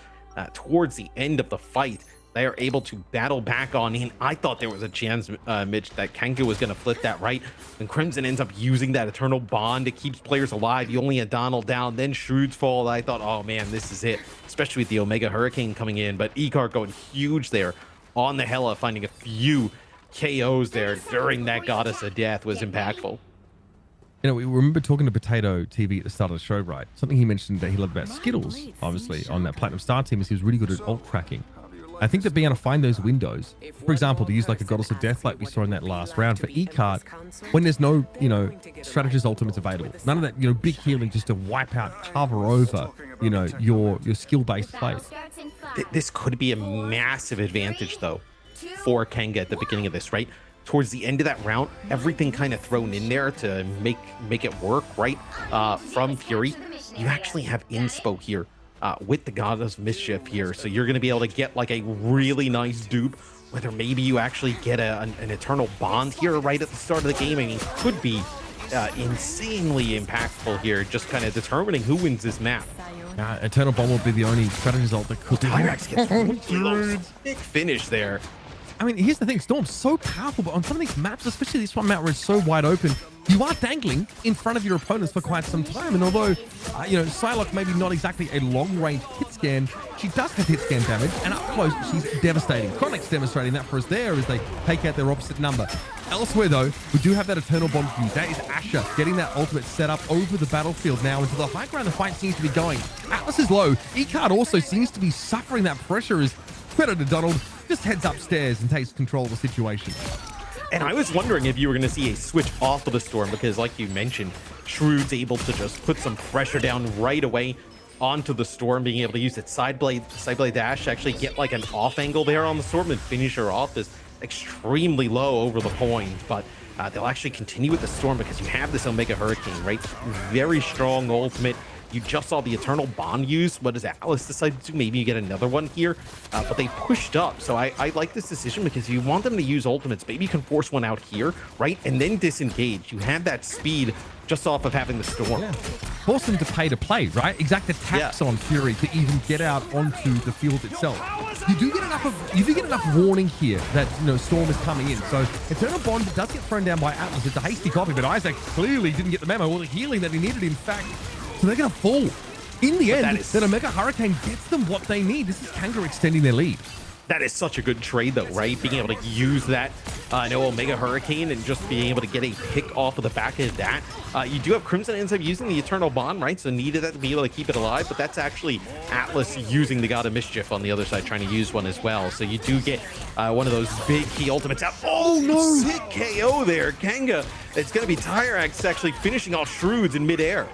towards the end of the fight, they are able to battle back on in. I thought there was a chance, Mitch, that Kanga was going to flip that, right? When Crimson ends up using that Eternal Bond, it keeps players alive. You only had Donald down, then Shrewds fall. I thought, oh man, this is it, especially with the Omega Hurricane coming in. But Icar going huge there on the Hela, finding a few KOs there during that Goddess of Death was impactful. We remember talking to Potato TV at the start of the show, right? Something he mentioned that he loved about Skittles, obviously, on that Platinum Star team is he was really good at ult tracking. I think that being able to find those windows, for example, to use like a Goddess of Death like we saw in that last round for E-Cart, when there's no, strategist ultimates available, none of that, big healing just to wipe out, cover over, your skill-based plays. This could be a massive advantage, though, for Kanga at the beginning of this, right? Towards the end of that round, everything kind of thrown in there to make it work, right? From Fury, you actually have inspo here. With the Goddess of Mischief here, so you're going to be able to get like a really nice dupe, whether maybe you actually get an Eternal Bond here right at the start of the game. I mean, could be insanely impactful here, just kind of determining who wins this map. Eternal Bond will be the only strategy ult that could Tyrax gets big finish there. I mean, here's the thing, Storm's so powerful, but on some of these maps, especially this one map where it's so wide open, you are dangling in front of your opponents for quite some time. And although, Psylocke maybe not exactly a long-range hit scan, she does have hit scan damage, and up close, she's devastating. Chronic's demonstrating that for us there as they take out their opposite number. Elsewhere, though, we do have that Eternal Bond view. That is Asher getting that ultimate set up over the battlefield now into the high ground the fight seems to be going. Atlas is low. E-Card also seems to be suffering that pressure as Predator Donald just heads upstairs and takes control of the situation. And I was wondering if you were going to see a switch off of the Storm, because like you mentioned, Shrewd's able to just put some pressure down right away onto the Storm, being able to use its side blade dash to actually get like an off angle there on the Storm and finish her off is extremely low over the point. But they'll actually continue with the Storm because you have this Omega Hurricane, right? Very strong ultimate. You just saw the Eternal Bond use. What does Atlas decide to do? Maybe you get another one here, but they pushed up. So I like this decision because you want them to use ultimates. Maybe you can force one out here, right? And then disengage. You have that speed just off of having the Storm. Yeah. Force them to pay to play, right? Exact attacks on Fury to even get out onto the field itself. You do get enough warning here that Storm is coming in. So Eternal Bond does get thrown down by Atlas. It's a hasty copy, but Isaac clearly didn't get the memo or the healing that he needed. In fact, so they're going to fall. In the end, that Omega Hurricane gets them what they need. This is Kanga extending their lead. That is such a good trade, though, right? Being able to use that Omega Hurricane and just being able to get a pick off of the back of that. You do have Crimson ends up using the Eternal Bond, right? So needed that to be able to keep it alive, but that's actually Atlas using the God of Mischief on the other side, trying to use one as well. So you do get one of those big key ultimates out. Oh, no! Sick KO there. Kanga, it's going to be Tyrax actually finishing off Shrewds in midair.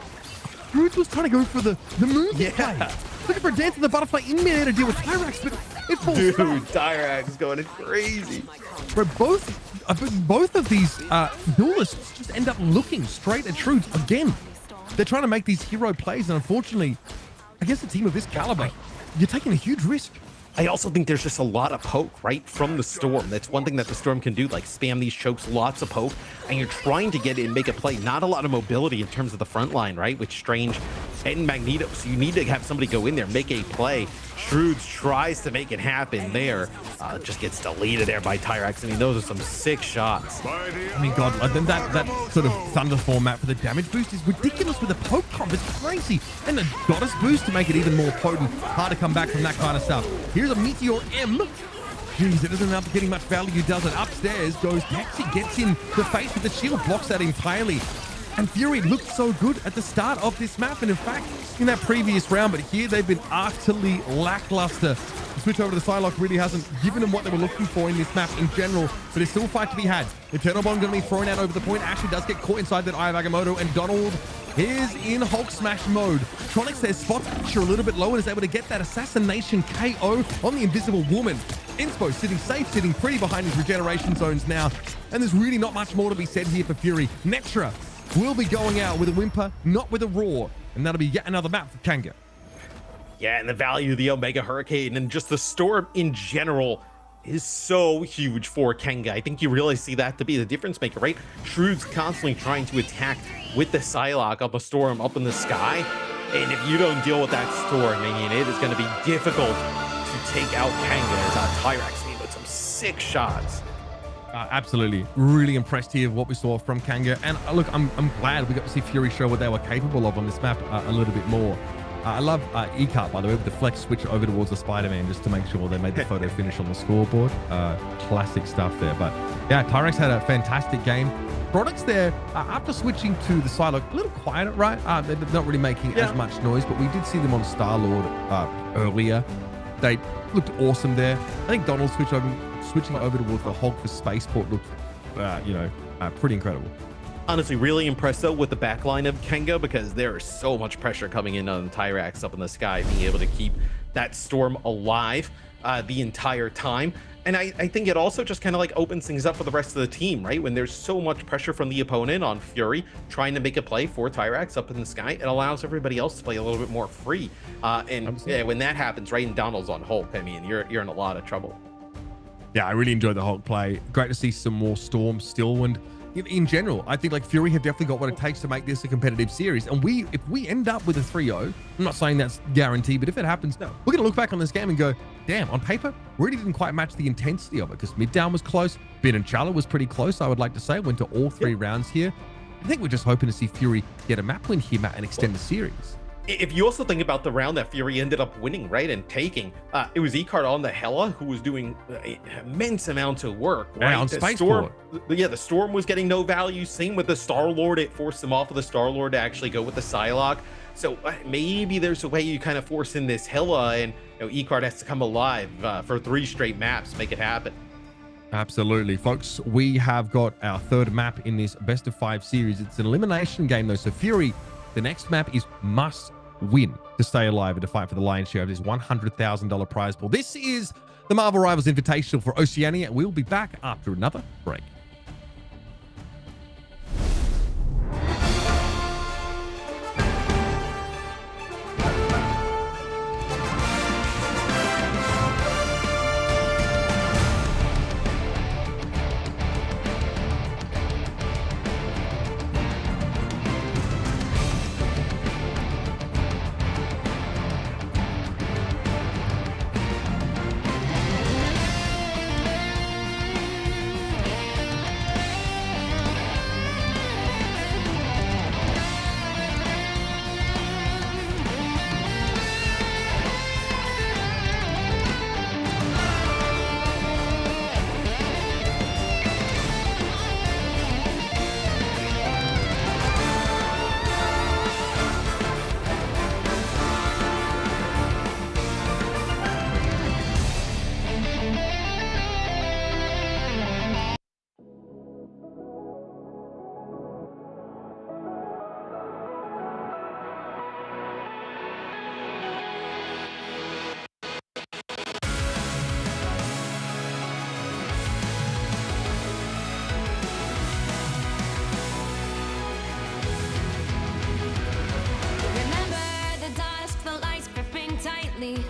Shrewds was trying to go for the move play. Looking for Dance of the Butterfly in midair to deal with Tyrax, but it falls down. Tyrax going crazy. Where both of these duelists just end up looking straight at Shrewds again. They're trying to make these hero plays, and unfortunately, against a team of this caliber, you're taking a huge risk. I also think there's just a lot of poke, right, from the Storm. That's one thing that the Storm can do, like spam these chokes, lots of poke, and you're trying to get in, make a play. Not a lot of mobility in terms of the front line, right, with Strange and Magneto. So you need to have somebody go in there, make a play. Shrewds tries to make it happen there. Just gets deleted there by Tyrax. I mean, those are some sick shots. I mean, God, then that sort of Thunderfall map for the damage boost is ridiculous with the poke comp. It's crazy. And the Goddess boost to make it even more potent. Hard to come back from that kind of stuff. Here's a Meteor M. Jeez, it doesn't end up getting much value, does it? Upstairs goes Taxi, gets in the face with the shield, blocks that entirely. And Fury looked so good at the start of this map, and in fact, in that previous round, but here they've been utterly lackluster. The switch over to the Psylocke really hasn't given them what they were looking for in this map in general, but there's still a fight to be had. Eternal Bond going to be thrown out over the point. Ashley does get caught inside that Eye of Agamotto, and Donald is in Hulk Smash mode. Tronic says spots pressure a little bit low and is able to get that assassination KO on the Invisible Woman. Inspo sitting safe, sitting pretty behind his regeneration zones now, and there's really not much more to be said here for Fury. Netra will be going out with a whimper, not with a roar, and that'll be yet another map for Kanga. Yeah, and the value of the Omega Hurricane and just the Storm in general is so huge for Kanga. I think you really see that to be the difference maker, right? Shrewd's constantly trying to attack with the Psylocke up a storm up in the sky. And if you don't deal with that storm, I mean, it is going to be difficult to take out Kanga as Tyrax needs with some sick shots. Absolutely. Really impressed here with what we saw from Kanga. And look, I'm glad we got to see Fury show what they were capable of on this map a little bit more. I love E-Cart, by the way, with the flex switch over towards the Spider-Man just to make sure they made the photo finish on the scoreboard. Classic stuff there. But yeah, Tyrax had a fantastic game. Products there, after switching to the Psylocke, a little quieter, right? They're not really making as much noise, but we did see them on Star-Lord earlier. They looked awesome there. I think Donald switching over towards the Hulk for Spaceport looked, pretty incredible. Honestly, really impressed though with the backline of Kanga, because there is so much pressure coming in on Tyrax up in the sky, being able to keep that storm alive the entire time. And I think it also just kind of like opens things up for the rest of the team, right? When there's so much pressure from the opponent on Fury trying to make a play for Tyrax up in the sky, it allows everybody else to play a little bit more free. When that happens, right, and Donald's on Hulk, I mean, you're in a lot of trouble. Yeah, I really enjoyed the Hulk play. Great to see some more Storm still. And in general, I think like Fury have definitely got what it takes to make this a competitive series. And if we end up with a 3-0, I'm not saying that's guaranteed, but if it happens, we're going to look back on this game and go, damn, on paper, really didn't quite match the intensity of it, because mid-down was close. Bin and Chala was pretty close, I would like to say. Went to all 3 rounds here. I think we're just hoping to see Fury get a map win here, Matt, and extend the series. If you also think about the round that Fury ended up winning, right, and taking, it was E-Cart on the Hela who was doing immense amounts of work, right? Yeah, on Spaceport. The Storm was getting no value. Same with the Star-Lord. It forced them off of the Star-Lord to actually go with the Psylocke. So maybe there's a way you kind of force in this Hela, and E-Cart has to come alive for 3 straight maps, make it happen. Absolutely, folks. We have got our 3rd map in this best of 5 series. It's an elimination game, though. So Fury, the next map is must win to stay alive and to fight for the lion's share of this $100,000 prize pool. This is the Marvel Rivals Invitational for Oceania. We'll be back after another break.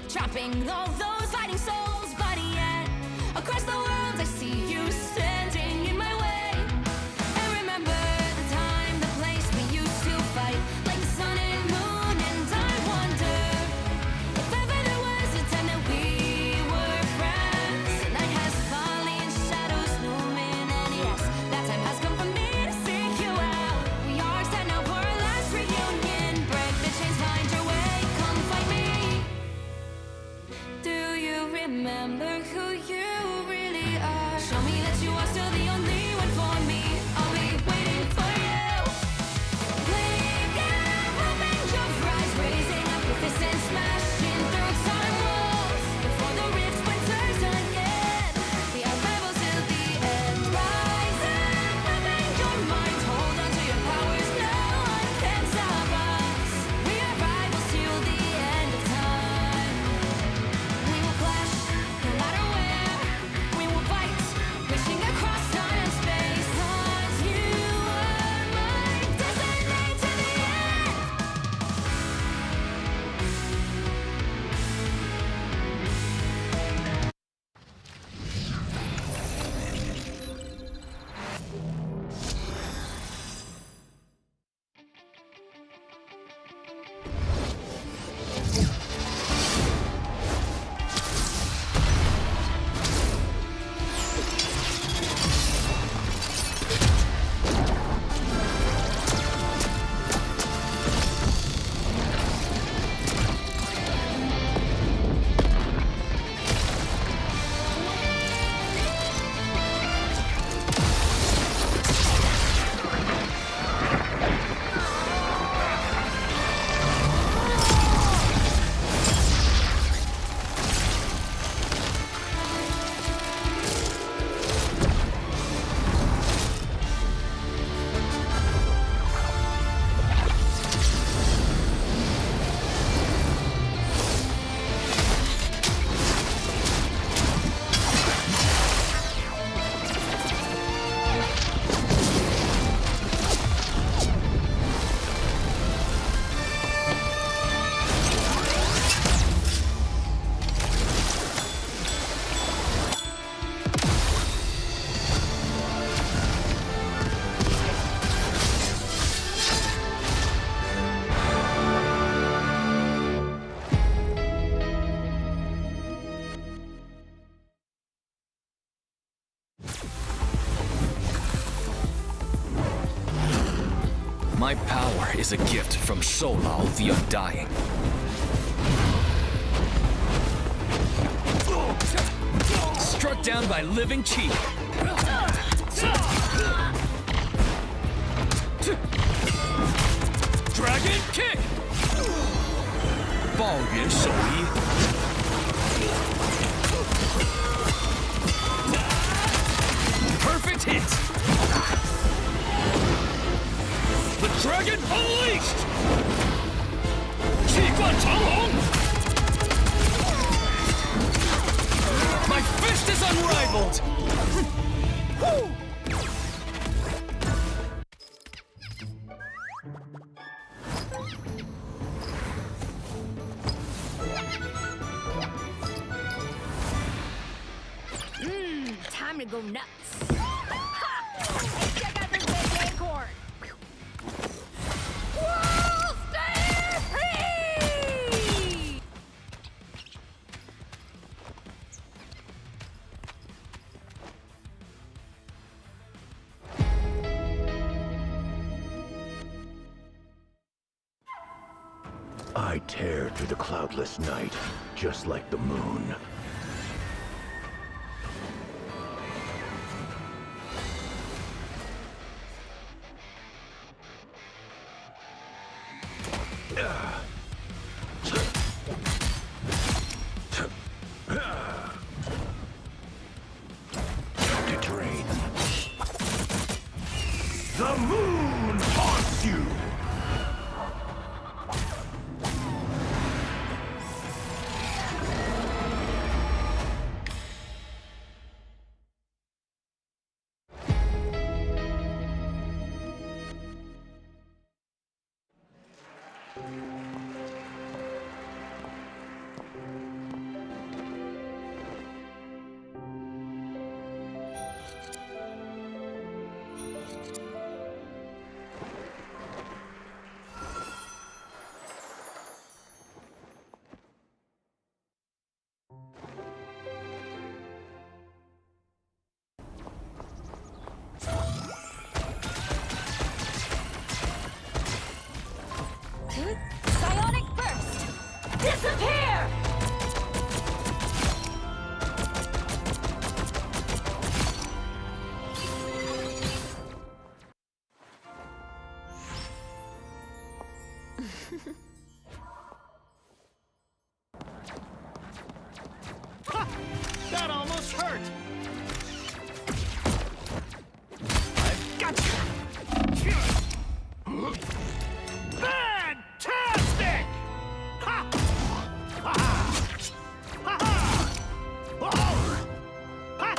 Trapping all those fighting souls, but yet across the world I see you standing in my way. And remember the time, the place we used to fight, like the sun and moon. And I wonder if ever there was a time that we were friends. The night has fallen, shadows looming, and yes, that time has come for me to seek you out. We are set now for our last reunion. Break the chains, find your way, come fight me. Do you remember who you really are? Show me that you are still the only one for me. I'll be waiting for you. Playing out, open your eyes, raising up your fists and smashing through time walls. Before the rift splinters again, we are rebels till the end. Rise up, open your mind, hold on to your powers. No one can stop us. We are rivals till the end of time. We will clash, no matter where. We will fight, reaching across time and My power is a gift from Solal the Undying. Struck down by living chi. Dragon kick. Ball Yuan Shouyi. Perfect hit. The dragon unleashed. Qi Guan Changlong. My fist is unrivaled! Time to go nuts. Hey, check out this big acorn. Whoa, stay free! I tear through the cloudless night, just like the moon. To drain. The moon haunts you! Psionic burst! Disappear! That almost hurt! I've got you! Fantastic! Ha! Ha! Ha! Ha! Ha! Ha!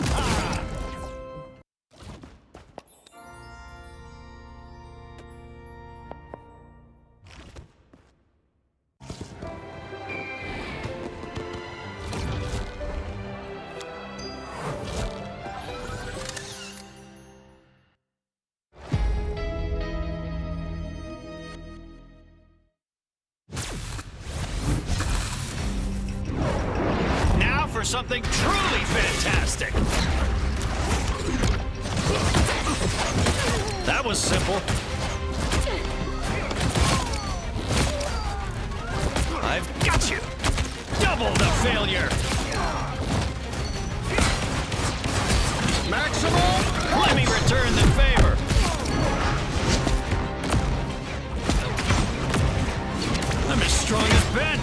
Now for something truly fantastic! That was simple. I've got you! Double the failure! Maximum! Let me return the favor! I'm as strong as Ben!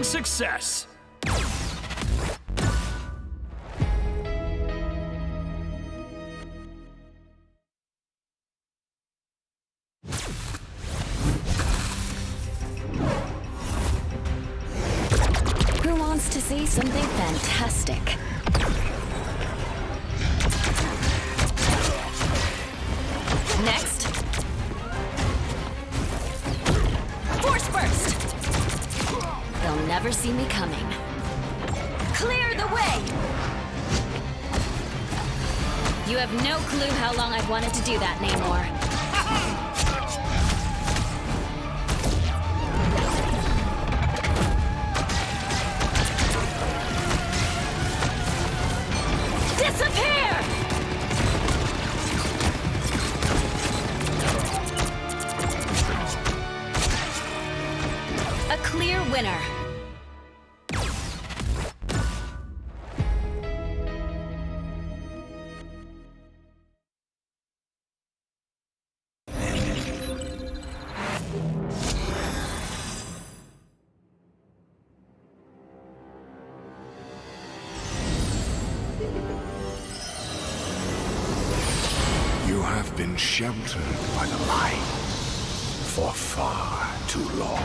Success! Who wants to see something fantastic? Next. Force burst! They'll never see me coming. Clear the way! You have no clue how long I've wanted to do that, Namor. Disappear! A clear winner. You have been sheltered by the light for far too long.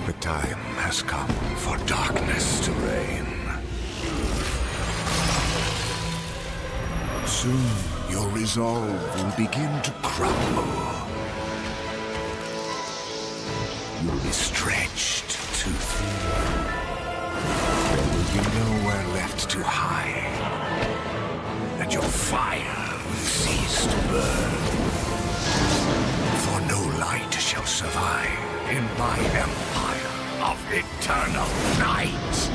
The time has come for darkness to reign. Soon, your resolve will begin to crumble. You'll be stretched too thin. There will be nowhere left to hide, and your fire will cease to burn. For no light shall survive in my empire of eternal night.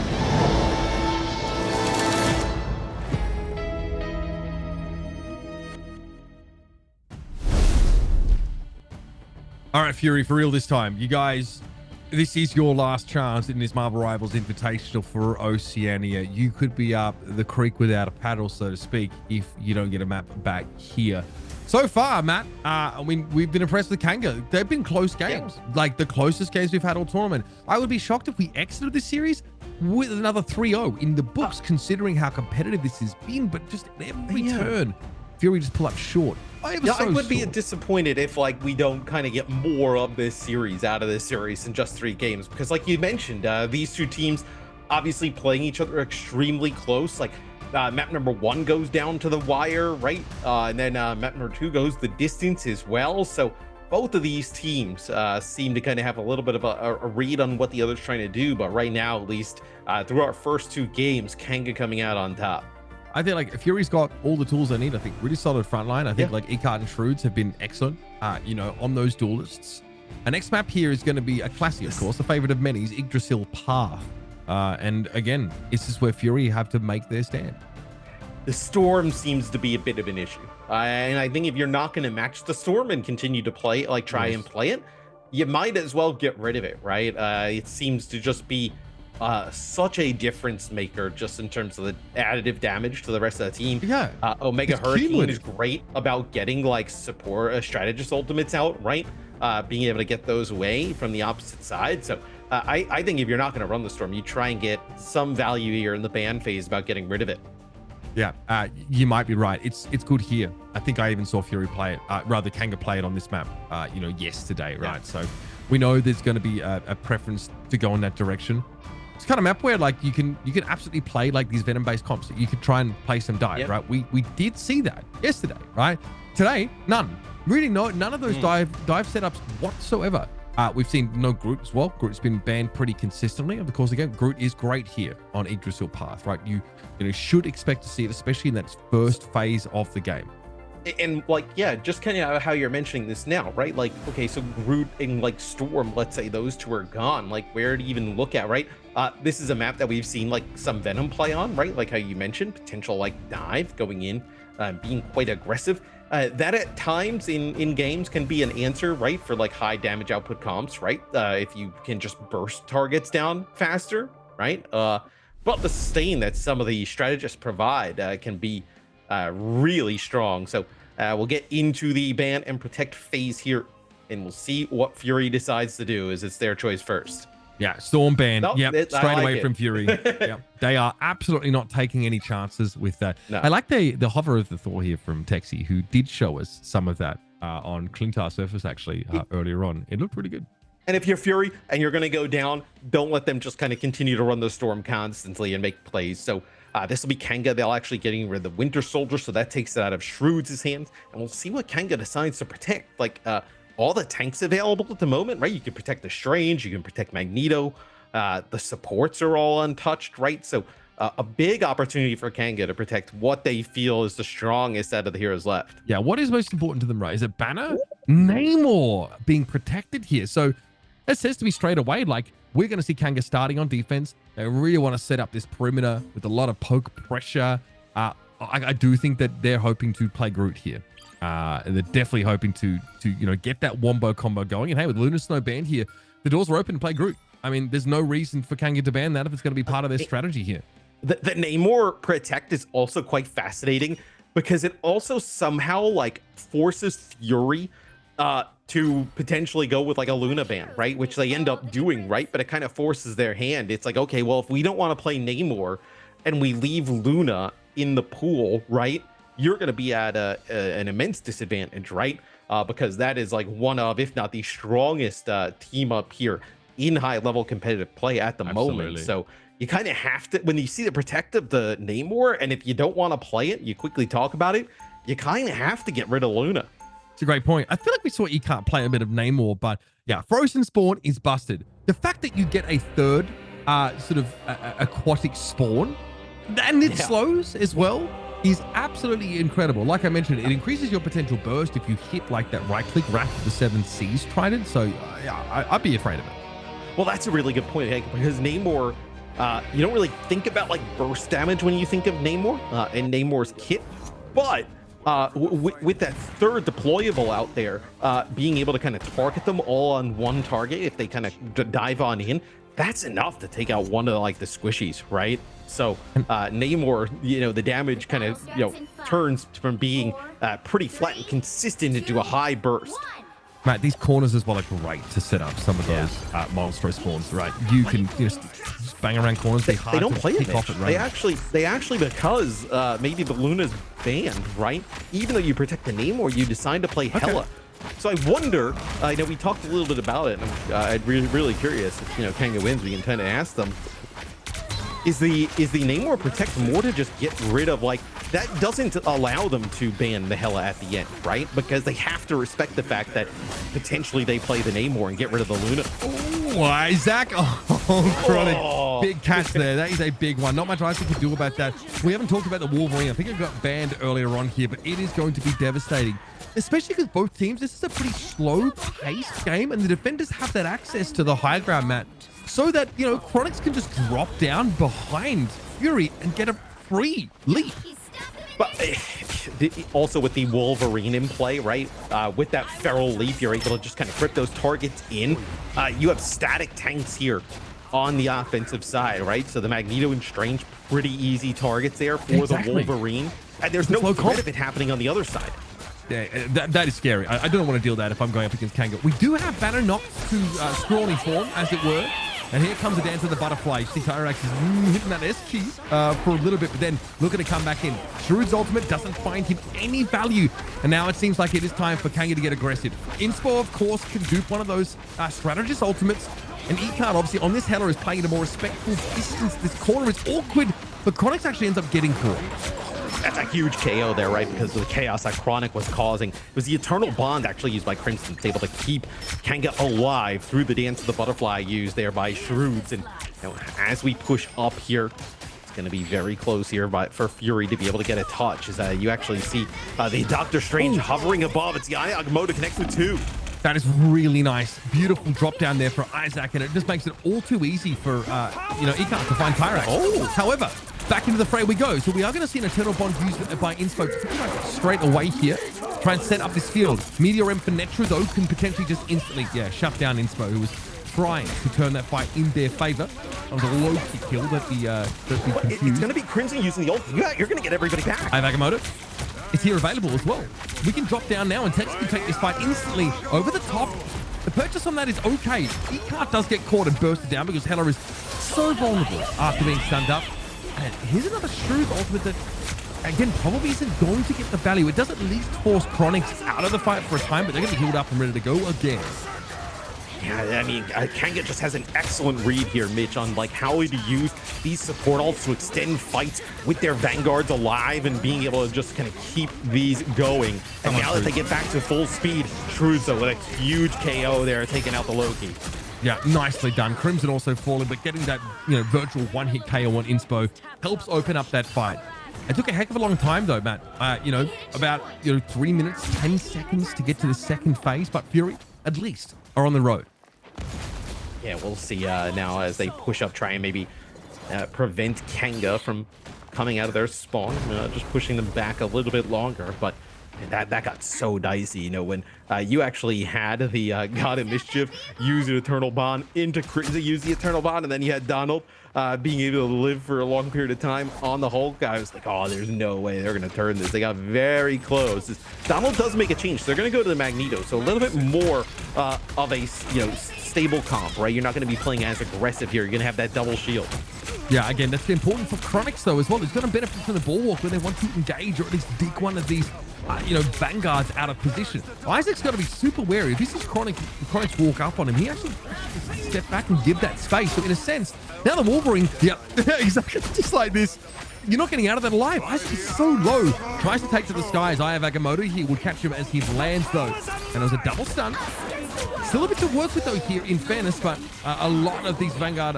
All right, Fury, for real this time. You guys, this is your last chance in this Marvel Rivals Invitational for Oceania. You could be up the creek without a paddle, so to speak, if you don't get a map back here. So far, Matt, I mean, we've been impressed with Kanga. They've been close games, like the closest games we've had all tournament. I would be shocked if we exited this series with another 3-0 in the books, considering how competitive this has been, but just at every turn, Fury just pull up short. I would be disappointed if like we don't kind of get more of this series out of this series in just 3 games, because like you mentioned, these two teams obviously playing each other extremely close. Like map number 1 goes down to the wire, right? And then map number 2 goes the distance as well. So both of these teams seem to kind of have a little bit of a read on what the other's trying to do. But right now, at least through our first 2 games, Kanga coming out on top. I think like Fury's got all the tools they need. I think really solid front line. I think like Ecart and Shrewds have been excellent, you know, on those duelists. Our next map here is going to be a classic, of course, the favorite of many is Yggdrasil Path. And again, this is where Fury have to make their stand. The Storm seems to be a bit of an issue. And I think if you're not going to match the Storm and continue to play, like try and play it, you might as well get rid of it, right? It seems to just be such a difference maker just in terms of the additive damage to the rest of the team. Omega Hurricane is great about getting like support strategist ultimates out, right? Being able to get those away from the opposite side. So I think if you're not going to run the Storm, you try and get some value here in the ban phase about getting rid of it. Yeah, you might be right. It's good here. I think I even saw Fury play it, rather Kanga play it on this map, you know, yesterday, right? So we know there's going to be a preference to go in that direction. It's kind of map where like you can absolutely play like these Venom-based comps. You could try and play some dive, right? We did see that yesterday, right? Today, none. Really, none of those dive setups whatsoever. We've seen no Groot as well. Groot's been banned pretty consistently. Of course, again, Groot is great here on Yggdrasil Path, right? You know, should expect to see it, especially in that first phase of the game. And like, yeah, just kind of how you're mentioning this now, right? Like, okay, so Groot and like Storm, let's say those two are gone. Like, where to even look at, right? This is a map that we've seen like some Venom play on, right? Like how you mentioned, potential like dive going in, being quite aggressive. That at times in games can be an answer, right? For like high damage output comps, right? If you can just burst targets down faster, right? But the sustain that some of the strategists provide can be really strong. So we'll get into the ban and protect phase here, and we'll see what Fury decides to do, as it's their choice first. Yeah, Storm ban. Straight away from Fury. They are absolutely not taking any chances with that. I like the hover of the Thor here from Texi, who did show us some of that on Clintar Surface actually earlier on. It looked pretty good. And if you're Fury and you're going to go down, don't let them just kind of continue to run the Storm constantly and make plays. So this will be Kanga. They'll actually getting rid of the Winter Soldier, so that takes it out of Shrewds' hands. And we'll see what Kanga decides to protect. Like, all the tanks available at the moment, right? You can protect the Strange, you can protect Magneto. The supports are all untouched, right? So a big opportunity for Kanga to protect what they feel is the strongest out of the heroes left. Yeah, what is most important to them, right? Is it Banner? Namor being protected here. So that says to me straight away, like, we're going to see Kanga starting on defense. They really want to set up this perimeter with a lot of poke pressure. I do think that they're hoping to play Groot here. And they're definitely hoping to get that wombo combo going. And hey, with Lunar Snow banned here, the doors are open to play Groot. I mean, there's no reason for Kanga to ban that if it's going to be part of their strategy here. The Namor protect is also quite fascinating because it also somehow like forces Fury to potentially go with like a Luna ban, right? Which they end up doing, right? But it kind of forces their hand. It's like, okay, well, if we don't want to play Namor and we leave Luna in the pool, right? You're going to be at an immense disadvantage, right? Because that is like one of, if not the strongest team up here in high level competitive play at the moment. So you kind of have to, when you see the protect of the Namor, and if you don't want to play it, you quickly talk about it, you kind of have to get rid of Luna. It's a great point. I feel like we saw you can't play a bit of Namor, but yeah, Frozen Spawn is busted. The fact that you get a third sort of aquatic spawn, and it slows as well, is absolutely incredible. Like I mentioned, it increases your potential burst if you hit like that right click Wrath of the Seven Seas Trident. So yeah, I'd be afraid of it. Well, that's a really good point, Hank, because Namor, you don't really think about like burst damage when you think of Namor and Namor's kit, but with that third deployable out there, being able to kind of target them all on one target if they kind of dive on in, that's enough to take out one of like the squishies, right? So Namor, the damage kind of turns from being pretty flat and consistent into a high burst. Matt, these corners as well are great to set up some of those monstro spawns, right? You can just bang around corners. They don't play it. They actually because maybe the Luna's banned, right? Even though you protect the Namor, you decide to play Hela. So I wonder. I know we talked a little bit about it, and I'm really curious if Kanga wins. We can kind of ask them. Is the Namor protect more to just get rid of like that doesn't allow them to ban the Hela at the end, right? Because they have to respect the fact that potentially they play the Namor and get rid of the Luna. Oh, Isaac! Oh, big catch there. That is a big one. Not much Isaac can do about that. We haven't talked about the Wolverine. I think it got banned earlier on here, but it is going to be devastating. Especially because both teams, this is a pretty slow-paced game, and the defenders have that access to the high ground, Matt, so that, Chronix can just drop down behind Fury and get a free leap. But also with the Wolverine in play, right? With that feral leap, you're able to just kind of grip those targets in. You have static tanks here on the offensive side, right? So the Magneto and Strange, pretty easy targets there for the Wolverine. And there's no threat of it happening on the other side. Yeah, that is scary. I don't want to deal with that if I'm going up against Kanga. We do have Banner knocked to scrawny form, as it were. And here comes the dance of the butterfly. You see Tyrax is hitting that S key for a little bit, but then looking to come back in. Shrewd's ultimate doesn't find him any value. And now it seems like it is time for Kanga to get aggressive. Inspo, of course, can dupe one of those strategist ultimates. And E-Card, obviously, on this Hela is playing at a more respectful distance. This corner is awkward, but Chronix actually ends up getting caught. That's a huge KO there, right? Because of the chaos that Chronic was causing. It was the Eternal Bond actually used by Crimson. It's able to keep Kanga alive through the dance of the butterfly used there by Shrewds. And as we push up here, it's going to be very close here for Fury to be able to get a touch. As you actually see the Doctor Strange hovering above. It's the Iog mode to connect with two. That is really nice. Beautiful drop down there for Isaac, and it just makes it all too easy for Icar to find Tyrax. However, back into the fray we go. So we are going to see an Eternal Bond used by Inspo pretty much straight away here. Try and set up this field. Meteor M for Netra, though, can potentially just instantly, shut down Inspo, who was trying to turn that fight in their favor. That was a low-key kill that the It's going to be Crimson using the ult. You're going to get everybody back. I Agamotto is here available as well. We can drop down now and Tex can take this fight instantly over the top. The purchase on that is okay. E-Cart does get caught and bursted down because Hela is so vulnerable after being stunned up. And here's another Shrewd ultimate that, again, probably isn't going to get the value. It does at least force Chronix out of the fight for a time, but they're going to be healed up and ready to go again. Yeah, I mean, Kanga just has an excellent read here, Mitch, on like how to use these support ults to extend fights with their vanguards alive and being able to just kind of keep these going. And now that they get back to full speed, Shrewdso with a huge KO there, taking out the Loki. Yeah, nicely done. Crimson also falling, but getting that, virtual one-hit KO on Inspo helps open up that fight. It took a heck of a long time though, Matt. About 3 minutes, 10 seconds to get to the second phase, but Fury at least are on the road. Yeah, we'll see now as they push up, try and maybe prevent Kanga from coming out of their spawn, just pushing them back a little bit longer. But that got so dicey, when you actually had the God of Mischief use an Eternal Bond into use the Eternal Bond, and then you had Donald being able to live for a long period of time on the Hulk. I was like, oh, there's no way they're going to turn this. They got very close. Donald does make a change. So they're going to go to the Magneto, so a little bit more of a stable comp, right? You're not going to be playing as aggressive here. You're going to have that double shield. Yeah, again, that's important for Chronix though as well. It's going to benefit from the ball walk when they want to engage or at least dig one of these vanguards out of position. Isaac's got to be super wary. If this is Chronix walk up on him, he actually step back and give that space. So in a sense, now the Wolverine, yeah, exactly, just like this, you're not getting out of that alive. Isaac is so low. Tries to take to the skies. Eye of Agamotto, he would catch him as he lands though. And it was a double stun. Still a bit to work with though here in fairness, but a lot of these Vanguard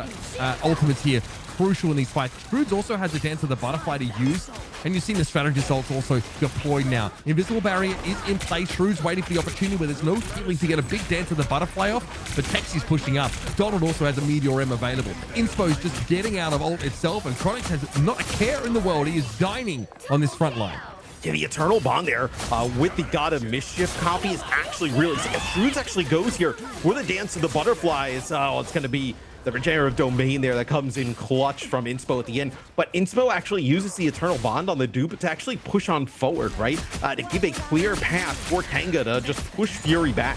ultimates here crucial in these fights. Shrewds also has the Dance of the Butterfly to use, and you've seen the strategist ults also deployed now. Invisible Barrier is in place. Shrewds waiting for the opportunity where there's no healing to get a big Dance of the Butterfly off, but Texi's pushing up. Donald also has a Meteor M available. Inspo's just getting out of ult itself, and Chronix has not a care in the world. He is dining on this front line. Yeah, the Eternal Bond there with the God of Mischief copy is actually really sick. If Shrewds actually goes here for the Dance of the Butterflies, it's going to be the Regenerative Domain there that comes in clutch from Inspo at the end. But Inspo actually uses the Eternal Bond on the dupe to actually push on forward, right? To give a clear path for Kanga to just push Fury back.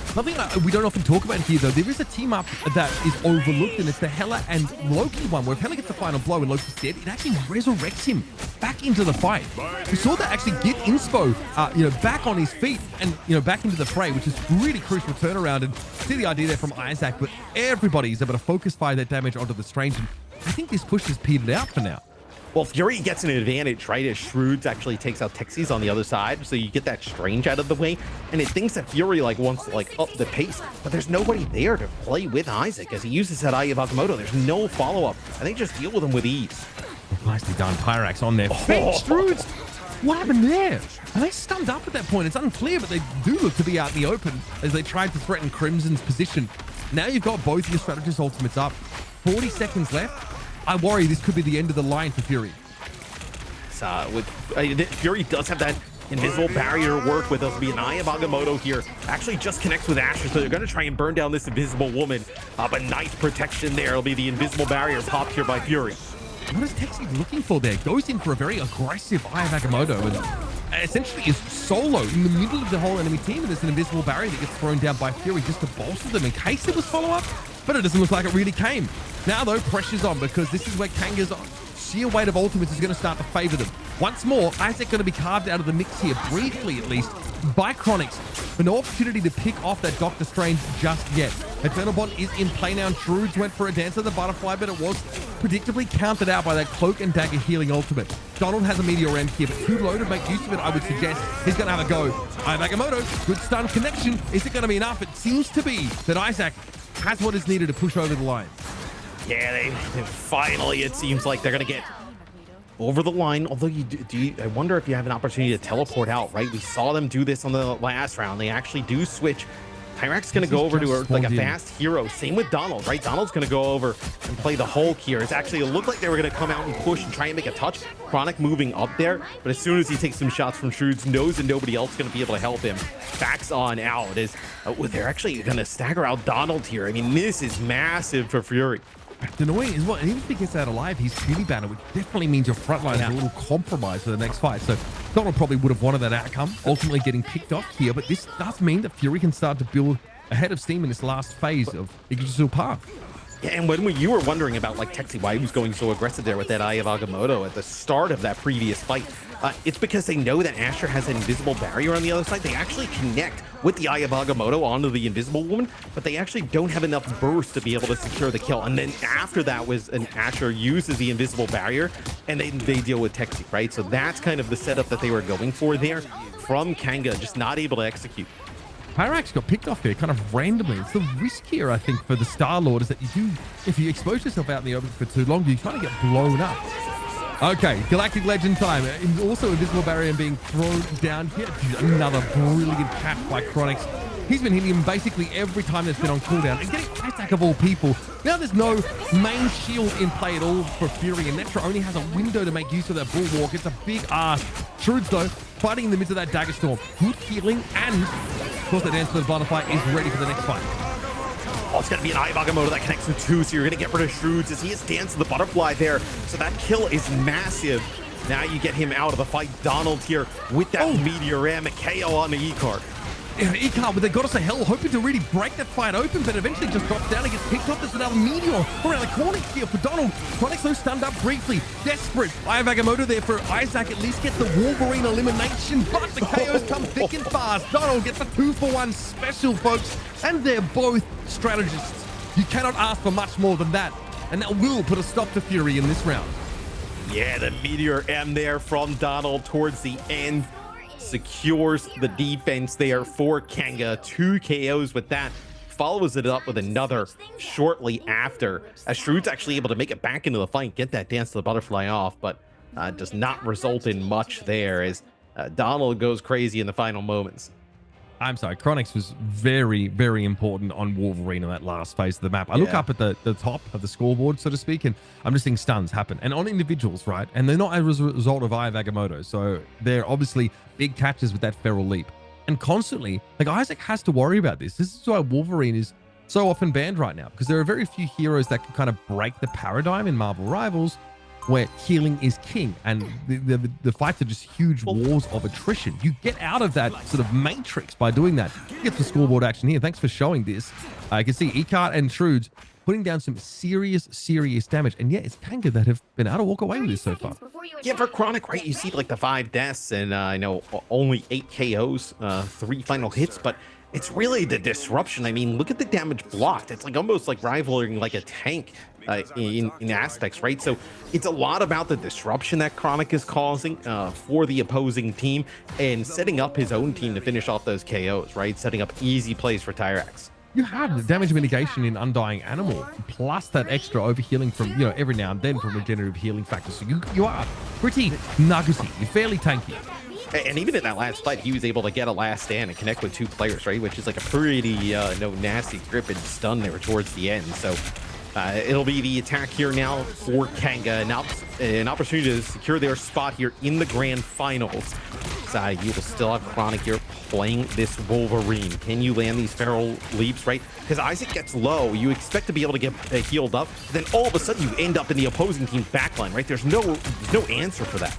Something that we don't often talk about here, though, there is a team up that is overlooked, and it's the Hela and Loki one, where if Hela gets the final blow and Loki's dead, it actually resurrects him back into the fight. We saw that actually get Inspo, back on his feet and, back into the fray, which is really crucial turnaround. And see the idea there from Isaac, but everybody's able to focus fire that damage onto the Strange. And I think this push has petered out for now. Well, Fury gets an advantage, right, as Shrewds actually takes out Texi's on the other side, so you get that Strange out of the way, and it thinks that Fury wants to up the pace, but there's nobody there to play with Isaac as he uses that Eye of Agamotto. There's no follow-up. I think just deal with him with ease. Nicely done. Pyrax on there. Shrewds, what happened there? Are they stunned up at that point? It's unclear, but they do look to be out in the open as they tried to threaten Crimson's position. Now you've got both your strategist ultimates up. 40 seconds left. I worry this could be the end of the line for Fury. Fury does have that invisible barrier to work with. There'll be an Eye of Agamotto here. Actually just connects with Asher, so they're going to try and burn down this invisible woman. But nice protection there. It'll be the invisible barrier popped here by Fury. What is Texi looking for there? Goes in for a very aggressive Eye of Agamotto and essentially is solo in the middle of the whole enemy team, and there's an invisible barrier that gets thrown down by Fury just to bolster them in case there was follow-up, but it doesn't look like it really came. Now though, pressure's on because this is where Kanga's sheer weight of ultimates is going to start to favor them. Once more, Isaac going to be carved out of the mix here, briefly at least, by Chronix, but no opportunity to pick off that Doctor Strange just yet. Eternal Bond is in play now, and Shrewds went for a Dance of the Butterfly, but it was predictably counted out by that Cloak and Dagger healing ultimate. Donald has a Meteor M here, but too low to make use of it, I would suggest. He's going to have a go. Agamotto, good stun connection. Is it going to be enough? It seems to be that Isaac has what is needed to push over the line. Yeah, they finally, it seems like they're going to get over the line. Although I wonder if you have an opportunity to teleport out, right? We saw them do this on the last round. They actually do switch. Tyrax's going to go over to a fast hero. Same with Donald, right? Donald's going to go over and play the Hulk here. It looked like they were going to come out and push and try and make a touch. Chronic moving up there, but as soon as he takes some shots from Shrewds, knows that nobody else is going to be able to help him. Backs on out. They're actually going to stagger out Donald here. I mean, this is massive for Fury. Annoying as well, and even if he gets out alive, he's Fury banner, which definitely means your front line is a little compromised for the next fight. So Donald probably would have wanted that outcome, ultimately getting picked off here, but this does mean that Fury can start to build ahead of steam in this last phase of Yggdrasil Path. Yeah, and when you were wondering about Texi, why he was going so aggressive there with that Eye of Agamotto at the start of that previous fight, it's because they know that Asher has an invisible barrier on the other side. They actually connect with the Eye of Agamotto onto the Invisible Woman, but they actually don't have enough burst to be able to secure the kill. And then after that was an Asher uses the invisible barrier, and they deal with Texi, right? So that's kind of the setup that they were going for there from Kanga, just not able to execute. Pyrax got picked off here kind of randomly. It's the risk here, I think, for the Star-Lord is that you do, if you expose yourself out in the open for too long, you kind of get blown up. Okay, Galactic Legend time. Also invisible barrier and being thrown down here. Another brilliant catch by Chronix. He's been hitting him basically every time that's been on cooldown and getting Isaac of all people. Now there's no main shield in play at all for Fury, and Netra only has a window to make use of that bulwark. It's a big ask. Shrewds though, fighting in the midst of that dagger storm. Good healing, and of course the Dance for the Butterfly is ready for the next fight. Oh, it's going to be an Eye of Agamotto that connects with two, so you're going to get rid of Shrewds as he is Dance of the Butterfly there. So that kill is massive. Now you get him out of the fight. Donald here with that Meteor M, a KO on the E-card. E-card with the Goddess of Hell hoping to really break that fight open, but eventually just drops down and gets picked up. There's another Meteor around the corner here for Donald. Chronix though stunned up briefly. Desperate. Eye of Agamotto there for Isaac. At least get the Wolverine elimination, but the KOs come thick and fast. Donald gets a 2-for-1 special, folks, and they're both strategists. You cannot ask for much more than that, and that will put a stop to Fury in this round. Yeah, the Meteor M there from Donald towards the end secures the defense there for Kanga. 2 KOs with that. Follows it up with another shortly after, as Shrewd's actually able to make it back into the fight, get that Dance to the Butterfly off, but does not result in much there as Donald goes crazy in the final moments. I'm sorry, Chronix was very, very important on Wolverine in that last phase of the map. I look up at the top of the scoreboard, so to speak, and I'm just seeing stuns happen. And on individuals, right? And they're not as a result of Eye of Agamotto. So they're obviously big catches with that feral leap. And constantly, like Isaac has to worry about this. This is why Wolverine is so often banned right now, because there are very few heroes that can kind of break the paradigm in Marvel Rivals where healing is king, and the fights are just huge wars of attrition. You get out of that sort of matrix by doing that. Get the scoreboard action here. Thanks for showing this. I can see Ecart and Shrewds putting down some serious damage, and yeah, it's Kanga that have been able to walk away with this so far. Yeah, for Chronic, right? You see like the 5 deaths and I know only 8 KOs, 3 final hits, but it's really the disruption. I mean, look at the damage blocked. It's like almost like rivaling like a tank in aspects, right? So it's a lot about the disruption that Chronic is causing for the opposing team and setting up his own team to finish off those KOs, right? Setting up easy plays for Tyrax. You have the damage mitigation in Undying Animal, plus that extra overhealing from, you know, every now and then from regenerative healing factors. So you are pretty nuggety. You're fairly tanky. And even in that last fight, he was able to get a last stand and connect with 2 players, right? Which is like a pretty nasty grip and stun there towards the end. So it'll be the attack here now for Kanga. Now an opportunity to secure their spot here in the grand finals. So you will still have Chronic here playing this Wolverine. Can you land these feral leaps, right? Because Isaac gets low. You expect to be able to get healed up. Then all of a sudden you end up in the opposing team's backline, right? There's no answer for that.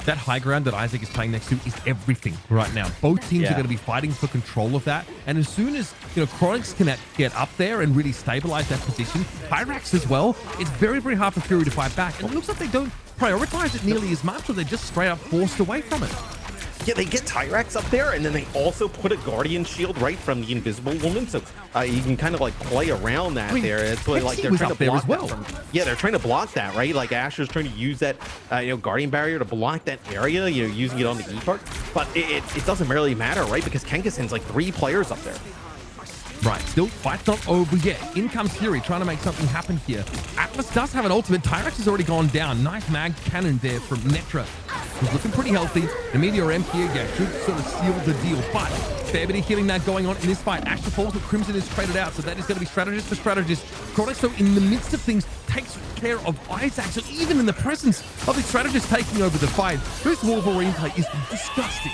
That high ground that Isaac is playing next to is everything right now. Both teams are going to be fighting for control of that. And as soon as, you know, Chronix can get up there and really stabilize that position, Pyrax as well, it's very, very hard for Fury to fight back. And it looks like they don't prioritize it nearly as much, or they're just straight up forced away from it. Yeah, they get Tyrax up there, and then they also put a Guardian Shield right from the Invisible Woman, so you can kind of like play around that there. It's like they're trying to block that from, they're trying to block that, right? Like Asher's trying to use that Guardian barrier to block that area, using it on the E part, but it doesn't really matter, right? Because Kanga sends like 3 players up there. Right, still fight's not over yet. In comes Fury trying to make something happen here. Atlas does have an ultimate. Tyrax has already gone down. Nice mag cannon there from Netra. He's looking pretty healthy. The Meteor M here, should sort of seal the deal. But fair bit of healing that going on in this fight. Asher falls, but Crimson is traded out. So that is going to be strategist for strategist. Chronix, so in the midst of things, takes care of Isaac. So even in the presence of the strategist taking over the fight, this Wolverine play is disgusting.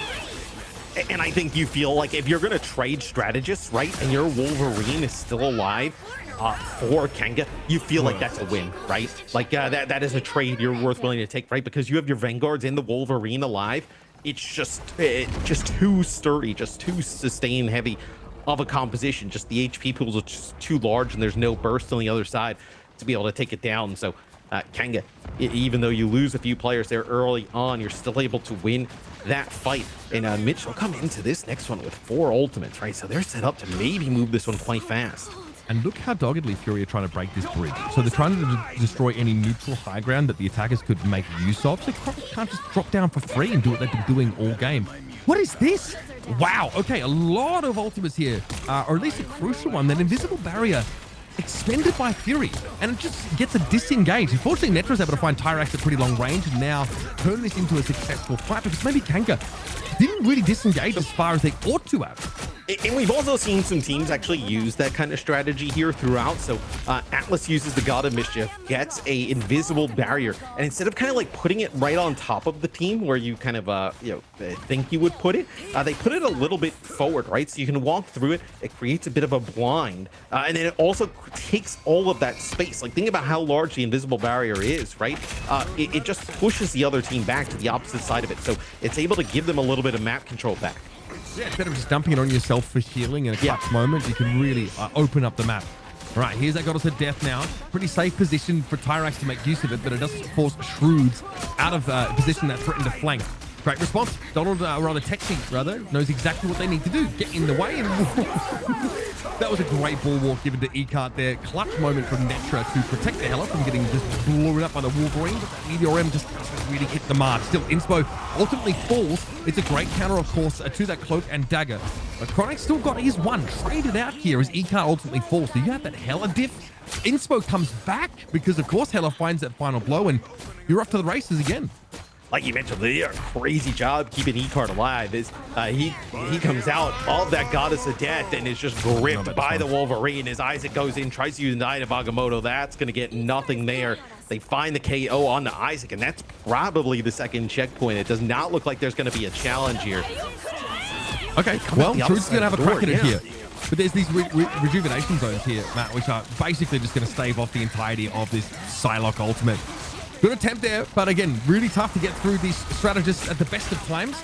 And I think you feel like if you're going to trade strategists, right, and your Wolverine is still alive for Kanga, you feel like that's a win, right? Like that is a trade you're worth willing to take, right? Because you have your Vanguards and the Wolverine alive. It's just too sturdy, just too sustain heavy of a composition. Just the HP pools are just too large, and there's no burst on the other side to be able to take it down. So Kanga even though you lose a few players there early on, you're still able to win that fight. And Mitch will come into this next one with 4 ultimates, right? So they're set up to maybe move this one quite fast. And look how doggedly Fury are trying to break this bridge. So they're trying to destroy any neutral high ground that the attackers could make use of. So Crocs can't just drop down for free and do what they've been doing all game. What is this? Wow. Okay, a lot of ultimates here, or at least a crucial one. That invisible barrier expended by Fury, and it just gets a disengage. Unfortunately, Netra's able to find Tyrax at pretty long range and now turn this into a successful fight, because maybe Kanga didn't really disengage as far as they ought to have. And we've also seen some teams actually use that kind of strategy here throughout. So Atlas uses the God of Mischief, gets a invisible barrier, and instead of kind of like putting it right on top of the team where you kind of think you would put it, they put it a little bit forward, right? So you can walk through it. It creates a bit of a blind, and then it also takes all of that space. Like, think about how large the invisible barrier is, right? It just pushes the other team back to the opposite side of it. So it's able to give them a little bit of map control back. Yeah, instead of just dumping it on yourself for healing in a clutch moment, you can really open up the map. All right, here's that Goddess of Death now. Pretty safe position for Tyrax to make use of it, but it doesn't force Shroods out of position that threatened to flank. Great response. Donald, Texi, knows exactly what they need to do. Get in the way. And that was a great ball walk given to Ecart there. Clutch moment from Netra to protect the Hela from getting just blown up by the Wolverine, but that Meteor M just doesn't really hit the mark. Still, Inspo ultimately falls. It's a great counter, of course, to that Cloak and Dagger. But Chronic still got his one traded out here as Ecart ultimately falls. So you have that Hela diff. Inspo comes back because, of course, Hela finds that final blow, and you're off to the races again. Like you mentioned, they did a crazy job keeping Ecart alive. He comes out of that Goddess of Death and is just gripped by the Wolverine as Isaac goes in, tries to use the Knight of Agamotto. That's going to get nothing there. They find the KO on the Isaac, and that's probably the second checkpoint. It does not look like there's going to be a challenge here. Okay, well, Truth's going to have a crack at it here. But there's these rejuvenation zones here, Matt, which are basically just going to stave off the entirety of this Psylocke ultimate. Good attempt there, but again, really tough to get through these strategists at the best of times.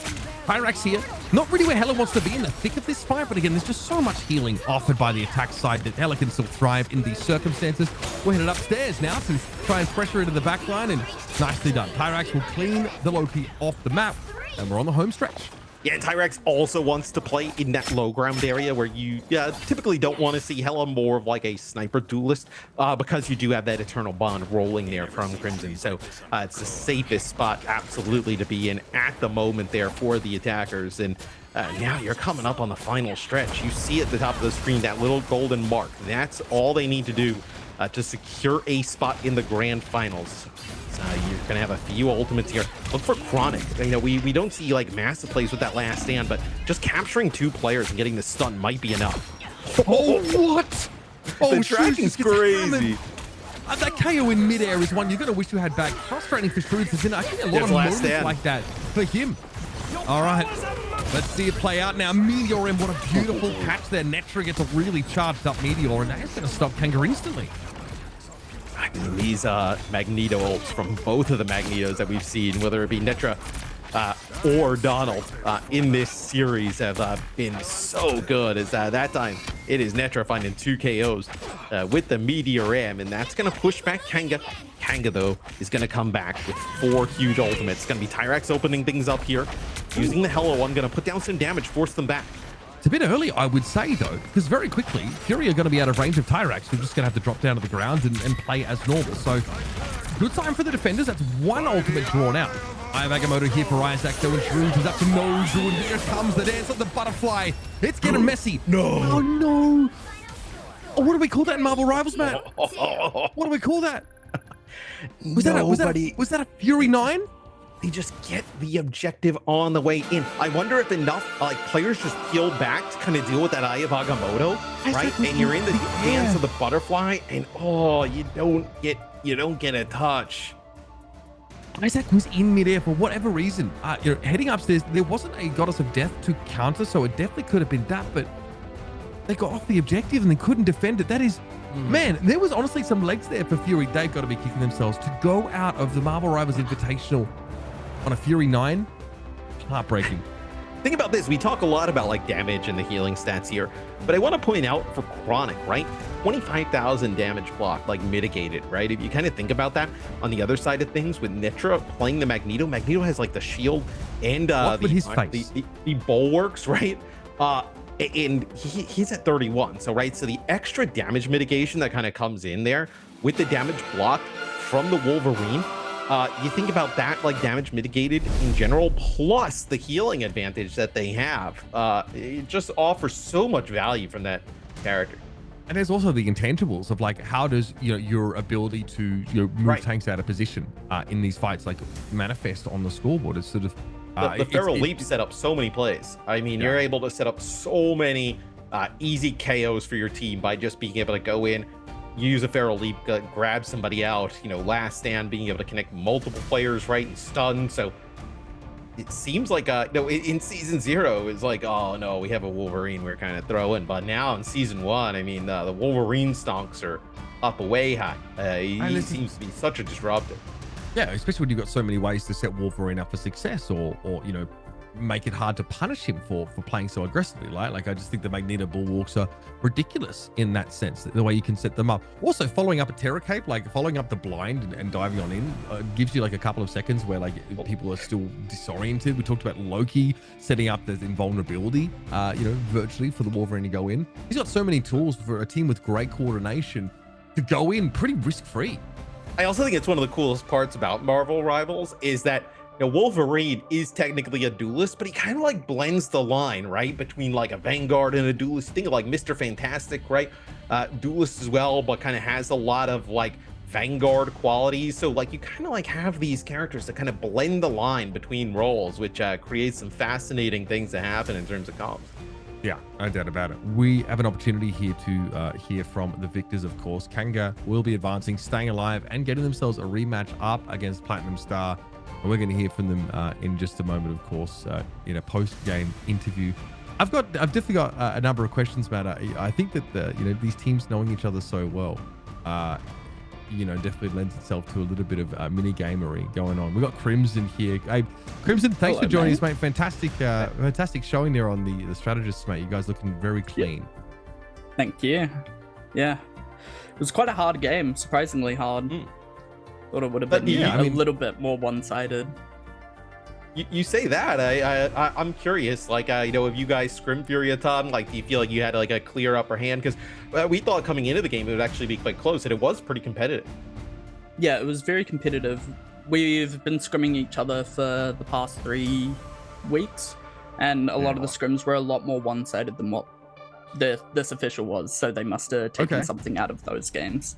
Pyrax here, not really where Hela wants to be in the thick of this fight, but again, there's just so much healing offered by the attack side that Hela can still thrive in these circumstances. We're headed upstairs now to try and pressure into the back line, and nicely done. Pyrax will clean the Loki off the map, and we're on the home stretch. Yeah, and Tyrax also wants to play in that low ground area where you typically don't want to see Hela, more of like a sniper duelist, because you do have that Eternal Bond rolling there from Crimson. So it's the safest spot absolutely to be in at the moment there for the attackers. And now you're coming up on the final stretch. You see at the top of the screen that little golden mark. That's all they need to do to secure a spot in the grand finals. You're gonna have a few ultimates here. Look for Chronic. You know, we don't see like massive plays with that last stand, but just capturing 2 players and getting the stun might be enough. Oh, what? The tracking's crazy. That KO in midair is one you're gonna wish you had back. Frustrating for Shroods. There's been actually a lot of moments like that for him. All right, let's see it play out now. Meteor M, what a beautiful catch there. Netra gets a really charged up Meteor, and that's gonna stop Kanga instantly. These Magneto ults from both of the Magnetos that we've seen, whether it be Netra or Donald in this series, have been so good. As that time it is Netra finding 2 KOs with the Meteor M, and that's going to push back Kanga. Kanga, though, is going to come back with 4 huge ultimates. It's going to be Tyrax opening things up here, using the Hela one, going to put down some damage, force them back. It's a bit early, I would say, though, because very quickly, Fury are going to be out of range of Tyrax. We're just going to have to drop down to the ground and play as normal. So, good time for the defenders. That's 1 ultimate drawn out. I have Agamotto here for Isaac, though, and Shrooms is up to no good. Here comes the dance of the butterfly. It's getting messy. No. Oh, no. Oh, what do we call that in Marvel Rivals, man? What do we call that? Was that a Fury 9? They just get the objective on the way in. I wonder if enough like players just peel back to kind of deal with that Eye of Agamotto, right? And you're in the dance of the butterfly, and you don't get a touch. Isaac was in midair for whatever reason. You're heading upstairs. There wasn't a Goddess of Death to counter, so it definitely could have been that, but they got off the objective and they couldn't defend it. That is, man, there was honestly some legs there for Fury. They've got to be kicking themselves to go out of the Marvel Rivals Invitational on a Fury 9. Heartbreaking. Think about this. We talk a lot about like damage and the healing stats here, but I want to point out for Chronic, right? 25,000 damage block, like mitigated, right? If you kind of think about that on the other side of things with Nitra playing the Magneto has like the shield and the bulwarks, right? And he's at 31. So, right. So the extra damage mitigation that kind of comes in there with the damage block from the Wolverine, you think about that, like damage mitigated in general, plus the healing advantage that they have. It just offers so much value from that character. And there's also the intangibles of like, how does your ability to move tanks out of position in these fights like manifest on the scoreboard? It's sort of the Feral Leap set up so many plays. I mean, you're able to set up so many easy KOs for your team by just being able to go in, use a Feral Leap, grab somebody out, last stand, being able to connect multiple players, right, and stun. So it seems like in season 0 it's like, oh no, we have a Wolverine we're kind of throwing, but now in season 1, I mean, the Wolverine stonks are up way high. He seems to be such a disruptor. Yeah, especially when you've got so many ways to set Wolverine up for success, or make it hard to punish him for playing so aggressively, right? Like, I just think the Magneto bulwarks are ridiculous in that sense, the way you can set them up. Also, following up a Terror Cape, like following up the blind and diving on in, gives you like a couple of seconds where like people are still disoriented. We talked about Loki setting up the invulnerability, virtually for the Wolverine to go in. He's got so many tools for a team with great coordination to go in pretty risk-free. I also think it's one of the coolest parts about Marvel Rivals is that Wolverine is technically a duelist, but he kind of like blends the line, right, between like a Vanguard and a duelist. Think of like Mr. Fantastic, right? Duelist as well, but kind of has a lot of like Vanguard qualities. So like you kind of like have these characters that kind of blend the line between roles, which creates some fascinating things to happen in terms of comps. Yeah, no doubt about it. We have an opportunity here to hear from the victors, of course. Kanga will be advancing, staying alive, and getting themselves a rematch up against Platinum Star. And we're going to hear from them in just a moment, of course, in a post-game interview. I've definitely got a number of questions, Matt. I think that these teams knowing each other so well, definitely lends itself to a little bit of mini gamery going on. We've got Crimson here. Hey, Crimson, thanks for joining us, mate. Fantastic showing there on the strategists, mate. You guys looking very clean. Thank you. Yeah, it was quite a hard game, surprisingly hard. Thought it would have been a little bit more one-sided. You say that, I'm curious, like, have you guys scrim Fury a ton? Like, do you feel like you had like a clear upper hand? Because we thought coming into the game it would actually be quite close, and it was pretty competitive. Yeah, it was very competitive. We've been scrimming each other for the past 3 weeks, and a lot of the scrims were a lot more one-sided than what this official was, so they must have taken something out of those games.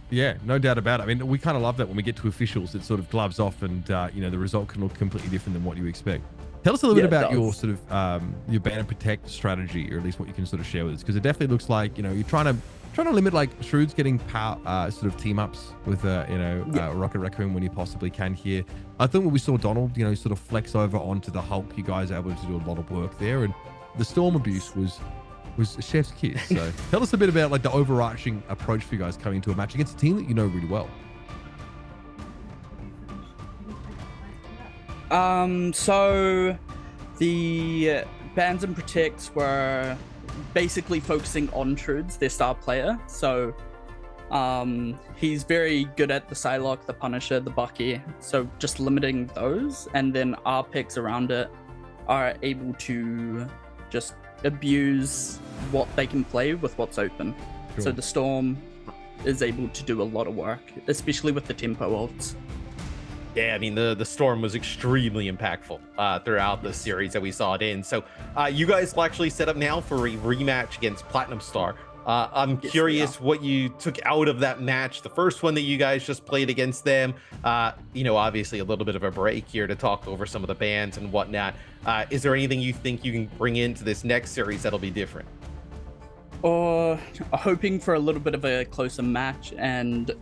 Yeah, no doubt about it. I mean, we kind of love that when we get to officials, it sort of gloves off and, the result can look completely different than what you expect. Tell us a little bit about your sort of, your ban and protect strategy, or at least what you can sort of share with us. Because it definitely looks like, you're trying to limit like Shrewd's getting power, sort of team ups with, Rocket Raccoon when you possibly can here. I think when we saw Donald, sort of flex over onto the Hulk, you guys are able to do a lot of work there. And the Storm abuse was chef's kiss. So tell us a bit about like the overarching approach for you guys coming into a match against a team that you know really well. So the bans and protects were basically focusing on Trudes, their star player. So he's very good at the Psylocke, the Punisher, the Bucky. So just limiting those, and then our picks around it are able to just abuse what they can play with what's open. Sure. So the Storm is able to do a lot of work, especially with the tempo ults. Yeah, I mean, the Storm was extremely impactful throughout the series that we saw it in. So you guys will actually set up now for a rematch against Platinum Star. I'm curious what you took out of that match, the first one that you guys just played against them. Obviously a little bit of a break here to talk over some of the bans and whatnot. Is there anything you think you can bring into this next series that'll be different? Hoping for a little bit of a closer match and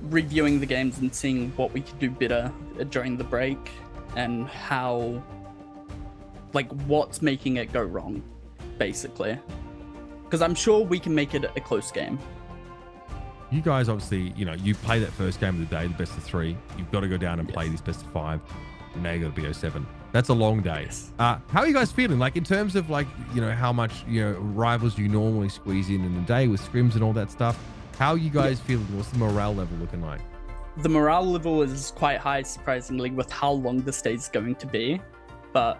reviewing the games and seeing what we could do better during the break and how, like, what's making it go wrong, basically. Because I'm sure we can make it a close game. You guys obviously, you play that first game of the day, the best of 3. You've got to go down and play this best of 5. And now you've got to be 07. That's a long day. How are you guys feeling? Like in terms of like, you know, how much, you know, rivals you normally squeeze in a day with scrims and all that stuff. How are you guys feeling? What's the morale level looking like? The morale level is quite high, surprisingly, with how long the stage is going to be. But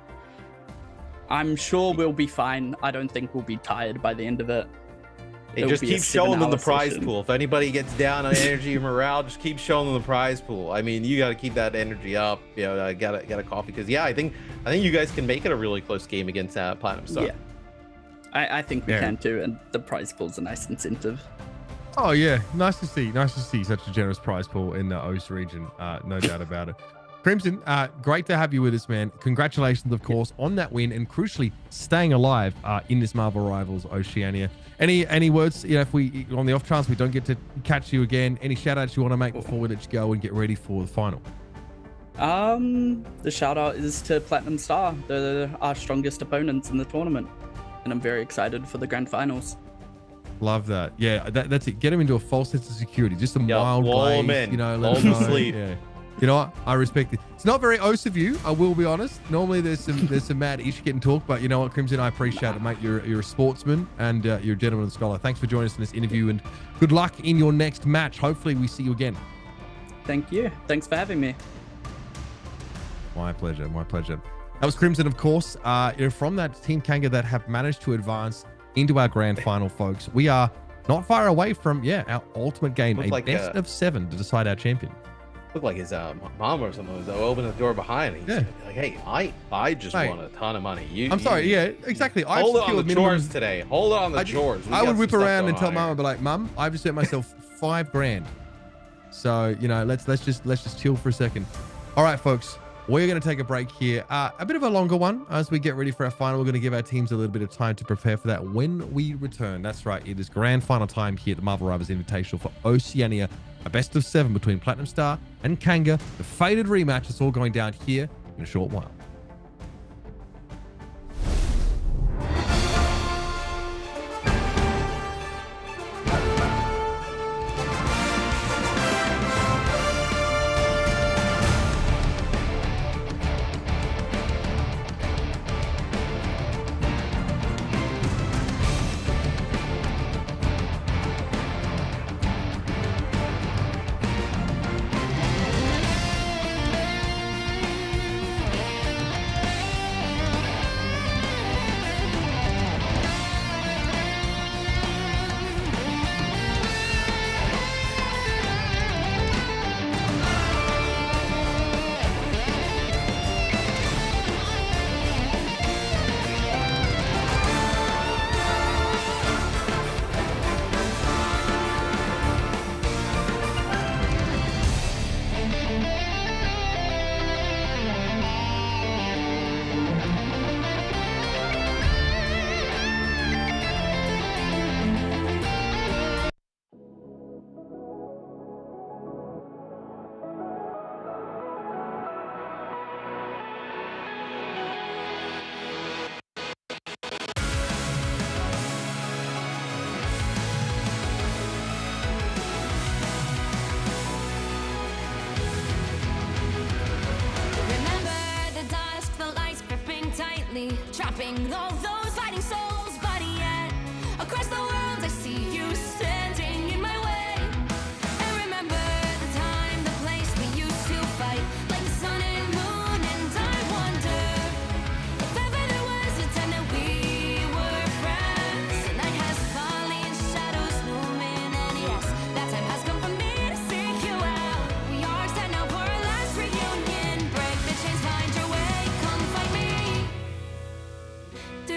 I'm sure we'll be fine. I don't think we'll be tired by the end of it. Hey, just keep showing them the prize pool. If anybody gets down on energy or morale, just keep showing them the prize pool. I mean, you got to keep that energy up. You know, I got a coffee because yeah, I think you guys can make it a really close game against Platinum Star. Yeah, I think we can too, and the prize pool is a nice incentive. Oh yeah, nice to see such a generous prize pool in the OCE region. No doubt about it. Crimson, great to have you with us, man. Congratulations, of course, on that win and crucially staying alive in this Marvel Rivals Oceania. Any words, you know, if we on the off chance we don't get to catch you again, any shout outs you want to make before we let you go and get ready for the final? The shout out is to Platinum Star. They're our strongest opponents in the tournament, and I'm very excited for the grand finals. Love that. Yeah, that's it. Get them into a false sense of security. Just a mild glaze, you know, let them know. Sleep. Yeah. You know what? I respect it. It's not very OCE of you, I will be honest. Normally there's some mad ish getting talk, but you know what, Crimson, I appreciate it, mate. You're a sportsman and you're a gentleman and scholar. Thanks for joining us in this interview and good luck in your next match. Hopefully we see you again. Thank you. Thanks for having me. My pleasure. My pleasure. That was Crimson, of course. You know, from that Team Kanga that have managed to advance into our grand final, folks. We are not far away from, our ultimate game, a best of 7 to decide our champion. Looked like his mom or someone was opening the door behind. He's like, "Hey, I just want a ton of money. I'm sorry. Yeah, exactly. Hold it on the chores today. Hold on the chores." I would whip around and tell Mom, I'd be like, "Mum, I've just set myself $5 grand. So you know, let's just chill for a second." All right, folks. We're going to take a break here. A bit of a longer one as we get ready for our final. We're going to give our teams a little bit of time to prepare for that when we return. That's right. It is grand final time here at the Marvel Rivals Invitational for Oceania. A best of 7 between Platinum Star and Kanga. The fated rematch. It's all going down here in a short while. trapping all those fighting souls, but yet across the world I see you standing in my way. And remember the time, the place we used to fight, like the sun and moon, and I wonder if ever there was a time that we were friends. The night has fallen, shadows looming, and yes, that time has come for me to seek you out. We are set now for our last reunion. Break the chains, find your way, come find me. Do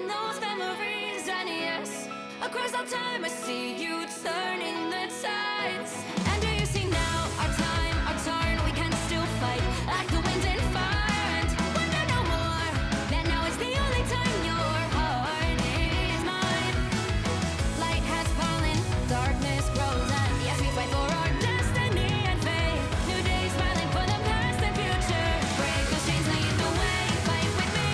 in those memories, and yes, across our time I see you turning the tides. And do you see now our time, our turn, we can still fight like the wind and fire, and wonder no more that now is the only time your heart is mine. Light has fallen, darkness grows, and yes, we fight for our destiny and fate. New days smiling for the past and future. Break those chains, lead the way, fight with me.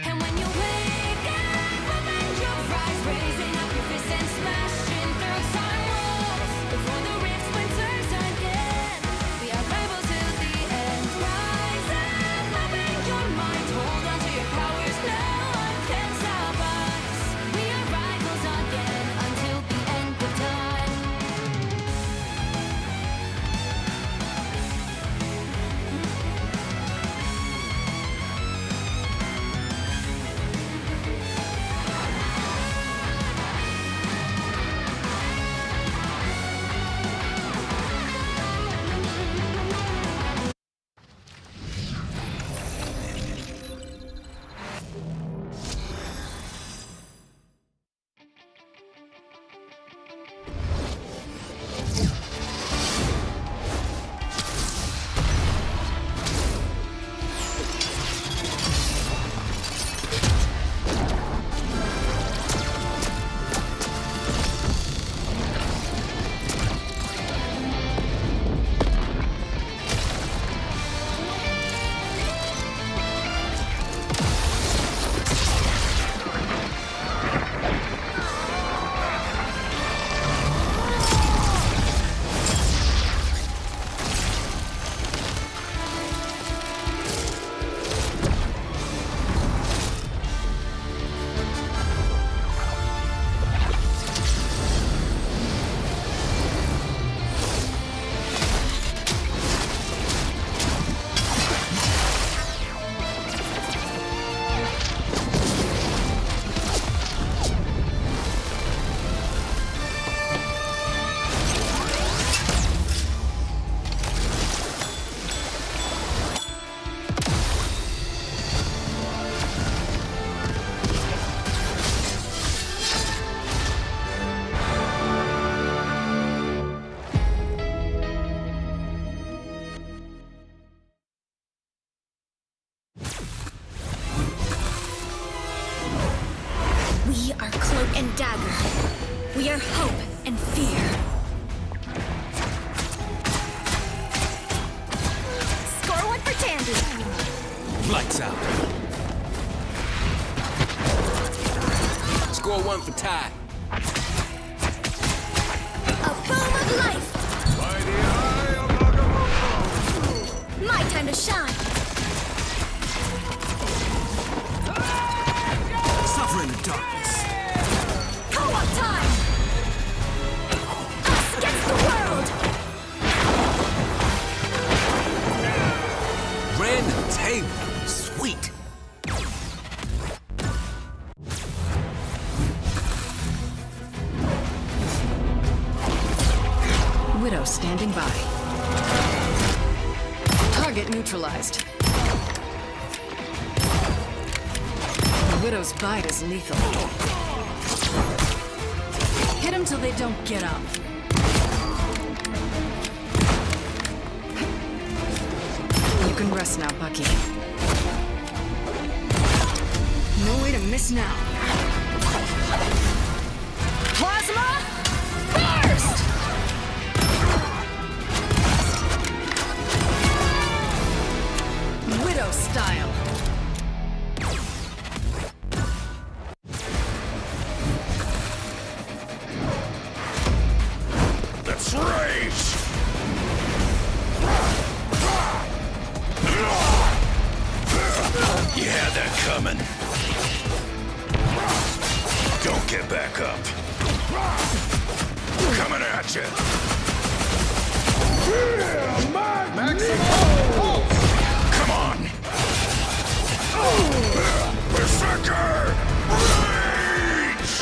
And when you wake up, open your eyes, raising up your fists and smashing through time walls. Before the rift splinters again, we are rebels till the end. Rise up, open your mind, hold on to your powers. No one can stop us. We are rivals again until the end of time. We are Cloak and Dagger. We are hope and fear. Score one for Tandy. Lights out. Score one for Ty. A boom of life. By the eye of Agamotto! My time to shine. Suffer in the darkness. Co-op time. Us against the world. Random table. Sweet. Widow standing by. Target neutralized. The Widow's bite is lethal. Hit them till they don't get up. You can rest now, Bucky. No way to miss now. Plasma burst! Widow style. Let's race! You had that coming. Don't get back up. Coming at you. Come on. Berserker! Rage!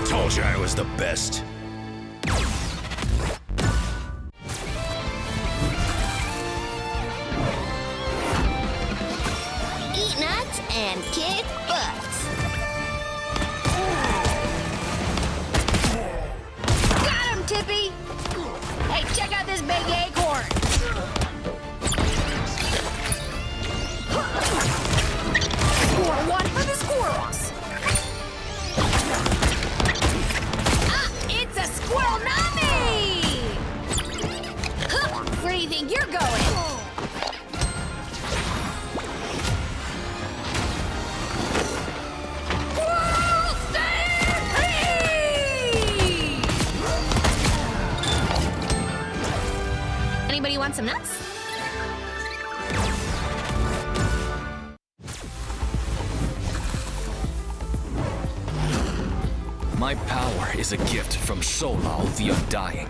Told you I was the best. dance and kick butts. Got him, Tippy! Hey, check out this big acorn! Squirrel one for the squirrels! Ah, it's a squirrel nami! Huh, where do you think you're going? Squirrel stampede! Anybody want some nuts? My power is a gift from Solal the Undying.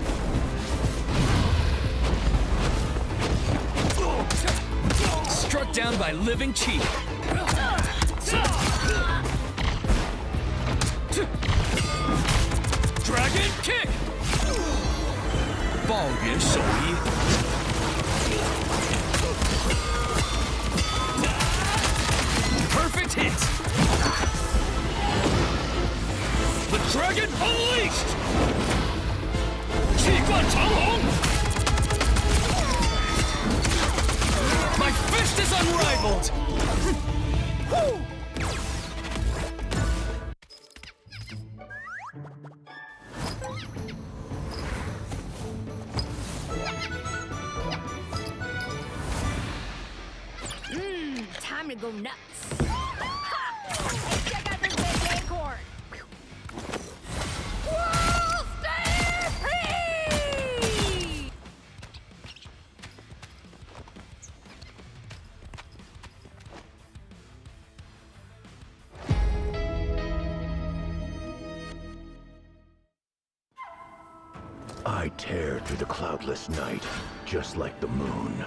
Struck down by living chi. Dragon kick. Ball Yuan Shouyi. Perfect hit. The dragon unleashed! Qiguan Changhong! My fist is unrivaled! Time to go nuts. Ha! Hey, check out this big acorn. Squirrel stampede! I tear through the cloudless night, just like the moon.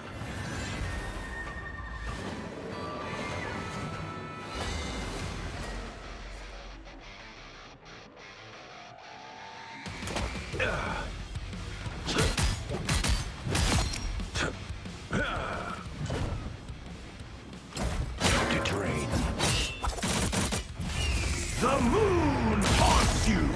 To drain. The moon haunts you!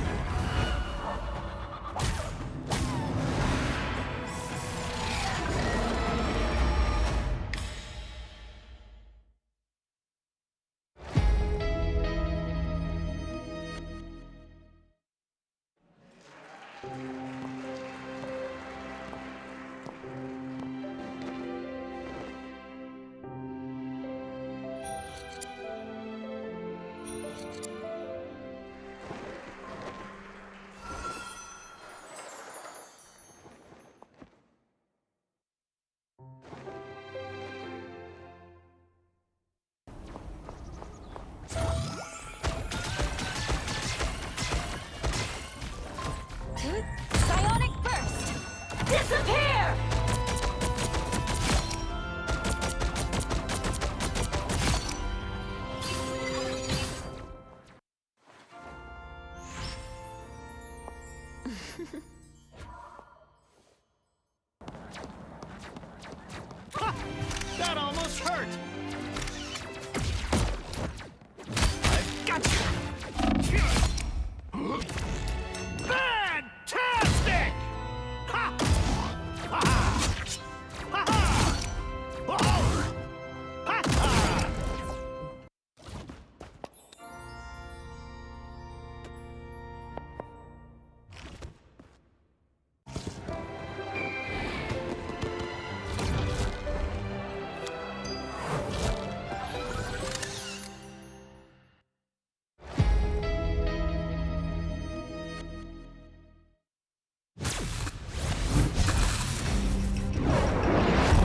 Psionic burst! Disappear! That almost hurt! I've got you! Fantastic! Ha! Ha! Ha! Ha! Oh! Ha! Ha!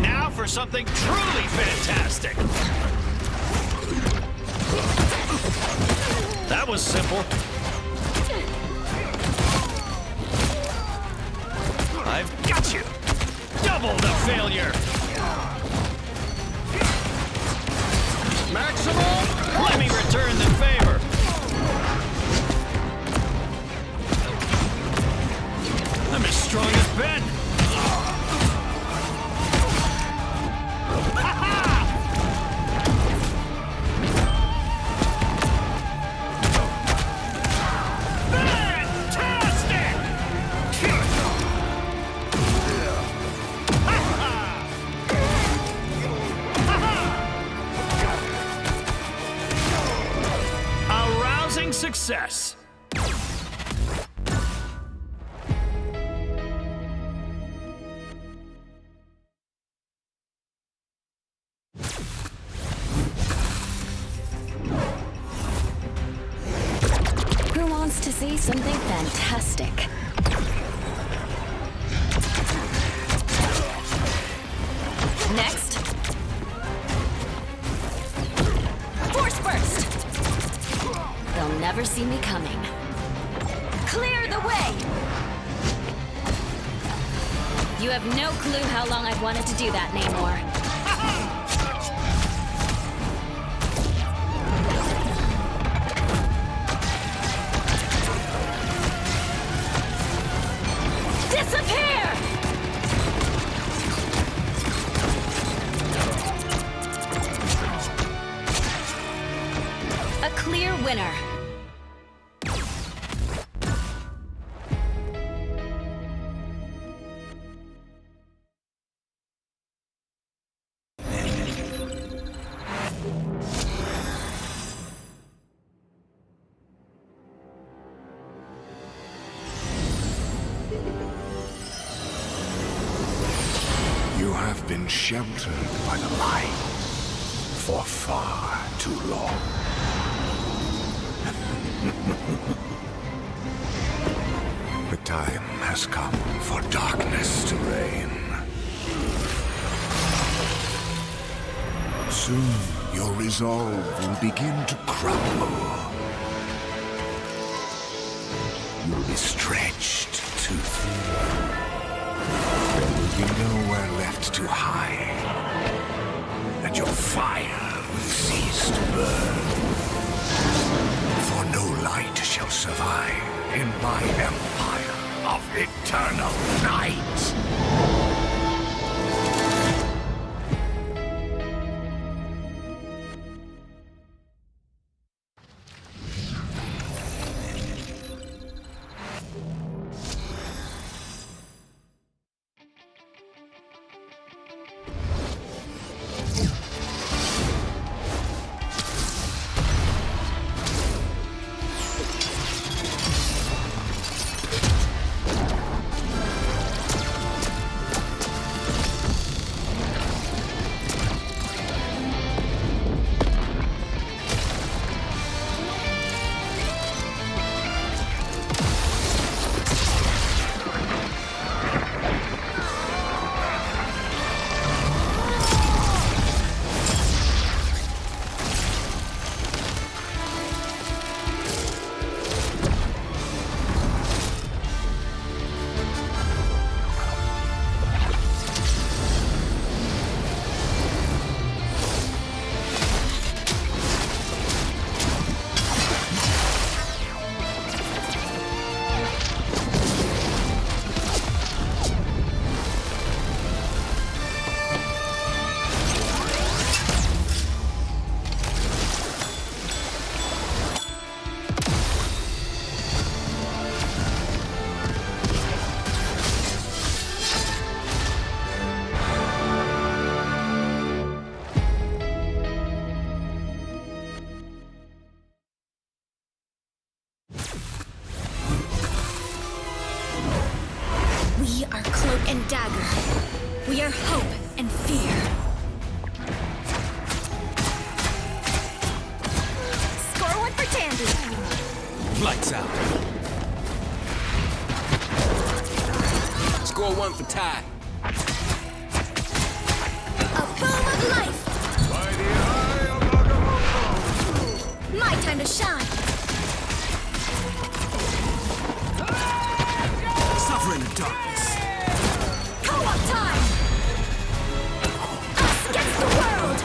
Now for something truly fantastic! That was simple. I've got you! Double the failure! Maximum! Let me return the favor! I'm as strong as Ben! Ha-ha! success! Who wants to see something fantastic? Next. Force burst! They'll never see me coming. Clear the way! You have no clue how long I've wanted to do that, Namor. Disappear! A clear winner. You have been sheltered by the light for far too long. The time has come for darkness to reign. Soon, your resolve will begin to crumble. You'll be stretched too thin. There will be nowhere left to hide, and your fire will cease to burn. For no light shall survive in my empire of eternal night. We are Cloak and Dagger. We are hope and fear. Score one for Tandy. Lights out. Score one for Ty. A boom of life. By the eye of Agamotto! My time to shine. Suffer in the darkness. Co-op time. Us against the world.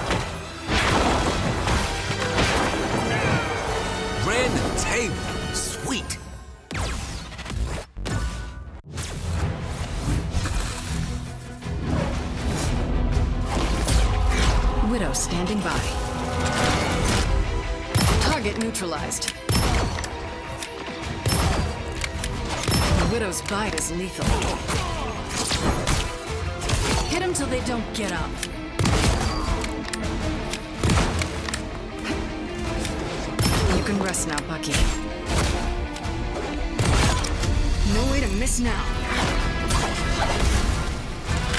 Ran the table. Sweet. Widow standing by. Target neutralized. The Widow's bite is lethal. Hit them till they don't get up. You can rest now, Bucky. No way to miss now.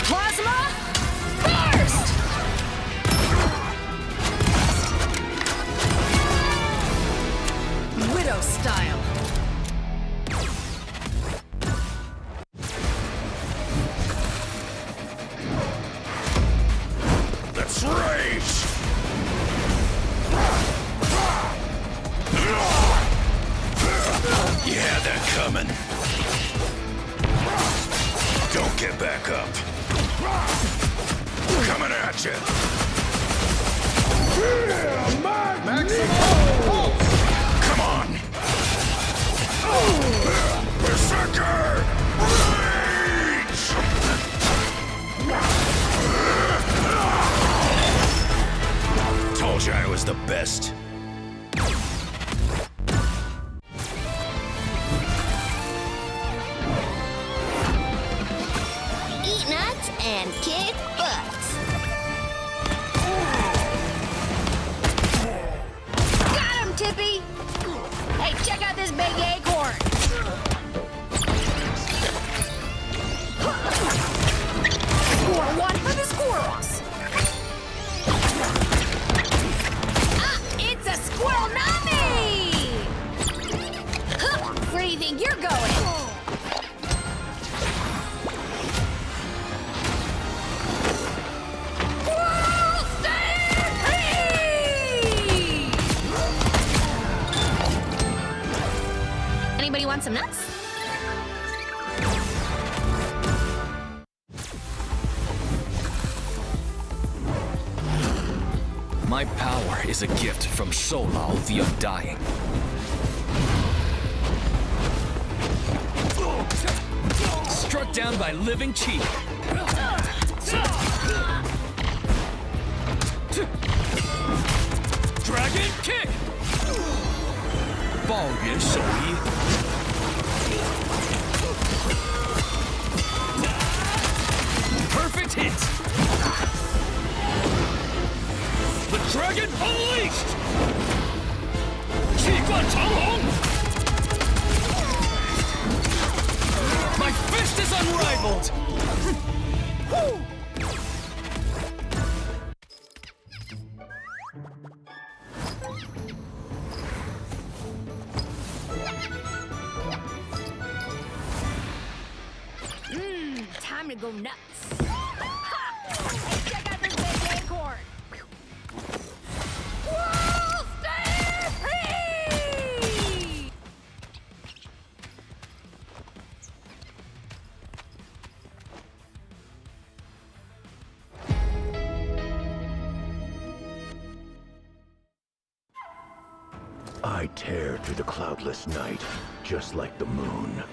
Plasma burst! Widow style. Let's race! Yeah, they're coming. Don't get back up. Coming at you. Come on. Berserker! Rage! Told you I was the best. Eat nuts and kick butts. Got him, Tippy! Hey, check out this big acorn! Score one for the squirrels! Ah, it's a squirrel nami! Huh, where do you think you're going? Squirrel stampede! Anybody want some nuts? My power is a gift from Solal the Undying. Struck down by living chi. Dragon kick. 爆元手一。Perfect hit. The dragon unleashed. 气贯长虹. My fist is unrivaled. Time to go nuts. Ha! Hey, check out this big acorn. Whoa, stampede! I tear through the cloudless night, just like the moon.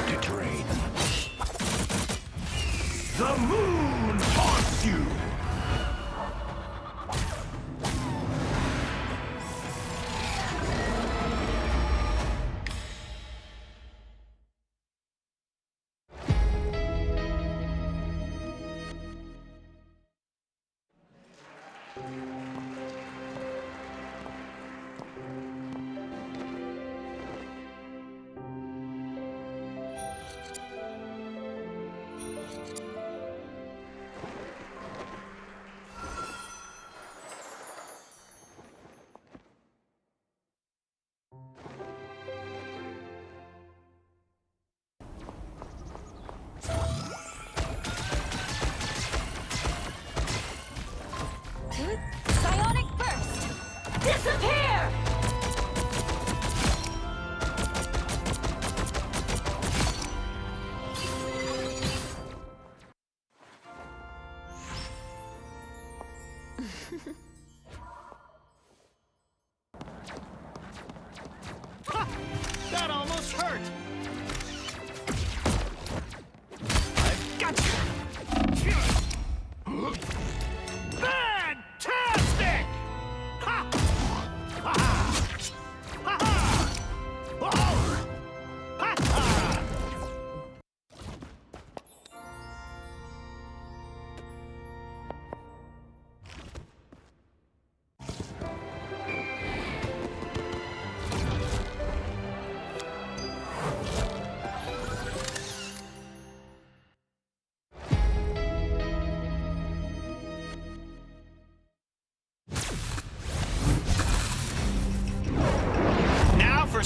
To drain. The moon haunts you! Psionic burst! Disappear! That almost hurt! I've got you! Fantastic! Ha! Ha! Ha!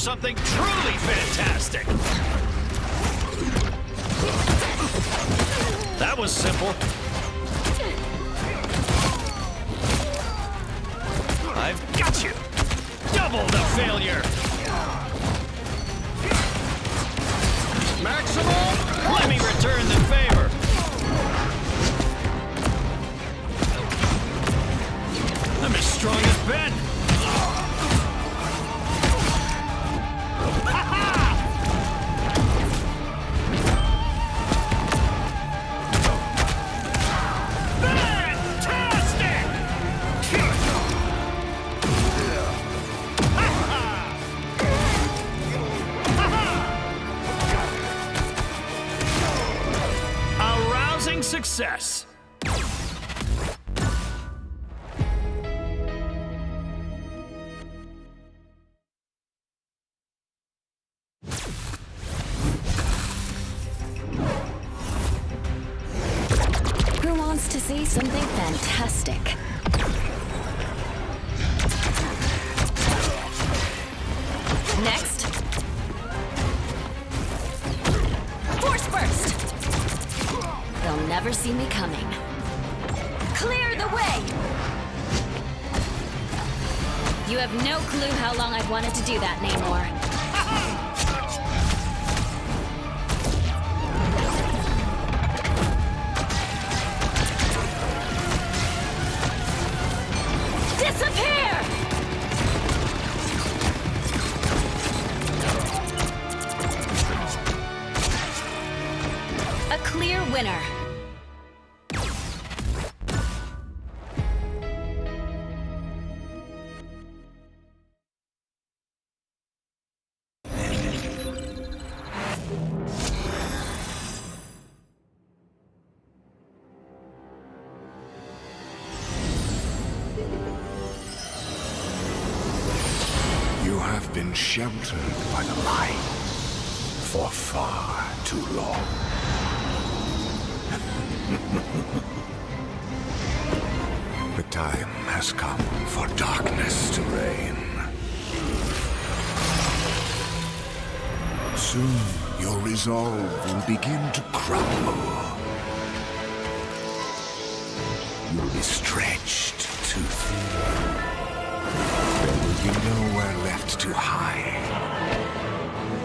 something truly fantastic. That was simple. I've got you. Double the failure. Maximum. Let me return the favor. I'm as strong as Ben. Success. Who wants to see something fantastic? Next. Force burst! They'll never see me coming. Clear the way! You have no clue how long I've wanted to do that, Namor. Disappear! A clear winner. You have been sheltered by the light for far too long. The time has come for darkness to reign. Soon your resolve will begin to crumble. You'll be stretched too thin. There will be nowhere left to hide,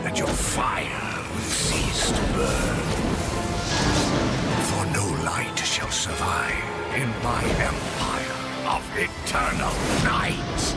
and your fire will cease to burn. For no light shall survive in my empire of eternal night.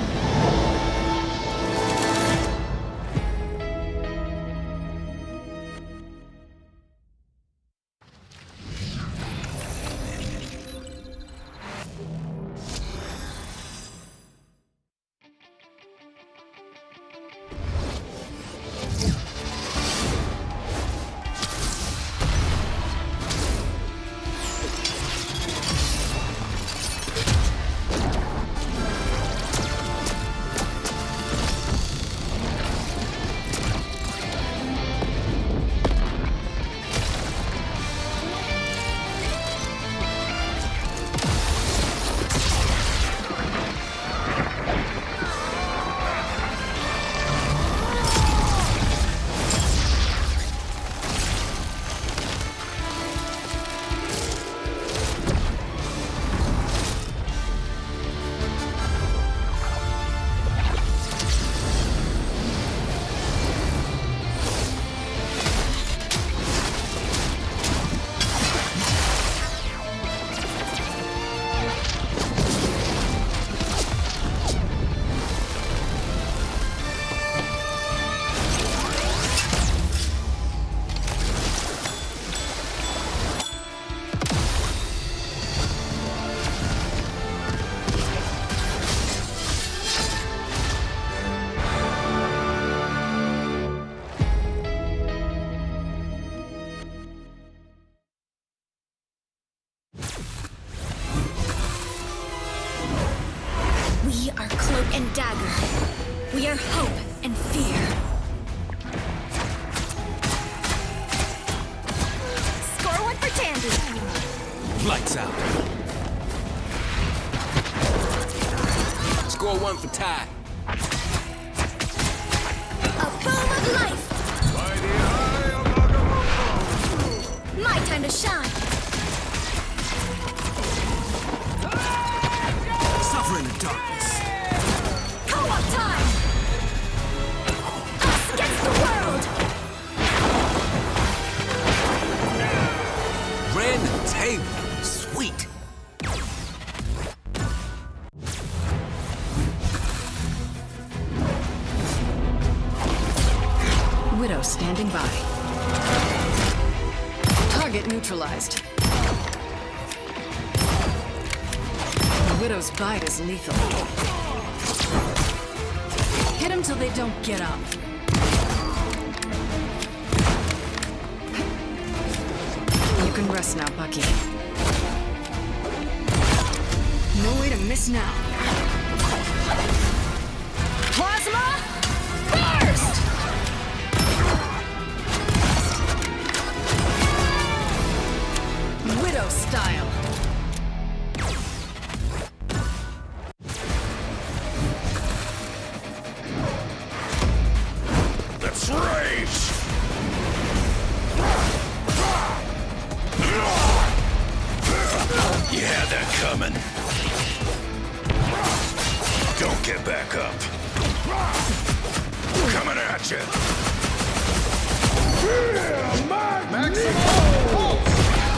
We are Cloak and Dagger. We are hope and fear. Score one for Tandy. Lights out. Score one for Ty. A Life! My time to shine! Suffer in the darkness. Co-op time! Us against the world! Ran the table. Sweet. Widow standing by. Target neutralized. The Widow's bite is lethal. Hit them till they don't get up. You can rest now, Bucky. No way to miss now. Plasma burst! Widow style. Let's rage! You had that coming. Don't get back up. Coming at you.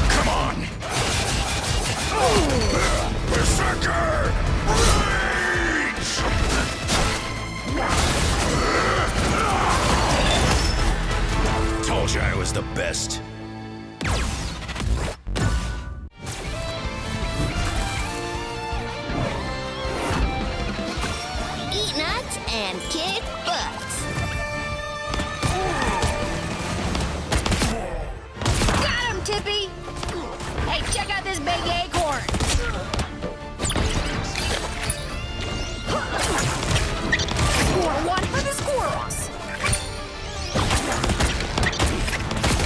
Come on. Berserker! Rage! Told you I was the best. Eat nuts and kick butts. Got him, Tippy! Hey, check out this big acorn! Score one for the squirrels!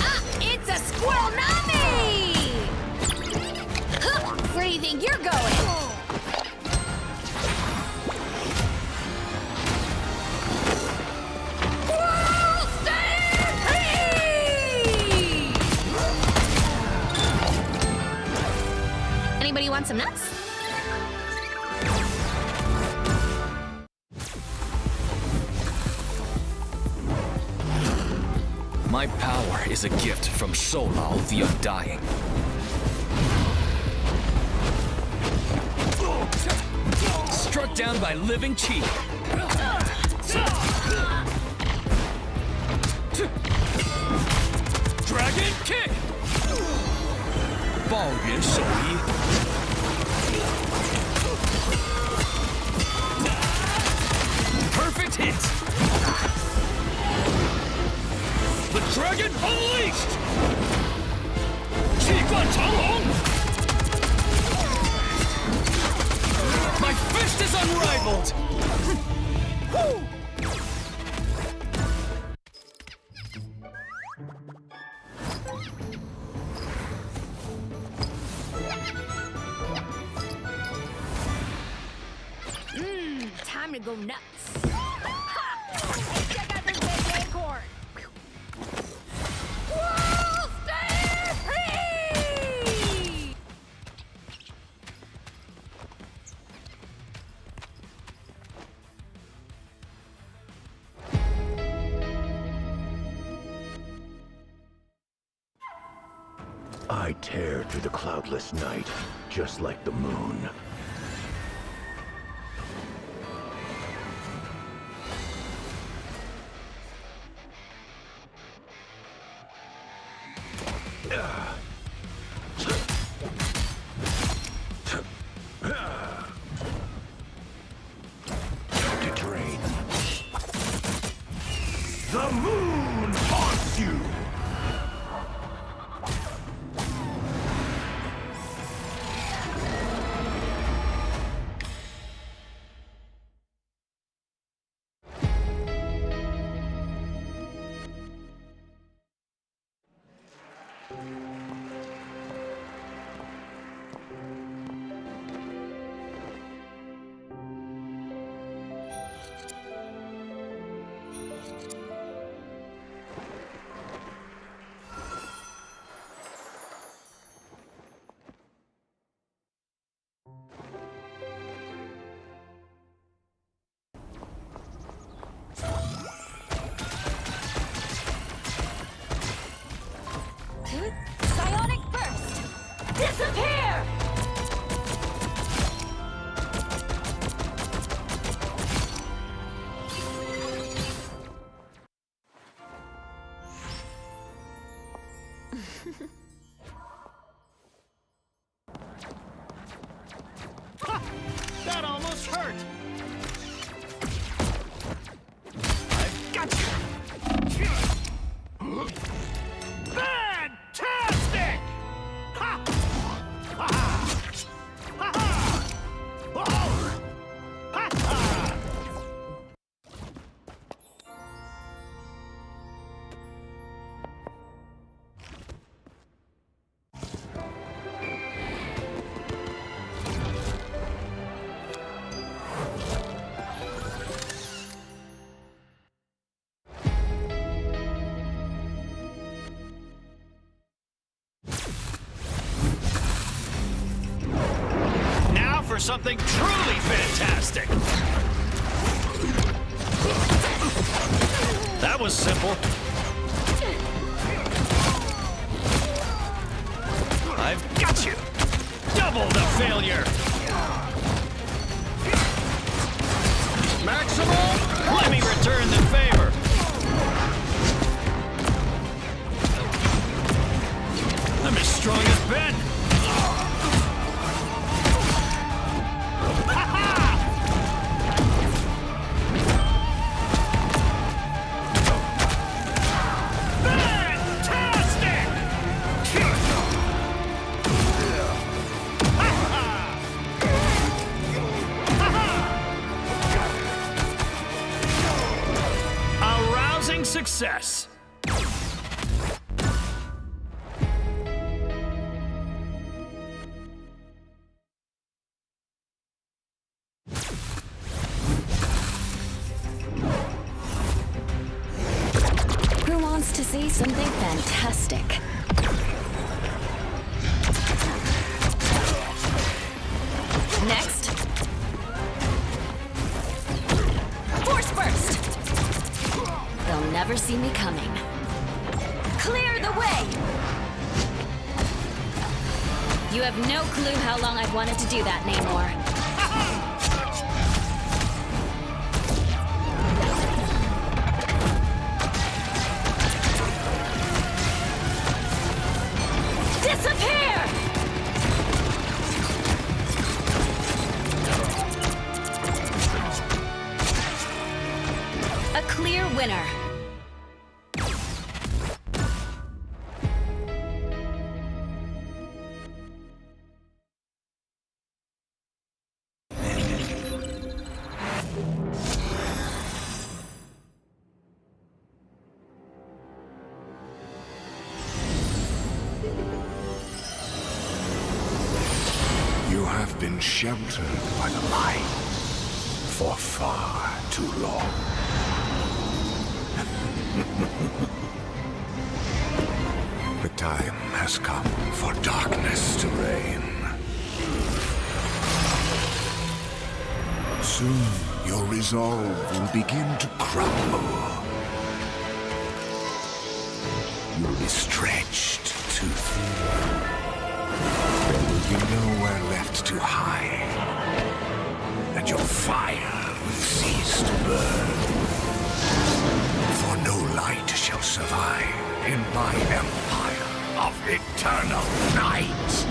Ah, it's a squirrel nami! Where do you think you're going? Squirrel stampede! Anybody want some nuts? My power is a gift from Solal the Undying. Struck down by living chi. Dragon kick. 爆元手一。Perfect hit. The dragon unleashed. 气贯长龙. My fist is unrivaled! Time to go nuts. Hey, check out this big acorn. Squirrel stampede! I tear through the cloudless night, just like the moon. To drain. The moon haunts you! That almost hurt. I've got you. Fantastic! Ha! Ha! Ha! Ha! Oh! Ha! Ha! Now for something truly fantastic. That was simple. I've got you. Double the failure. Maximum. Let me return the favor. I'm as strong as Ben. Success. Who wants to see something fantastic? Next. Force burst! They'll never see me coming. Clear the way! You have no clue how long I've wanted to do that, Namor. Disappear! A clear winner. You have been sheltered by the light for far too long. The time has come for darkness to reign. Soon your resolve will begin to crumble. You'll be stretched too thin. There will be nowhere left to hide, and your fire will cease to burn. For no light shall survive in my empire of eternal night.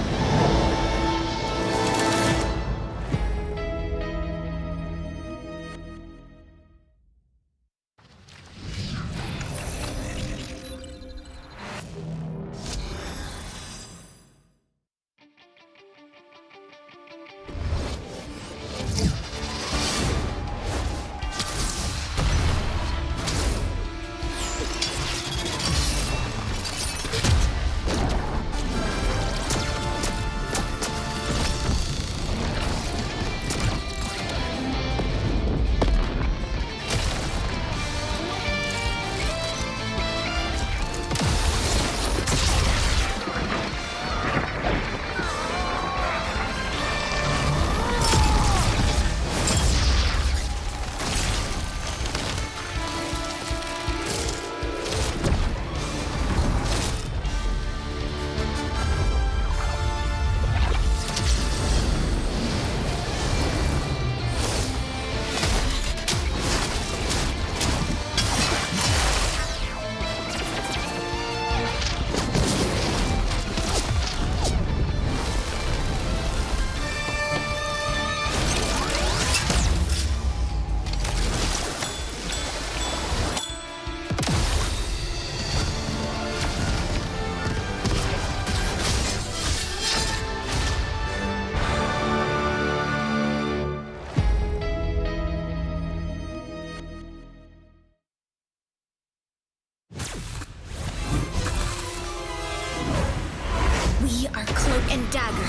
dagger.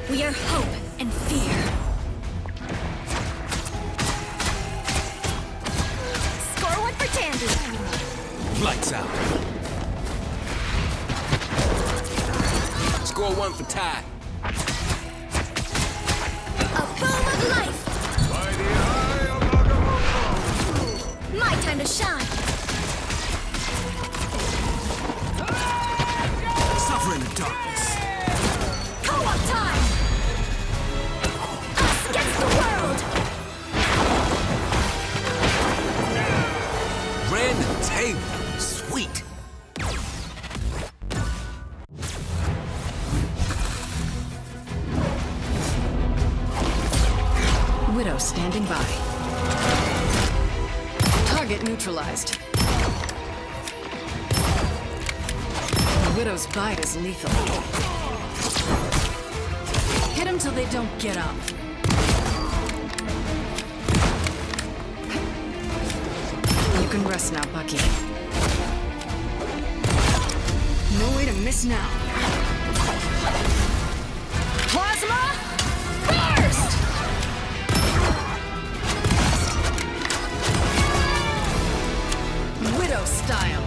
We are hope and fear. Score one for Tandy. Lights out. Score one for Ty. A boom of life. By the eye of Agamotto! My time to shine. Suffer in the darkness. Co-op time. Us against the world. Ran the table. Sweet. Widow standing by. Target neutralized. The Widow's bite is lethal. Hit them till they don't get up. You can rest now, Bucky. No way to miss now. Plasma burst! Widow style.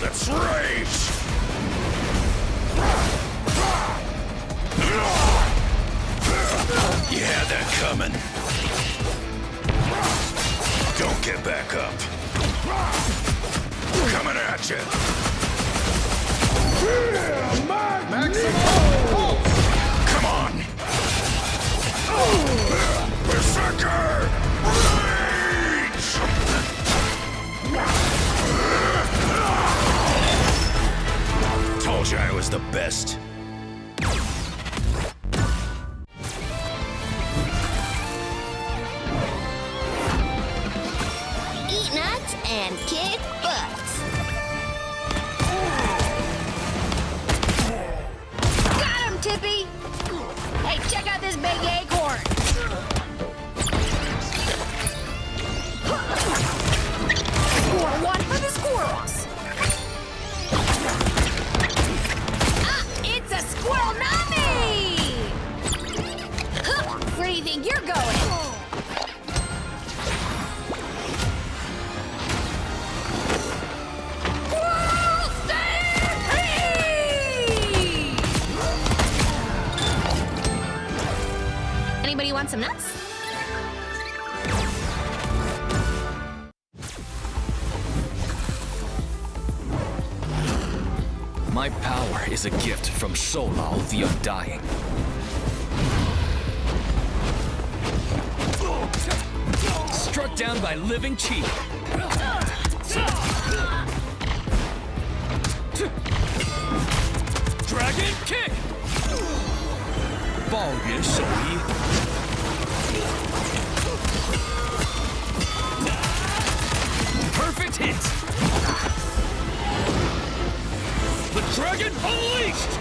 Let's race! You had that coming. Don't get back up. Coming at you. Come on. Berserker! Rage! Told you I was the best. Eat nuts and kick butts. Got him, Tippy! Hey, check out this big acorn! Score one for the squirrels! Ah, it's a squirrel nami! Where do you think you're going? Squirrel stampede! Anybody want some nuts? My power is a gift from Solal the Undying. Struck down by living chi. Dragon kick! Ball perfect hit! The dragon unleashed!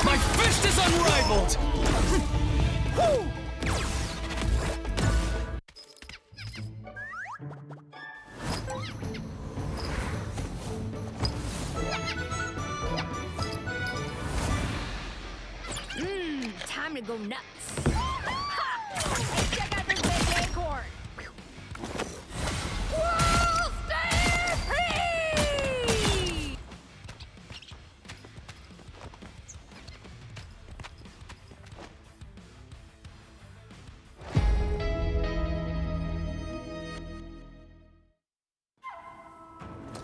My fist is unrivaled! Time to go nuts. Hey, check out this big acorn. World Stampede!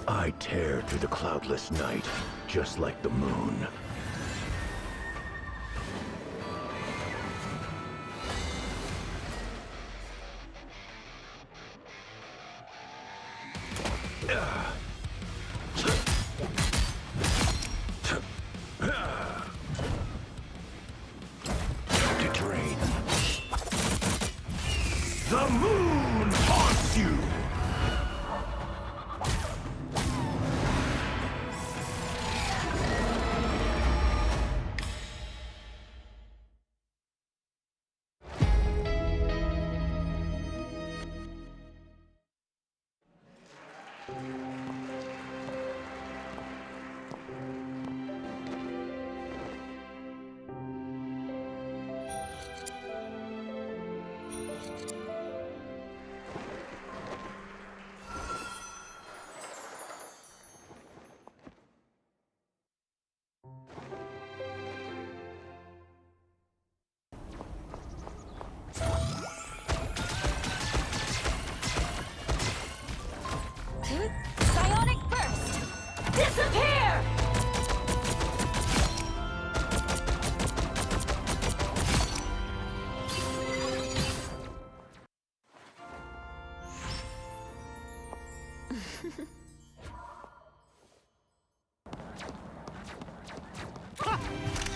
I tear through the cloudless night, just like the moon. To drain. The moon haunts you!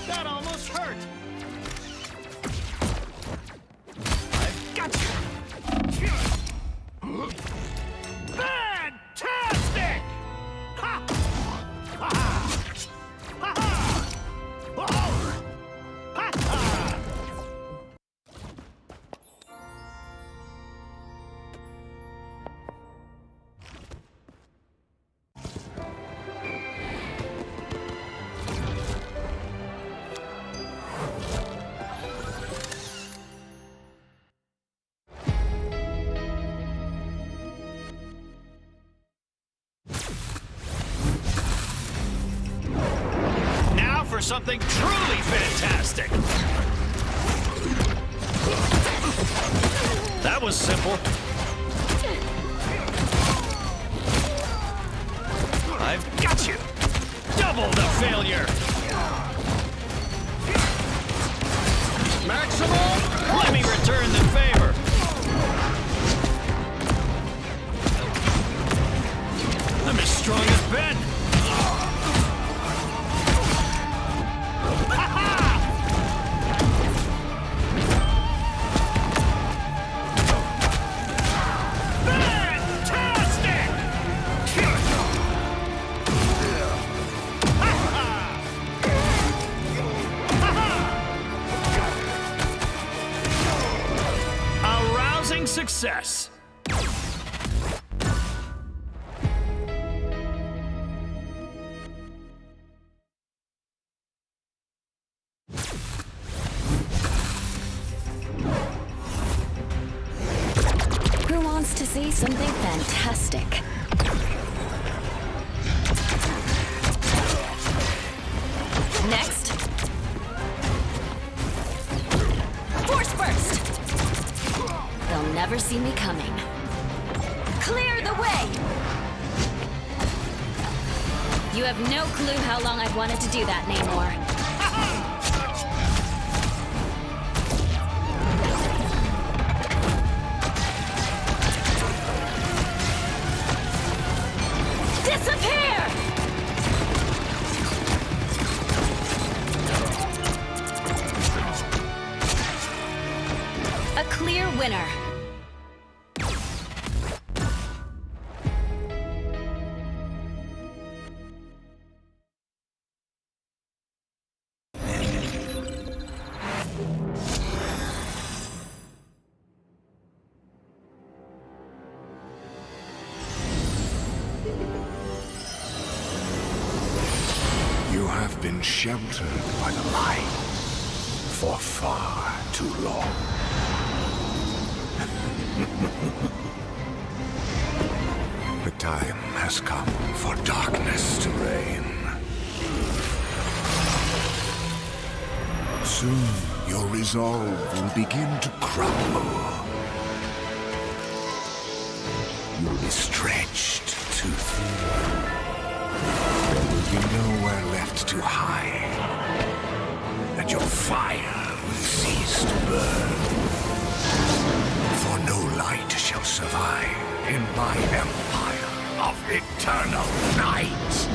That almost hurt! I've got you! Fantastic! Ha! Ha! Ha! Ha! Ha! Ha! Now for something truly fantastic! That was simple. I've got you! Double the failure! Maximum! Let me return the favor! I'm as strong as Ben! Success! Who wants to see something fantastic? Next. Force burst! They'll never see me coming. Clear the way! You have no clue how long I've wanted to do that, Namor. Disappear! A clear winner. You have been sheltered by the light for far too long. The time has come for darkness to reign. Soon your resolve will begin to crumble. You'll be stretched too thin. There will be nowhere left to hide, and your fire will cease to burn. For no light shall survive in my empire of eternal night.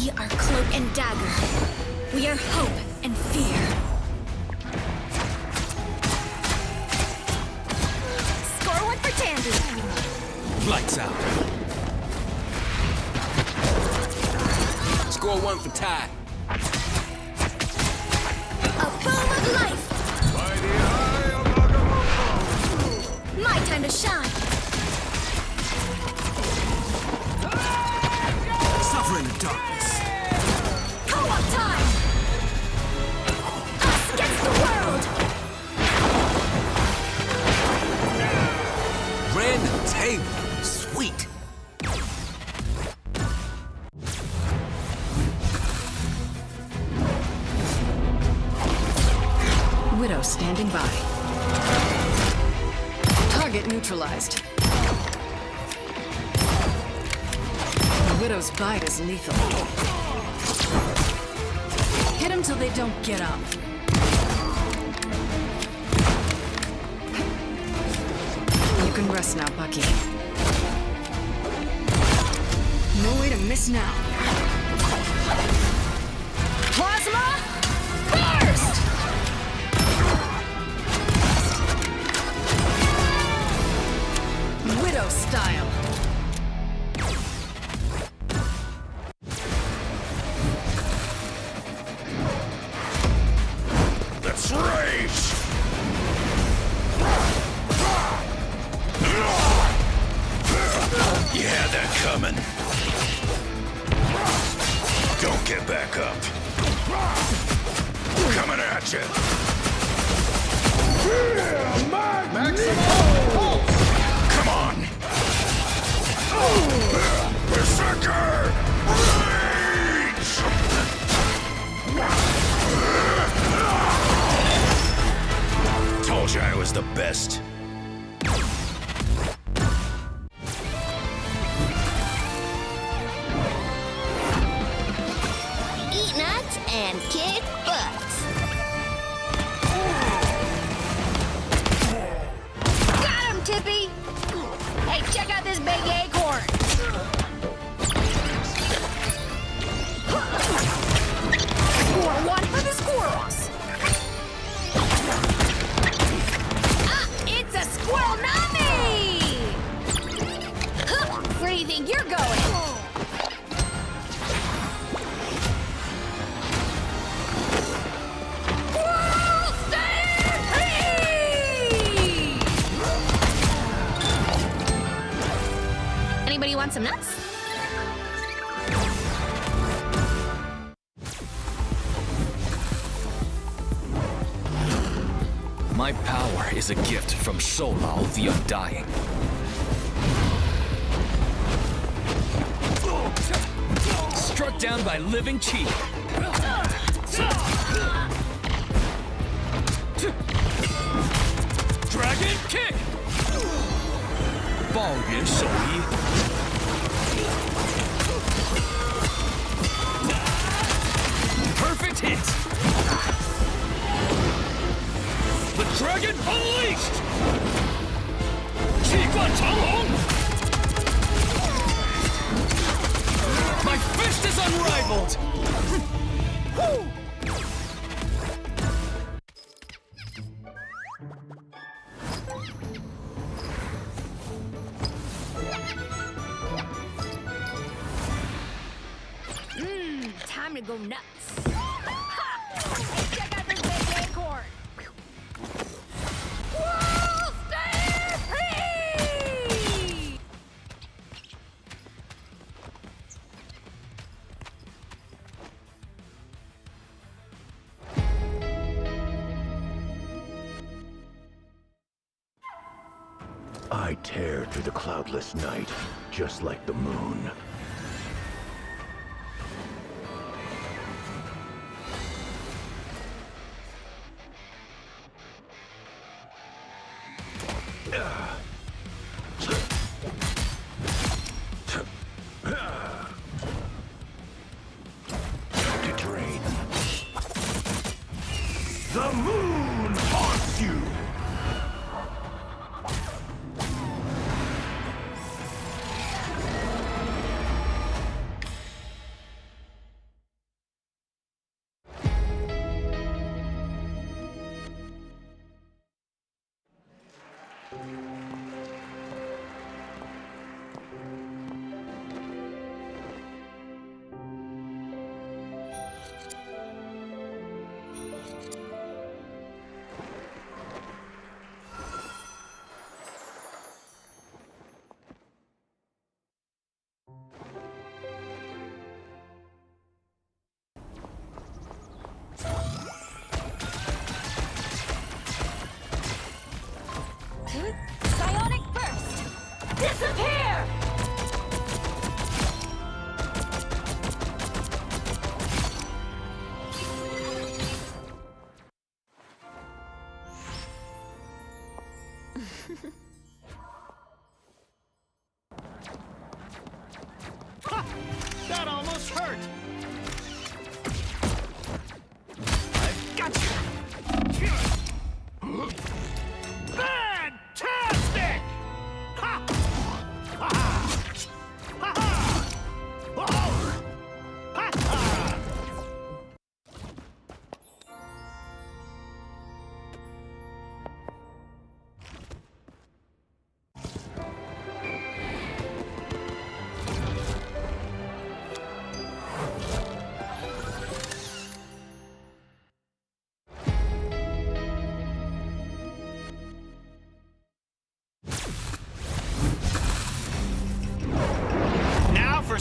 We are Cloak and Dagger. We are hope and fear. Score one for Tandy. Lights out. Score one for Ty. A boom of life. By the eye of Agamotto! My time to shine. Suffer in the darkness. Co-op time. Us against the world. Ran the table. Sweet. Widow standing by. Target neutralized. The Widow's bite is lethal. Hit them till they don't get up. You can rest now, Bucky. No way to miss now. Plasma burst. Widow style. Let's rage! You had that coming. Don't get back up. Coming at you. Come on. Berserker! Rage! Told you I was the best. Eat nuts and kick butts. Got him, Tippy! Hey, check out this big acorn! Score one for the squirrels! Ah, it's a squirrel nami! Huh, where do you think you're going? Squirrel stampede! Anybody want some nuts? My power is a gift from Solal the Undying. Struck down by living chi. Dragon kick. 爆元手一。Perfect hit. The dragon unleashed. 气贯长虹. My fist is unrivaled. Time to go nuts. Ha! Hey, check out this big acorn. Squirrel stampede! I tear through the cloudless night, just like the moon. To drain. The moon haunts you!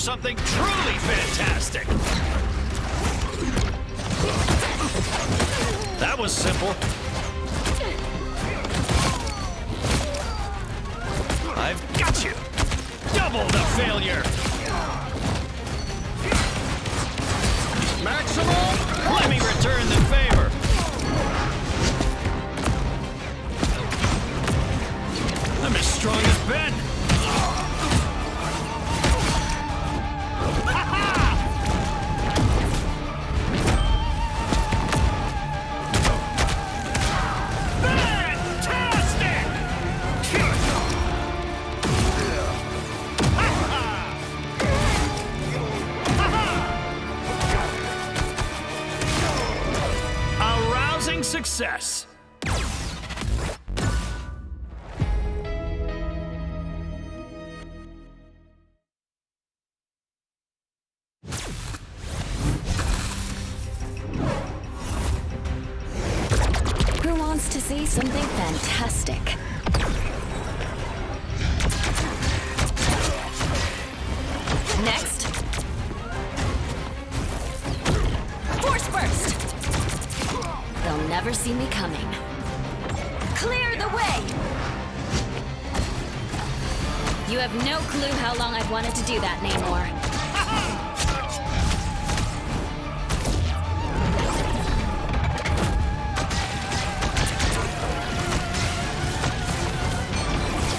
something truly fantastic. That was simple. I've got you. Double the failure. Maximum. Let me return the favor. I'm as strong as Ben. Success. Who wants to see something fantastic? Next. Force burst. They'll never see me coming. Clear the way! You have no clue how long I've wanted to do that, Namor.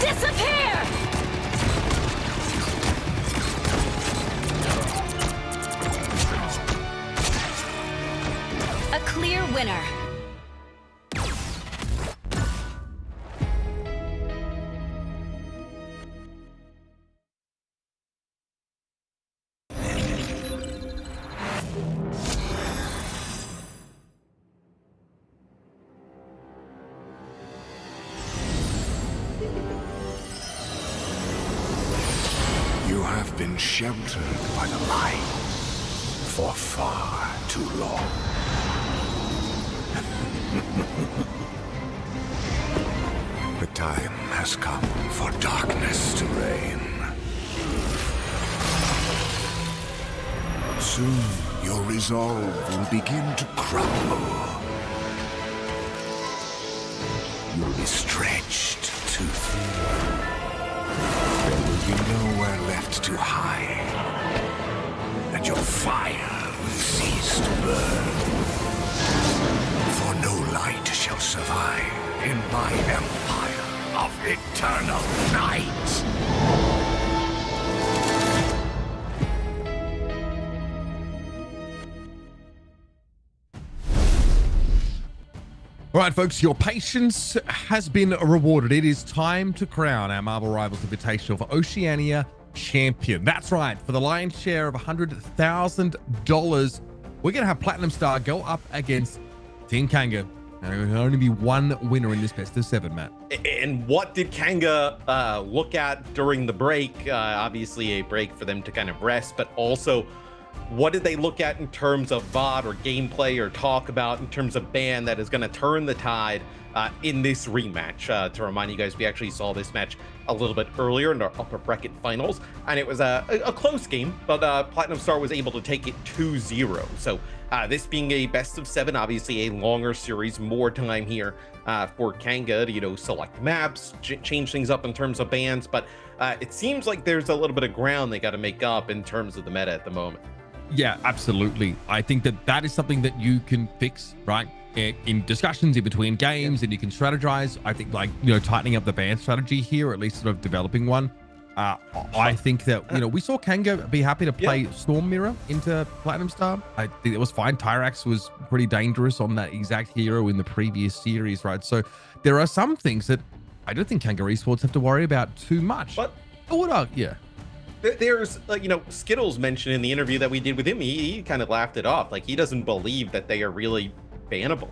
Disappear! A clear winner. You have been sheltered by the light for far too long. The time has come for darkness to reign. Soon your resolve will begin to crumble. You'll be stretched too thin. There will be nowhere left to hide, and your fire will cease to burn. For no light shall survive in my empire of eternal night. All right, folks, your patience has been rewarded. It is time to crown our Marvel Rivals Invitational for Oceania champion. That's right. For the lion's share of $100,000, we're going to have Platinum Star go up against Team Kanga. And there can only be one winner in this best of 7, Matt. And what did Kanga look at during the break? Obviously a break for them to kind of rest, but also what did they look at in terms of VOD or gameplay or talk about in terms of ban that is going to turn the tide in this rematch? To remind you guys, we actually saw this match a little bit earlier in our upper bracket finals, and it was a close game, but Platinum Star was able to take it 2-0. So this being a best of 7, obviously a longer series, more time here for Kanga to, select maps, change things up in terms of bans, but it seems like there's a little bit of ground they got to make up in terms of the meta at the moment. Yeah, absolutely. I think that is something that you can fix, right? In discussions in between games, and you can strategize. I think tightening up the ban strategy here, or at least sort of developing one. I think that, we saw Kanga be happy to play Storm Mirror into Platinum Star. I think it was fine. Tyrax was pretty dangerous on that exact hero in the previous series, right? So there are some things that I don't think Kanga Esports have to worry about too much. But there's Skittles mentioned in the interview that we did with him, he kind of laughed it off. Like, he doesn't believe that they are really bannable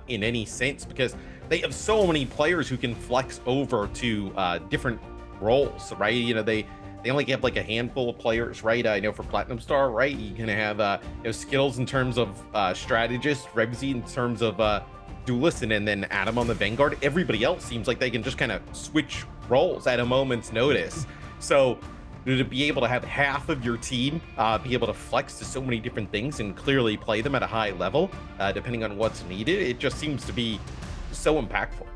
in any sense, because they have so many players who can flex over to different roles, right? They only have like a handful of players, right? I know for Platinum Star, right, you can have Skittles in terms of strategist, Rebsy in terms of duelist, and then Adam on the Vanguard. Everybody else seems like they can just kind of switch roles at a moment's notice. So to be able to have half of your team be able to flex to so many different things and clearly play them at a high level, depending on what's needed, it just seems to be so impactful.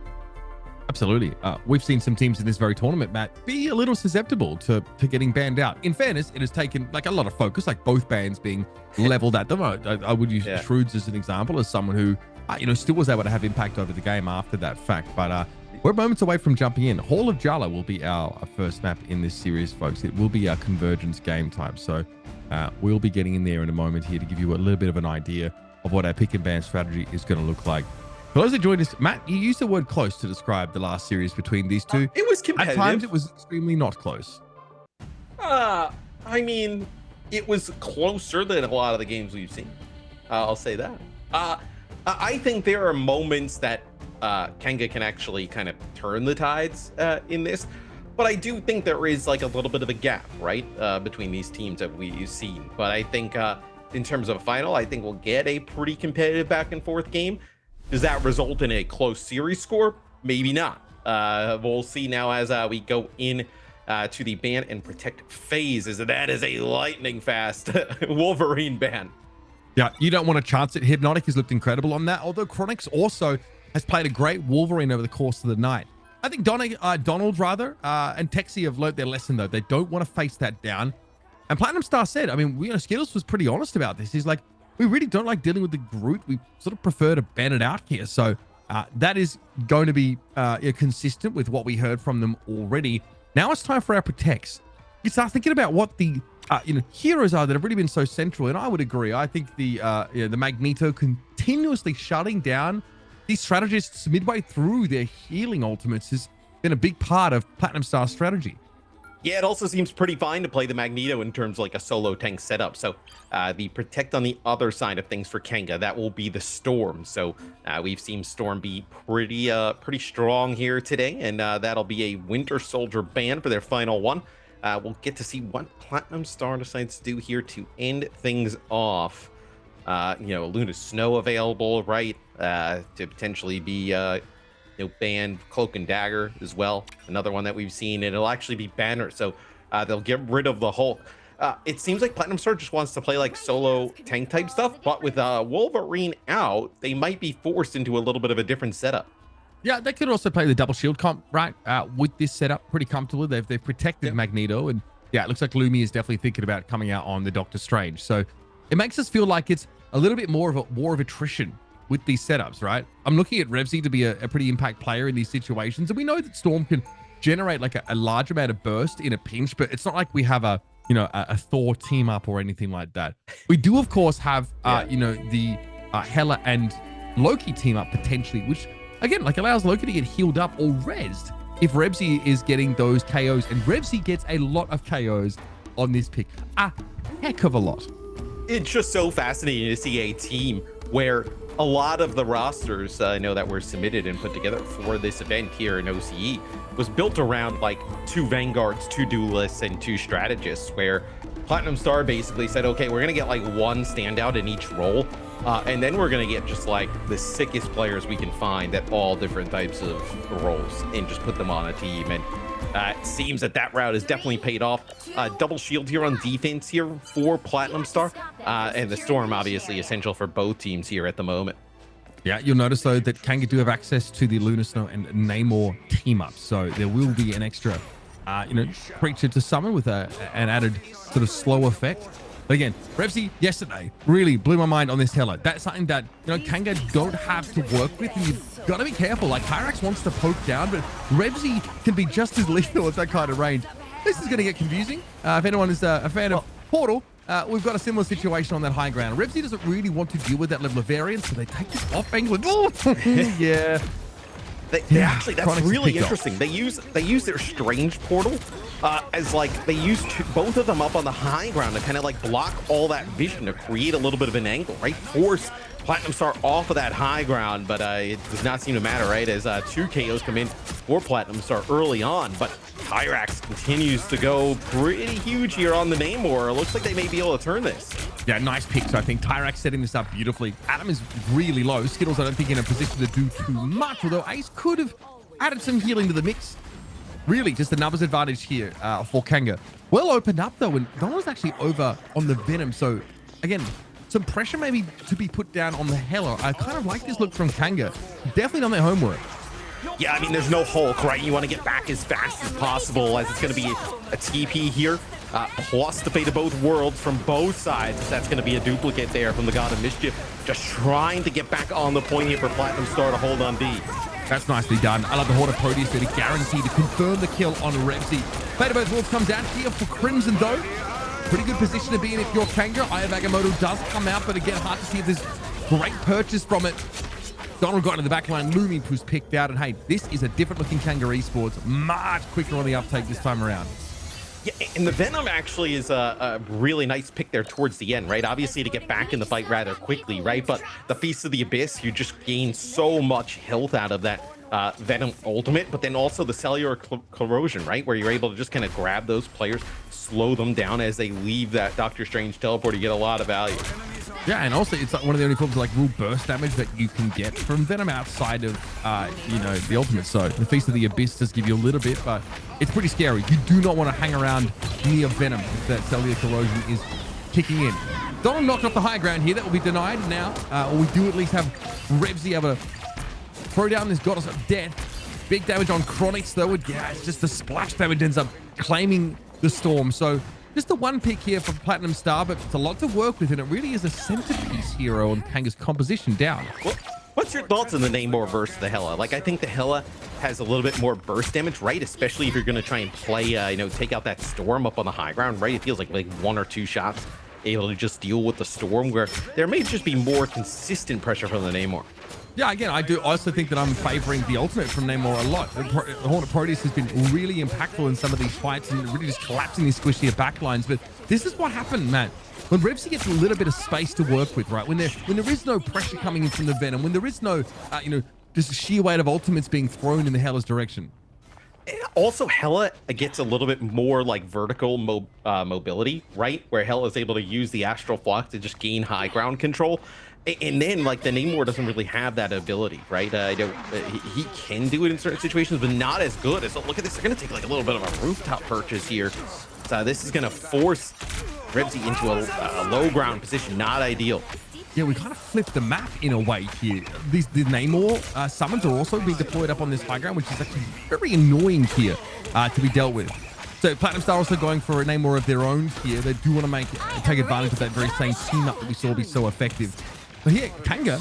Absolutely. We've seen some teams in this very tournament, Matt, be a little susceptible to getting banned out. In fairness, it has taken like a lot of focus, like both bans being leveled at them. I would use Shroods as an example, as someone who, still was able to have impact over the game after that fact. But we're moments away from jumping in. Hall of Jala will be our first map in this series, folks. It will be our convergence game type. So we'll be getting in there in a moment here to give you a little bit of an idea of what our pick and ban strategy is going to look like. For those that joined us, Matt, you used the word close to describe the last series between these two. It was competitive. At times, it was extremely not close. I mean, it was closer than a lot of the games we've seen. I'll say that. I think there are moments that Kanga can actually kind of turn the tides in this, but I do think there is like a little bit of a gap, right, between these teams that we've seen. But I think in terms of a final, I think we'll get a pretty competitive back and forth game. Does that result in a close series score? Maybe not. We'll see now as we go in to the ban and protect phase, as that is a lightning fast Wolverine ban. Yeah, you don't want to chance it. Hypnotic has looked incredible on that, although Chronix also has played a great Wolverine over the course of the night. I think Donald and Texie have learned their lesson, though. They don't want to face that down. And Platinum Star said, I mean, Skittles was pretty honest about this. He's like, we really don't like dealing with the Groot. We sort of prefer to ban it out here. So that is going to be consistent with what we heard from them already. Now it's time for our protects. You start thinking about what the heroes are that have really been so central. And I would agree. I think the Magneto continuously shutting down these strategists midway through their healing ultimates has been a big part of Platinum Star's strategy. Yeah, it also seems pretty fine to play the Magneto in terms of like a solo tank setup. So the protect on the other side of things for Kanga, that will be the Storm. So we've seen Storm be pretty strong here today, and that'll be a Winter Soldier ban for their final one. We'll get to see what Platinum Star decides to do here to end things off. Luna Snow available, right? To potentially be banned. Cloak and Dagger as well, another one that we've seen, and it'll actually be Banner, so they'll get rid of the Hulk. It seems like Platinum Star just wants to play like solo tank type stuff, but with Wolverine out, they might be forced into a little bit of a different setup. Yeah, they could also play the double shield comp, right? With this setup, pretty comfortable. They've protected Magneto, and yeah, it looks like Lumi is definitely thinking about coming out on the Doctor Strange. So it makes us feel like it's a little bit more of a war of attrition with these setups, right? I'm looking at Revsy to be a pretty impact player in these situations, and we know that Storm can generate like a large amount of burst in a pinch, but it's not like we have a Thor team up or anything like that. We do, of course, have the Hela and Loki team up potentially, which again like allows Loki to get healed up or rezzed if Revsy is getting those KOs, and Revsy gets a lot of KOs on this pick, a heck of a lot. It's just so fascinating to see a team where a lot of the rosters that were submitted and put together for this event here in OCE was built around like 2 Vanguards, 2 Duelists, and 2 Strategists, where Platinum Star basically said, okay, we're gonna get like 1 standout in each role, and then we're gonna get just like the sickest players we can find at all different types of roles and just put them on a team. And it seems that route has definitely paid off. Double shield here on defense here for Platinum Star, and the Storm obviously essential for both teams here at the moment. Yeah, you'll notice though that Kanga do have access to the Luna Snow and Namor team up, so there will be an extra creature to summon with an added sort of slow effect. But again, Revsy yesterday really blew my mind on this Hela. That's something that Kanga don't have to work with, and you've got to be careful. Like Pyrax wants to poke down, but Revsy can be just as lethal at that kind of range. This is going to get confusing. If anyone is a fan of Portal, we've got a similar situation on that high ground. Revsy doesn't really want to deal with that level of variance, so they take this off angle. Yeah. They actually, that's really interesting. They use their strange portal as like they use both of them up on the high ground to kind of like block all that vision to create a little bit of an angle, right? Force Platinum Star off of that high ground, but it does not seem to matter, right? As 2 KOs come in for Platinum Star early on, but Pyrax continues to go pretty huge here on the Namor. It looks like they may be able to turn this. Yeah, nice pick. So I think Tyrax setting this up beautifully. Adam is really low. Skittles, I don't think, in a position to do too much, although Ace could have added some healing to the mix. really just a numbers advantage here for Kanga. Well opened up though, and Donald's actually over on the Venom. So again, some pressure maybe to be put down on the Hela. I kind of like this look from Kanga. Definitely done their homework. Yeah, I mean, there's no Hulk, right? You want to get back as fast as possible, as it's going to be a TP here, plus the fate of both worlds from both sides. That's going to be a duplicate there from the God of Mischief. Just trying to get back on the point here for Platinum Star to hold on B. That's nicely done. I love the Horde of Proteus there to guarantee to confirm the kill on Revsy. Fate of both worlds comes out here for Crimson though. Pretty good position to be in if you're Kanga. Eye of Agamotto does come out, but again, hard to see if there's great purchase from it. Donald got into the back line. Lumi was picked out, and hey, this is a different looking Kanga Esports. Much quicker on the uptake this time around. Yeah, and the Venom actually is a really nice pick there towards the end, right? Obviously to get back in the fight rather quickly, right? But the Feast of the Abyss, you just gain so much health out of that Venom ultimate, but then also the cellular corrosion, right? Where you're able to just kind of grab those players, slow them down as they leave that Doctor Strange teleport. You get a lot of value. Yeah, and also it's like one of the only forms of like real burst damage that you can get from Venom outside of, you know, the ultimate. So the Feast of the Abyss does give you a little bit, but it's pretty scary. You do not want to hang around near Venom if that cellular corrosion is kicking in. Donald knocked off the high ground here. That will be denied now. Or we do at least have Revsy able to throw down this Goddess of Death. Big damage on Chronix though. Yeah, it's just the splash damage ends up claiming the Storm. So just the one pick here for Platinum Star, but it's a lot to work with, and it really is a centerpiece hero on Kanga's composition down. Well, what's your thoughts on the Namor versus the Hela? Like, I think the Hela has a little bit more burst damage, right? Especially if you're going to try and play, you know, take out that Storm up on the high ground, right? It feels like one or two shots able to just deal with the Storm, where there may just be more consistent pressure from the Namor. Yeah, again, I do also think that I'm favoring the ultimate from Namor a lot. The Hornet Proteus has been really impactful in some of these fights and really just collapsing these squishier backlines. But this is what happened, Matt. When Revsy gets a little bit of space to work with, right? When there is no pressure coming in from the Venom, when there is no, you know, just a sheer weight of ultimates being thrown in the Hela's direction. Also, Hela gets a little bit more like vertical mobility, right? Where Hela is able to use the Astral Flux to just gain high ground control. And then, like, the Namor doesn't really have that ability, right? He can do it in certain situations, but not as good. So look at this. They're going to take, like, a little bit of a rooftop purchase here. So this is going to force Revsy into a low ground position. Not ideal. Yeah, we kind of flipped the map in a way here. The Namor summons are also being deployed up on this high ground, which is actually very annoying here to be dealt with. So Platinum Star also going for a Namor of their own here. They do want to take advantage of that very same team up that we saw be so effective. But here, Kanga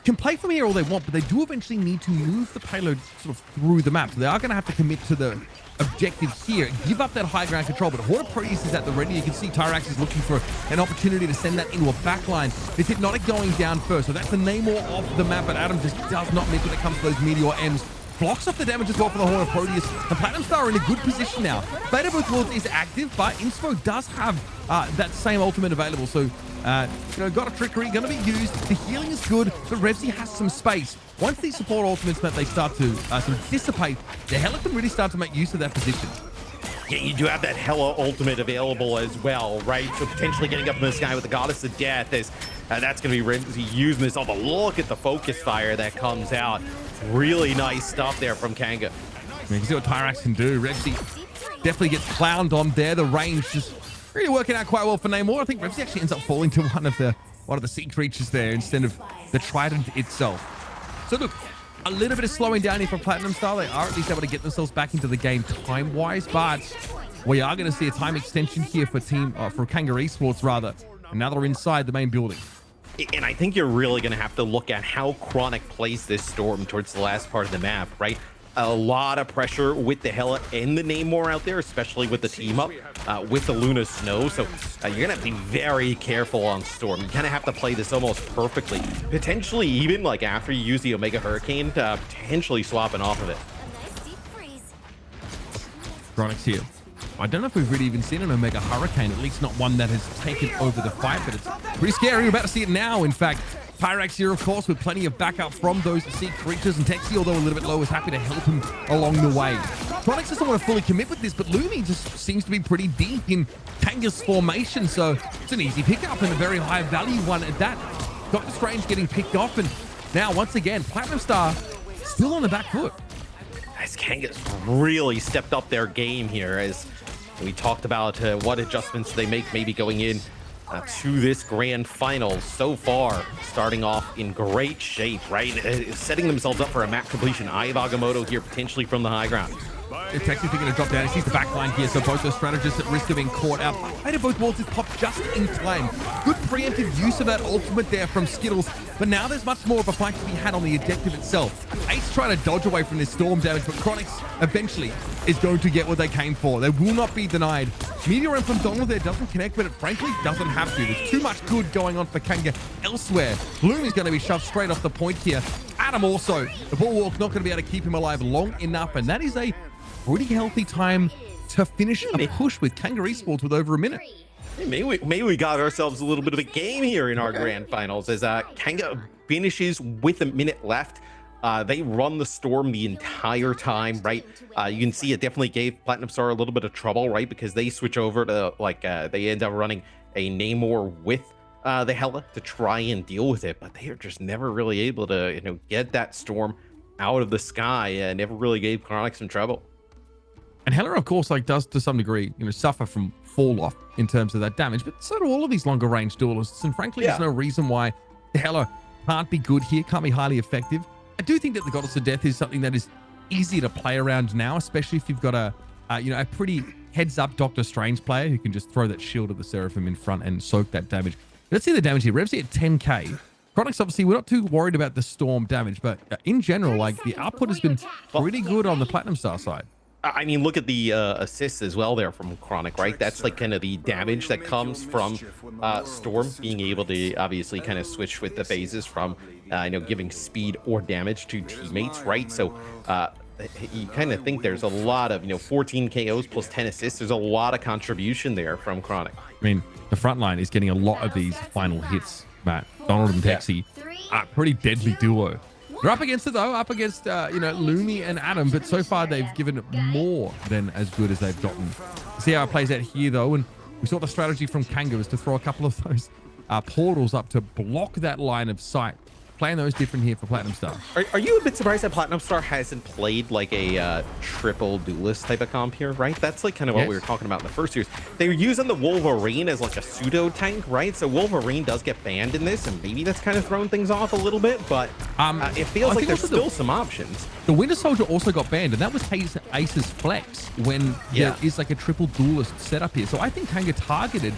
can play from here all they want, but they do eventually need to move the payload sort of through the map. So they are going to have to commit to the objective here, give up that high ground control. But Horde of Proteus is at the ready. You can see Tyrax is looking for an opportunity to send that into a backline. It's Hypnotic going down first. So that's the Namor off the map, but Adam just does not miss when it comes to those Meteor M's. Blocks off the damage as well for the Horde of Proteus. And Platinum Star are in a good position now. Fate of Both Worlds is active, but Inspo does have that same ultimate available. So, you know, got a Trickery, going to be used. The healing is good, but Revsy has some space. Once these support ultimates that they start to sort of dissipate, the Hela can really start to make use of that position. Yeah, you do have that Hela ultimate available as well, right? So potentially getting up in the sky with the Goddess of Death is that's going to be Revsy using this. Oh, but look at the focus fire that comes out. Really nice stuff there from Kanga. You can see what Tyrax can do. Revsy definitely gets clowned on there. The range just really working out quite well for Namor. I think Revsy actually ends up falling to one of the sea creatures there instead of the Trident itself. So look, a little bit of slowing down here for Platinum Star. They are at least able to get themselves back into the game time-wise, but we are going to see a time extension here for Kanga Esports rather. And now they're inside the main building. And I think you're really going to have to look at how Chronic plays this Storm towards the last part of the map, right? A lot of pressure with the Hela and the Namor out there, especially with the team up with the Luna Snow. So you're going to have to be very careful on Storm. You kind of have to play this almost perfectly. Potentially even like after you use the Omega Hurricane, potentially swapping off of it. Chronic's here. I don't know if we've really even seen an Omega Hurricane, at least not one that has taken over the fight, but it's pretty scary. We're about to see it now, in fact. Pyrax here, of course, with plenty of backup from those sea creatures, and Texi, although a little bit low, is happy to help him along the way. Chronix doesn't want to fully commit with this, but Lumi just seems to be pretty deep in Kanga's formation, so it's an easy pickup and a very high value one at that. Doctor Strange getting picked off, and now, once again, Platinum Star still on the back foot. as Kanga's really stepped up their game here, as we talked about what adjustments they make maybe going in to this grand final. So far, starting off in great shape, right? Setting themselves up for a map completion. Eye of Agamotto here, potentially from the high ground. It's actually thinking to drop down. He sees the back line here, so both those strategists at risk of being caught out. Height of both walls is popped just in time. Good preemptive use of that ultimate there from Skittles, but now there's much more of a fight to be had on the objective itself. Ace trying to dodge away from this storm damage, but Chronix eventually is going to get what they came for. They will not be denied. Meteor from Donald there doesn't connect, but it frankly doesn't have to. There's too much good going on for Kanga elsewhere. Bloom is going to be shoved straight off the point here. Adam also. The Bulwark's not going to be able to keep him alive long enough, and that is a pretty healthy time to finish a push with Kanga Esports with over a minute. Maybe we got ourselves a little bit of a game here in our grand finals, as Kanga finishes with a minute left. They run the storm the entire time, right? You can see it definitely gave Platinum Star a little bit of trouble, right? Because they switch over to they end up running a Namor with the Hela to try and deal with it, but they are just never really able to get that storm out of the sky, and never really gave Chronix some trouble. And Hela, of course, does to some degree, suffer from fall off in terms of that damage, but so do all of these longer range duelists. And frankly, there's no reason why Hela can't be good here, can't be highly effective. I do think that the Goddess of Death is something that is easy to play around now, especially if you've got a pretty heads up Doctor Strange player who can just throw that shield of the Seraphim in front and soak that damage. Let's see the damage here. Revsy at 10k. Chronix, obviously, we're not too worried about the storm damage, but in general, the output has been pretty good on the Platinum Star side. I mean, look at the assists as well there from Chronic, right? That's kind of the damage that comes from Storm being able to obviously kind of switch with the phases from, giving speed or damage to teammates, right? So you kind of think there's a lot of, 14 KOs plus 10 assists. There's a lot of contribution there from Chronic. I mean, the front line is getting a lot of these final hits, Matt. Donald and Texi, pretty deadly duo. They're up against it though, Lumi and Adam, but so far they've given more than as good as they've gotten. See how it plays out here though, and we saw the strategy from Kanga was to throw a couple of those portals up to block that line of sight. Playing those different here for Platinum Star. Are you a bit surprised that Platinum Star hasn't played like a triple duelist type of comp here, right? That's kind of what we were talking about in the first series. They were using the Wolverine as a pseudo tank, right? So Wolverine does get banned in this, and maybe that's kind of thrown things off a little bit, but it feels like there's still some options. The Winter Soldier also got banned, and that was Ace's flex when there is a triple duelist setup here. So I think Kanga targeted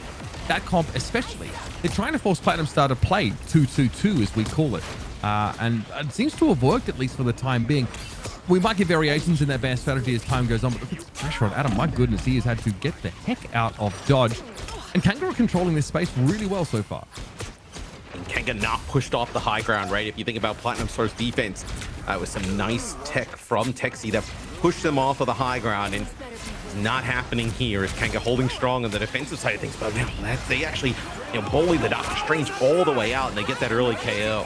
that comp especially. They're trying to force Platinum Star to play 2-2-2 as we call it, and it seems to have worked, at least for the time being. We might get variations in that ban strategy as time goes on, but look at the pressure on Adam. My goodness, he has had to get the heck out of dodge, and Kanga are controlling this space really well so far. And Kanga not pushed off the high ground, right? If you think about Platinum Star's defense, with some nice tech from Texi that pushed them off of the high ground, and not happening here. Is Kanga holding strong on the defensive side of things, but they actually bully the Doctor Strange all the way out, and they get that early KO.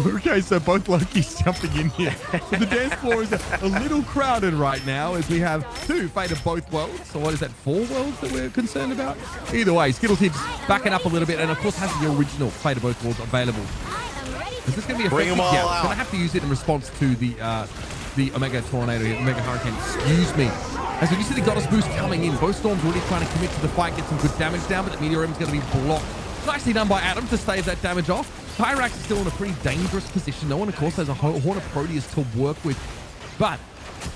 Okay, so both Lokis jumping in here. The dance floor is a little crowded right now as we have two Fate of Both Worlds. So what is that, 4 worlds that we're concerned about? Either way, Skittles here just backing up a little bit, and of course has the original Fate of Both Worlds available. Is this going to be Bring effective? them all Yeah, out. going to have to use it in response to the Omega Tornado, Omega Hurricane, excuse me. As we see the Goddess boost coming in, both Storms really trying to commit to the fight, get some good damage down, but the Meteor is going to be blocked. Nicely done by Adam to stave that damage off. Tyrax is still in a pretty dangerous position. No one, of course, has a Horn of Proteus to work with. But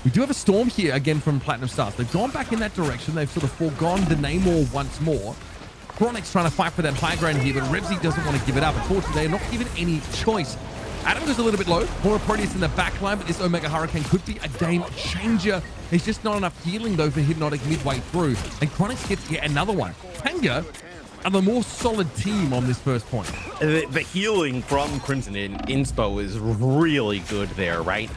we do have a Storm here again from Platinum Stars. They've gone back in that direction. They've sort of foregone the Namor once more. Chronic's trying to fight for that high ground here, but Revsy doesn't want to give it up. Unfortunately, they're not given any choice. Adam goes a little bit low. Horn of Proteus in the back line, but this Omega Hurricane could be a game changer. There's just not enough healing, though, for Hypnotic midway through. And Chronix gets yet another one. Kanga are the more solid team on this first point. The healing from Crimson in Inspo is really good there, right?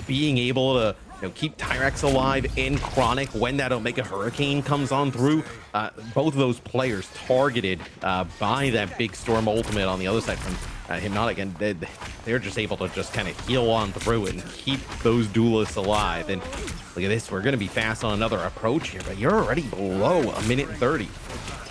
Being able to keep Tyrax alive and Chronic when that Omega Hurricane comes on through. Both of those players targeted by that big Storm ultimate on the other side from Hypnotic, and they're just able to just kind of heal on through it and keep those duelists alive. And look at this, we're going to be fast on another approach here, but you're already below a minute 30.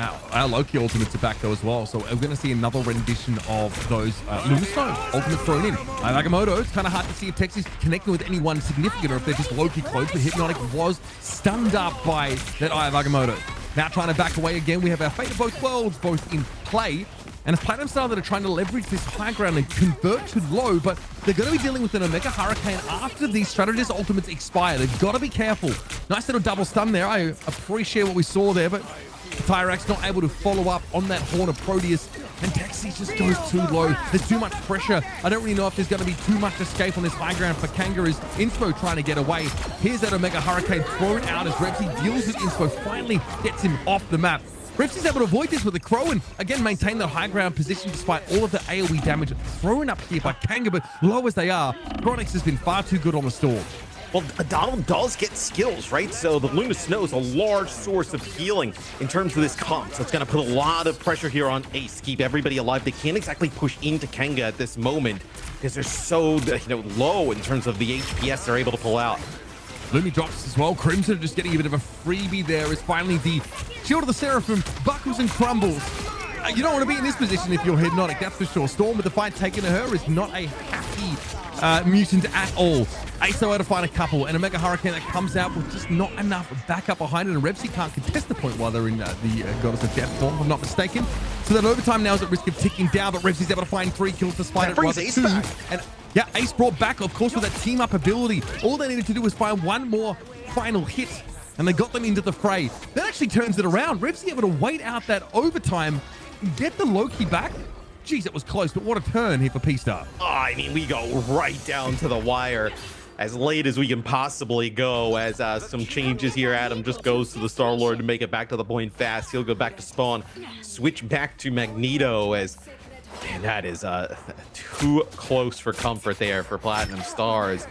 Our Loki ultimates are back though as well, so we're going to see another rendition of those Lunar Stone ultimates thrown in. Agamotto, it's kind of hard to see if Texi's connecting with anyone significant or if they're just Loki close, but Hypnotic was stunned up by that Eye of Agamotto. Now trying to back away again, we have our Fate of Both Worlds both in play. And it's Platinum Star that are trying to leverage this high ground and convert to low, but they're going to be dealing with an Omega Hurricane after these strategist ultimates expire. They've got to be careful. Nice little double stun there. I appreciate what we saw there, but Tyrax not able to follow up on that Horn of Proteus, and Texi just goes too low. There's too much pressure. I don't really know if there's going to be too much escape on this high ground for Kanga as Inspo trying to get away. Here's that Omega Hurricane thrown out as Repsy deals with Inspo, finally gets him off the map. Repsy's able to avoid this with a Crow and again maintain the high ground position despite all of the AoE damage thrown up here by Kanga, but low as they are, Chronix has been far too good on the Storm. Well, Donald does get skills, right? So the Luna Snow is a large source of healing in terms of this comp. So it's going to put a lot of pressure here on Ace, keep everybody alive. They can't exactly push into Kanga at this moment because they're so low in terms of the HPS they're able to pull out. Lumi drops as well. Crimson just getting a bit of a freebie there as finally the Shield of the Seraphim buckles and crumbles. You don't want to be in this position if you're Hypnotic, that's for sure. Storm with the fight taken to her is not a happy mutant at all. Ace though to find a couple, and a Mega Hurricane that comes out with just not enough backup behind it, and Repsy can't contest the point while they're in the Goddess of Death form, if I'm not mistaken. So that overtime now is at risk of ticking down, but Repsy's able to find 3 kills despite it rather 2. And yeah, Ace brought back, of course, with that team-up ability. All they needed to do was find one more final hit, and they got them into the fray. That actually turns it around. Repsy able to wait out that overtime, get the Loki back. Jeez, it was close, but what a turn here for P-Star. Oh, I mean, we go right down to the wire as late as we can possibly go as some changes here. Adam just goes to the Star-Lord to make it back to the point fast. He'll go back to spawn, switch back to Magneto as... Man, that is too close for comfort there for Platinum Stars.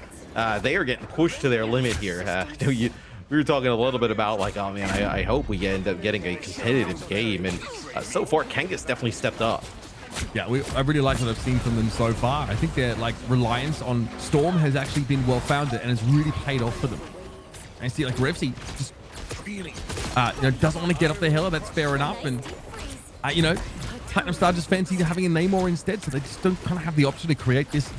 They are getting pushed to their limit here. We were talking a little bit about like, oh man, I hope we end up getting a competitive game. And so far, Kanga's definitely stepped up. Yeah, I really like what I've seen from them so far. I think their like reliance on Storm has actually been well founded and has really paid off for them. I see like Repsy just really doesn't want to get off the hella. That's fair enough. And Platinum Star just fancy having a Namor instead, so they just don't kind of have the option to create this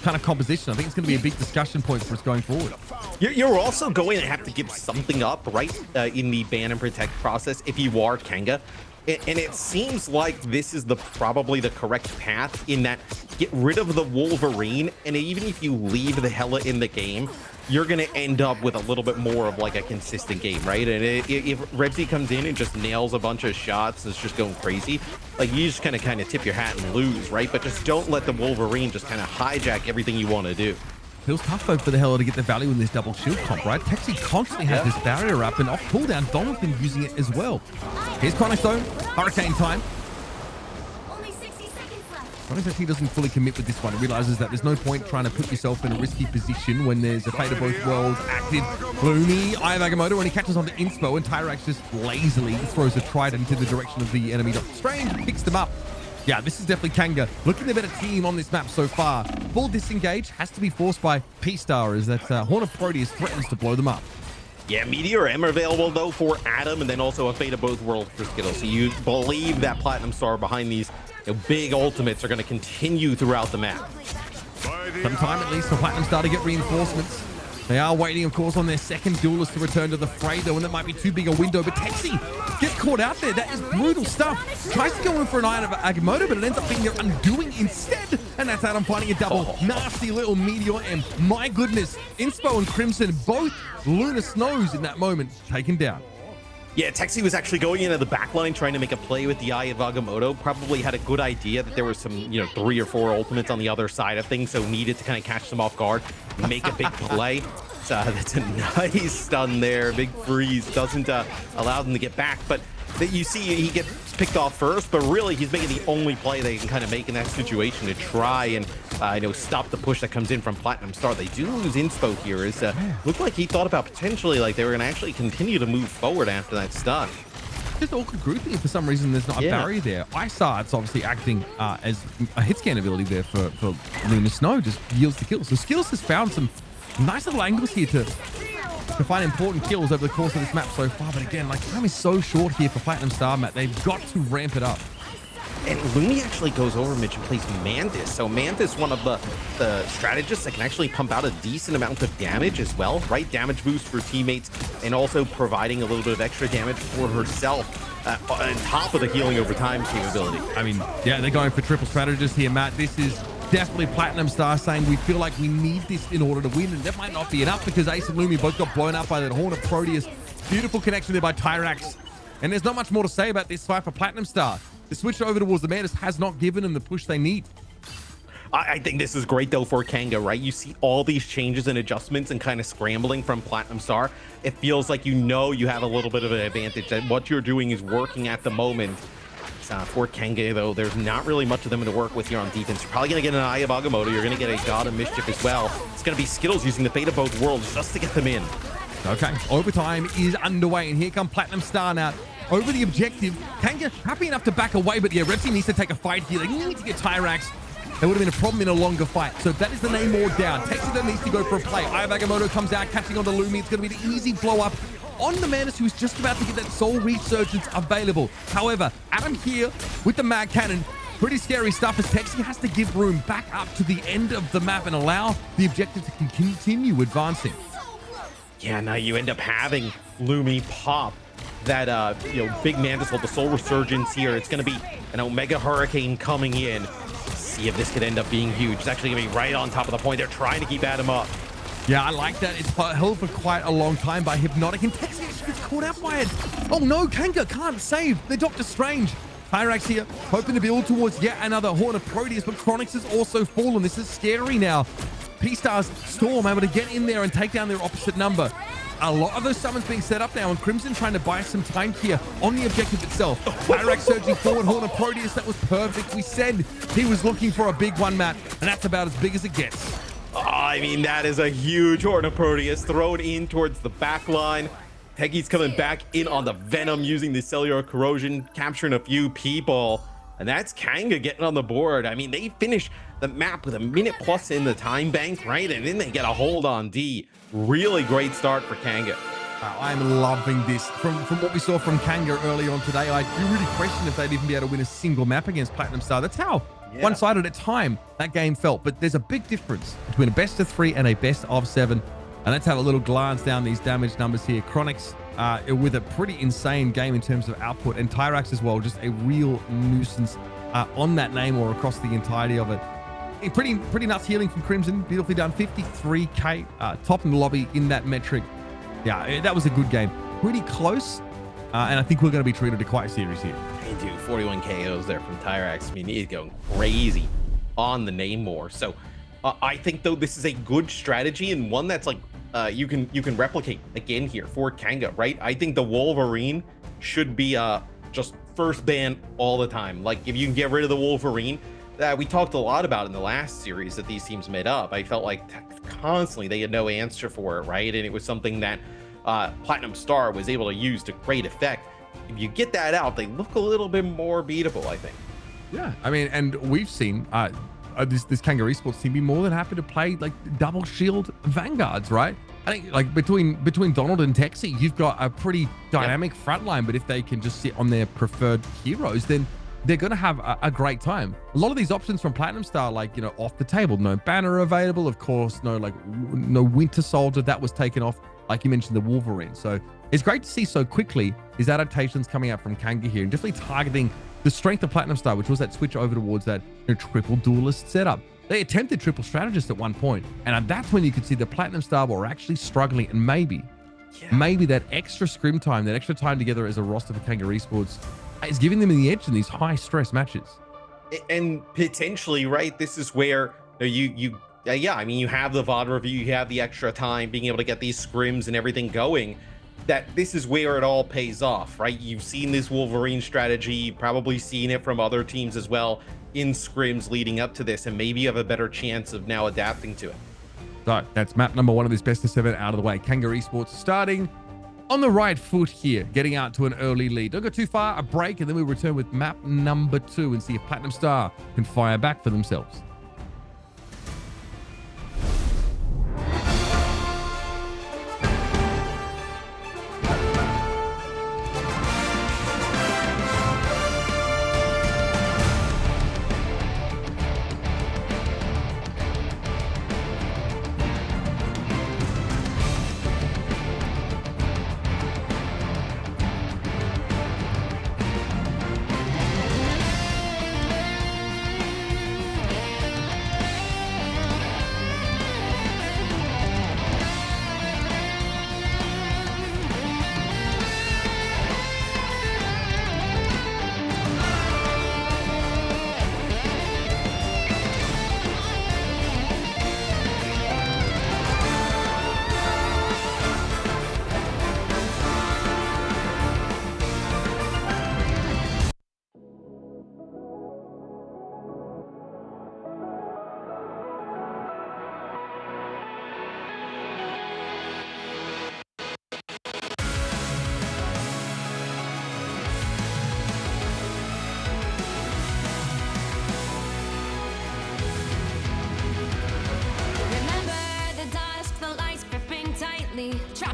kind of composition. I think it's going to be a big discussion point for us going forward. You're also going to have to give something up, right, in the ban and protect process if you are Kanga. And it seems like this is probably the correct path in that get rid of the Wolverine, and even if you leave the Hela in the game, you're going to end up with a little bit more of like a consistent game, right? And if Repsy comes in and just nails a bunch of shots, it's just going crazy, like you just kind of tip your hat and lose, right? But just don't let the Wolverine just kind of hijack everything you want to do. Feels tough though for the Hela to get the value in this double shield comp, right? Texi constantly has this barrier up, and off cooldown, Donald's been using it as well. Here's Chronix though, Hurricane time. Chronix actually doesn't fully commit with this one. He realizes that there's no point trying to put yourself in a risky position when there's a Fate of Both Worlds active. Gloomy, Eye of Agamotto, and he catches on to Inspo, and Tyrax just lazily throws a trident in the direction of the enemy. Doctor Strange picks them up. Yeah, this is definitely Kanga looking the better team on this map so far. Full disengage has to be forced by P-Star as that Horn of Proteus threatens to blow them up. Yeah, Meteor M available though for Adam, and then also a Fate of Both Worlds for Skittles. So you believe that Platinum Star behind these big ultimates are going to continue throughout the map. Some time at least for Platinum Star to get reinforcements. They are waiting, of course, on their second duelist to return to the fray, though, and that might be too big a window. But Texi gets caught out there. That is brutal stuff. Tries to go in for an Eye of Agamotto, but it ends up being their undoing instead. And that's Adam finding a double. Nasty little Meteor M. My goodness. Inspo and Crimson, both Lunar Snows in that moment, taken down. Yeah, Texi was actually going into the backline trying to make a play with the Eye of Agamotto. Probably had a good idea that there was some, 3 or 4 ultimates on the other side of things, so needed to kind of catch them off guard, make a big play. So that's a nice stun there. Big freeze doesn't allow them to get back, but you see he gets picked off first, but really he's making the only play they can kind of make in that situation to try and stop the push that comes in from Platinum Star. They do lose inspo here. Looked like he thought about potentially like they were going to actually continue to move forward after that stun. Just awkward grouping. For some reason, there's not a barrier there. Isar's obviously acting as a hit scan ability there for Lunar Snow, just yields the kill. So Skills has found some nice little angles here to to find important kills over the course of this map so far. But again, like, time is so short here for Platinum Star, Matt. They've got to ramp it up. And Lumi actually goes over Mitch and plays Mantis. So Mantis, one of the strategists that can actually pump out a decent amount of damage as well, right? Damage boost for teammates and also providing a little bit of extra damage for herself on top of the healing over time capability. I mean, yeah, they're going for triple strategist here, Matt. This is definitely Platinum Star saying we feel like we need this in order to win, and that might not be enough because Ace and Lumi both got blown up by that Horn of Proteus. Beautiful connection there by Tyrax. And there's not much more to say about this fight for Platinum Star. The switch over towards the Mantis has not given them the push they need. I think this is great though for Kanga, right? You see all these changes and adjustments and kind of scrambling from Platinum Star. It feels like you have a little bit of an advantage, that what you're doing is working at the moment. For Kanga though, there's not really much of them to work with here on defense. You're probably going to get an Eye of Agamotto. You're going to get a God of Mischief as well. It's going to be Skittles using the fate of both worlds just to get them in. Okay, overtime is underway, and here come Platinum Star now. Over the objective, Kanga happy enough to back away, but yeah, Red Team needs to take a fight here. They need to get Tyrax. That would have been a problem in a longer fight. So that is the Namor down. Texida needs to go for a play. Eye of Agamotto comes out, catching on to Lumi. It's going to be the easy blow up on the Mantis, who's just about to get that Soul Resurgence available. However, Adam here with the Mag Cannon. Pretty scary stuff as Texi has to give room back up to the end of the map and allow the objective to continue advancing. Yeah, now you end up having Lumi pop that big Mantis with the Soul Resurgence here. It's going to be an Omega Hurricane coming in. See if this could end up being huge. It's actually going to be right on top of the point. They're trying to keep Adam up. Yeah, I like that. It's held for quite a long time by Hypnotic, and Texi actually gets caught out by it. Oh no, Kanga can't save the Doctor Strange. Tyrax here, hoping to build towards yet another Horn of Proteus, but Chronix has also fallen. This is scary now. P-Star's Storm able to get in there and take down their opposite number. A lot of those summons being set up now, and Crimson trying to buy some time here on the objective itself. Tyrax surging forward, Horn of Proteus, that was perfect. We said he was looking for a big one, Matt, and that's about as big as it gets. Oh, I mean, that is a huge Horn of Proteus thrown in towards the back line. Tegi's coming back in on the Venom using the Cellular Corrosion, capturing a few people. And that's Kanga getting on the board. I mean, they finish the map with a minute plus in the time bank, right? And then they get a hold on D. Really great start for Kanga. I'm loving this. From what we saw from Kanga early on today, I do really question if they'd even be able to win a single map against Platinum Star. That's how one-sided at time that game felt. But there's a big difference between a best of 3 and a best of 7. And let's have a little glance down these damage numbers here. Chronix with a pretty insane game in terms of output, and Tyrax as well, just a real nuisance on that name or across the entirety of it. Pretty nuts healing from Crimson. Beautifully done. 53k top in the lobby in that metric. Yeah, that was a good game. Pretty close. And I think we're going to be treated quite serious here. And dude, 41 KOs there from Tyrax. I mean, he's going crazy on the Namor. So I think though this is a good strategy and one that's like you can replicate again here for Kanga, right? I think the Wolverine should be just first ban all the time. Like if you can get rid of the Wolverine, that we talked a lot about in the last series that these teams made up. I felt like constantly they had no answer for it, right? And it was something that Platinum Star was able to use to great effect. If you get that out, they look a little bit more beatable, I think. Yeah, I mean, and we've seen this Kanga Esports team be more than happy to play like double shield Vanguards, right? I think like between Donald and Texi, you've got a pretty dynamic front line, but if they can just sit on their preferred heroes, then they're going to have a great time. A lot of these options from Platinum Star, like, off the table. No banner available, of course. No Winter Soldier. That was taken off. Like you mentioned, the Wolverine. So it's great to see so quickly his adaptations coming out from Kanga here and definitely targeting the strength of Platinum Star, which was that switch over towards that triple duelist setup. They attempted triple strategist at one point, and that's when you could see the Platinum Star were actually struggling, and maybe that extra scrim time, that extra time together as a roster for Kanga Esports is giving them the edge in these high stress matches. And potentially, right, this is where you have the VOD review, you have the extra time, being able to get these scrims and everything going, that this is where it all pays off, right? You've seen this Wolverine strategy, you've probably seen it from other teams as well in scrims leading up to this, and maybe you have a better chance of now adapting to it. So that's map number 1 of this best of 7 out of the way. Kanga Esports starting on the right foot here, getting out to an early lead. Don't go too far, a break, and then we return with map number 2 and see if Platinum Star can fire back for themselves.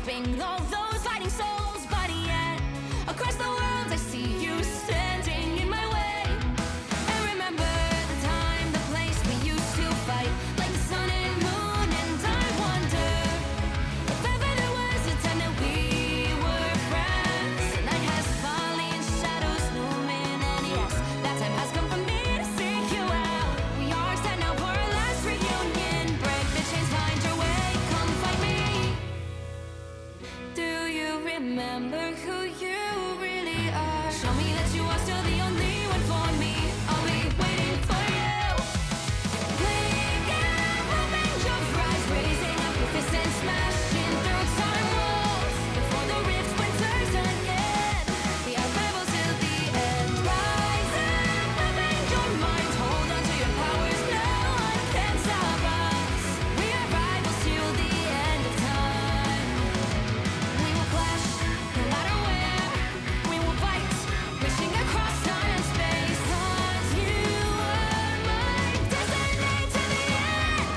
grasping all those fighting souls, but yet across the world I see you standing in my way. And remember the time, the place we used to fight like the sun and moon, and I wonder if ever there was a time that we were friends. The night has fallen, shadows looming, and yes, that time has come for me to seek you out. We are set now for our last reunion. Break the chains, find your way, come find me. Do you remember who you really are? Show me that you are still the only one for me. I'll be waiting for you. Playing out, hoping your rise, raising up your fist and smashing through time walls before the rift splinters again. We are rivals till the end. Rise up, hoping your mind, hold on to your powers. No one can stop us. We are rivals till the end of time. We will clash, no matter where. We will fight, reaching across time and space. 'Cause you are my destiny to the end.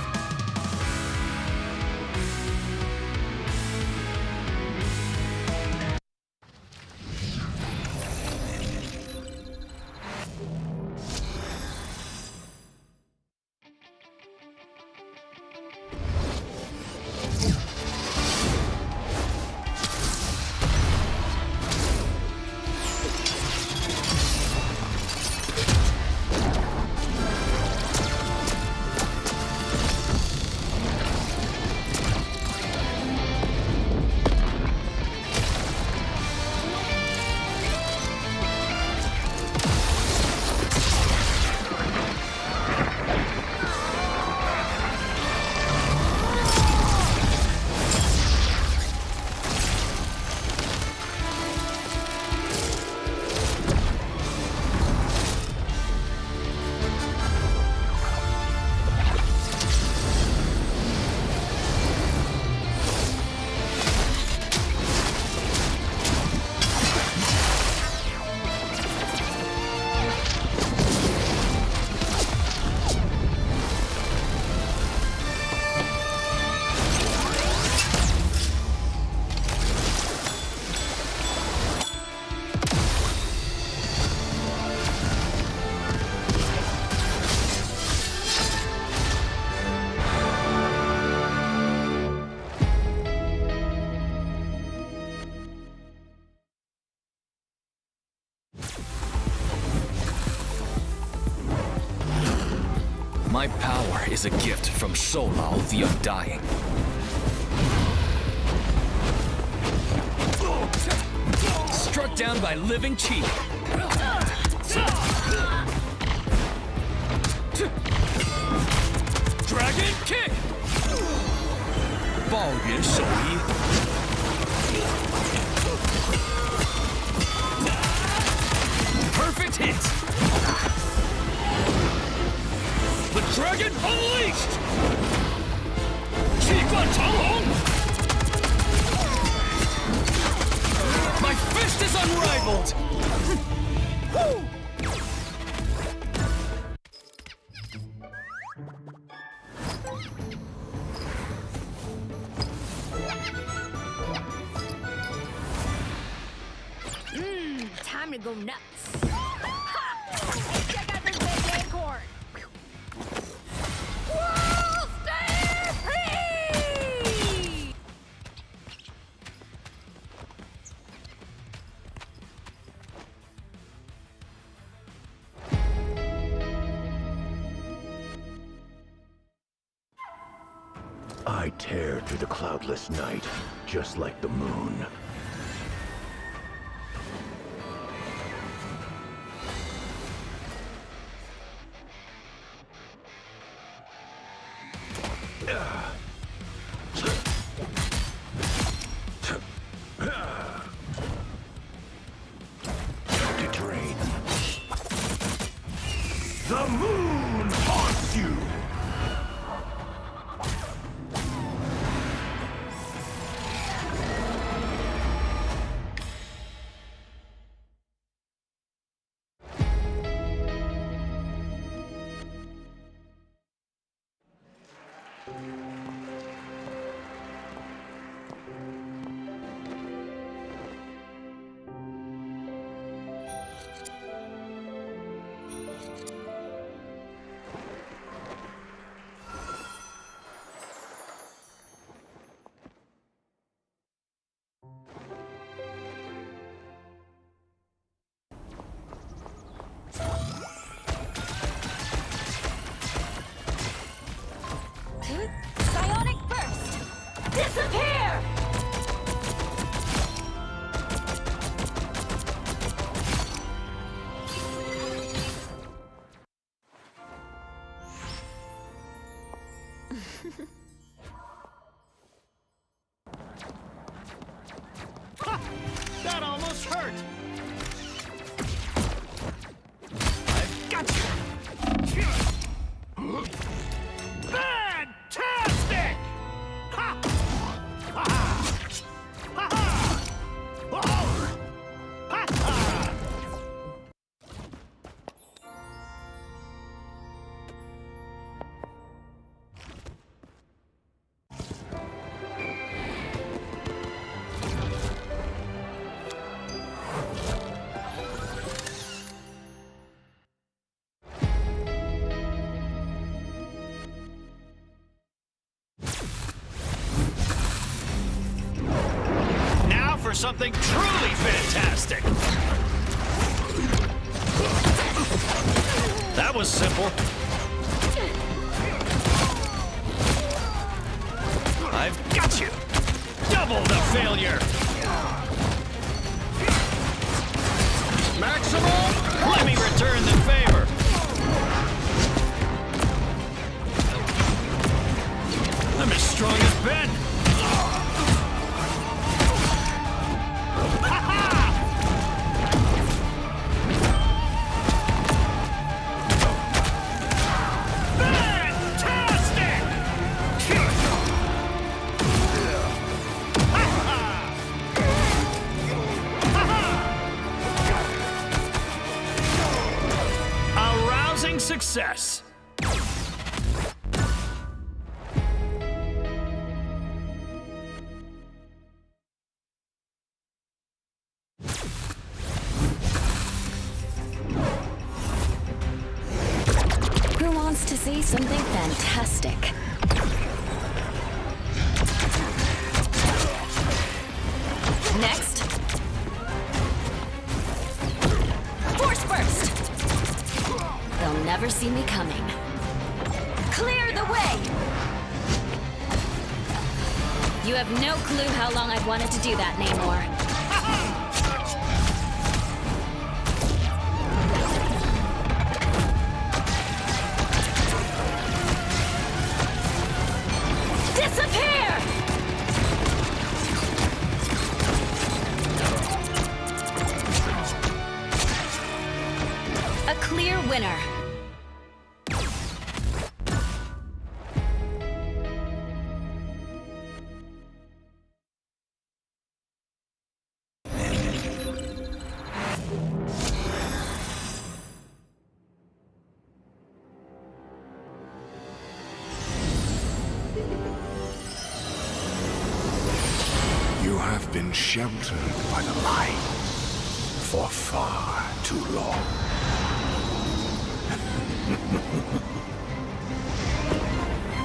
My power is a gift from Solal the Undying. Struck down by living chi. Dragon kick. Ball Yuan Shouyi. Perfect hit. The dragon unleashed! Qiguan Changlong! My fist is unrivaled! Time to go nuts. Ha! Check out this big acorn. World Stampede! I tear through the cloudless night, just like the moon. To drain. The moon haunts you! That almost hurt! I've got you! Fantastic! Ha! Ha! Ha! Ha! Oh! Ha! Ha! Now for something truly fantastic! That was simple. I've got you! Double the failure! Maximum! Let me return the favor! I'm as strong as Ben! Success! Who wants to see something fantastic? Next. Force burst! They'll never see me coming. Clear the way! You have no clue how long I've wanted to do that, Namor. Disappear! A clear winner. You have been sheltered by the light for far too long.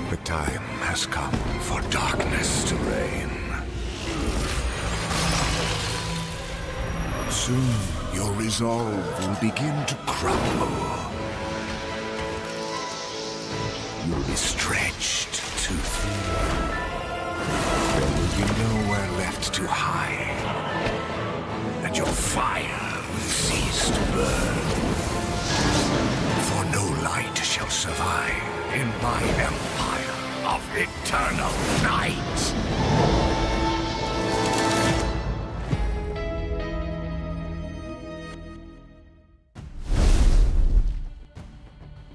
The time has come for darkness to reign. Soon, your resolve will begin to crumble. You'll be stretched too thin. There will be nowhere left to hide, and your fire will cease to burn. For no light shall survive in my empire of eternal night.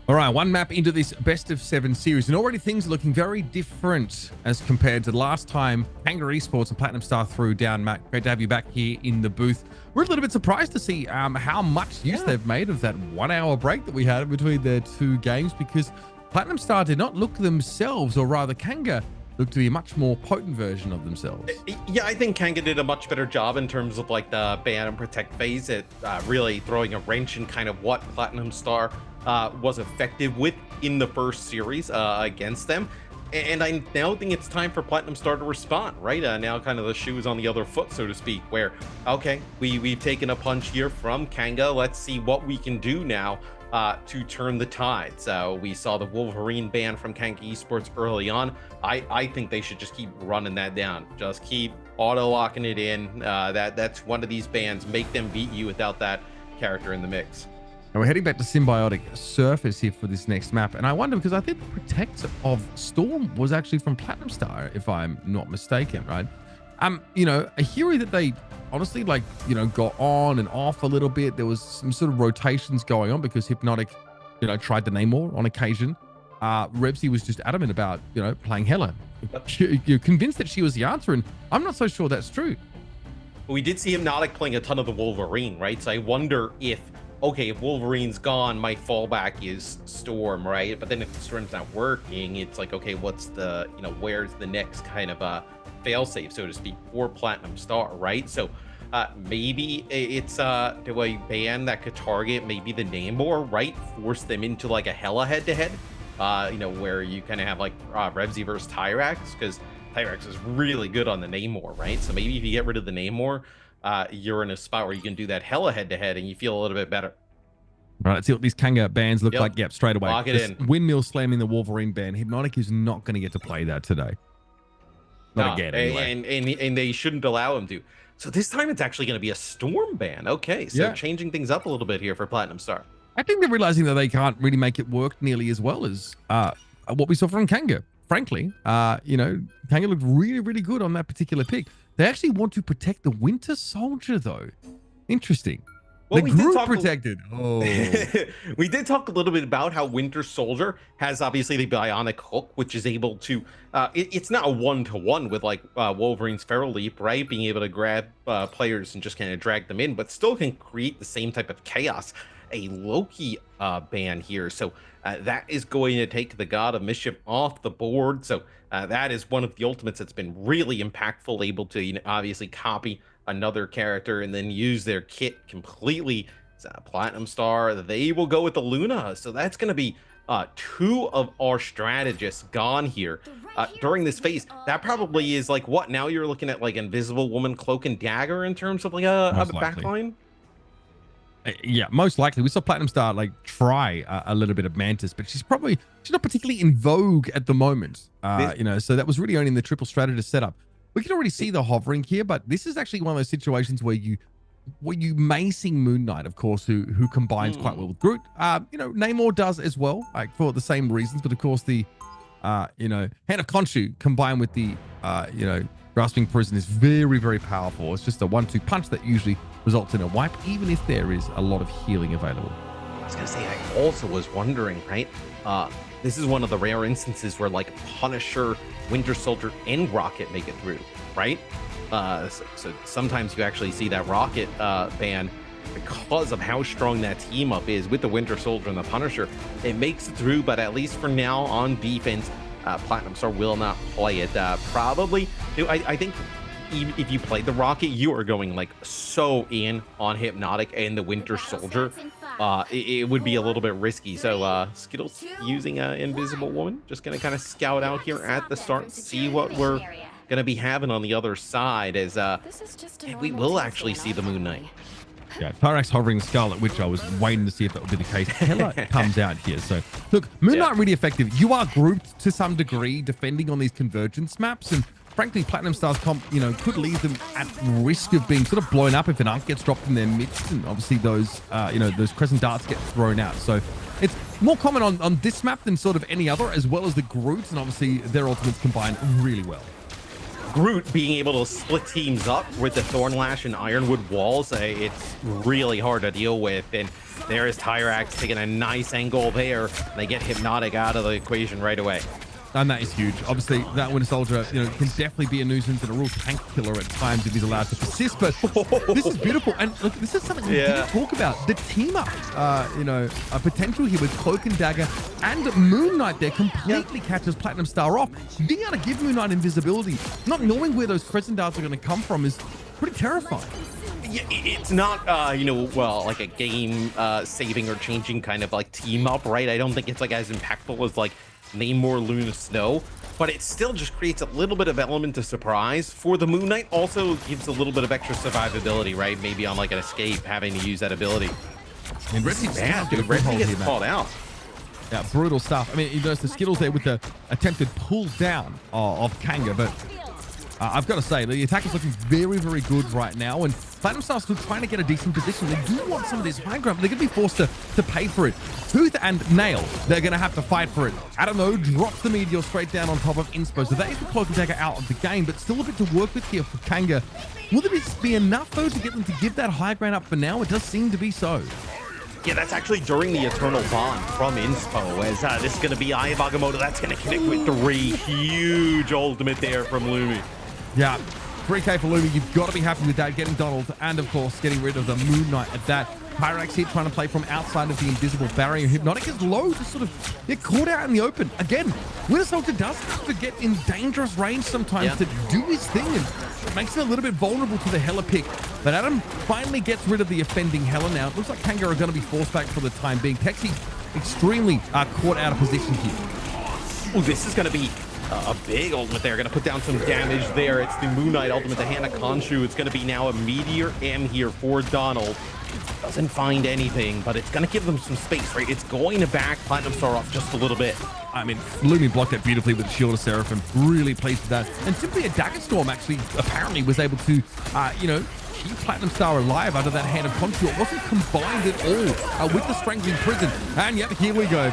All right, one map into this best of 7 series, and already things are looking very different as compared to the last time Kanga Esports and Platinum Star threw down. Matt, great to have you back here in the booth. We're a little bit surprised to see how much use they've made of that 1 hour break that we had between their 2 games, because Platinum Star did not look themselves, or rather Kanga looked to be a much more potent version of themselves. Yeah, I think Kanga did a much better job in terms of like the ban and protect phase at really throwing a wrench in kind of what Platinum Star was effective with in the first series against them. And I now think it's time for Platinum Star to respond, right? Now kind of the shoe is on the other foot, so to speak, where, okay, we've taken a punch here from Kanga. Let's see what we can do now to turn the tide. So we saw the Wolverine ban from Kanga Esports early on. I think they should just keep running that down. Just keep auto-locking it in. That's one of these bans. Make them beat you without that character in the mix. And we're heading back to Symbiotic Surface here for this next map. And I wonder, because I think the Protect of Storm was actually from Platinum Star, if I'm not mistaken, right? You know, a hero that they honestly, like, you know, got on and off a little bit. There was some sort of rotations going on because Hypnotic, you know, tried the Namor on occasion. Rebsy was just adamant about, you know, playing Hela. You're convinced that she was the answer, and I'm not so sure that's true. We did see Hypnotic playing a ton of the Wolverine, right? So I wonder if, okay, if Wolverine's gone, my fallback is Storm, right? But then if Storm's not working, it's like, okay, what's the, you know, where's the next kind of failsafe, so to speak, for Platinum Star, right? So maybe it's do a ban that could target maybe the Namor, right? Force them into like a Hela head-to-head, you know, where you kind of have like Rebsy versus Tyrax, because Tyrax is really good on the Namor, right? So maybe if you get rid of the Namor, you're in a spot where you can do that Hela head-to-head and you feel a little bit better. Right, let's see what these Kanga bands look like. Yep, straight away. Lock it in. Windmill slamming the Wolverine band. Hypnotic is not going to get to play that today. Not again, anyway. And they shouldn't allow him to. So this time it's actually going to be a Storm ban. Okay, so changing things up a little bit here for Platinum Star. I think they're realizing that they can't really make it work nearly as well as what we saw from Kanga. Frankly, you know, Kanga looked really, really good on that particular pick. They actually want to protect the Winter Soldier, though. Interesting. Well, the group protected. Oh, we did talk a little bit about how Winter Soldier has obviously the bionic hook, which is able to. It's not a 1-to-1 with like Wolverine's Feral Leap, right? Being able to grab players and just kind of drag them in, but still can create the same type of chaos. A Loki ban here, so that is going to take the God of Mischief off the board. So that is one of the ultimates that's been really impactful, able to, you know, obviously copy another character and then use their kit completely. Platinum Star, they will go with the Luna, so that's going to be 2 of our strategists gone here during this phase. That probably is like, what, now you're looking at like Invisible Woman, Cloak and Dagger in terms of like a backline. Yeah, most likely. We saw Platinum Star like try a little bit of Mantis, but she's not particularly in vogue at the moment. You know, so that was really only in the triple strategist setup. We can already see the hovering here, but this is actually one of those situations where you may see Moon Knight, of course, who combines quite well with Groot. You know, Namor does as well, like for the same reasons, but of course the you know, Hand of Khonshu combined with the you know, Grasping Prison is very, very powerful. It's just a 1-2 punch that usually results in a wipe, even if there is a lot of healing available. I was gonna say, I also was wondering, right? This is one of the rare instances where like Punisher, Winter Soldier, and Rocket make it through, right? So sometimes you actually see that Rocket ban because of how strong that team up is with the Winter Soldier and the Punisher. It makes it through, but at least for now on defense, Platinum Star will not play it. Probably, I think if you play the Rocket, you are going like so in on Hypnotic and the Winter Soldier. It would be a little bit risky. So Skittles using Invisible Woman, just gonna kind of scout out here at the start, see what we're gonna be having on the other side. As we will actually see the Moon Knight. Yeah, Tyrax hovering Scarlet Witch. I was waiting to see if that would be the case. Hela comes out here. So look, Moon Knight really effective. You are grouped to some degree, defending on these convergence maps, and frankly, Platinum Star's comp, you know, could leave them at risk of being sort of blown up if an arc gets dropped in their midst, and obviously those, you know, those crescent darts get thrown out. So it's more common on this map than sort of any other, as well as the Groots, and obviously their ultimates combine really well. Groot being able to split teams up with the Thornlash and Ironwood walls, it's really hard to deal with. And there is Tyrax taking a nice angle there. They get Hypnotic out of the equation right away. And that is huge. Obviously, that Winter Soldier, you know, can definitely be a nuisance and a real tank killer at times if he's allowed to persist. But this is beautiful. And look, this is something we didn't talk about. The team up, you know, a potential here with Cloak and Dagger and Moon Knight there completely catches Platinum Star off. Being able to give Moon Knight invisibility, not knowing where those crescent darts are going to come from is pretty terrifying. Yeah, it's not, you know, well, like a game saving or changing kind of like team up, right? I don't think it's like as impactful as like Namor, Luna, Snow, but it still just creates a little bit of element of surprise for the Moon Knight. Also gives a little bit of extra survivability, right? Maybe on like an escape, having to use that ability. And Redsy's bad, dude. Redsy gets called out. Yeah, brutal stuff. I mean, you notice the Skittles there with the attempted pull down of Kanga, but I've got to say, the attack is looking very, very good right now, and Platinum Star still trying to get a decent position. They do want some of this high ground, but they're going to be forced to pay for it. Tooth and Nail, they're going to have to fight for it. Adam, though, drops the Meteor straight down on top of Inspo, so that is the Cloak and Dagger out of the game, but still a bit to work with here for Kanga. Will there be enough, though, to get them to give that high ground up for now? It does seem to be so. Yeah, that's actually during the Eternal Bond from Inspo, as this is going to be Eye of Agamotto. That's going to connect with 3. Huge ultimate there from Lumi. Yeah, 3K for Lumi. You've got to be happy with that. Getting Donald and, of course, getting rid of the Moon Knight at that. Pyrax here trying to play from outside of the invisible barrier. Hypnotic is low to sort of get caught out in the open. Again, Winter Soldier does have to get in dangerous range sometimes to do his thing, and it makes it a little bit vulnerable to the Hela pick. But Adam finally gets rid of the offending Hela now. It looks like Kanga are going to be forced back for the time being. Texi extremely caught out of position here. Oh, this is going to be a big ultimate there. Going to put down some damage there. It's the Moon Knight ultimate, the Hana Khonshu. It's going to be now a Meteor M here for Donald. Doesn't find anything, but it's going to give them some space, right? It's going to back Platinum Star off just a little bit. I mean, Lumi blocked that beautifully with the Shield of Seraphim. Really pleased with that. And simply a Dagger Storm actually apparently was able to, keep Platinum Star alive under that Hand of Khonshu. It wasn't combined at all with the Strangling Prison. And yet, here we go.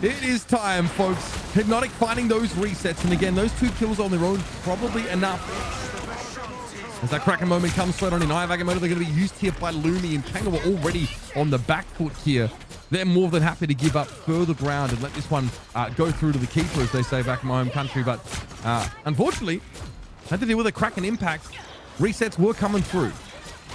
It is time, folks. Hypnotic finding those resets. And again, those 2 kills on their own, probably enough. As that Kraken moment comes straight on in Eye of Agamotto, they're going to be used here by Lumi, and Kanga were already on the back foot here. They're more than happy to give up further ground and let this one go through to the keeper, as they say back in my home country. But unfortunately, had to deal with a Kraken impact. Resets were coming through.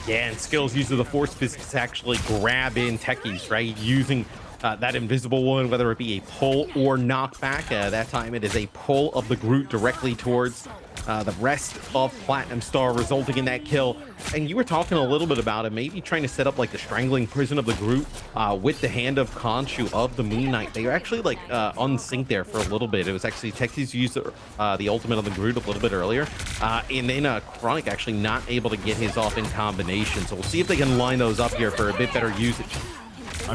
Yeah, and skills use of the Force Fists to actually grab in techies, right? Using that invisible one, whether it be a pull or knockback. That time it is a pull of the Groot directly towards the rest of Platinum Star, resulting in that kill. And you were talking a little bit about it, maybe trying to set up like the Strangling Prison of the Groot with the Hand of Khonshu of the Moon Knight. They were actually like unsynced there for a little bit. It was actually Techies used the ultimate on the Groot a little bit earlier, and then Chronic actually not able to get his off in combination. So we'll see if they can line those up here for a bit better usage.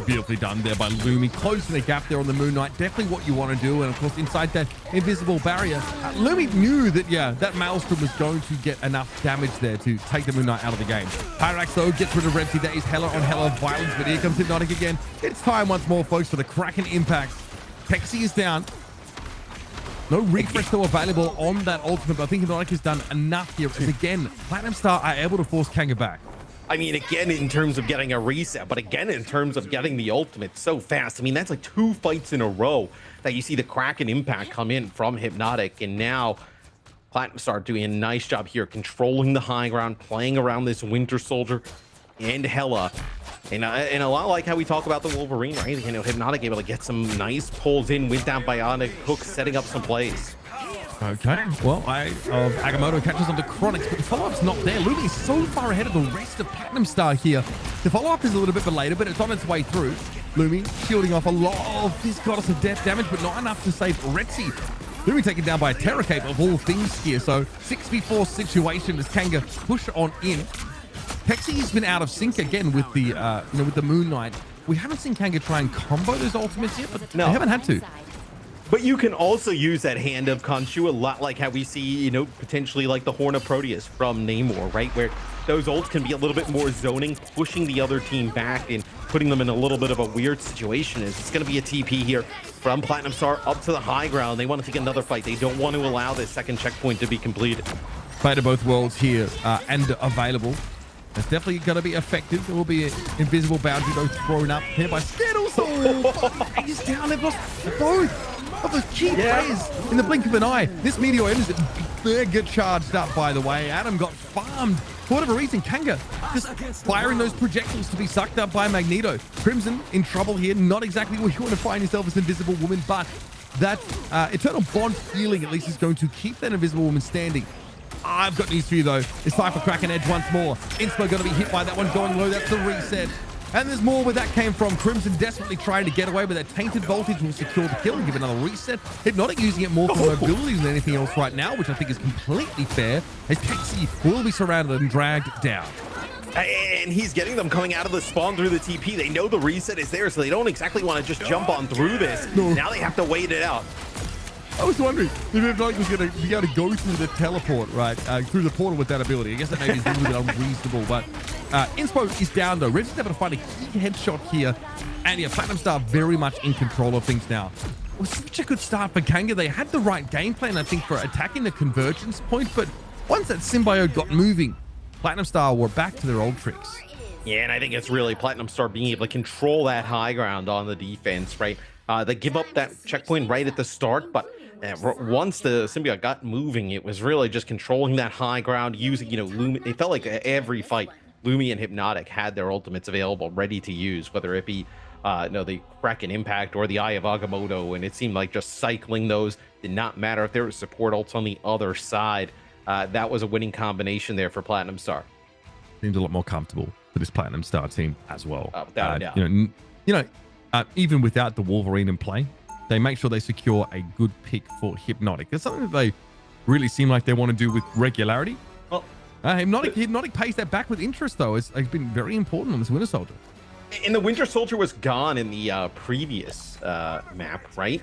Beautifully done there by Lumi, closing the gap there on the Moon Knight. Definitely what you want to do, and of course inside that invisible barrier, Lumi knew that that Maelstrom was going to get enough damage there to take the Moon Knight out of the game. Pyrax though gets rid of Repsy. That is Hela on Hela violence, but here comes Hypnotic again. It's time once more, folks, for the Kraken impact. Pexi is down. No refresh though available on that ultimate, but I think Hypnotic has done enough here. As again, Platinum Star are able to force Kanga back. I mean, again, in terms of getting a reset, but again, in terms of getting the ultimate so fast. I mean, that's like 2 fights in a row that you see the Kraken impact come in from Hypnotic. And now Platinum Star doing a nice job here, controlling the high ground, playing around this Winter Soldier and Hela. And a lot like how we talk about the Wolverine, right? You know, Hypnotic able to get some nice pulls in, went down Bionic Hook, setting up some plays. Okay, well, Agamotto catches onto Chronics, but the follow-up's not there. Lumi is so far ahead of the rest of Platinum Star here. The follow-up is a little bit belated, but it's on its way through. Lumi shielding off a lot of this Goddess of Death damage, but not enough to save Retzi. Lumi taken down by a Terror Cape of all things here, so 6v4 situation as Kanga push on in. Pexi's been out of sync again with the, with the Moon Knight. We haven't seen Kanga try and combo those ultimates yet, but they haven't had to. But you can also use that Hand of Khonshu a lot like how we see, potentially like the Horn of Proteus from Namor, right? Where those ults can be a little bit more zoning, pushing the other team back and putting them in a little bit of a weird situation. It's going to be a TP here from Platinum Star up to the high ground. They want to take another fight. They don't want to allow this second checkpoint to be completed. Play to both worlds here and available. It's definitely going to be effective. There will be an invisible boundary though thrown up here by Skittles. Oh, he's down. They've lost both of those key players in the blink of an eye. This Meteor M is mega charged up, by the way. Adam got farmed for whatever reason. Kanga just firing those projectiles to be sucked up by Magneto. Crimson in trouble here. Not exactly where you want to find yourself as Invisible Woman, but that Eternal Bond healing at least is going to keep that Invisible Woman standing. I've got news for you though. It's time for Kraken Edge once more. Inspo going to be hit by that one going low. That's the reset. And there's more where that came from. Crimson desperately trying to get away, but that tainted voltage will secure the kill and give another reset. Hypnotic using it more for mobility than anything else right now, which I think is completely fair, as Pixie will be surrounded and dragged down. And he's getting them coming out of the spawn through the TP. They know the reset is there, so they don't exactly want to just jump on through this. No. Now they have to wait it out. I was wondering if Hypnotic was going to be able to go through the teleport, right? Through the portal with that ability. I guess that maybe is a little bit unreasonable, but Inspo is down though. Red's able to find a key headshot here. And yeah, Platinum Star very much in control of things now. It was such a good start for Kanga. They had the right game plan, I think, for attacking the convergence point, but once that symbiote got moving, Platinum Star were back to their old tricks. Yeah, and I think it's really Platinum Star being able to control that high ground on the defense, right? They give up that checkpoint right at the start, but once the symbiote got moving, it was really just controlling that high ground, using, Lumi. It felt like every fight, Lumi and Hypnotic had their ultimates available, ready to use, whether it be the Kraken Impact or the Eye of Agamotto, and it seemed like just cycling those did not matter if there was support ults on the other side. That was a winning combination there for Platinum Star. Seemed a lot more comfortable for this Platinum Star team as well. Without a doubt. Even without the Wolverine in play, they make sure they secure a good pick for Hypnotic. It's something that they really seem like they want to do with regularity. Well, Hypnotic pays that back with interest, though. It's been very important on this Winter Soldier. And the Winter Soldier was gone in the previous map, right?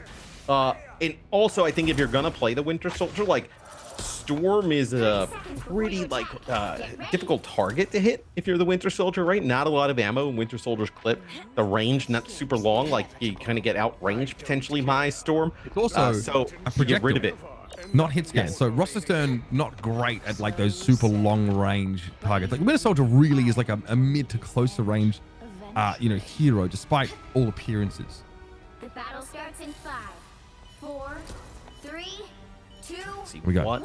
And also, I think if you're gonna play the Winter Soldier, like, Storm is a pretty difficult target to hit if you're the Winter Soldier, right? Not a lot of ammo in Winter Soldier's clip. The range not super long, like you kind of get outranged potentially by Storm. It's also so a projectile, get rid of it. Not hit scan. Yes. So Rosterstern not great at like those super long range targets. Like Winter Soldier really is like a mid to closer range, hero despite all appearances. The battle starts in 5, 4, 3, 2, See We got- what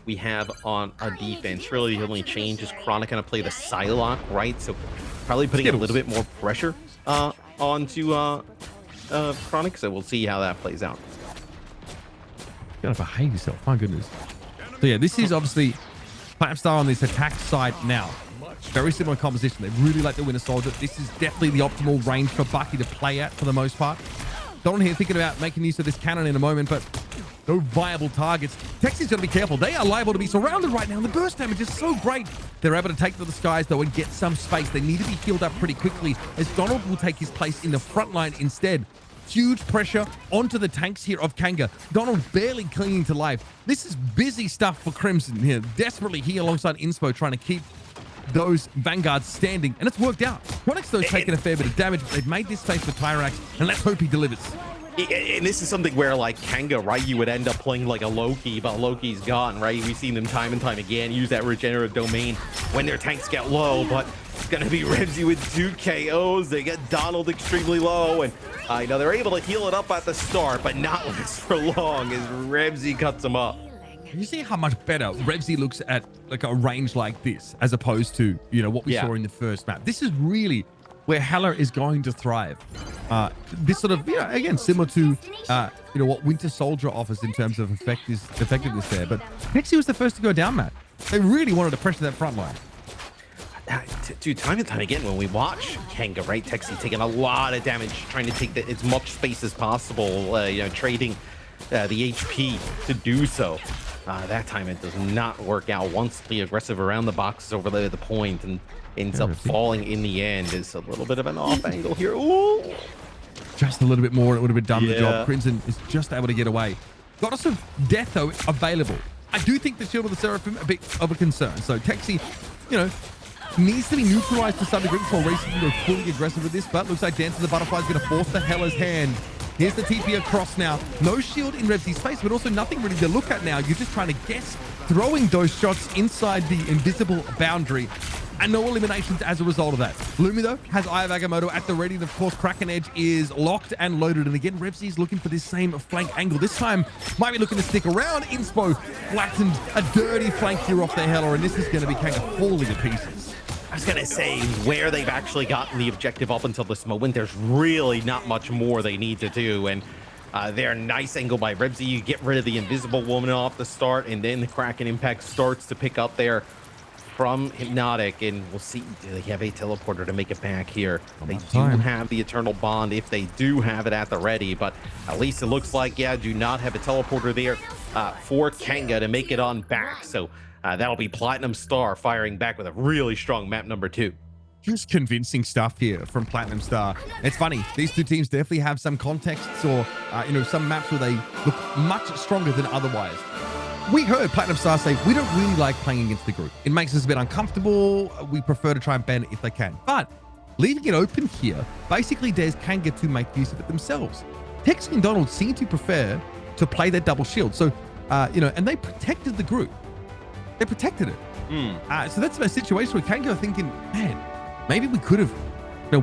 we have on our defense. Really, the only change is Chronic going to play the Psylocke, right? So probably putting a little bit more pressure onto Chronic. So we'll see how that plays out. You gotta behave yourself. My goodness. So yeah, this is obviously Platinum Star on this attack side now. Very similar composition. They really like the Winter Soldier. This is definitely the optimal range for Bucky to play at for the most part. Don here thinking about making use of this cannon in a moment, but no viable targets. Texi's got to be careful. They are liable to be surrounded right now, and the burst damage is so great. They're able to take to the skies, though, and get some space. They need to be healed up pretty quickly, as Donald will take his place in the front line instead. Huge pressure onto the tanks here of Kanga. Donald barely clinging to life. This is busy stuff for Crimson here. Desperately here alongside Inspo, trying to keep those Vanguards standing, and it's worked out. Chronic's though taking a fair bit of damage, but they've made this space for Tyrax, and let's hope he delivers. And this is something where, like, Kanga, right, you would end up playing like a Loki, but Loki's gone, right? We've seen them time and time again use that regenerative domain when their tanks get low, but it's going to be Revsy with 2 KOs. They get Donald extremely low, and they're able to heal it up at the start, but not last for long as Revsy cuts them up. You see how much better Revsy looks at like a range like this as opposed to what we saw in the first map. This is really where Hela is going to thrive. This sort of again similar to what Winter Soldier offers in terms of effectiveness there. But Pixie was the first to go down, Matt. They really wanted to pressure that front line. Dude, time and time again when we watch Kanga, right, Texi taking a lot of damage, trying to take as much space as possible, trading the HP to do so. That time it does not work out. Once the aggressive around the box over the point and ends up falling in the end is a little bit of an off angle here. Ooh. Just a little bit more, it would have been done the job. Crimson is just able to get away. Goddess of Death, though, available. I do think the Shield of the Seraphim a bit of a concern. So Texi, needs to be neutralized to some degree before racing to go fully aggressive with this, but looks like Dance of the Butterfly is going to force the Hela's hand. Here's the TP across now. No shield in Revsy's face, but also nothing really to look at now. You're just trying to guess, throwing those shots inside the invisible boundary, and no eliminations as a result of that. Lumi, though, has Eye of Agamotto at the ready, and of course, Kraken Edge is locked and loaded. And again, Revsy's looking for this same flank angle. This time, might be looking to stick around. Inspo flattened a dirty flank here off their Hela, and this is going to be kind of falling to pieces. I was gonna say, where they've actually gotten the objective up until this moment, there's really not much more they need to do. And they're nice angle by Revsy. You get rid of the Invisible Woman off the start, and then the Kraken Impact starts to pick up there from Hypnotic, and we'll see. Do they have a teleporter to make it back here? They do have the Eternal Bond if they do have it at the ready, but at least it looks like, do not have a teleporter there for Kanga to make it on back. So that'll be Platinum Star firing back with a really strong map number 2. just convincing stuff here from Platinum Star. It's funny, these two teams definitely have some contexts or some maps where they look much stronger than otherwise. We heard Platinum Star say, we don't really like playing against the group. It makes us a bit uncomfortable. We prefer to try and ban it if they can. But leaving it open here basically dares Kanga to make use of it themselves. Texi and Donald seem to prefer to play their double shield. So, and they protected the group. They protected it. So that's a situation where Kanga are thinking, man, maybe we could have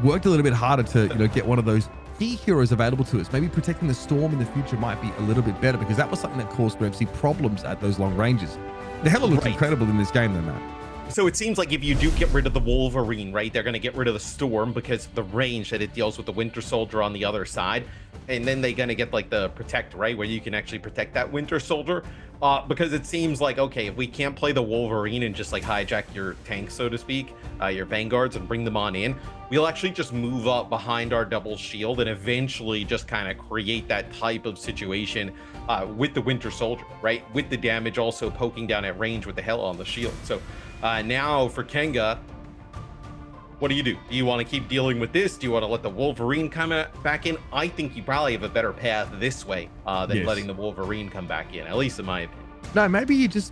worked a little bit harder to get one of those key heroes available to us. Maybe protecting the Storm in the future might be a little bit better, because that was something that caused UFC problems at those long ranges. The hell looks incredible in this game, though, man. So it seems like if you do get rid of the Wolverine, right, they're going to get rid of the Storm because of the range that it deals with the Winter Soldier on the other side. And then they're going to get like the Protect, right, where you can actually protect that Winter Soldier. Because it seems like, okay, if we can't play the Wolverine and just like hijack your tanks, so to speak, your Vanguards, and bring them on in, we'll actually just move up behind our double shield and eventually just kind of create that type of situation with the Winter Soldier, right? With the damage also poking down at range with the hell on the shield. So now for Kanga, what do? Do you want to keep dealing with this? Do you want to let the Wolverine come back in? I think you probably have a better path this way than letting the Wolverine come back in, at least in my opinion. No, maybe just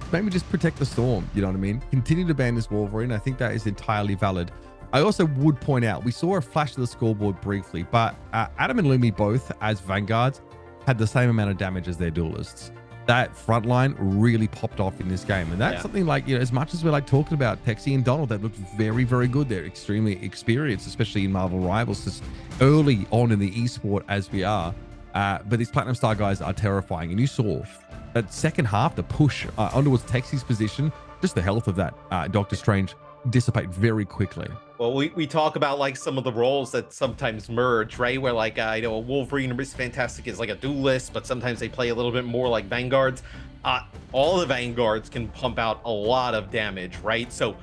protect the Storm. You know what I mean? Continue to ban this Wolverine. I think that is entirely valid. I also would point out, we saw a flash to the scoreboard briefly, but Adam and Lumi both, as Vanguards, had the same amount of damage as their duelists. That front line really popped off in this game. And that's something like, as much as we're like talking about Texi and Donald, that looked very, very good. They're extremely experienced, especially in Marvel Rivals, just early on in the esport as we are. But these Platinum Star guys are terrifying. And you saw that second half, the push onwards Texi's position, just the health of that Doctor Strange dissipate very quickly. Well, we talk about like some of the roles that sometimes merge, right? Where like, a Wolverine or Miss Fantastic is like a duelist, but sometimes they play a little bit more like Vanguards. All the Vanguards can pump out a lot of damage, right? So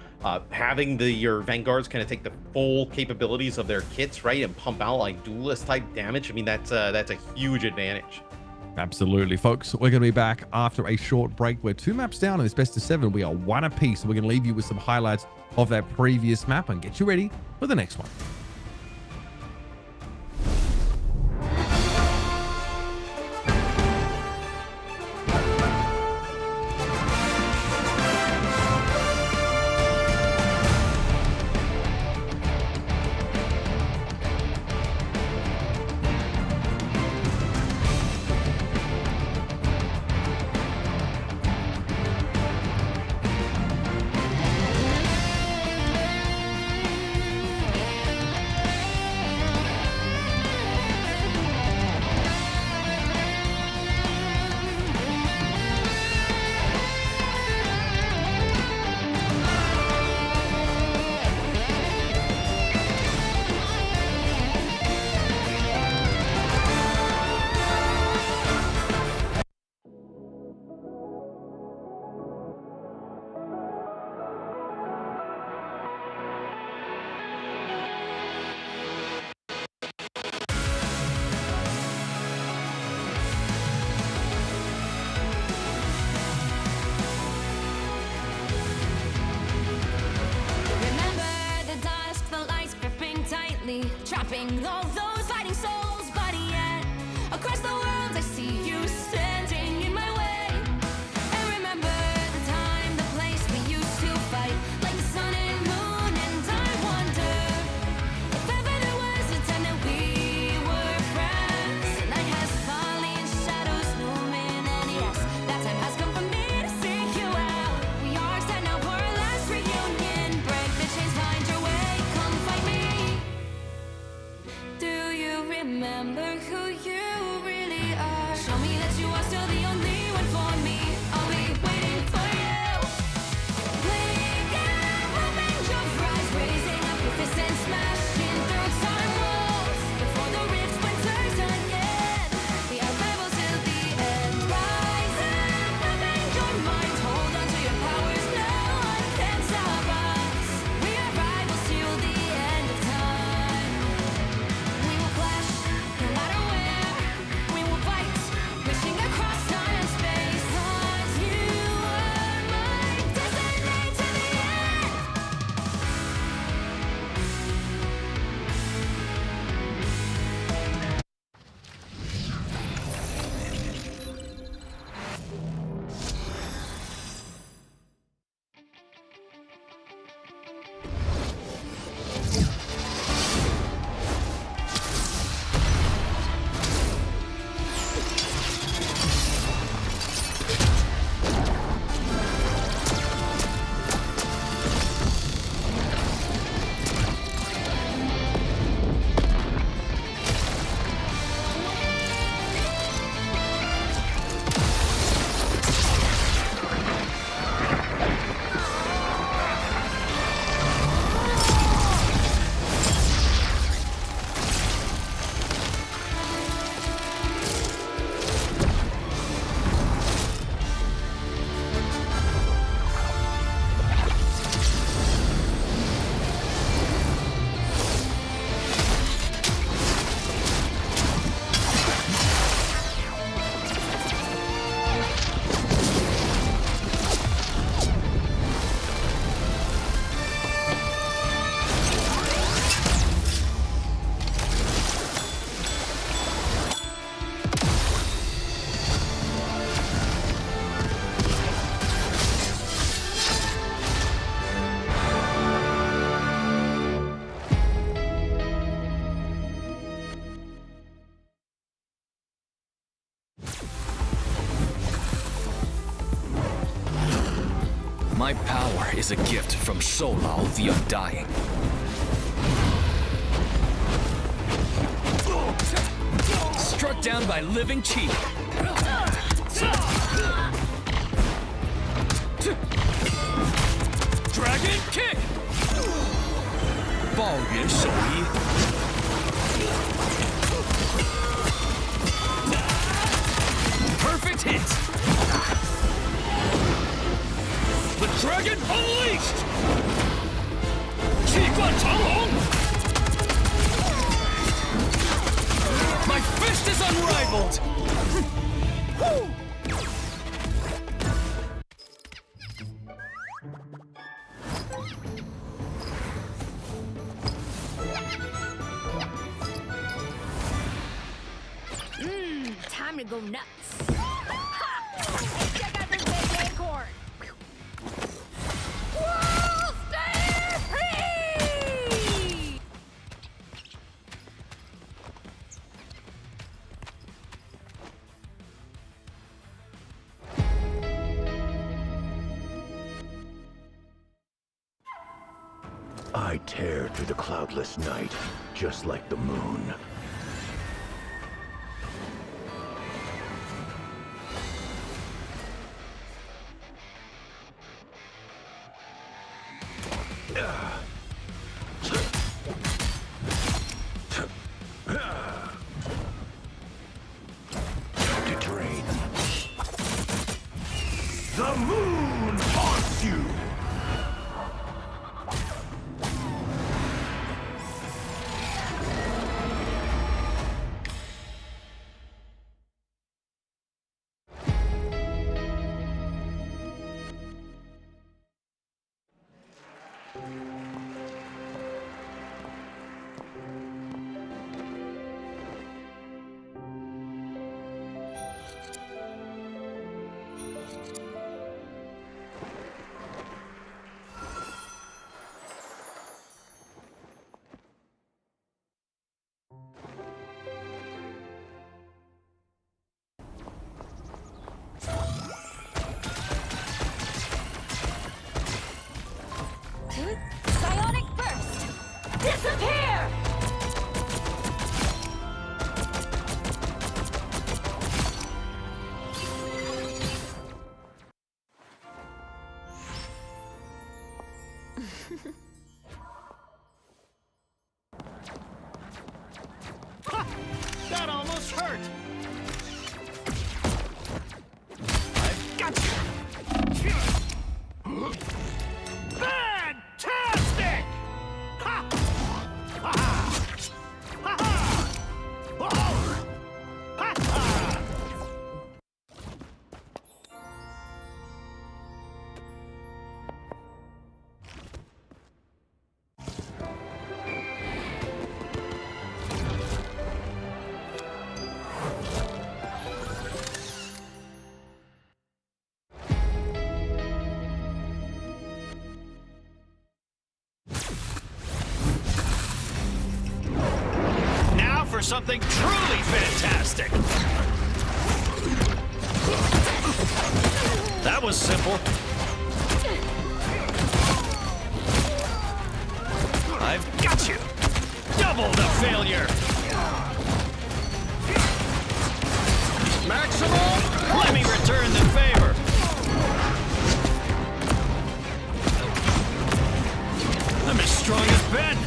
having your Vanguards kind of take the full capabilities of their kits, right? And pump out like duelist type damage. I mean, that's a huge advantage. Absolutely, folks. We're going to be back after a short break. We're 2 maps down in this best of 7. We are 1 apiece. So we're going to leave you with some highlights of that previous map and get you ready for the next one. Trapping all those fighting souls, but yet across the world I see you standing in my way. And remember the time, the place we used to fight like the sun and moon. And I wonder if ever there was a time that we were friends. The night has fallen, shadows looming, and yes, that time has come for me to seek you out. We are set now for our last reunion. Break the chains, find your way, come fight me. Do you remember who you really are? Show me that you are still the only one for me. I'll be waiting for you. Wake up, open your eyes, raising up your fists and smashing through time walls. Before the rift splinters again, we are rivals till the end. Rise up, open your mind, hold on to your powers. No one can stop us. We are rivals till the end of time. We will clash, no matter where. We will fight, reaching across time. My power is a gift from Solal the Undying. Struck down by living chi. Dragon kick. Ball Yuan Shouyi. Perfect hit. The dragon unleashed. Qi Guan Changlong. My fist is unrivaled! Time to go nuts. Hey, check out this big acorn. Whoa, stay free! I tear through the cloudless night, just like the moon. To drain. The moon haunts you! Psionic burst! Disappear! That almost hurt! I've got you! Fantastic! Ha! Ha! Ha! Ha! Ha! Ha! Now for something truly fantastic! That was simple. I've got you! Double the failure! Maximum! Let me return the favor! I'm as strong as Ben!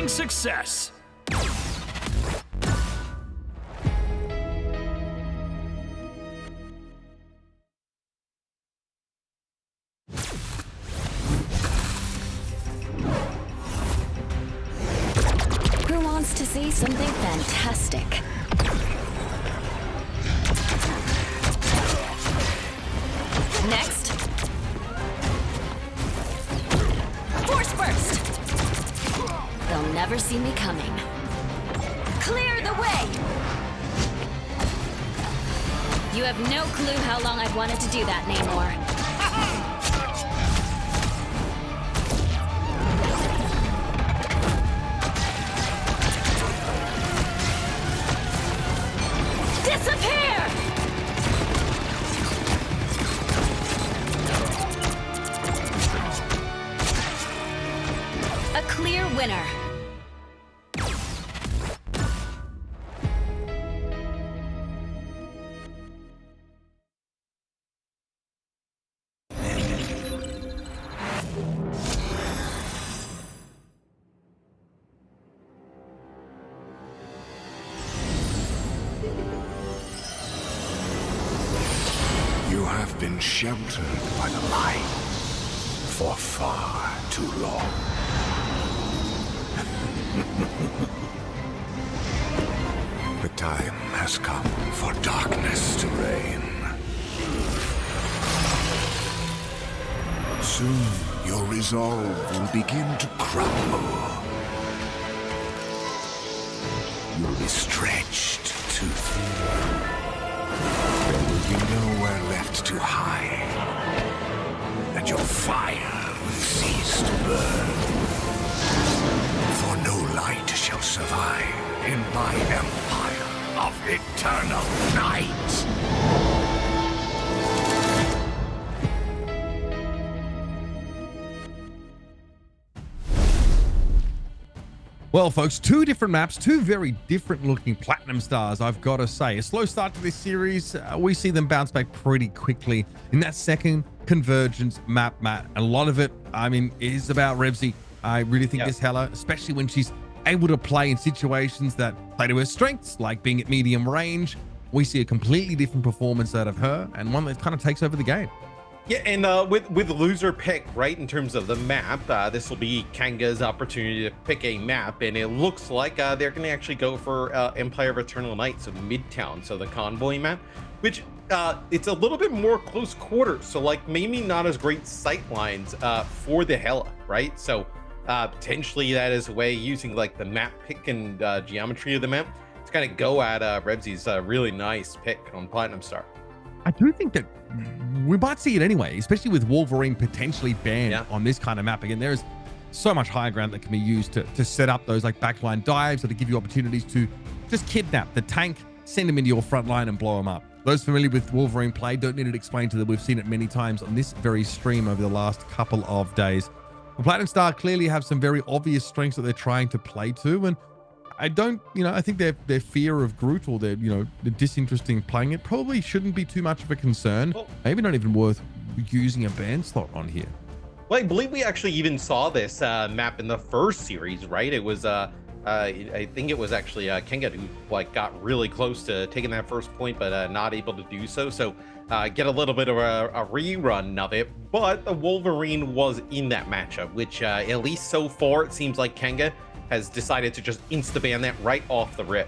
Success! Who wants to see something fantastic? Next. Force burst! They'll never see me coming. Clear the way! You have no clue how long I've wanted to do that, Namor. Disappear! A clear winner. You have been sheltered by the light for far too long. The time has come for darkness to reign. Soon, your resolve will begin to crumble. You'll be stretched too thin. There will be nowhere left to hide, and your fire will cease to burn. For no light shall survive in my empire of eternal night. Well, folks, two different maps, two very different looking Platinum Stars, I've got to say. A slow start to this series. We see them bounce back pretty quickly in that second Convergence map, Matt. A lot of it, I mean, is about Revsy. I really think this Hela, especially when she's able to play in situations that play to her strengths, like being at medium range. We see a completely different performance out of her, and one that kind of takes over the game. Yeah, and with loser pick, right, in terms of the map, this will be Kanga's opportunity to pick a map, and it looks like they're going to actually go for Empire of Eternal Night, so Midtown, so the convoy map, which it's a little bit more close quarters, so like maybe not as great sight lines for the Hela, right? So potentially that is a way using like the map pick and geometry of the map to kind of go at Revsy's really nice pick on Platinum Star. I do think that we might see it anyway, especially with Wolverine potentially banned on this kind of map. Again, there's so much higher ground that can be used to set up those like backline dives or to give you opportunities to just kidnap the tank, send them into your front line and blow them up. Those familiar with Wolverine play don't need it explained to them. We've seen it many times on this very stream over the last couple of days. The Platinum Star clearly have some very obvious strengths that they're trying to play to, and I don't, I think their fear of Groot or their, the disinterest in playing it probably shouldn't be too much of a concern. Maybe not even worth using a ban slot on here. Well, I believe we actually even saw this map in the first series, right? It was, I think it was actually Kanga who got really close to taking that first point, but not able to do so. So get a little bit of a rerun of it. But the Wolverine was in that matchup, which at least so far, it seems like Kanga has decided to just insta-ban that right off the rip.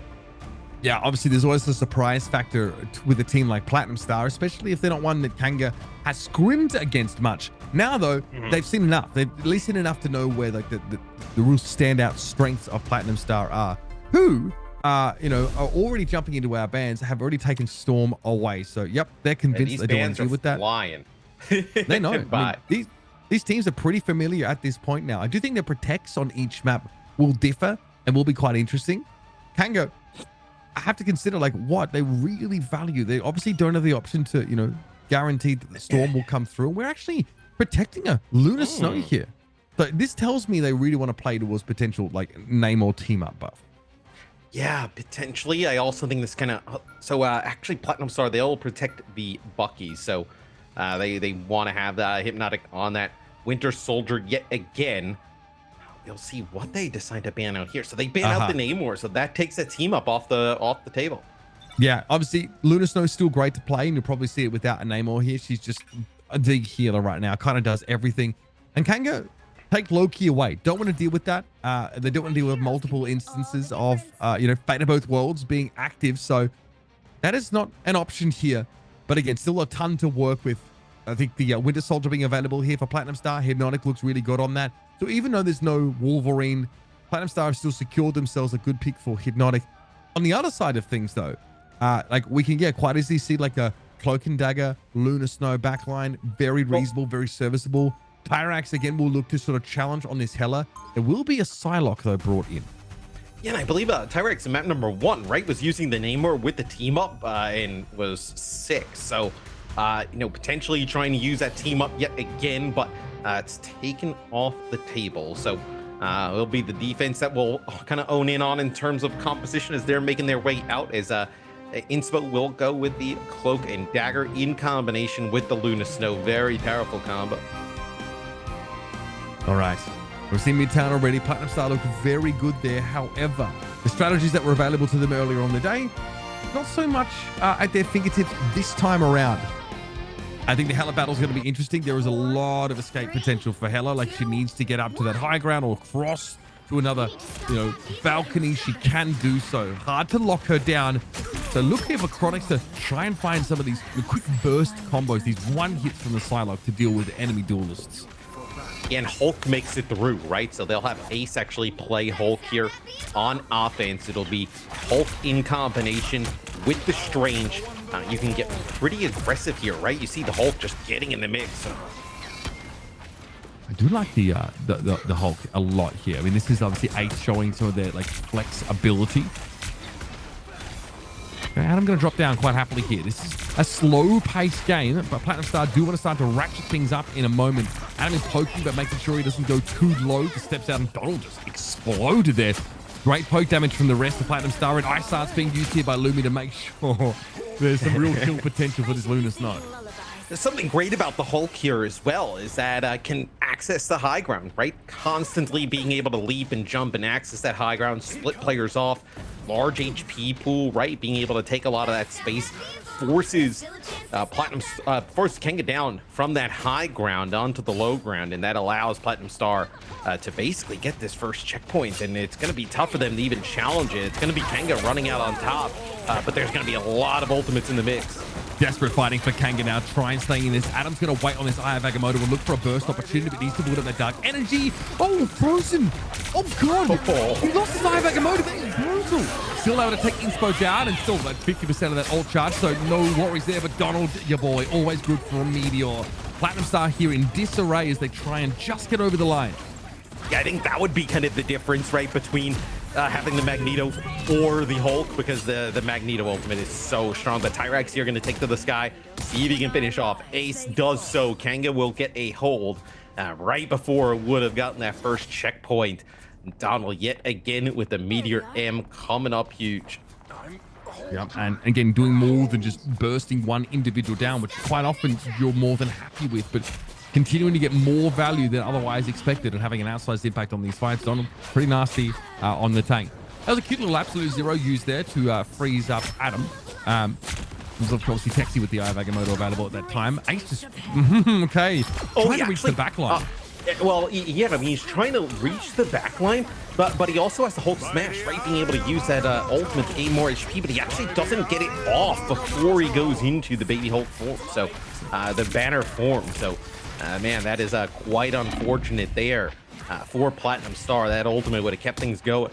Yeah, obviously there's always the surprise factor with a team like Platinum Star, especially if they're not one that Kanga has scrimmed against much. Now though, they've seen enough. They've at least seen enough to know where like the real standout strengths of Platinum Star are, who are already jumping into our bans, have already taken Storm away. So yep, they're convinced they don't want to deal with that. Flying. They know. I mean, these teams are pretty familiar at this point now. I do think the protects on each map will differ and will be quite interesting. Kanga, I have to consider like what they really value. They obviously don't have the option to, guarantee that the storm will come through. We're actually protecting a lunar snow here. So this tells me they really want to play towards potential like name or team up buff. Yeah, potentially. I also think this kind of actually Platinum Star, they'll protect the Bucky. So they want to have the Hypnotic on that Winter Soldier yet again. You'll see what they decide to ban out here. So they ban out the Namor, so that takes a team up off the table. Yeah, obviously Lunar Snow is still great to play, and you'll probably see it without a Namor here. She's just the healer right now, kind of does everything. And Kanga take Loki away. Don't want to deal with that. They don't want to deal with multiple instances of Fate of Both Worlds being active. So that is not an option here. But again, still a ton to work with. I think the Winter Soldier being available here for Platinum Star, Hypnotic looks really good on that. So even though there's no Wolverine, Platinum Star have still secured themselves a good pick for Hypnotic. On the other side of things, though, like we can quite easily see like a Cloak and Dagger, Lunar Snow backline, very reasonable, very serviceable. Tyrax again will look to sort of challenge on this Hela. There will be a Psylocke though brought in. Yeah, and I believe Tyrax in map number 1, right, was using the Namor with the team up and was 6. So, you know, potentially trying to use that team up yet again, but it's taken off the table. So it'll be the defense that will kind of own in on in terms of composition as they're making their way out. As Inspo will go with the Cloak and Dagger in combination with the Luna Snow. Very powerful combo. All right. We've seen Midtown already. Platinum Star looked very good there. However, the strategies that were available to them earlier on the day, not so much at their fingertips this time around. I think the Hela battle is going to be interesting. There is a lot of escape potential for Hela. Like, she needs to get up to that high ground or cross to another, you know, balcony. She can do so. Hard to lock her down. So look here for Chronix to try and find some of these quick burst combos, these one hits from the Psylocke to deal with enemy duelists. And Hulk makes it through, right? So they'll have Ace actually play Hulk here on offense. It'll be Hulk in combination with the Strange. You can get pretty aggressive here, right? You see the Hulk just getting in the mix. I do like the Hulk a lot here. I mean, this is obviously Ace showing some of their like flex ability. Adam going to drop down quite happily here. This is a slow-paced game, but Platinum Star do want to start to ratchet things up in a moment. Adam is poking, but making sure he doesn't go too low. Just steps out, and Donald just exploded there. Great poke damage from the rest of Platinum Star, and Ice Art's being used here by Lumi to make sure there's some real kill potential for this Lunar Snow. There's something great about the Hulk here as well, is that can access the high ground, right? Constantly being able to leap and jump and access that high ground, split players off, large HP pool, right? Being able to take a lot of that space forces forces Kanga down from that high ground onto the low ground, and that allows Platinum Star to basically get this first checkpoint, and it's going to be tough for them to even challenge it. It's going to be Kanga running out on top, but there's going to be a lot of ultimates in the mix. Desperate fighting for Kanga now, trying staying in this. Adam's going to wait on this Eye of Agamotto and look for a burst opportunity, but needs to build up that dark energy. Oh, frozen. Oh, God. He lost his Eye of Agamotto. That is brutal. Still able to take Inspo down and still like 50% of that ult charge, so no worries there. But Donald, your boy, always good for a Meteor. Platinum Star here in disarray as they try and just get over the line. Yeah, I think that would be kind of the difference, right, between having the Magneto or the Hulk, because the Magneto ultimate is so strong. But Tyrax here going to take to the sky, see if he can finish off. Ace does so. Kanga will get a hold right before it would have gotten that first checkpoint. Donald yet again with the Meteor M coming up huge. Yep, and again, doing more than just bursting one individual down, which quite often you're more than happy with, but continuing to get more value than otherwise expected and having an outsized impact on these fights. Donald, pretty nasty on the tank. That was a cute little Absolute Zero used there to freeze up Adam. Was obviously Texi with the Eye of Agamotto available at that time. Ace just, okay, trying to reach the back line. Well, yeah, I mean, he's trying to reach the back line, but he also has the Hulk Smash, right? Being able to use that ultimate to gain more HP, but he actually doesn't get it off before he goes into the Baby Hulk form. So, the banner form. So, man, that is quite unfortunate there for Platinum Star. That ultimate would have kept things going.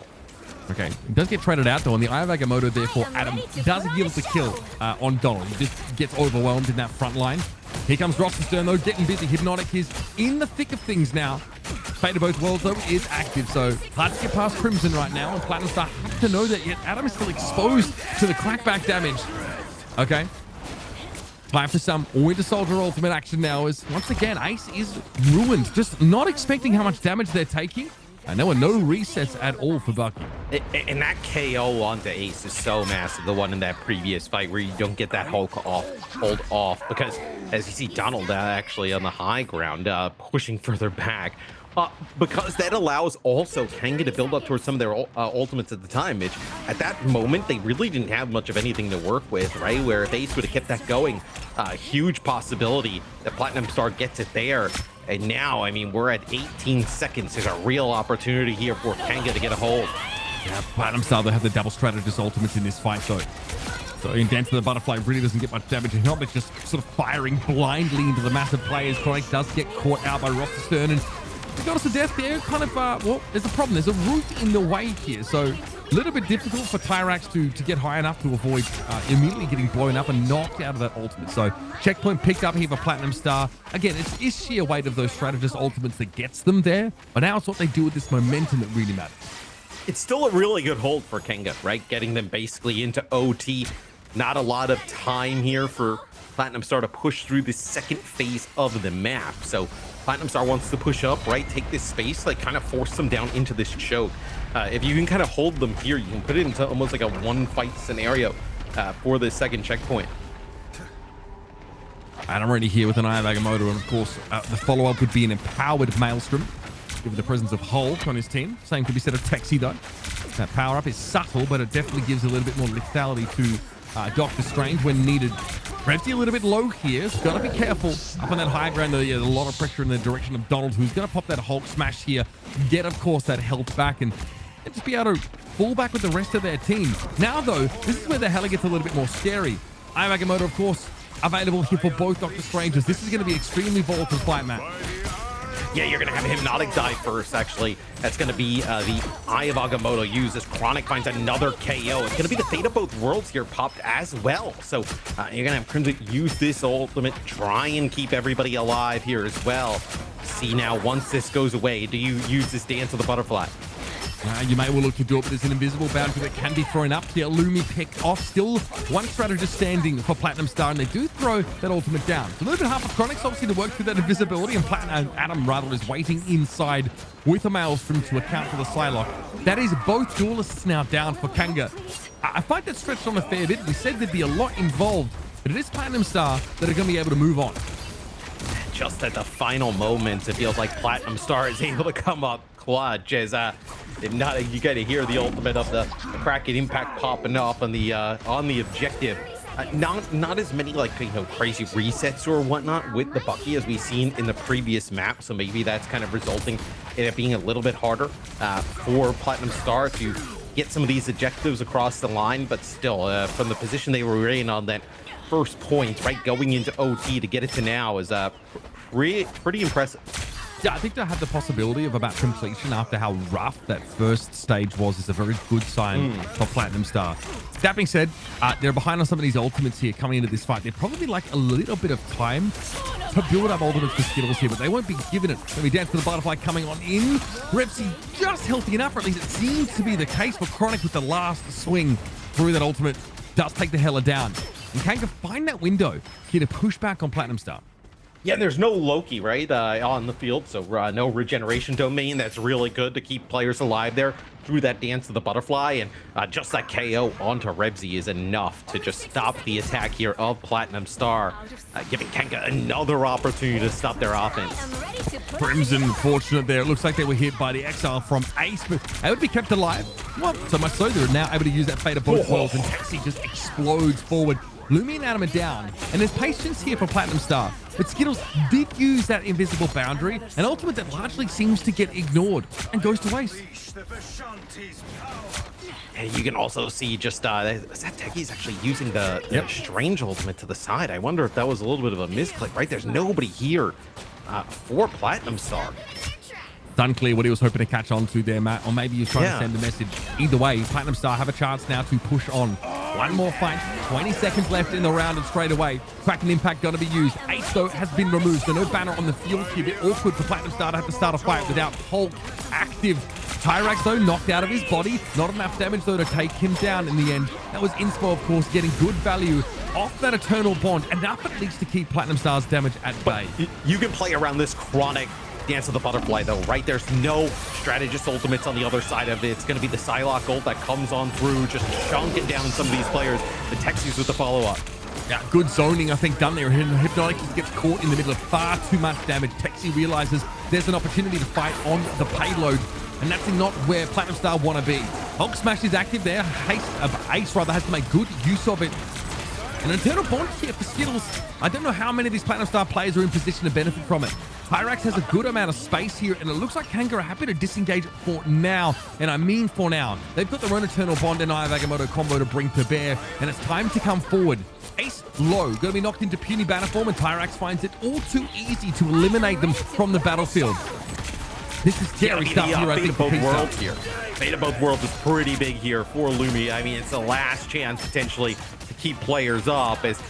Okay, it does get traded out though, and the Eye of Agamotto, therefore, Adam does yield the kill on Donald. He just gets overwhelmed in that front line. Here comes Stern though, getting busy. Hypnotic is in the thick of things now. Fate of Both Worlds though is active, so hard to get past Crimson right now, and Platinum Star have to know that yet Adam is still exposed to the crackback damage. Okay. Time for some Winter Soldier ultimate action now, as once again, Ace is ruined. Just not expecting how much damage they're taking. And there were no resets at all for Bucky. And that KO onto Ace is so massive, the one in that previous fight where you don't get that hold off, because as you see Donald actually on the high ground pushing further back, because that allows also Kanga to build up towards some of their ultimates at the time, Mitch. At that moment, they really didn't have much of anything to work with, right? Where if Ace would have kept that going, huge possibility that Platinum Star gets it there. And now, I mean, we're at 18 seconds. There's a real opportunity here for Kanga to get a hold. Yeah, Platinum Star, they have the double strategist ultimates in this fight, though. So in Dance of the Butterfly really doesn't get much damage. He's not just sort of firing blindly into the massive players. Chronic does get caught out by Stern, and the Goddess of Death there kind of, well, there's a problem. There's a root in the way here. So A little bit difficult for Tyrax to get high enough to avoid immediately getting blown up and knocked out of that ultimate. So checkpoint picked up here for Platinum Star. Again, it's sheer weight of those strategist ultimates that gets them there. But now it's what they do with this momentum that really matters. It's still a really good hold for Kanga, right? Getting them basically into OT. Not a lot of time here for Platinum Star to push through the second phase of the map. So Platinum Star wants to push up, right? Take this space, like kind of force them down into this choke. If you can kind of hold them here, you can put it into almost like a one fight scenario for the second checkpoint. And I'm already here with an Eye of Agamotto, and of course, the follow-up would be an empowered Maelstrom, given the presence of Hulk on his team. Same could be said of Texi, though. That power-up is subtle, but it definitely gives a little bit more lethality to Doctor Strange when needed. Revsy a little bit low here. So got to be careful up on that high ground. There's a lot of pressure in the direction of Donald, who's going to pop that Hulk smash here. Get, of course, that health back and just be able to fall back with the rest of their team. Now, though, this is where the hell gets a little bit more scary. Eye of Agamotto, of course, available here for both Doctor Stranges. This is going to be extremely volatile fight, Matt. Yeah, you're going to have Hypnotic die first, actually. That's going to be the Eye of Agamotto used as Chronic finds another KO. It's going to be the Fate of Both Worlds here popped as well. So you're going to have Crimson use this ultimate, try and keep everybody alive here as well. See now, once this goes away, do you use this Dance of the Butterfly? You may well look to do it, but there's an invisible boundary that can be thrown up here. Lumi picked off. Still one strategist standing for Platinum Star, and they do throw that ultimate down. It's a little bit hard for Chronix, obviously, to work through that invisibility, and Adam rather is waiting inside with a Maelstrom to account for the Psylocke. That is both duelists now down for Kanga. I find that stretched on a fair bit. We said there'd be a lot involved, but it is Platinum Star that are going to be able to move on. Just at the final moments, it feels like Platinum Star is able to come up clutch as if not, you get to hear the ultimate of the Kraken impact popping up on the objective. Not as many like crazy resets or whatnot with the Bucky as we've seen in the previous map, so maybe that's kind of resulting in it being a little bit harder for Platinum Star to get some of these objectives across the line. But still, from the position they were in on that first point, right, going into OT to get it to now is pretty impressive. Yeah, I think to have the possibility of about completion after how rough that first stage was is a very good sign for Platinum Star. That being said, they're behind on some of these ultimates here coming into this fight. They're probably like a little bit of time to build up ultimates for Skittles here, but they won't be given it. Let me Dance for the Butterfly coming on in. Repsy just healthy enough, or at least it seems to be the case for Chronic with the last swing through that ultimate. Does take the Hella down. And Kanga find that window here to push back on Platinum Star. Yeah, there's no Loki, right, on the field, so no regeneration domain. That's really good to keep players alive there through that Dance of the Butterfly, and just that KO onto Rebsy is enough to just stop the attack here of Platinum Star, giving Kanga another opportunity to stop their offense. Crimson fortunate there. It looks like they were hit by the exile from Ace, but they would be kept alive. Well, so much so they're now able to use that Fate of Both Worlds, and Taxi just explodes forward. Lumi and Adam are down, and there's patience here for Platinum Star. But Skittles did use that invisible boundary, an ultimate that largely seems to get ignored and goes to waste. And you can also see just Techi's actually using the Strange ultimate to the side. I wonder if that was a little bit of a misclick, right? There's nobody here for Platinum Star. It's unclear what he was hoping to catch on to there, Matt, or maybe he was trying to send a message. Either way, Platinum Star have a chance now to push on. One more fight, 20 seconds left in the round, and straight away, Kraken Impact going to be used. Ace, though, has been removed, so no banner on the field here. A bit awkward for Platinum Star to have to start a fight without Hulk active. Tyrax, though, knocked out of his body. Not enough damage, though, to take him down in the end. That was Inspo, of course, getting good value off that Eternal Bond. Enough, at least, to keep Platinum Star's damage at bay. You can play around this Chronic Dance of the Butterfly, though, right? There's no strategist ultimates on the other side of it. It's going to be the Psylocke ult that comes on through, just chunking down some of these players. The Texies with the follow-up. Yeah, good zoning, I think, done there. Hypnotic just gets caught in the middle of far too much damage. Texi realizes there's an opportunity to fight on the payload, and that's not where Platinum Star want to be. Hulk Smash is active there. Ace rather has to make good use of it. An Eternal Bond here for Skittles. I don't know how many of these Platinum Star players are in position to benefit from it. Tyrax has a good amount of space here, and it looks like Kanga are happy to disengage for now. And I mean for now. They've got their own Eternal Bond and Eye of Agamotto combo to bring to bear, and it's time to come forward. Ace low, going to be knocked into puny banner form, and Tyrax finds it all too easy to eliminate them from the battlefield. This is scary stuff here, I Fate think, of for both Pizza. worlds here. Fate of both worlds is pretty big here for Lumi. I mean, it's the last chance potentially to keep players up as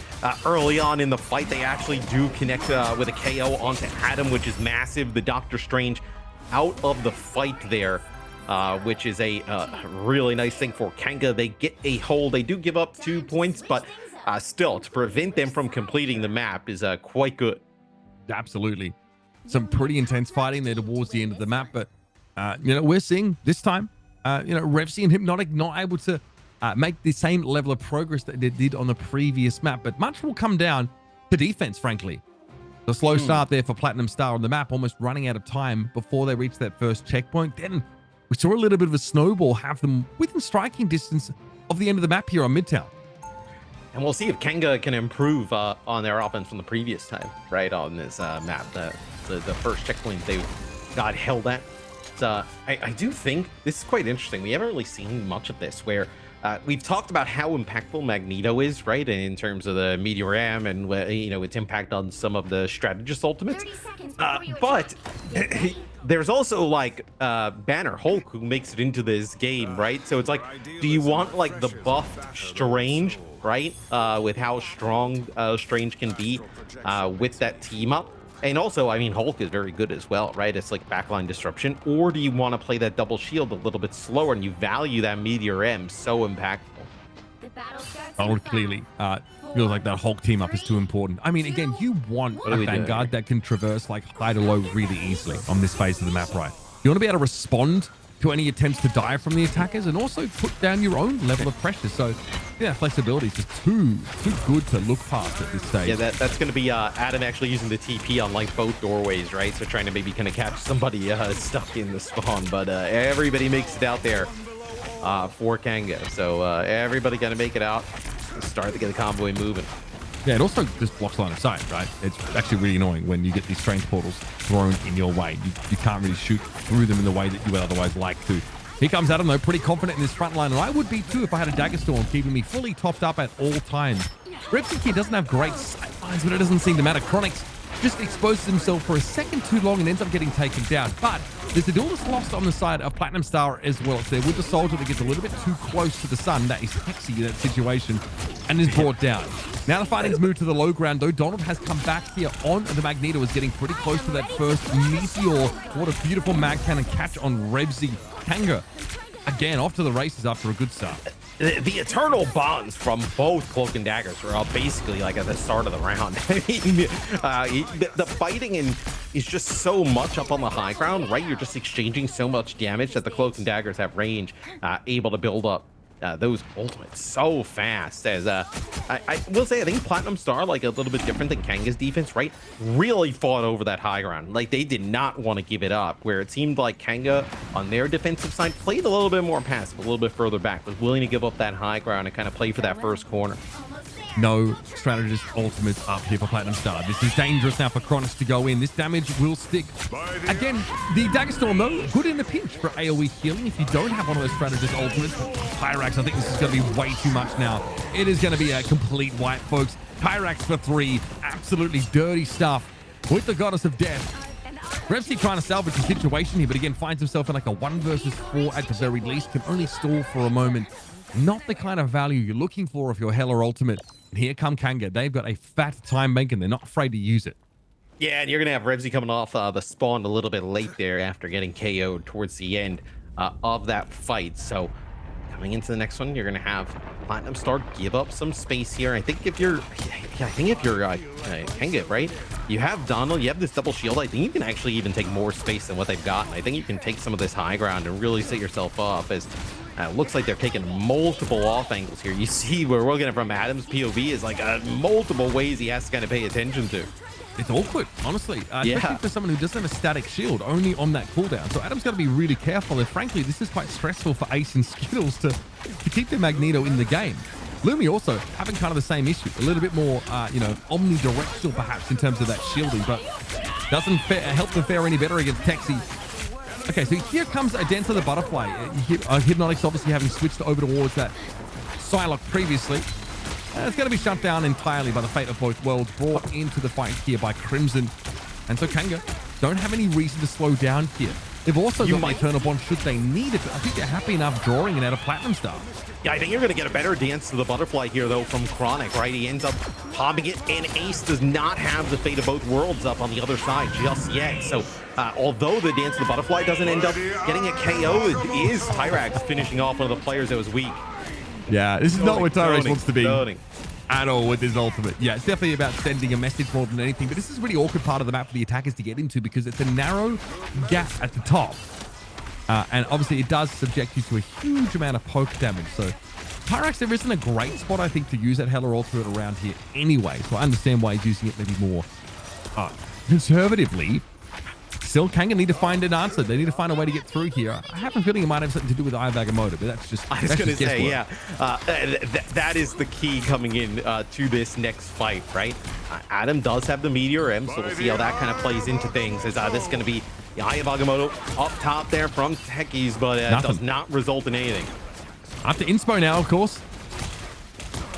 early on in the fight, they actually do connect with a KO onto Adam, which is massive. The Doctor Strange out of the fight there, which is a really nice thing for Kanga. They get a hold. They do give up 2 points, but still, to prevent them from completing the map is quite good. Absolutely. Some pretty intense fighting there towards the end of the map, but we're seeing this time, Revsy and Hypnotic not able to make the same level of progress that they did on the previous map, but much will come down to defense, frankly. The slow start there for Platinum Star on the map, almost running out of time before they reached that first checkpoint. Then we saw a little bit of a snowball have them within striking distance of the end of the map here on Midtown. And we'll see if Kanga can improve on their offense from the previous time, right, on this map. The first checkpoint they got held at. I do think this is quite interesting. We haven't really seen much of this, where we've talked about how impactful Magneto is, right, in terms of the Meteor Am and its impact on some of the strategist ultimates. But there's also like Banner Hulk who makes it into this game, right? So it's like, do you want like the buffed Strange, right, with how strong Strange can be with that team up? And also, I mean, Hulk is very good as well, right? It's like backline disruption. Or do you want to play that double shield a little bit slower and you value that Meteor M so impactful? Oh, clearly feels like that Hulk team up is too important. I mean, again, you want a Vanguard that can traverse like high to low really easily on this phase of the map, right? You want to be able to respond to any attempts to dive from the attackers and also put down your own level of pressure. So yeah, flexibility is just too good to look past at this stage. Yeah, that's going to be Adam actually using the TP on like both doorways, right? So trying to maybe kind of catch somebody stuck in the spawn, but everybody makes it out there for Kanga. So everybody going to make it out, start to get the convoy moving. Yeah, it also just blocks line of sight, right? It's actually really annoying when you get these strange portals thrown in your way. You can't really shoot through them in the way that you would otherwise like to. Here comes Adam, though, pretty confident in this front line, and I would be too if I had a Dagger Storm keeping me fully topped up at all times. Repsy here doesn't have great sight lines, but it doesn't seem to matter. Chronix just exposes himself for a second too long and ends up getting taken down. But there's a duelist lost on the side of Platinum Star as well. It's there with the soldier that gets a little bit too close to the sun. That is Hexy in that situation and is brought down. Now the fighting's moved to the low ground, though. Donald has come back here on the Magneto, is getting pretty close to that first Meteor. What a beautiful mag cannon catch on Revsy. Kanga, again, off to the races after a good start. The eternal bonds from both Cloak and Daggers were all basically like at the start of the round. I mean, the fighting is just so much up on the high ground, right? You're just exchanging so much damage that the Cloaks and Daggers have range, able to build up those ultimates so fast. As I will say, I think Platinum Star, like a little bit different than Kanga's defense, right, really fought over that high ground. Like they did not want to give it up, where it seemed like Kanga on their defensive side played a little bit more passive, a little bit further back, was willing to give up that high ground and kind of play for that first corner. No strategist ultimates up here for Platinum Star. This is dangerous now for Chronix to go in. This damage will stick. Again, the Dagger Storm, though, good in the pinch for AoE healing. If you don't have one of those strategist ultimates, Pyrax, I think this is going to be way too much now. It is going to be a complete wipe, folks. Pyrax for 3. Absolutely dirty stuff with the Goddess of Death. Revsy trying to salvage the situation here, but again, finds himself in like a 1 versus 4 at the very least. Can only stall for a moment. Not the kind of value you're looking for if you're Hela Ultimate. And here come Kanga. They've got a fat time bank and they're not afraid to use it. Yeah, and you're going to have Revsy coming off the spawn a little bit late there after getting KO'd towards the end of that fight. So coming into the next one, you're going to have Platinum Star give up some space here. I think if you're Kanga, right? You have Donald, you have this double shield. I think you can actually even take more space than what they've gotten. I think you can take some of this high ground and really set yourself up, as it looks like they're taking multiple off angles here. You see where we're looking at from Adam's POV is like multiple ways he has to kind of pay attention to. It's awkward, honestly, especially for someone who doesn't have a static shield, only on that cooldown. So Adam's got to be really careful, and frankly, this is quite stressful for Ace and Skittles to keep their Magneto in the game. Lumi also having kind of the same issue, a little bit more, omnidirectional perhaps in terms of that shielding, but doesn't help them fare any better against Texi. Okay, so here comes Adenza the Butterfly. Hypnotics obviously having switched over towards that Psylocke previously. It's going to be shut down entirely by the fate of both worlds, brought into the fight here by Crimson. And so Kanga don't have any reason to slow down here. They've also got the Eternal Bond should they need it, but I think they're happy enough drawing it out of Platinum Star. Yeah, I think you're going to get a better dance to the butterfly here, though, from Chronic, right? He ends up popping it, and Ace does not have the Fate of Both Worlds up on the other side just yet. So, although the dance to the butterfly doesn't end up getting a KO, it is Tyrax finishing off one of the players that was weak. Yeah, this is not where Tyrax wants to be. Zoning. At all with his ultimate. Yeah, it's definitely about sending a message more than anything, but this is a really awkward part of the map for the attackers to get into because it's a narrow gap at the top. And obviously it does subject you to a huge amount of poke damage. So Tyrax, there isn't a great spot, I think, to use that Hella ultimate around here anyway. So I understand why he's using it maybe more conservatively. Still, Kanga need to find an answer. They need to find a way to get through here. I have a feeling it might have something to do with Eye of Agamotto, but that's just I was going to say, yeah, that is the key coming in to this next fight, right? Adam does have the Meteor M, so we'll see how that kind of plays into things. Is this going to be the Eye of Agamotto up top there from Techies, but it does not result in anything. After Inspo now, of course.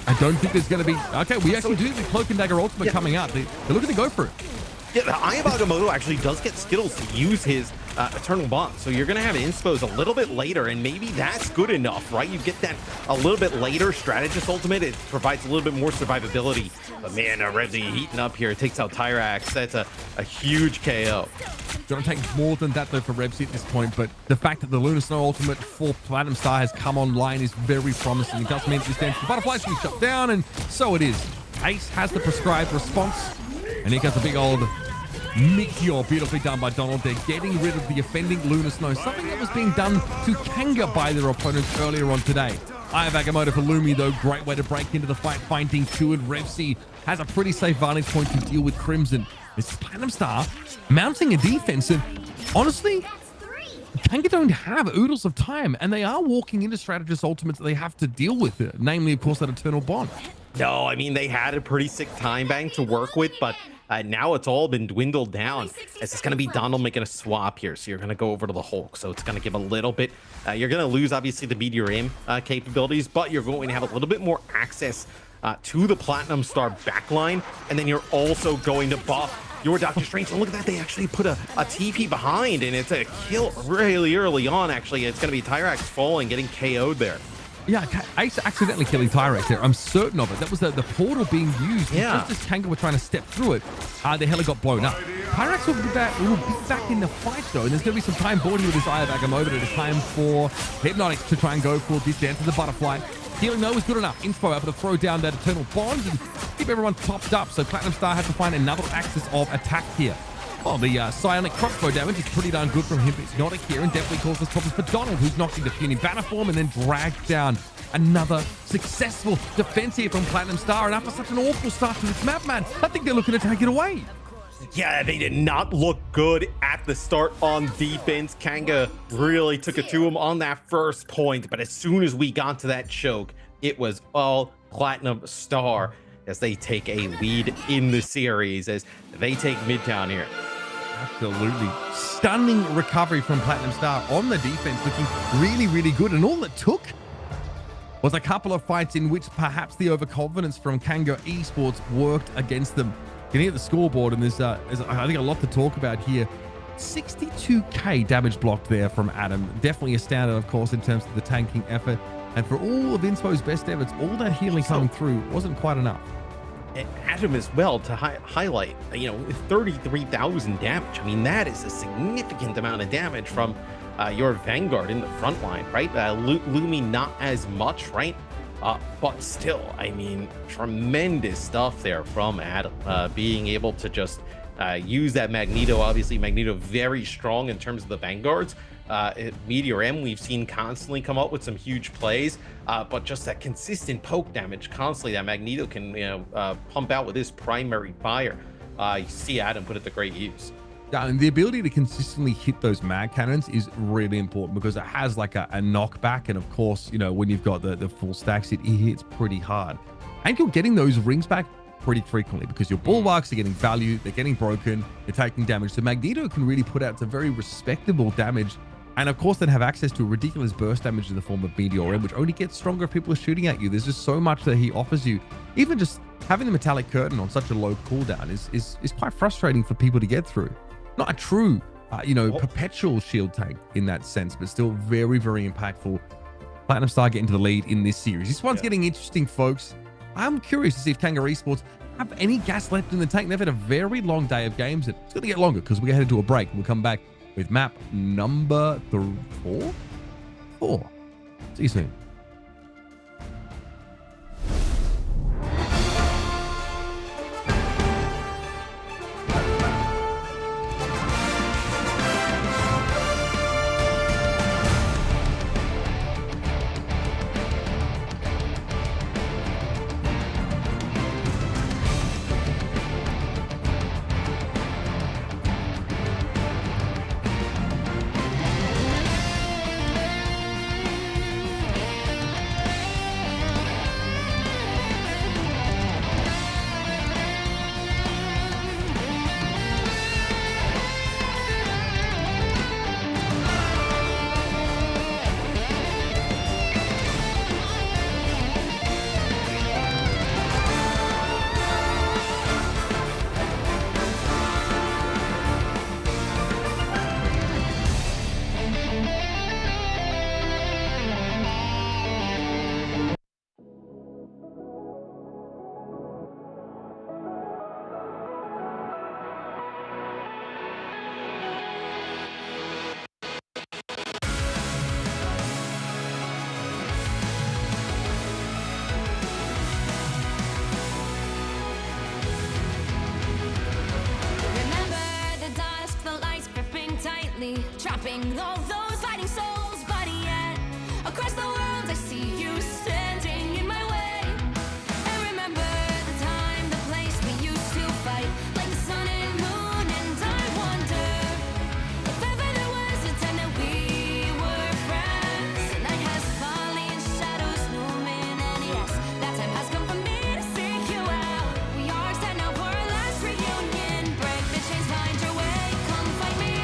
I don't think there's going to be... Okay, we actually do the Cloak and Dagger ultimate coming out. They're looking to go for it. Yeah, the Eye of Agamotto actually does get Skittles to use his Eternal Bond. So you're going to have Inspos a little bit later, and maybe that's good enough, right? You get that a little bit later Strategist ultimate. It provides a little bit more survivability. But man, Revsy heating up here. It takes out Tyrax. That's a huge KO. Going to take more than that, though, for Revsy at this point. But the fact that the Lunar Snow ultimate for Platinum Star has come online is very promising. It does mean that this dance for Butterfly should be shut down, and so it is. Ace has the prescribed response, and here comes a big old Meteor, beautifully done by Donald. They're getting rid of the offending Lunar Snow, something that was being done to Kanga by their opponents earlier on today. Eye of Agamotto for Lumi, though, great way to break into the fight, finding two, and Revsy has a pretty safe vantage point to deal with Crimson. This is Platinum Star mounting a defense, and honestly, Kanga don't have oodles of time, and they are walking into Strategist ultimates that they have to deal with, namely, of course, that Eternal Bond. No, I mean, they had a pretty sick time bank to work with, but now it's all been dwindled down. It's going to be Donald making a swap here, so you're going to go over to the Hulk, so it's going to give a little bit. You're going to lose, obviously, the Meteor Aim capabilities, but you're going to have a little bit more access to the Platinum Star backline, and then you're also going to buff your Doctor Strange. And look at that, they actually put a TP behind, and it's a kill really early on, actually. It's going to be Tyrax falling, getting KO'd there. Yeah, Ace accidentally killing Tyrax there. I'm certain of it. That was the portal being used. Yeah. Just as Kanga were trying to step through it, the heli got blown up. Tyrax will be back in the fight, though, and there's going to be some time boarding with his Eye of Agamotto. It is time for Hypnotics to try and go for this dance of the butterfly. Healing, though, is good enough. Inspo able to throw down that Eternal Bond and keep everyone topped up. So Platinum Star has to find another axis of attack here. Well, the psionic crossbow damage is pretty darn good from him. Hypnotic here and definitely causes problems for Donald, who's knocked into puny banner form and then dragged down. Another successful defense here from Platinum Star. And after such an awful start to this map, man, I think they're looking to take it away. Yeah, they did not look good at the start on defense. Kanga really took it to him on that first point, but as soon as we got to that choke, it was all Platinum Star as they take a lead in the series, as they take Midtown here. Absolutely. Stunning recovery from Platinum Star on the defense, looking really good. And all it took was a couple of fights in which perhaps the overconfidence from Kanga Esports worked against them. You can hear the scoreboard, and there's I think a lot to talk about here. 62k damage blocked there from Adam. Definitely a standout, of course, in terms of the tanking effort. And for all of Inspo's best efforts, all that healing coming through wasn't quite enough. And Adam as well, to highlight, 33,000 damage. I mean, that is a significant amount of damage from your Vanguard in the front line, right? Lumi not as much, right? But still, I mean, tremendous stuff there from Adam, being able to just use that Magneto. Obviously, Magneto very strong in terms of the Vanguards. Meteor M, we've seen constantly come up with some huge plays, but just that consistent poke damage constantly that Magneto can pump out with his primary fire. You see Adam put it to great use. Yeah, and the ability to consistently hit those mag cannons is really important because it has like a knockback, and of course, when you've got the full stacks, it hits pretty hard, and you're getting those rings back pretty frequently because your bulwarks are getting value, they're getting broken, they're taking damage. So Magneto can really put out some very respectable damage. And of course, then have access to a ridiculous burst damage in the form of Meteor M, which only gets stronger if people are shooting at you. There's just so much that he offers you. Even just having the metallic curtain on such a low cooldown is quite frustrating for people to get through. Not a true perpetual shield tank in that sense, but still very, very impactful. Platinum Star getting to the lead in this series. This one's getting interesting, folks. I'm curious to see if Kanga Esports have any gas left in the tank. They've had a very long day of games. It's going to get longer because we're headed to a break. We'll come back with map number 4. See you soon. Trapping all those fighting souls, but yet across the world I see you standing in my way. And remember the time, the place we used to fight like the sun and moon. And I wonder if ever there was a time that we were friends. The night has fallen, shadows looming, and yes, that time has come for me to seek you out. We are set now for our last reunion. Break the chains, find your way, come fight me.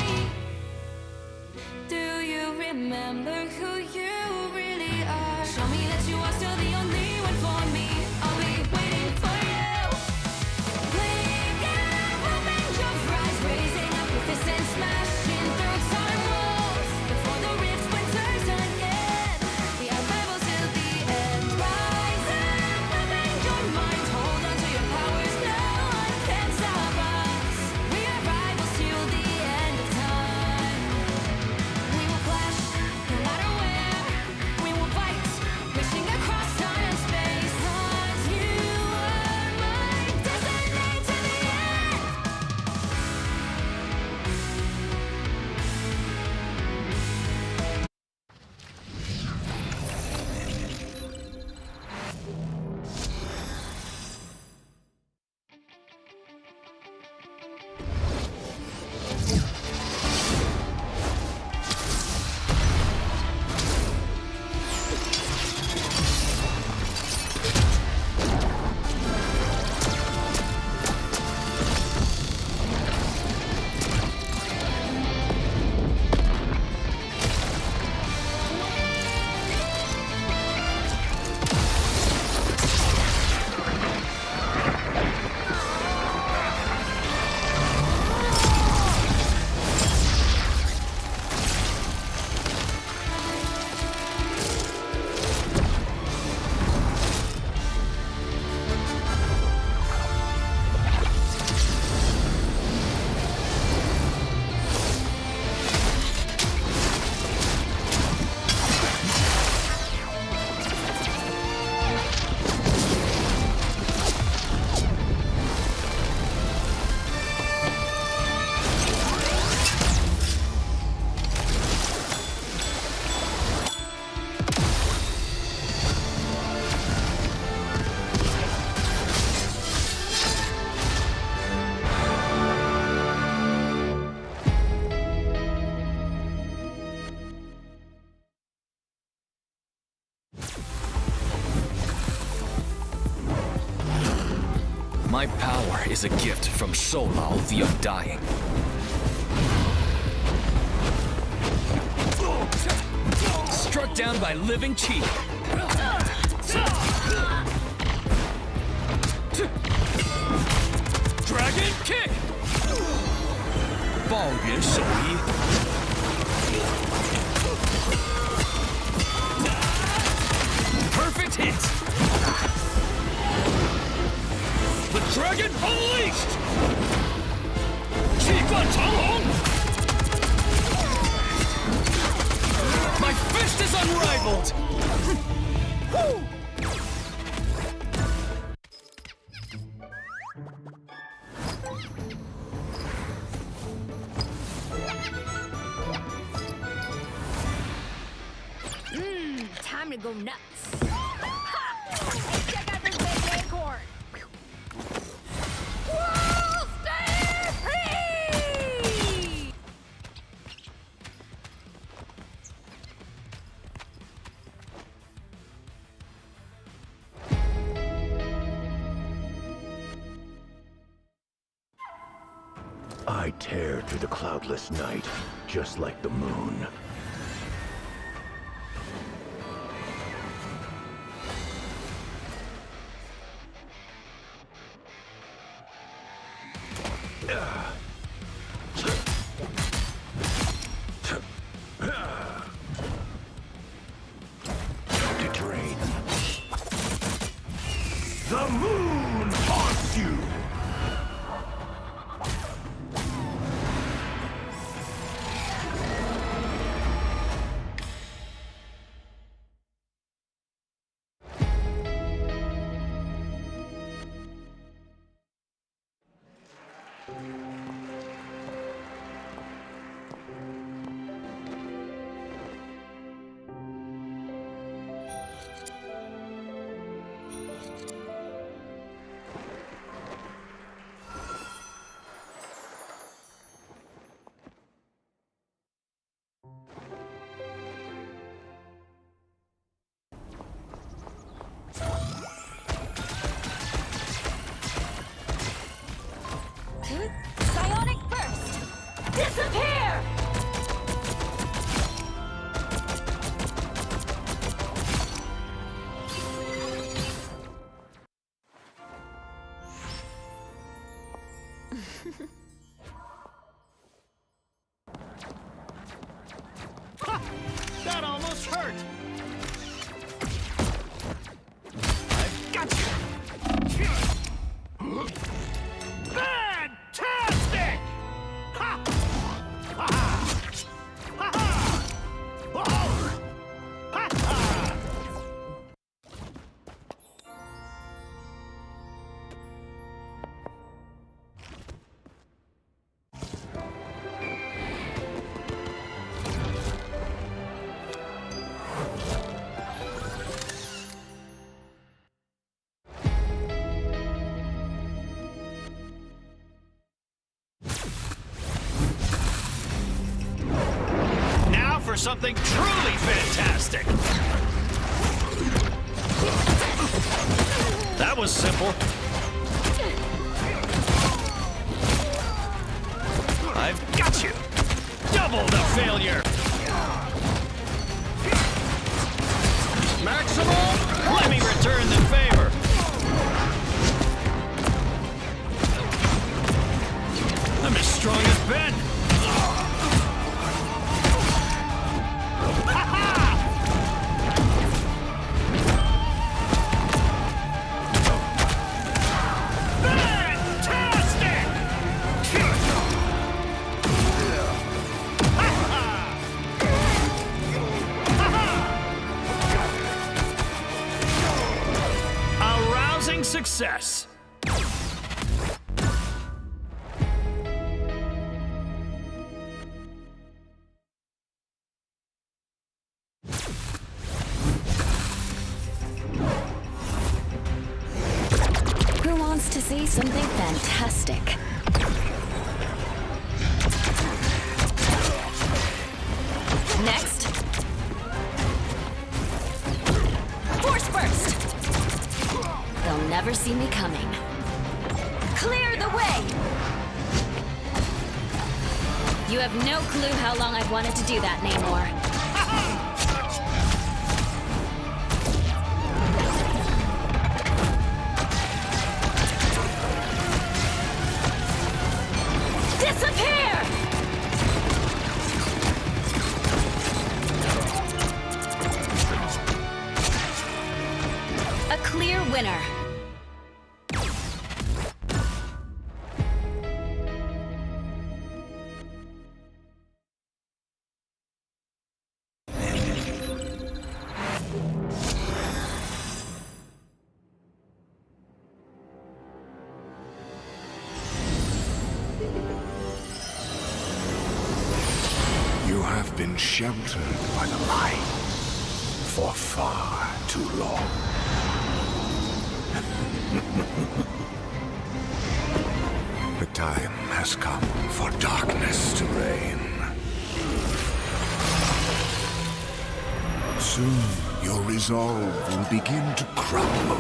Do you remember who you really are? Show me that you are still the only one for me. I'll be waiting for you. Playing out, open your eyes, raising up your fists and smashing through time walls. Before the rift splinters again, we are rivals till the end. Rise up, open your mind, hold on to your powers. No one can stop us. We are rivals till the end of time. We will clash, no matter where. We will fight, reaching across time and space. 'Cause you are my destiny to the end. My power is a gift from Solal the Undying. Struck down by living chi. Dragon kick! 抱元守一。Perfect hit. The dragon unleashed. 气贯长虹。My fist is unrivaled. Time to go nuts. Hey, check out this big acorn. Whoa, stay free! I tear through the cloudless night, just like the moon. To drain. The moon haunts you! Psionic burst! Disappear! That almost hurt. I've got you. Fantastic! Ha! Ha! Ha! Ha! Oh! Ha! Ha! Now for something truly fantastic. That was simple. I've got you. Double the failure. Maximum. Let me return the favor. I'm as strong as Ben. Success. Who wants to see something fantastic? Next. Force burst! They'll never see me coming. Clear the way! You have no clue how long I've wanted to do that, Namor. Disappear! winner. You have been sheltered by the light for far too long. The time has come for darkness to reign. Soon, your resolve will begin to crumble.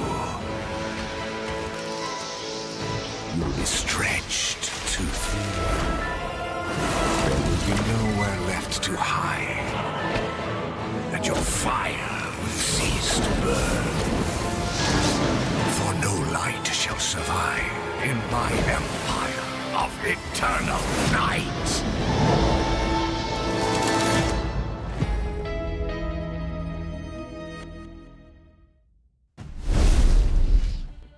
You'll be stretched too thin. There will be nowhere left to hide, and your fire will cease to burn. For no light shall survive in my empire of eternal night.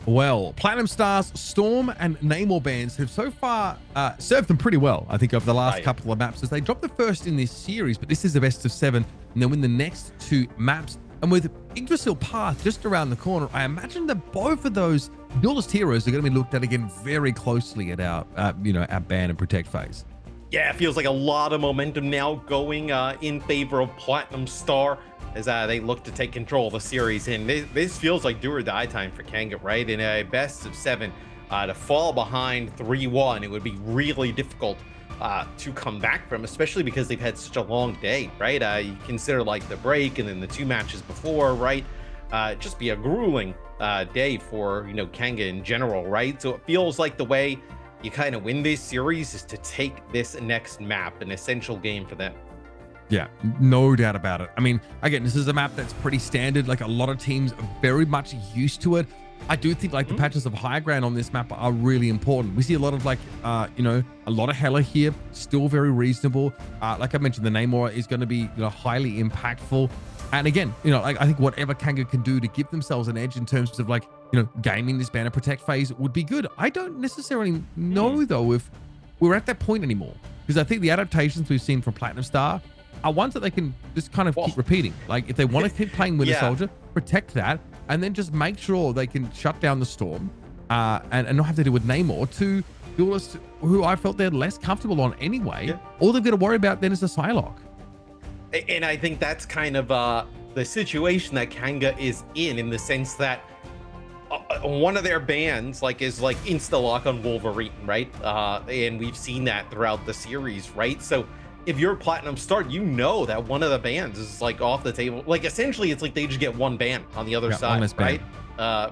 Well, Platinum Stars, Storm, and Namor bans have so far served them pretty well, I think, over the last couple of maps, as they dropped the first in this series, but this is the best of 7, and they'll win the next 2 maps. And with Yggdrasil Path just around the corner, I imagine that both of those duelist heroes are going to be looked at again very closely at our, our ban and protect phase. Yeah, it feels like a lot of momentum now going in favor of Platinum Star as they look to take control of the series. And this feels like do or die time for Kanga, right? In a best of 7, to fall behind 3-1, it would be really difficult to come back from, especially because they've had such a long day, right? You consider like the break and then the 2 matches before, right? Just be a grueling day for, Kanga in general, right? So it feels like the way you kind of win this series is to take this next map, an essential game for them. Yeah, no doubt about it. I mean, again, this is a map that's pretty standard. Like, a lot of teams are very much used to it. I do think like the patches of high ground on this map are really important. We see a lot of like, a lot of Hela here, still very reasonable. Like I mentioned, the Namor is going to be highly impactful. And again, I think whatever Kanga can do to give themselves an edge in terms of like, gaming this banner protect phase would be good. I don't necessarily know though if we're at that point anymore, because I think the adaptations we've seen from Platinum Star are ones that they can just kind of keep repeating. Like if they want to keep playing Winter Soldier, protect that, and then just make sure they can shut down the Storm and not have to deal with Namor, to duelists who I felt they're less comfortable on anyway. All they've got to worry about then is the Psylocke. And I think that's kind of the situation that Kanga is in the sense that one of their bans is insta lock on Wolverine, right? And we've seen that throughout the series, right? So if you're Platinum Star, that one of the bans is like off the table. Like essentially, it's like they just get one ban on the other side, right?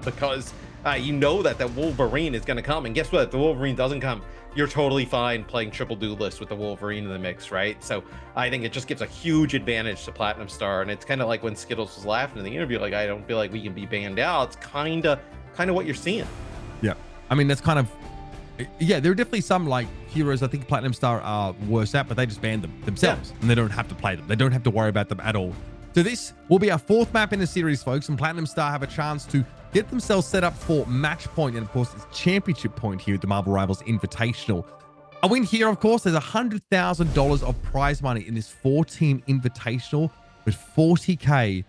Because that Wolverine is going to come, and guess what? If the Wolverine doesn't come, you're totally fine playing triple duelist with the Wolverine in the mix, right? So I think it just gives a huge advantage to Platinum Star, and it's kind of like when Skittles was laughing in the interview, like I don't feel like we can be banned out. It's kind of what you're seeing. Yeah, I mean that's kind of. Yeah, there are definitely some like heroes I think Platinum Star are worse at, but they just ban them themselves and they don't have to play them. They don't have to worry about them at all. So this will be our 4th map in the series, folks, and Platinum Star have a chance to get themselves set up for match point, and of course it's championship point here at the Marvel Rivals Invitational. A win here, of course, there's $100,000 of prize money in this 4-team invitational, with 40K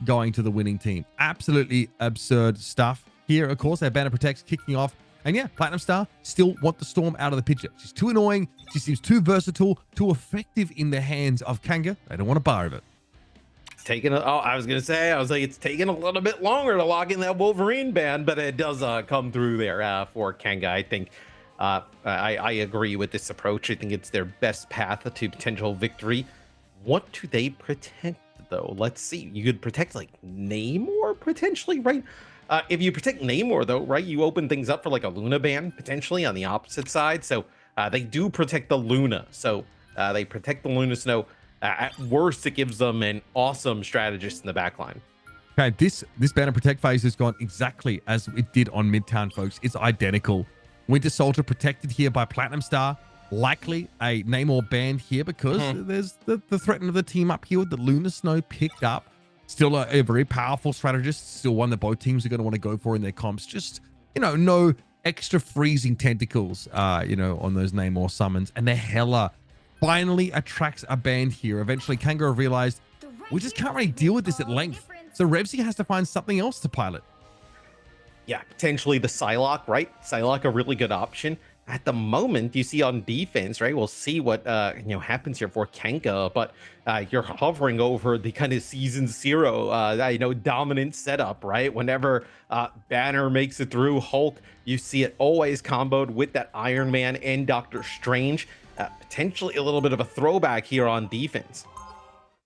going to the winning team. Absolutely absurd stuff here. Of course, our banner protects kicking off. And yeah, Platinum Star still want the Storm out of the picture. She's too annoying. She seems too versatile, too effective in the hands of Kanga. They don't want to bar of it. It's taking it's taking a little bit longer to lock in that Wolverine ban, but it does come through there for Kanga. I think I agree with this approach. I think it's their best path to potential victory. What do they protect though? Let's see. You could protect like Namor potentially, right? If you protect Namor, though, right, you open things up for like a Luna ban potentially on the opposite side. So they do protect the Luna. So they protect the Luna Snow. At worst, it gives them an awesome strategist in the backline. Okay, this banner protect phase has gone exactly as it did on Midtown, folks. It's identical. Winter Soldier protected here by Platinum Star. Likely a Namor ban here because there's the threat of the team up here with the Luna Snow picked up. Still a very powerful strategist. Still one that both teams are going to want to go for in their comps. Just, no extra freezing tentacles, on those Namor summons. And the Hela finally attracts a band here. Eventually, Kanga realized we just can't really deal with this at length. So Revsy has to find something else to pilot. Yeah, potentially the Psylocke, right? Psylocke, a really good option. At the moment, you see on defense, right? We'll see what happens here for Kanga, but you're hovering over the kind of season 0, dominant setup, right? Whenever Banner makes it through Hulk, you see it always comboed with that Iron Man and Doctor Strange. Potentially a little bit of a throwback here on defense.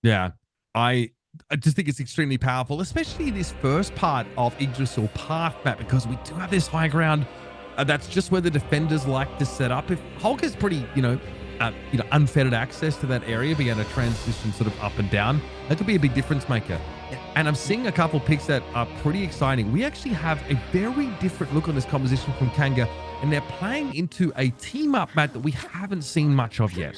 Yeah, I just think it's extremely powerful, especially this first part of Yggdrasil Path map, because we do have this high ground. That's just where the defenders like to set up. If Hulk has pretty, unfettered access to that area, being able to transition sort of up and down, that could be a big difference maker. And I'm seeing a couple picks that are pretty exciting. We actually have a very different look on this composition from Kanga, and they're playing into a team-up map that we haven't seen much of yet.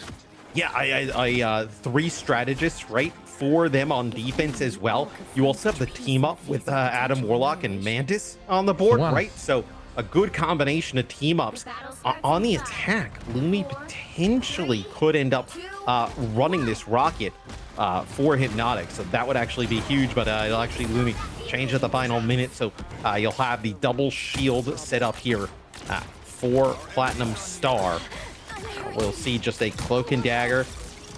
Yeah, I 3 strategists, right, for them on defense as well. You also have the team-up with Adam Warlock and Mantis on the board, right? So a good combination of team-ups. On the attack, Lumi potentially could end up running this rocket for Hypnotic, so that would actually be huge, but it'll actually Lumi change at the final minute, so you'll have the double shield set up here for Platinum Star. We'll see just a Cloak and Dagger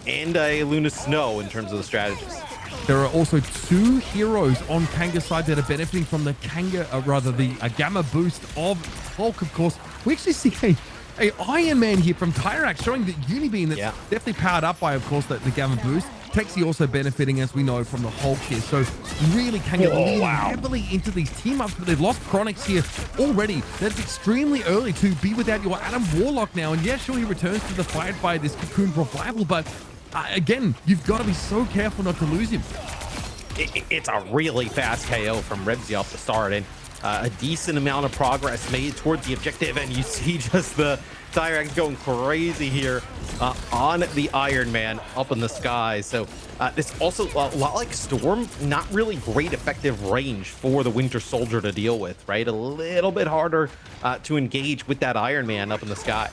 and a Luna Snow in terms of the strategies. There are also 2 heroes on Kanga's side that are benefiting from the the gamma boost of Hulk, of course. We actually see a Iron Man here from Tyrax, showing that Unibeam that's definitely powered up by, of course, the gamma boost. Texi also benefiting, as we know, from the Hulk here. So really Kanga leaning heavily into these team-ups, but they've lost Chronix here already. That's extremely early to be without your Adam Warlock now. And yeah, sure, he returns to the fight by this Cocoon Revival, but again, you've got to be so careful not to lose him. It's a really fast KO from Revsy off the start, and a decent amount of progress made towards the objective, and you see just the Tyrax going crazy here on the Iron Man up in the sky. So it's also a lot like Storm, not really great effective range for the Winter Soldier to deal with, right? A little bit harder to engage with that Iron Man up in the sky.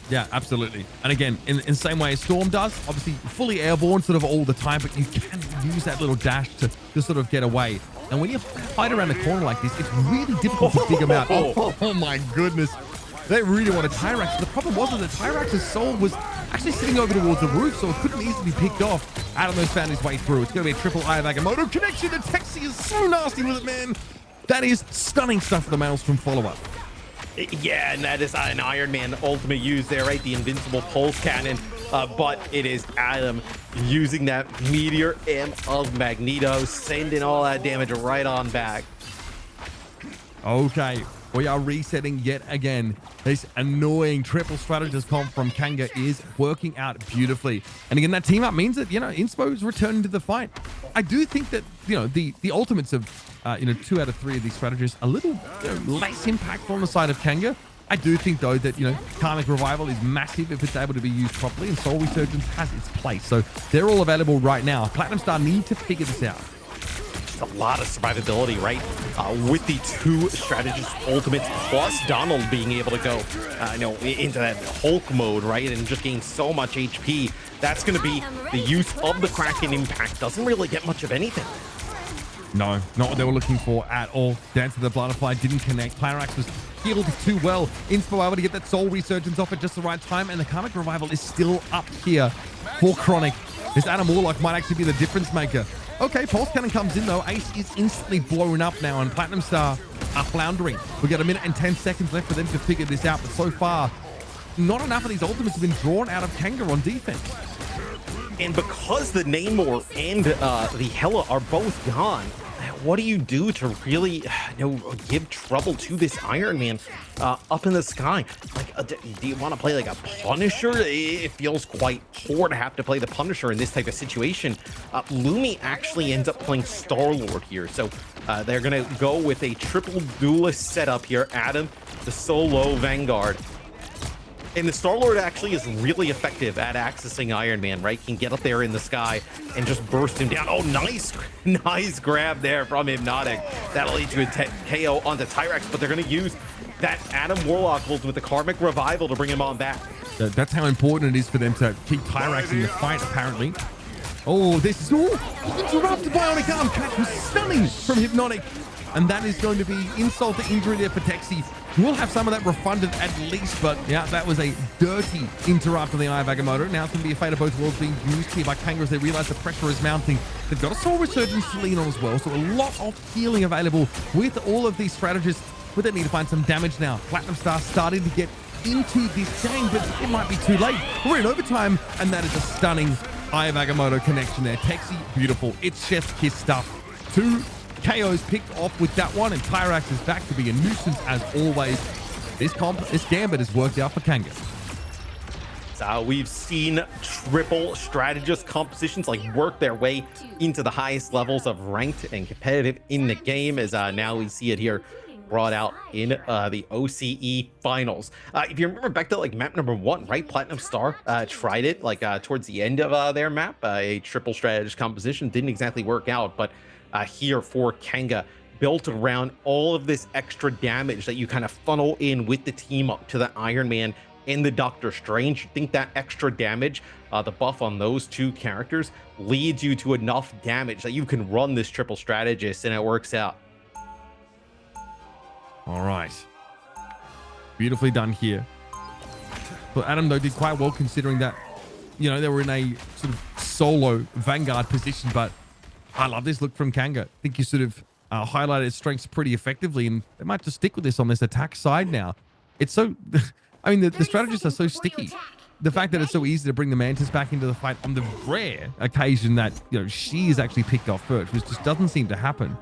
Yeah, absolutely. And again, in the same way as Storm does, obviously fully airborne sort of all the time, but you can use that little dash to sort of get away. And when you hide around the corner like this, it's really difficult to dig them out. Oh my goodness. They really wanted Tyrax. The problem was that Tyrax's soul was actually sitting over towards the roof, so it couldn't easily be picked off. Adamos found his way through. It's going to be a triple Agamotto connection, and Texi is so nasty with it, man. That is stunning stuff for the Maelstrom follow-up. Yeah, and that is an Iron Man ultimate use there, right? The invincible pulse cannon. But it is Adam using that Meteor M of Magneto, sending all that damage right on back. Okay, we are resetting yet again. This annoying triple strategist comp from Kanga is working out beautifully. And again, that team up means that, Inspo is returning to the fight. I do think that, the ultimates of 2 out of 3 of these strategists a little less impactful on the side of Kanga. I do think, though, that, Karmic Revival is massive if it's able to be used properly, and Soul Resurgence has its place. So they're all available right now. Platinum Star need to figure this out. Just a lot of survivability, right? With the 2 strategist ultimates, plus Donald being able to go, into that Hulk mode, right? And just gain so much HP. That's going to be the use of the Kraken impact. Doesn't really get much of anything. No, not what they were looking for at all. Dance of the Butterfly didn't connect. Tyrax was healed too well. Inspo able to get that Soul Resurgence off at just the right time, and the Karmic Revival is still up here for Chronic. This Adam Warlock might actually be the difference maker. Okay, Pulse Cannon comes in though. Ace is instantly blown up now, and Platinum Star are floundering. We got 1 minute and 10 seconds left for them to figure this out, but so far, not enough of these ultimates have been drawn out of Kanga on defense. And because the Namor and the Hela are both gone, what do you do to really give trouble to this Iron Man up in the sky? Like, do you want to play like a Punisher? It feels quite poor to have to play the Punisher in this type of situation. Lumi actually ends up playing Star-Lord here, so they're gonna go with a triple duelist setup here. Adam, the solo Vanguard. And the Star-Lord actually is really effective at accessing Iron Man, right? Can get up there in the sky and just burst him down. Oh, nice grab there from Hypnotic. That'll lead to a KO onto Tyrax, but they're going to use that Adam Warlock ult with the Karmic Revival to bring him on back. That's how important it is for them to keep Tyrax in the fight, apparently. Oh, this is interrupted bionic arm catch was stunning from Hypnotic. And that is going to be insult to injury there for Texi. We'll have some of that refunded at least, but yeah, that was a dirty interrupt on the Eye of Agamotto. Now it's going to be a fate of both worlds being used here by Kanga as they realize the pressure is mounting. They've got a Soul Resurgence to lean on as well, so a lot of healing available with all of these strategists. But they need to find some damage now. Platinum Star starting to get into this game, but it might be too late. We're in overtime, and that is a stunning Eye of Agamotto connection there. Texi, beautiful. It's chef's kiss stuff. 2 KOs picked off with that one, and Tyrax is back to be a nuisance as always. This gambit has worked out for Kanga. So we've seen triple strategist compositions like work their way into the highest levels of ranked and competitive in the game, as now we see it here brought out in the OCE finals. If you remember back to like map number 1, right? Platinum Star tried it like towards the end of their map, a triple strategist composition. Didn't exactly work out, but here for Kanga, built around all of this extra damage that you kind of funnel in with the team up to the Iron Man and the Doctor Strange. You think that extra damage, the buff on those 2 characters, leads you to enough damage that you can run this triple strategist, and it works out. All right. Beautifully done here. But Adam, though, did quite well considering that, you know, they were in a sort of solo Vanguard position, but I love this look from Kanga. I think you sort of highlighted his strengths pretty effectively, and they might just stick with this on this attack side now. It's so... I mean, the strategists are so sticky. The fact that it's so easy to bring the Mantis back into the fight on the rare occasion that, you know, she is actually picked off first, which just doesn't seem to happen.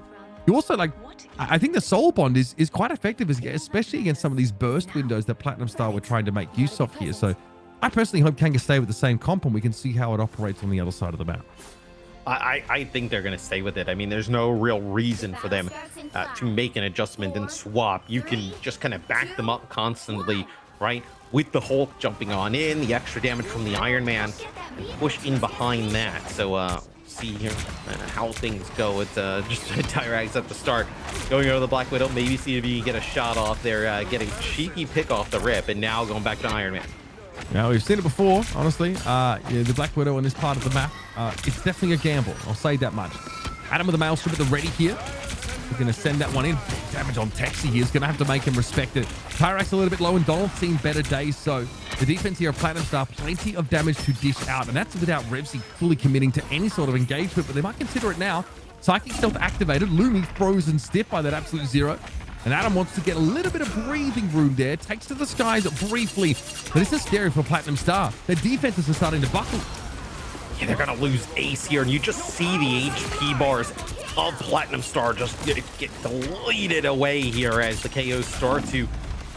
You also, like, I think the Soul Bond is quite effective, especially against some of these burst windows that Platinum Star were trying to make use of here. So I personally hope Kanga stay with the same comp, and we can see how it operates on the other side of the map. I think they're going to stay with it. I mean, there's no real reason for them to make an adjustment and swap. You can just kind of back them up constantly, right? With the Hulk jumping on in, the extra damage from the Iron Man, and push in behind that. So see here how things go. It's just Tyrax at the start, going over the Black Widow, maybe see if you can get a shot off there, get a cheeky pick off the rip, and now going back to Iron Man. Now, we've seen it before, honestly. Yeah, the Black Widow on this part of the map, it's definitely a gamble. I'll say that much. Adam with the Maelstrom at the ready here. We're going to send that one in. Damage on Texi here is going to have to make him respect it. Tyrax a little bit low, and Donald's seen better days. So the defense here of Platinum Star, plenty of damage to dish out. And that's without Revsy fully committing to any sort of engagement. But they might consider it now. Psychic Stealth activated. Lumi frozen stiff by that absolute zero. And Adam wants to get a little bit of breathing room there. Takes to the skies briefly. But this is scary for Platinum Star. Their defenses are starting to buckle. Yeah, they're going to lose Ace here. And you just see the HP bars of Platinum Star just get deleted away here as the KOs start to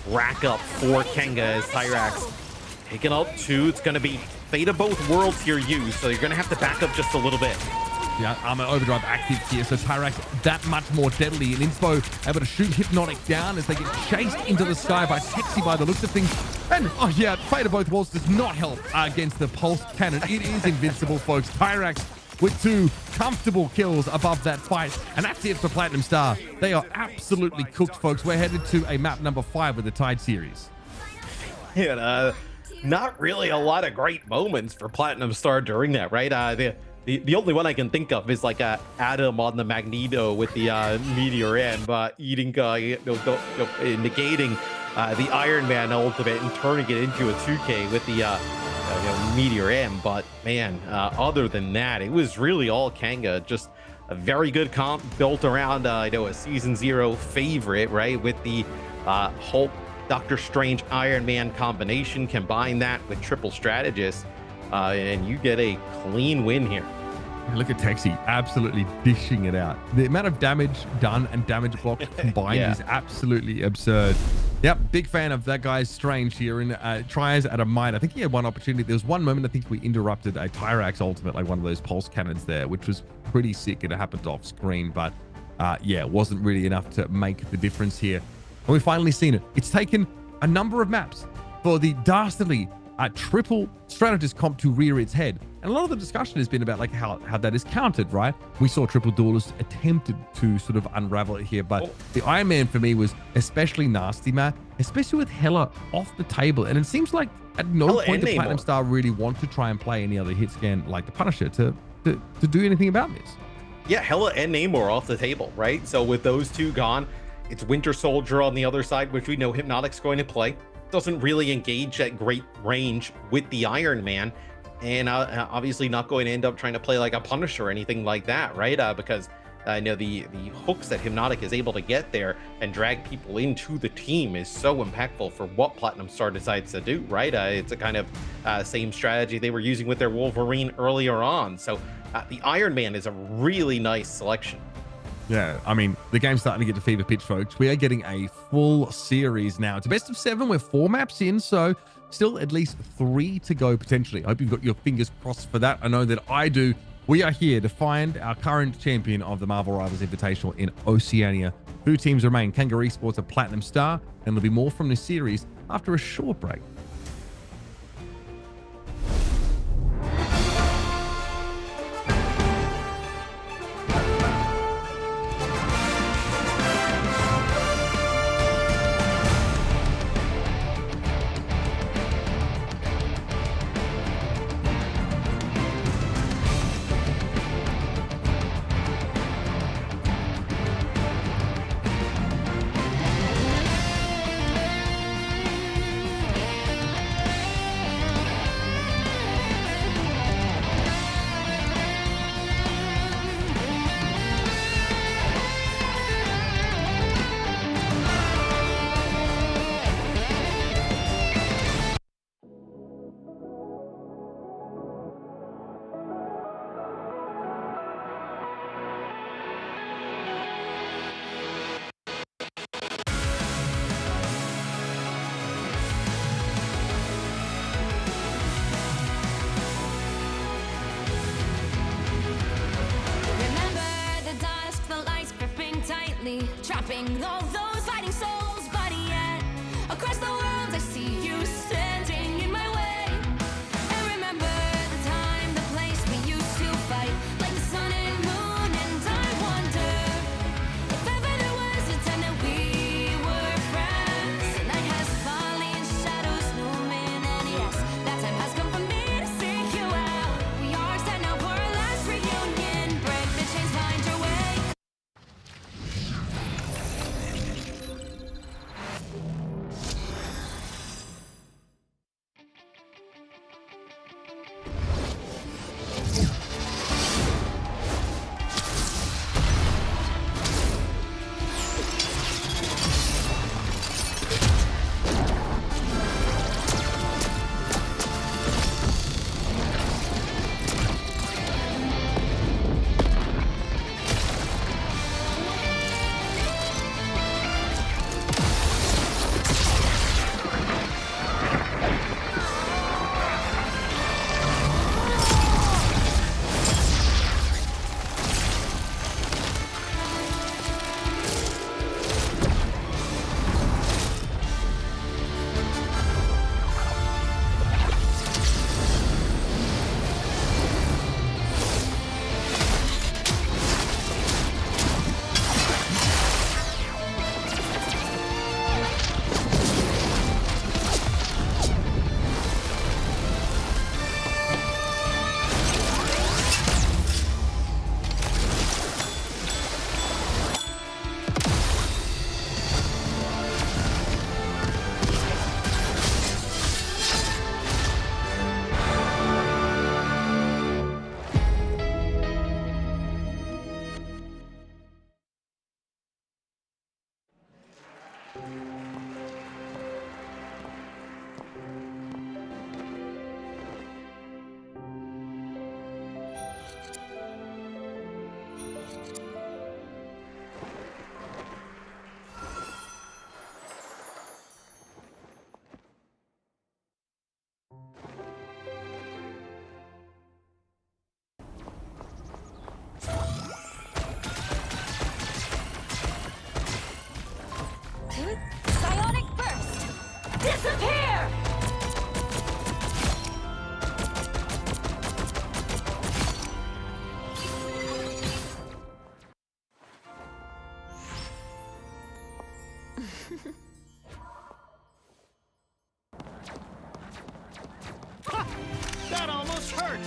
rack up for Kanga as Tyrax taking out 2. It's going to be fate of both worlds here used. So you're going to have to back up just a little bit. Yeah, Armor Overdrive active here, so Tyrax that much more deadly. And Inspo able to shoot Hypnotic down as they get chased into the sky by Texi by the looks of things. And, oh yeah, Fate of Both Worlds does not help against the Pulse Cannon. It is invincible, folks. Tyrax with 2 comfortable kills above that fight. And that's it for Platinum Star. They are absolutely cooked, folks. We're headed to a map number 5 of the Tide series. Yeah, not really a lot of great moments for Platinum Star during that, right? The only one I can think of is like Adam on the Magneto with the Meteor M, negating the Iron Man ultimate and turning it into a 2K with the Meteor M. But man, other than that, it was really all Kanga. Just a very good comp built around a season 0 favorite, right? With the Hulk, Doctor Strange, Iron Man combination. Combine that with triple strategist, and you get a clean win here. Look at Texi absolutely dishing it out. The amount of damage done and damage blocked combined is absolutely absurd. Yep, big fan of that guy's Strange here in tries at a might. I think he had one opportunity. There was one moment I think we interrupted a Tyrax ultimate, like one of those pulse cannons there, which was pretty sick. It happened off screen, but yeah, it wasn't really enough to make the difference here. And we've finally seen it. It's taken a number of maps for the dastardly triple strategist comp to rear its head. And a lot of the discussion has been about like how that is countered, right? We saw triple duelist attempted to sort of unravel it here, but the Iron Man for me was especially nasty, Matt, especially with Hela off the table. And it seems like at no Hela point and did Platinum Namor Star really want to try and play any other hit scan like the Punisher to do anything about this. Yeah, Hela and Namor off the table, right? So with those two gone, it's Winter Soldier on the other side, which we know Hypnotic's going to play. Doesn't really engage at great range with the Iron Man, and obviously not going to end up trying to play like a Punisher or anything like that, right? Because I know the hooks that Hypnotic is able to get there and drag people into the team is so impactful for what Platinum Star decides to do, right? It's a kind of same strategy they were using with their Wolverine earlier on. So the Iron Man is a really nice selection. Yeah, I mean, the game's starting to get to fever pitch, folks. We are getting a full series now. It's a best of 7. We're 4 maps in, so still at least 3 to go potentially. I hope you've got your fingers crossed for that. I know that I do. We are here to find our current champion of the Marvel Rivals Invitational in Oceania. 2 teams remain, Kanga Esports and Platinum Star, and there'll be more from this series after a short break. Trapping all those fighting souls, but yet across the world I see you standing in my way. And remember the time, the place we used to fight, like the sun and moon. And I wonder if ever there was a time that we were friends. The night has fallen, shadows looming, and yes, that time has come for me to seek you out. We are set now for our last reunion. Break the chains, find your way. hurt!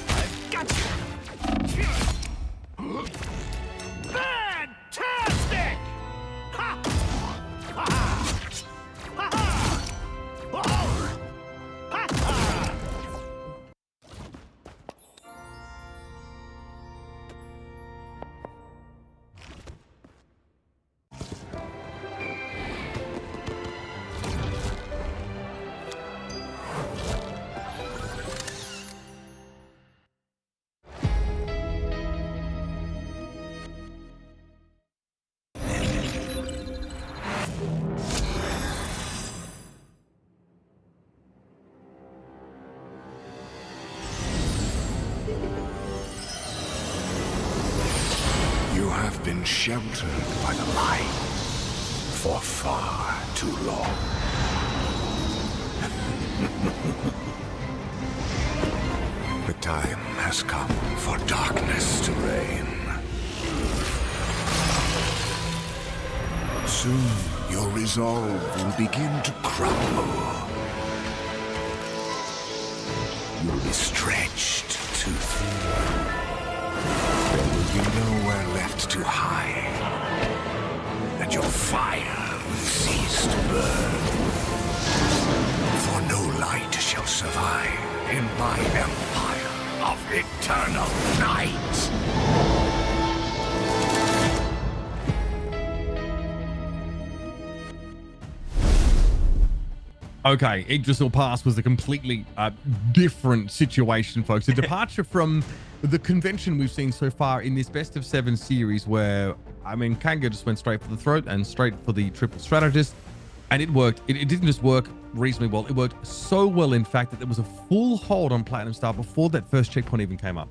I've got you! Fantastic! Ha! Ha! Ha! Ha! Oh! Ha! Ha! You have been sheltered by the light for far too long. The time has come for darkness to reign. Soon your resolve will begin to crumble. You'll be stretched too thin. There will be nowhere left to hide, and your fire will cease to burn. For no light shall survive in my empire of eternal night. Okay, Yggdrasil Pass was a completely different situation, folks. A departure from the convention we've seen so far in this best of 7 series where, I mean, Kanga just went straight for the throat and straight for the triple strategist, and it worked. It didn't just work reasonably well, it worked so well, in fact, that there was a full hold on Platinum Star before that first checkpoint even came up.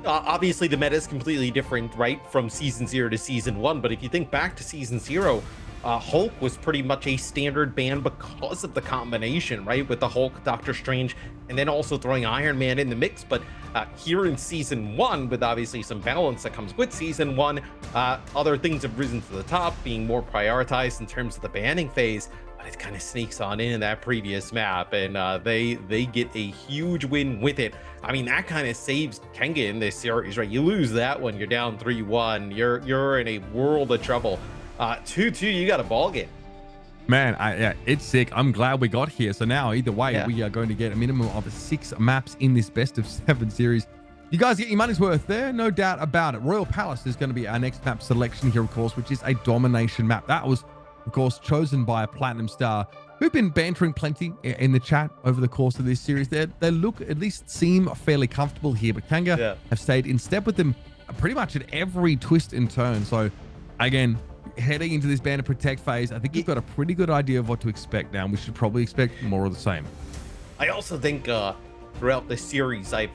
Obviously, the meta is completely different, right, from Season 0 to Season 1, but if you think back to Season 0, Hulk was pretty much a standard ban because of the combination, right, with the Hulk, Doctor Strange, and then also throwing Iron Man in the mix. But here in Season 1, with obviously some balance that comes with Season 1, other things have risen to the top, being more prioritized in terms of the banning phase, but it kind of sneaks on in that previous map, and they get a huge win with it. I mean, that kind of saves Kanga in this series, right? You lose that one, you're down 3-1, you're in a world of trouble. 2-2, you got a ball game. Man, yeah, it's sick. I'm glad we got here. So now, either way, we are going to get a minimum of 6 maps in this best of 7 series. You guys get your money's worth there, no doubt about it. Royal Palace is going to be our next map selection here, of course, which is a domination map. That was, of course, chosen by a Platinum Star who've been bantering plenty in the chat over the course of this series. They look, at least seem fairly comfortable here, but Kanga have stayed in step with them pretty much at every twist and turn. So, again, heading into this Band of Protect phase, I think you've got a pretty good idea of what to expect now, and we should probably expect more of the same. I also think throughout the series, I've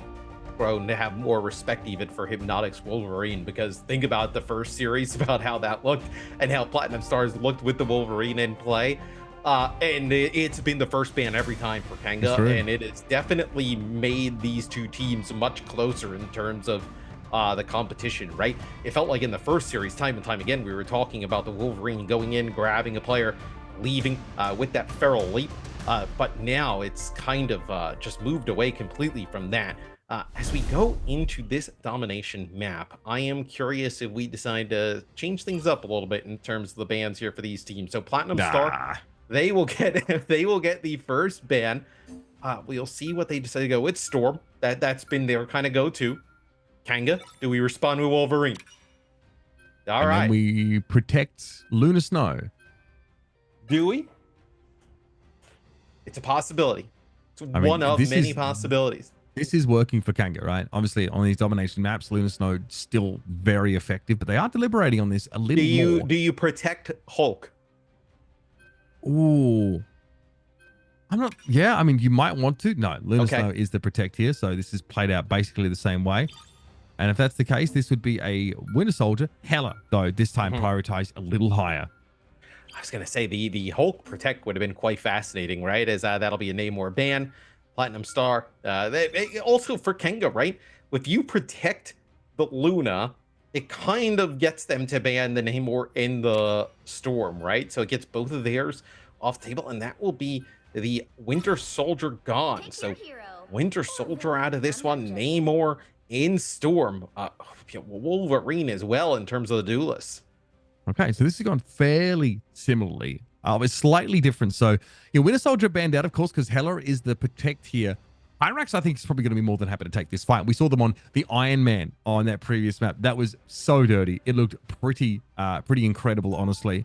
grown to have more respect even for Hypnotic's Wolverine, because think about the first series, about how that looked and how Platinum Stars looked with the Wolverine in play. And it's been the first ban every time for Kanga, and it has definitely made these two teams much closer in terms of the competition, right? It felt like in the first series, time and time again, we were talking about the Wolverine going in, grabbing a player, leaving with that feral leap. But now it's kind of just moved away completely from that. As we go into this domination map, I am curious if we decide to change things up a little bit in terms of the bans here for these teams. So Platinum Star, they will get the first ban. We'll see what they decide to go with. Storm, that's been their kind of go-to. Kanga, do we respond with Wolverine? All right. And we protect Lunar Snow. Do we? It's a possibility. It's one of many possibilities. This is working for Kanga, right? Obviously, on these domination maps, Lunar Snow still very effective, but they are deliberating on this a little more. Do you protect Hulk? Ooh. I'm not. Yeah, I mean, you might want to. No, Lunar Snow is the protect here, so this is played out basically the same way. And if that's the case, this would be a Winter Soldier. Hela, though, this time prioritized a little higher. I was going to say the Hulk Protect would have been quite fascinating, right? As that'll be a Namor ban. Platinum Star. Also for Kanga, right? If you protect the Luna, it kind of gets them to ban the Namor in the Storm, right? So it gets both of theirs off the table, and that will be the Winter Soldier gone. So Winter Soldier out of this one, Namor in Storm, Wolverine as well in terms of the duelists. Okay, so this has gone fairly similarly. It's slightly different. So, Winter Soldier banned out, of course, because Hela is the protect here. Pyrax, I think, is probably going to be more than happy to take this fight. We saw them on the Iron Man on that previous map. That was so dirty. It looked pretty incredible, honestly.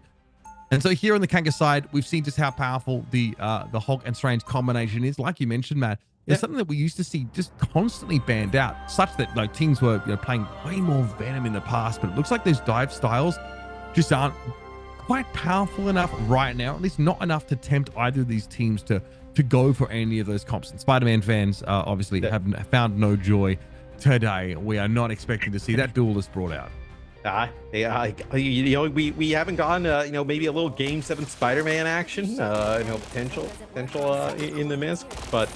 And so here on the Kanga side, we've seen just how powerful the Hulk and Strange combination is. Like you mentioned, Matt, it's something that we used to see just constantly banned out, such that teams were playing way more Venom in the past. But it looks like those dive styles just aren't quite powerful enough right now, at least not enough to tempt either of these teams to go for any of those comps. And Spider-Man fans obviously have found no joy today. We are not expecting to see that duelist brought out. We haven't gone maybe a little Game 7 Spider-Man action, potential in the mist, but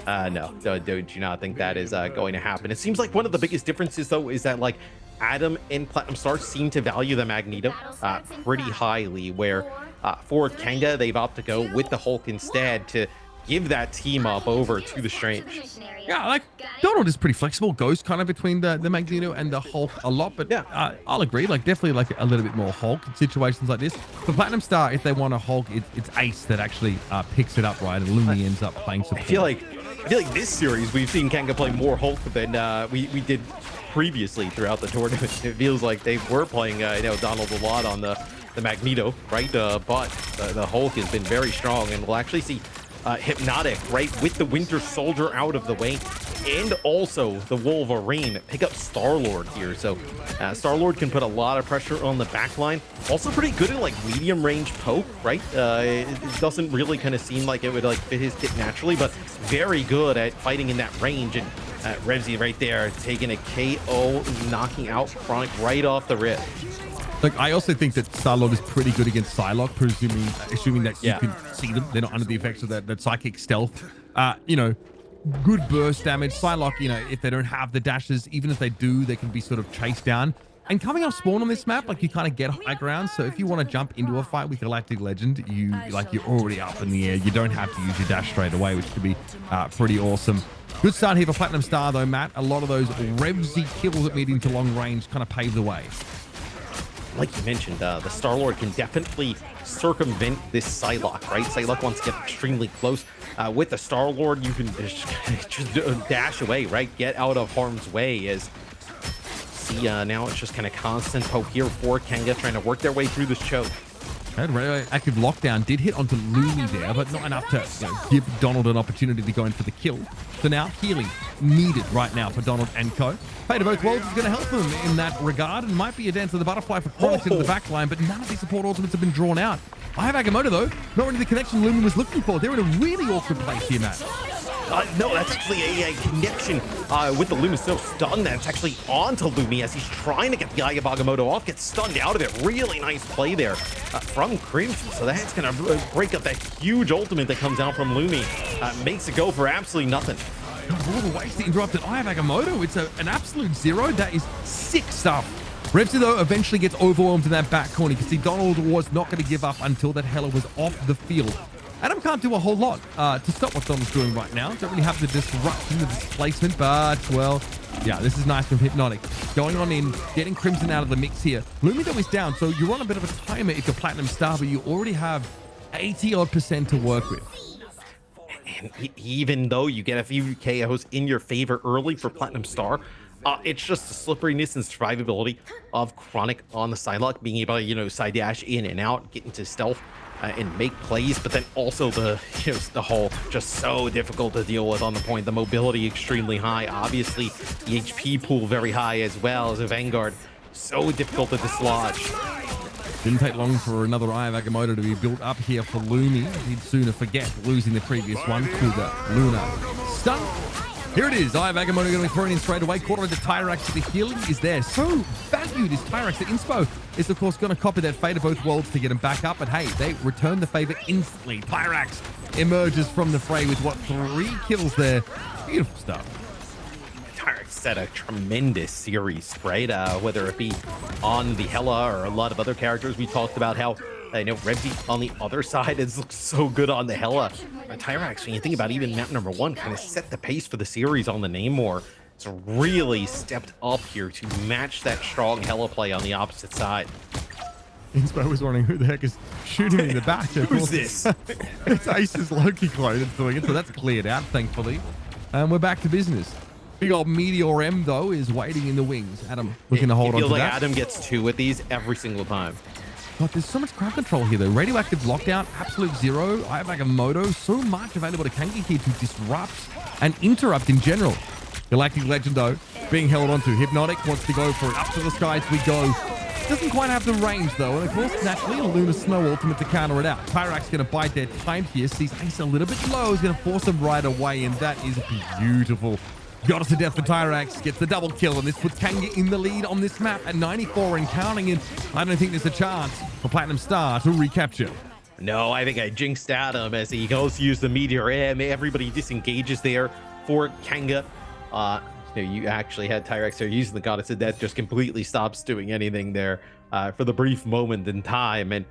no, do not think that is going to happen. It seems like one of the biggest differences though is that Adam and Platinum Star seem to value the Magneto pretty highly, where for Kanga they've opted to go with the Hulk instead to give that team up over to the Strange. Yeah, Donald is pretty flexible, goes kind of between the Magneto and the Hulk a lot, but yeah, I'll agree, definitely a little bit more Hulk in situations like this. For Platinum Star, if they want a Hulk, it's Ace that actually picks it up, right, and Lumi ends up playing support. I feel like this series we've seen Kanga play more Hulk than we did previously throughout the tournament. It feels like they were playing Donald a lot on the Magneto, right, but the Hulk has been very strong, and we'll actually see Hypnotic, right, with the Winter Soldier out of the way, and also the Wolverine pick up Star-Lord here. So Star-Lord can put a lot of pressure on the back line. Also pretty good at medium range poke, right? It doesn't really kind of seem like it would fit his kit naturally, but very good at fighting in that range. And Revsy right there taking a KO, knocking out Chronic right off the rip. I also think that Star-Lord is pretty good against Psylocke, assuming that you can see them. They're not under the effects of that psychic stealth. Good burst damage. Psylocke, if they don't have the dashes, even if they do, they can be sort of chased down. And coming off spawn on this map, you kind of get high ground. So if you want to jump into a fight with Galactic Legend, you're already up in the air. You don't have to use your dash straight away, which could be pretty awesome. Good start here for Platinum Star, though, Matt. A lot of those Revsy kills at medium to long range kind of pave the way. Like you mentioned, the Star-Lord can definitely circumvent this Psylocke, right? Psylocke wants to get extremely close. With the Star-Lord, you can just dash away, right? Get out of harm's way. As see, now it's just kind of constant poke here for Kanga, trying to work their way through this choke. Active lockdown did hit onto Lumi there, but not enough to give Donald an opportunity to go in for the kill. So now healing needed right now for Donald and co. Fate of Both Worlds is going to help them in that regard, and might be a dance of the butterfly for Chronic into the back line, but none of these support ultimates have been drawn out. I have Agamotto, though. Not really the connection Lumi was looking for. They're in a really awkward place here, Matt. No, that's actually a connection with the Lumi still stunned. That's actually onto Lumi as he's trying to get the Eye of Agamotto off, gets stunned out of it. Really nice play there from Crimson. So that's going to break up that huge ultimate that comes out from Lumi. Makes it go for absolutely nothing. All the ways to interrupt an Eye of Agamotto. It's an absolute zero. That is sick stuff. Revsy, though, eventually gets overwhelmed in that back corner. You can see Donald was not going to give up until that Hela was off the field. Adam can't do a whole lot to stop what Donald's doing right now. Don't really have the disruption, the displacement, but, well, yeah, this is nice from Hypnotic. Going on in, getting Crimson out of the mix here. Lumi, though, is down, so you're on a bit of a timer if you're Platinum Star, but you already have 80-odd% to work with. And even though you get a few KOs in your favor early for Platinum Star, it's just the slipperiness and survivability of Chronic on the Psylocke, being able to, side dash in and out, get into stealth, and make plays, but then also the Hulk just so difficult to deal with on the point. The mobility extremely high, obviously the HP pool very high as well as a Vanguard, so difficult to dislodge. Didn't take long for another Eye of Agamotto to be built up here for Lumi. He'd sooner forget losing the previous one. Cougar, Luna, stun. Here it is. Eye of Agamotto going to be thrown in straight away. Quarter of the Tyrax. The healing is there. So valued is Tyrax. The inspo is, of course, going to copy that Fate of Both Worlds to get him back up. But hey, they return the favor instantly. Tyrax emerges from the fray with, 3 kills there. Beautiful stuff. Tyrax set a tremendous series, right? Whether it be on the Hela or a lot of other characters. We talked about how I know Rebsy on the other side has looked so good on the Hella. Tyrax, when you think about even map number 1, kind of set the pace for the series on the Namor. It's really stepped up here to match that strong Hella play on the opposite side. Inspo was wondering who the heck is shooting me in the back. Who's this? It's Ace's Loki clone that's doing it, so that's cleared out, thankfully. And we're back to business. Big old Meteor M, though, is waiting in the wings. Adam looking to hold on to like that. Adam gets 2 with these every single time. God, there's so much crowd control here, though. Radioactive Lockdown, Absolute Zero, Eye of Agamotto, so much available to Kanga here to disrupt and interrupt in general. Galactic Legend, though, being held onto. Hypnotic wants to go for it. Up to the skies we go. Doesn't quite have the range, though. And, of course, naturally, a Lunar Snow ultimate to counter it out. Tyrax going to bide their time here. Sees Ace a little bit low. He's going to force him right away, and that is beautiful. Goddess of Death for Tyrax gets the double kill, and this puts Kanga in the lead on this map at 94 and counting. And I don't think there's a chance for Platinum Star to recapture. No, I think I jinxed Adam as he goes to use the Meteor M. Everybody disengages there for Kanga. You actually had Tyrax there using the Goddess of Death, just completely stops doing anything there for the brief moment in time, and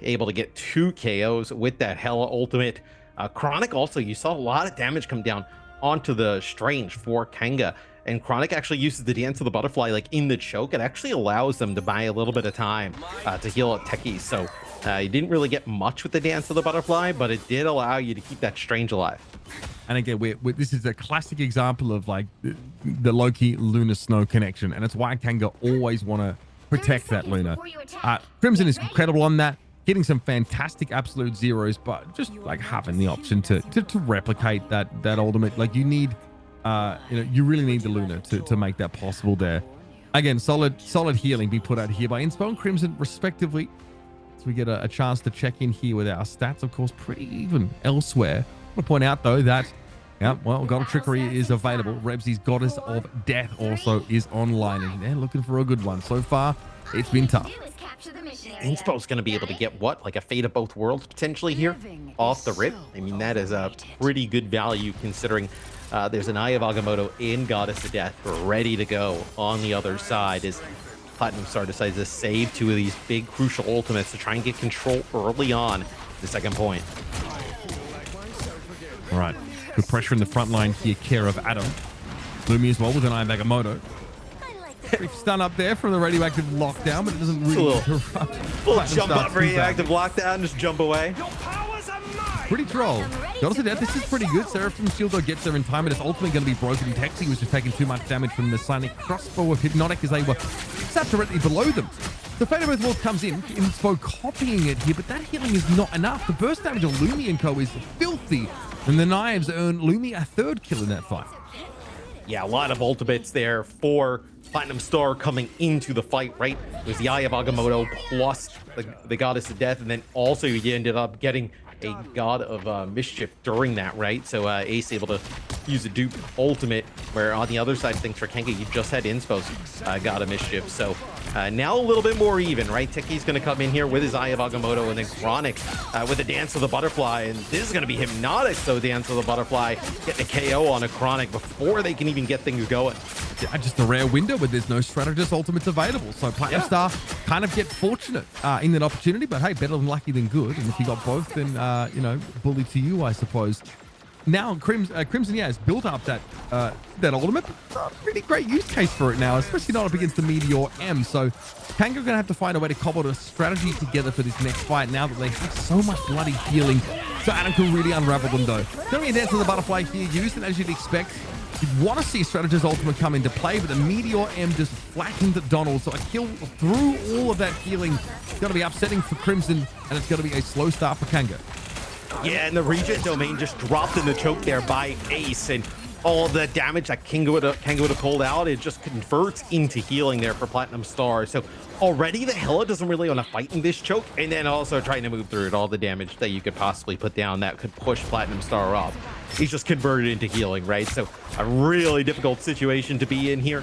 able to get 2 KOs with that Hella ultimate. Chronic also, you saw a lot of damage come down onto the Strange for Kanga, and Chronic actually uses the Dance of the Butterfly like in the choke. It actually allows them to buy a little bit of time to heal at techies. So you didn't really get much with the Dance of the Butterfly, but it did allow you to keep that Strange alive. And again, this is a classic example of like the Loki Lunar Snow connection, and it's why Kanga always want to protect that Luna. Crimson is incredible on that, getting some fantastic absolute zeros, but just like having the option to replicate that ultimate. Like you need, you really need the Luna to make that possible there. Again, solid healing be put out here by Inspo and Crimson respectively. So we get a chance to check in here with our stats, of course, pretty even elsewhere. I want to point out though that God of Trickery is available. Rebsy's Goddess of Death also is online, and they're looking for a good one. So far, it's been tough. Inspo's going to be able to get what, like a Fate of Both Worlds potentially here off the rip. I mean, that is a pretty good value considering there's an Eye of Agamotto in Goddess of Death ready to go on the other side as Platinum Star decides to save 2 of these big crucial ultimates to try and get control early on the second point. All right, good pressure in the front line here, care of Adam. Lumi as well with an Eye of Agamotto. Brief stun up there from the radioactive lockdown, but it doesn't really interrupt. Full jump up radioactive lockdown, just jump away. Pretty troll. Goddess of Death, this is pretty good. Seraphim Shield though gets there in time, but it's ultimately going to be broken. Texi was just taking too much damage from the Sonic crossbow of Hypnotic as they were sat directly below them. The Fate of Both Worlds comes in, Inspo copying it here, but that healing is not enough. The burst damage of Lumi and co is filthy, and the knives earn Lumi a 3rd kill in that fight. Yeah, a lot of ultimates there for Platinum Star coming into the fight, right? It was the Eye of Agamotto plus the Goddess of Death, and then also you ended up getting a God of Mischief during that, right? So Ace able to use a dupe ultimate, where on the other side of things for Kanga, you just had Inspo's God of Mischief. So now a little bit more even, right? Techi's going to come in here with his Eye of Agamotto, and then Chronic with the Dance of the Butterfly, and this is going to be Hypnotic, so Dance of the Butterfly getting a KO on a Chronic before they can even get things going. Yeah, just a rare window where there's no strategist ultimates available. So Platinum Star kind of get fortunate in that opportunity, but hey, better than lucky than good. And if you got both, then, bully to you, I suppose. Now, Crimson, has built up that ultimate. Pretty great use case for it now, especially not up against the Meteor M. So Kanga are going to have to find a way to cobble a strategy together for this next fight now that they have so much bloody healing. So Adam can really unravel them, though. Don't get Dance of the Butterfly here used, and as you'd expect, you'd want to see Strategist Ultimate come into play, but the Meteor M just flattened Donald. So a kill through all of that healing is going to be upsetting for Crimson, and it's going to be a slow start for Kanga. Yeah, and the Regent Domain just dropped in the choke there by Ace, and all of the damage that Kanga would have pulled out, it just converts into healing there for Platinum Star. So already the Hella doesn't really want to fight in this choke, and then also trying to move through it, all the damage that you could possibly put down that could push Platinum Star off. He's just converted into healing, right? So a really difficult situation to be in here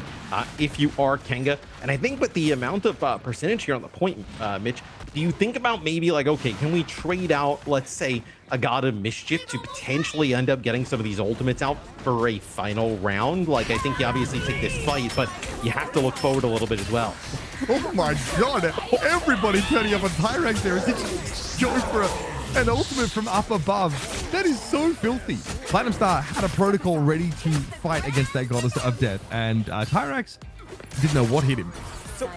if you are Kanga. And I think with the amount of percentage here on the point, Mitch, do you think about maybe like, okay, can we trade out, let's say, a God of Mischief to potentially end up getting some of these ultimates out for a final round? Like, I think you obviously take this fight, but you have to look forward a little bit as well. Oh my god. Everybody turning up on Tyrax there as he just goes for an ultimate from up above. That is so filthy. Platinum Star had a protocol ready to fight against that goddess of death, and Tyrax didn't know what hit him. So,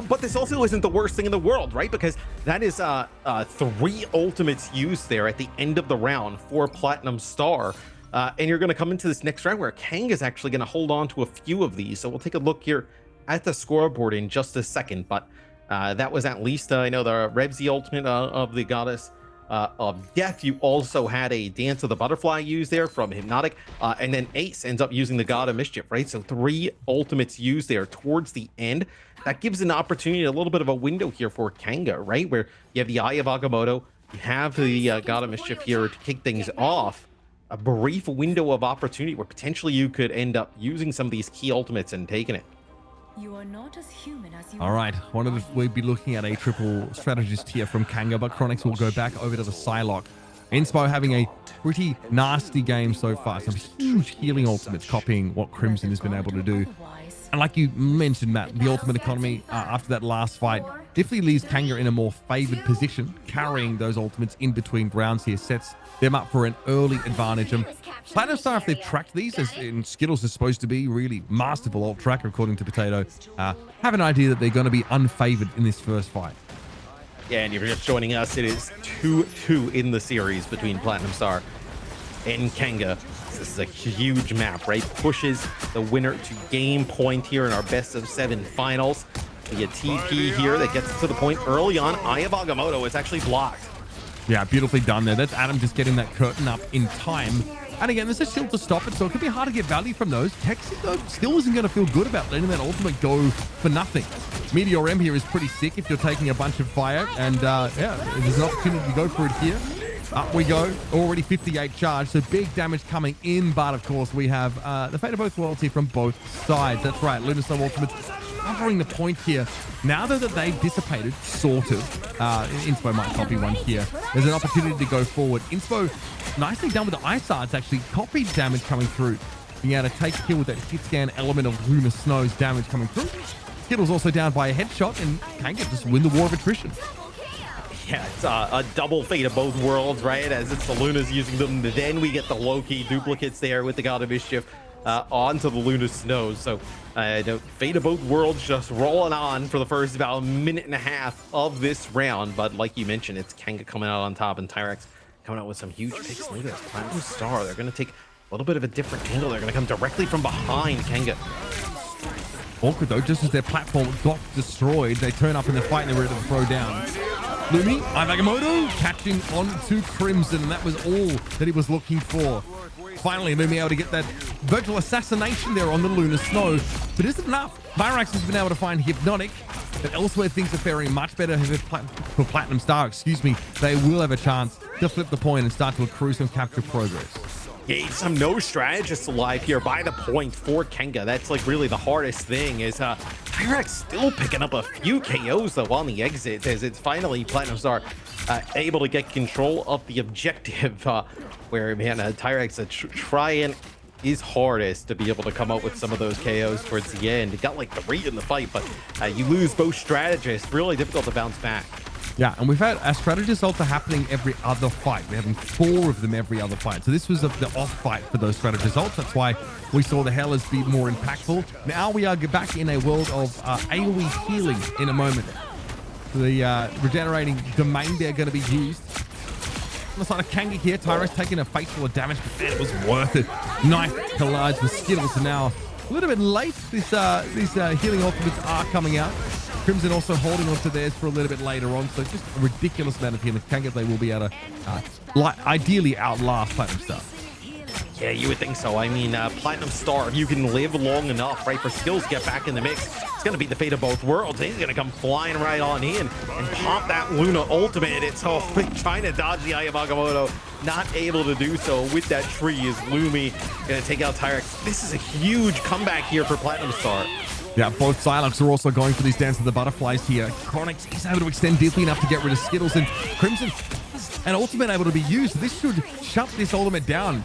but this also isn't the worst thing in the world, right? Because that is 3 ultimates used there at the end of the round for Platinum Star. And you're going to come into this next round where Kanga is actually going to hold on to a few of these. So we'll take a look here at the scoreboard in just a second. But that was at least, I know, the Rebsy ultimate of the goddess of death. You also had a Dance of the Butterfly used there from Hypnotic. And then Ace ends up using the God of Mischief, right? So 3 ultimates used there towards the end. That gives an opportunity, a little bit of a window here for Kanga, right? Where you have the Eye of Agamotto, you have the God of Mischief here to kick things off. A brief window of opportunity where potentially you could end up using some of these key ultimates and taking it. You are not as human as you All right, we'd be looking at a triple strategist here from Kanga, but Chronix will go back over to the Psylocke. Inspo having a pretty nasty game so far. Some huge healing ultimates copying what Crimson has been able to do. And like you mentioned, Matt, the ultimate economy after that last fight definitely leaves Kanga in a more favored position. Carrying those ultimates in between rounds here sets them up for an early advantage. And Platinum Star, if they've tracked these, as in Skittles is supposed to be really masterful ult tracker according to Potato, have an idea that they're going to be unfavored in this first fight. Yeah, and if you're just joining us, it is 2-2 in the series between Platinum Star and Kanga. This is a huge map, right? Pushes the winner to game point here in our best of 7 finals. We get TP here that gets to the point early on. Eye of Agamotto is actually blocked. Yeah, beautifully done there. That's Adam just getting that curtain up in time. And again, there's a shield to stop it, so it could be hard to get value from those. Texas, though, still isn't going to feel good about letting that ultimate go for nothing. Meteor M here is pretty sick if you're taking a bunch of fire. And yeah, there's an opportunity to go for it here. Up we go. Already 58 charge, so big damage coming in. But of course, we have the fate of both worlds here from both sides. That's right, Lunarstorm ultimates covering the point here. Now that they've dissipated, sort of, Inspo might copy one here. There's an opportunity to go forward. Inspo, nicely done with the Ice Arts, actually copied damage coming through. Being able to take a kill with that hit scan element of Lunar Snow's damage coming through. Skittle's also down by a headshot, and Kanga just win the war of attrition. Yeah, it's a double fate of both worlds, right? As it's the Lunas using them, then we get the low-key duplicates there with the God of Mischief onto the Lunar Snows. So, fate of both worlds just rolling on for the first about a minute and a half of this round. But like you mentioned, it's Kanga coming out on top and Tyrax coming out with some huge picks. Look at this, Platinum Star. They're going to take a little bit of a different angle. They're going to come directly from behind Kanga. Awkward though, just as their platform got destroyed, they turn up in the fight and they're ready to throw down. Lumi, Agamotto catching on to Crimson, and that was all that he was looking for. Finally, Lumi able to get that virtual assassination there on the Lunar Snow, but isn't enough. Vyrax has been able to find Hypnotic, but elsewhere things are faring much better for Platinum Star, excuse me. They will have a chance to flip the point and start to accrue some capture progress. Yeah, some no strategists alive here by the point for Kanga. That's like really the hardest thing is Tyrax still picking up a few KOs though on the exit as it's finally Platinum Star able to get control of the objective where man Tyrax trying his hardest to be able to come up with some of those KOs towards the end. He got like 3 in the fight, but you lose both strategists, really difficult to bounce back. Yeah, and we've had our strategist ults happening every other fight. We're having 4 of them every other fight. So this was the off fight for those strategist ults. That's why we saw the Hellas be more impactful. Now we are back in a world of AoE healing in a moment. The regenerating domain there going to be used. On the side of Kanga here, Tyra's taking a face full of damage, but man, it was worth it. Knife collides with Skittles, and now a little bit late. These healing ultimates are coming out. Crimson also holding on to theirs for a little bit later on, so just a ridiculous amount of healing. Kanga, they will be able to ideally outlast Platinum Star. Yeah, you would think so. I mean, Platinum Star, if you can live long enough, right, for skills to get back in the mix, it's going to be the fate of both worlds. He's going to come flying right on in and pop that Luna ultimate. It's trying to dodge the Eye of Agamotto, not able to do so with that tree is Lumi going to take out Tyrax. This is a huge comeback here for Platinum Star. Yeah, both Psylocks are also going for these Dance of the Butterflies here. Chronix is able to extend deeply enough to get rid of Skittles, and Crimson an ultimate able to be used. This should shut this ultimate down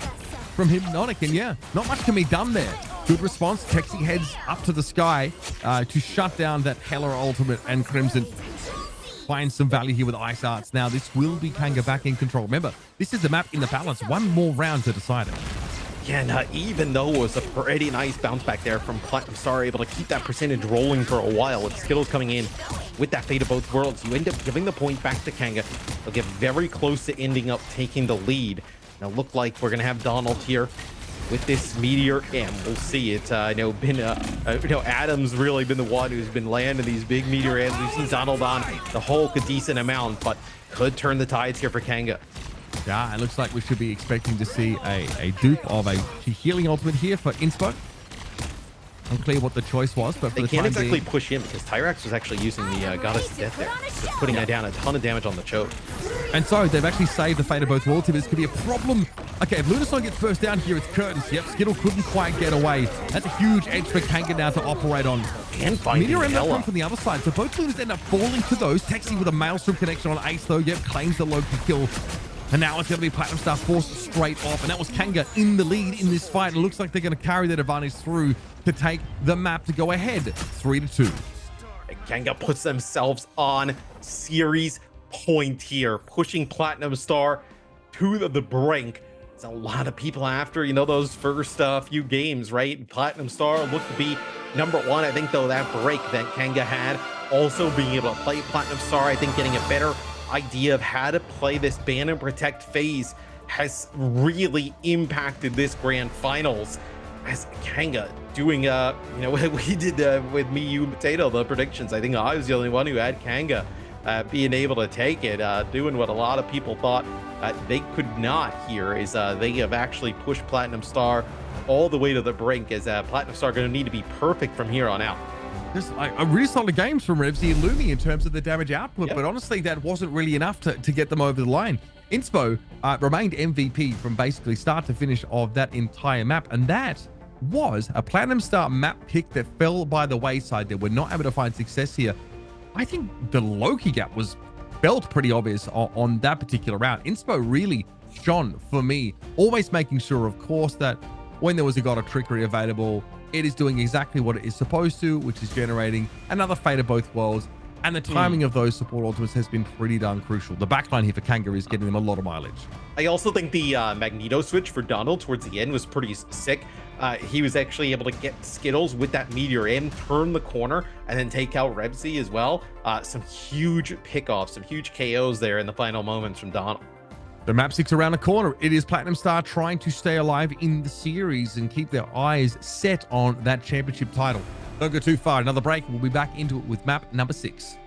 from Hypnotic, and yeah, not much can be done there. Good response. Texi heads up to the sky to shut down that Hela ultimate, and Crimson finds some value here with Ice Arts. Now, this will be Kanga back in control. Remember, this is the map in the balance. One more round to decide it. Yeah, and even though it was a pretty nice bounce back there from Platinum Star, able to keep that percentage rolling for a while with Skittles coming in with that Fate of Both Worlds, you end up giving the point back to Kanga. They'll get very close to ending up taking the lead. Now, look like we're going to have Donald here with this Meteor M. We'll see. It's Adam's really been the one who's been landing these big Meteor M's. We've seen Donald on the Hulk a decent amount, but could turn the tides here for Kanga. Yeah, it looks like we should be expecting to see a dupe of a healing ultimate here for Inspo. Unclear what the choice was, but for they the can't time exactly being, push in because Tyrax was actually using the Goddess of Death there, just putting down a ton of damage on the choke. And so they've actually saved the Fate of Both Worlds. This could be a problem. Okay, if Lunasong gets first down here, it's curtains. Yep, Skittle couldn't quite get away. That's a huge edge for Kanga now to operate on. And finding Meteor ends up Hela coming from the other side, so both Lunas end up falling to those. Texi with a Maelstrom connection on Ace, though. Yep, claims the local kill. And now it's going to be Platinum Star forced straight off. And that was Kanga in the lead in this fight. It looks like they're going to carry that advantage through to take the map to go ahead 3-2. Kanga puts themselves on series point here, pushing Platinum Star to the brink. There's a lot of people after, those first few games, right? Platinum Star looked to be number one. I think, though, that break that Kanga had, also being able to play Platinum Star, I think getting a better idea of how to play this ban and protect phase has really impacted this grand finals, as Kanga doing what we did with me, you, and Potato, the predictions. I think I was the only one who had Kanga being able to take it, doing what a lot of people thought they could not here, is they have actually pushed Platinum Star all the way to the brink, as Platinum Star going to need to be perfect from here on out. Just a really solid games from Revsy and Lumi in terms of the damage output, but honestly, that wasn't really enough to get them over the line. Inspo remained MVP from basically start to finish of that entire map, and that was a Platinum Star map pick that fell by the wayside. They were not able to find success here. I think the Loki gap felt pretty obvious on that particular round. Inspo really shone for me, always making sure, of course, that when there was a God of Trickery available, it is doing exactly what it is supposed to, which is generating another Fate of Both Worlds. And the timing of those support ultimates has been pretty darn crucial. The backline here for Kanga is getting them a lot of mileage. I also think the Magneto switch for Donald towards the end was pretty sick. He was actually able to get Skittles with that Meteor M, turn the corner, and then take out Revsy as well. Some huge pickoffs, some huge KOs there in the final moments from Donald. The map 6 around the corner. It is Platinum Star trying to stay alive in the series and keep their eyes set on that championship title. Don't go too far. Another break. We'll be back into it with map number 6.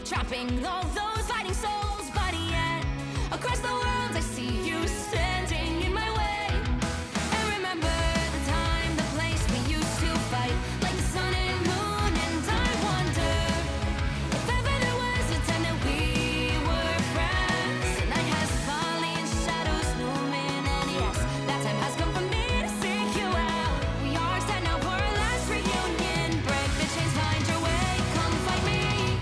Trapping all those fighting souls, but yet across the world I see you standing in my way. And remember the time, the place we used to fight, like the sun and moon. And I wonder if ever there was a time that we were friends. The night has fallen and shadows looming, and yes, that time has come for me to seek you out. We are set now for our last reunion. Break the chains, find your way, come fight me.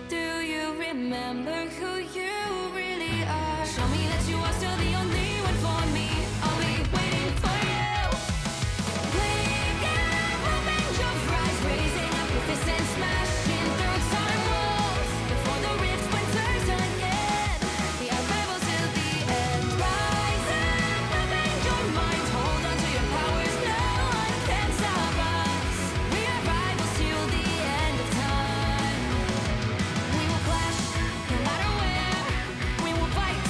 Do you remember remember who you really are. Show me that you are still the only one for me. I'll be waiting for you. Wake up, open your eyes, raising up your fists and smashing through time walls. Before the rift winters again, we are rivals till the end. Rise up, open your minds, hold on to your powers. No one can stop us. We are rivals till the end of time. We will clash, no matter where. We will fight,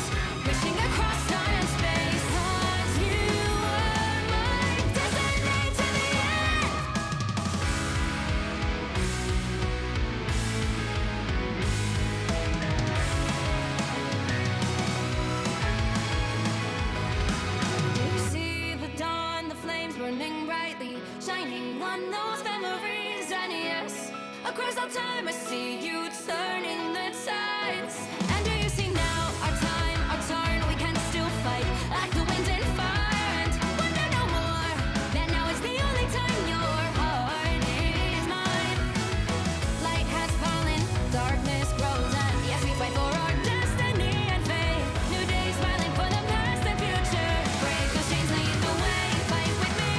reaching across time and space. 'Cause you are my destiny to the end. You see the dawn, the flames burning brightly, shining on those memories. And yes, across all time I see you turning the tides. And do you see now our time, our turn? We can still fight like the wind and fire. And wonder no more that now is the only time your heart is mine. Light has fallen, darkness grows, and yes, we fight for our destiny and fate. New days smiling for the past and future. Break those chains, lead the way, fight with me.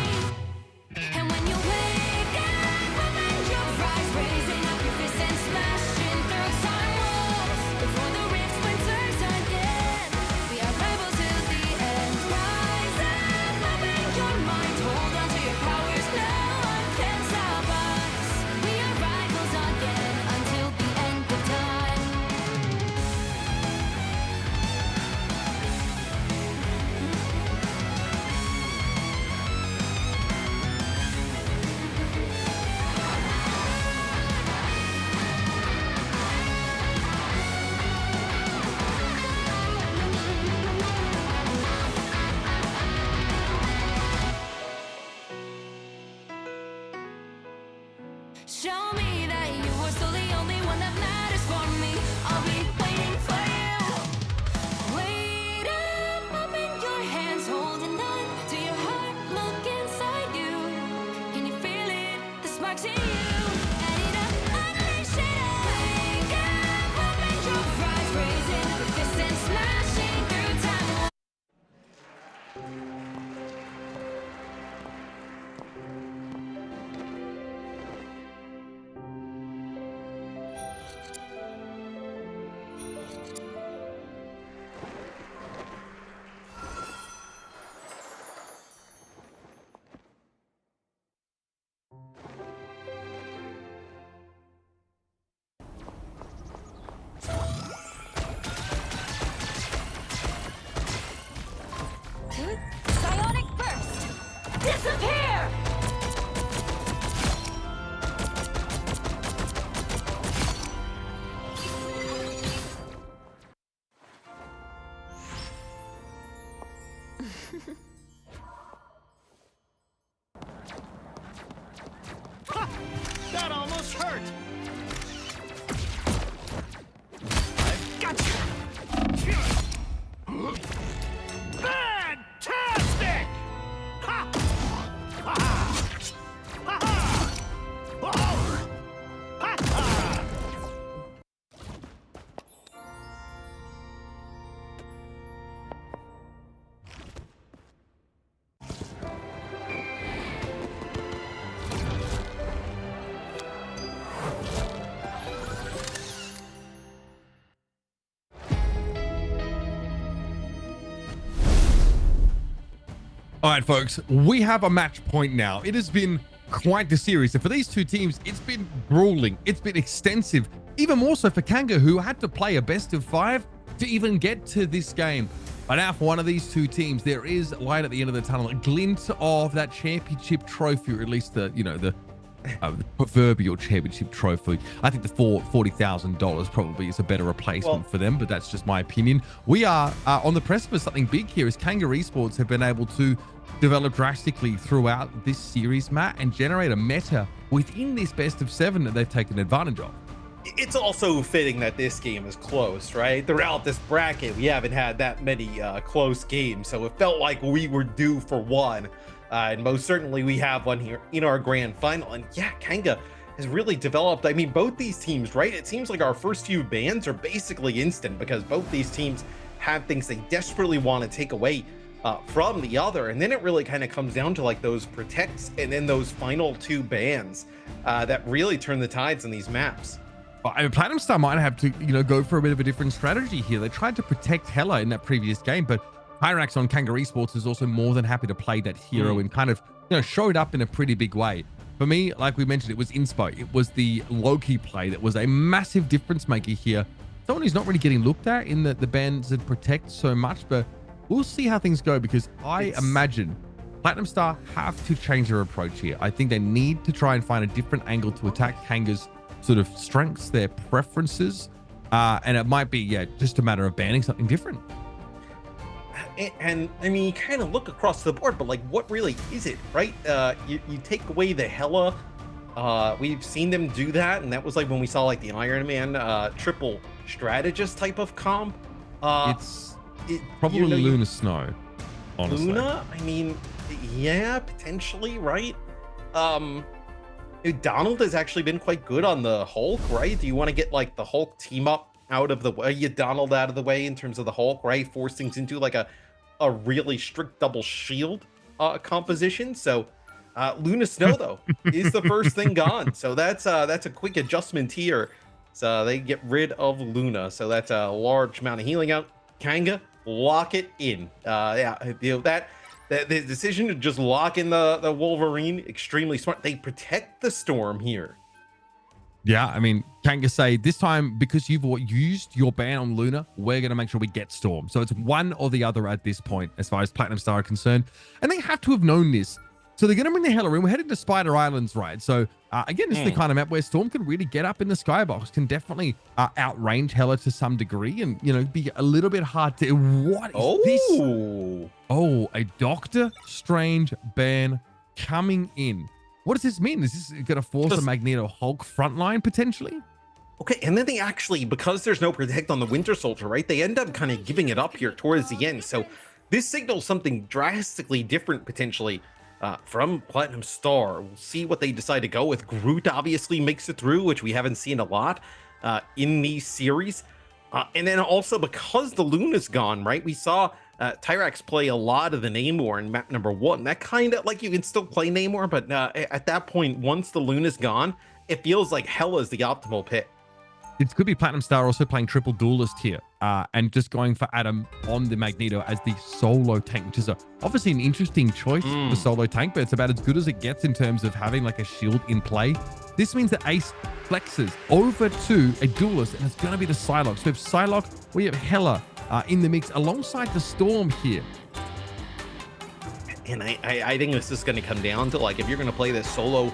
And when you wake up, open your eyes, raising up your fists and smashing through time walls. Before the rift winters again, we are rebels till the end. Rise up, open your mind, hold on to your powers. No one can stop us. We are rivals again until the end of time. Show me that you are still the only one that matters for me. I'll be waiting for you. Wait up, open your hands, holding on to your heart. Look inside you. Can you feel it? The sparks in you. Light it up, unleash it up. Wake up, open your eyes, raising up your fists and smashing through time. Psionic burst! Disappear! That almost hurt! I've got you! Fantastic! Ha! Ha! Ha! Ha! Oh! Ha! Ha! All right, folks, we have a match point now. It has been quite the series. And for these two teams, it's been grueling. It's been extensive, even more so for Kanga, who had to play a best of 5 to even get to this game. But now for one of these two teams, there is light at the end of the tunnel, a glint of that championship trophy, or at least the proverbial championship trophy. I think the $40,000 probably is a better replacement for them, but that's just my opinion. We are on the precipice of something big here, as Kanga Esports have been able to develop drastically throughout this series, Matt, and generate a meta within this best of 7 that they've taken advantage of. It's also fitting that this game is close, right? Throughout this bracket, we haven't had that many close games, so it felt like we were due for one. And most certainly we have one here in our grand final. And yeah, Kanga has really developed. I mean, both these teams, right? It seems like our first few bans are basically instant because both these teams have things they desperately want to take away from the other. And then it really kind of comes down to like those protects and then those final 2 bans that really turn the tides in these maps. I mean, Platinum Star might have to, go for a bit of a different strategy here. They tried to protect Hela in that previous game, but Pyrax on Kanga Esports is also more than happy to play that hero and kind of, showed up in a pretty big way. For me, like we mentioned, it was inspo. It was the Loki play that was a massive difference maker here. Someone who's not really getting looked at in the bans that protect so much, but we'll see how things go because I imagine Platinum Star have to change their approach here. I think they need to try and find a different angle to attack Kanga's sort of strengths, their preferences, and it might be just a matter of banning something different. And I mean, you kind of look across the board, but like, what really is it, right? You take away the Hela. We've seen them do that, and that was like when we saw like the Iron Man triple strategist type of comp. It's probably Luna Snow, honestly. Luna, I mean, yeah, potentially, right? Donald has actually been quite good on the Hulk, right? Do you want to get like the Hulk team up out of the way, you Donald out of the way in terms of the Hulk, right? Force things into like a really strict double shield composition. So Luna Snow though is the first thing gone. So that's a quick adjustment here. So they get rid of Luna. So that's a large amount of healing out. Kanga, lock it in. The decision to just lock in the Wolverine, extremely smart. They protect the Storm here. Yeah, I mean, Kanga say this time, because you've used your ban on Luna, we're going to make sure we get Storm. So it's one or the other at this point, as far as Platinum Star are concerned. And they have to have known this. So they're going to bring the Hela in. We're heading to Spider Islands, right? So again, this is the kind of map where Storm can really get up in the skybox, can definitely outrange Hela to some degree and, be a little bit hard to... What is this? Oh, a Doctor Strange ban coming in. What does this mean? Is this going to force a Magneto Hulk frontline potentially? Okay, and then they actually, because there's no protect on the Winter Soldier, right? They end up kind of giving it up here towards the end. So this signals something drastically different potentially from Platinum Star. We'll see what they decide to go with. Groot obviously makes it through, which we haven't seen a lot in these series. And then also because the Luna's gone, right? We saw Tyrax play a lot of the Namor in map number 1. That kind of like you can still play Namor, but at that point, once the Luna's gone, it feels like Hela's the optimal pick. It could be Platinum Star also playing triple duelist here and just going for Adam on the Magneto as the solo tank, which is obviously an interesting choice for solo tank, but it's about as good as it gets in terms of having like a shield in play. This means that Ace flexes over to a duelist, and it's going to be the Psylocke. So if Psylocke, we have Hela in the mix alongside the Storm here. And I think this is going to come down to like, if you're going to play this solo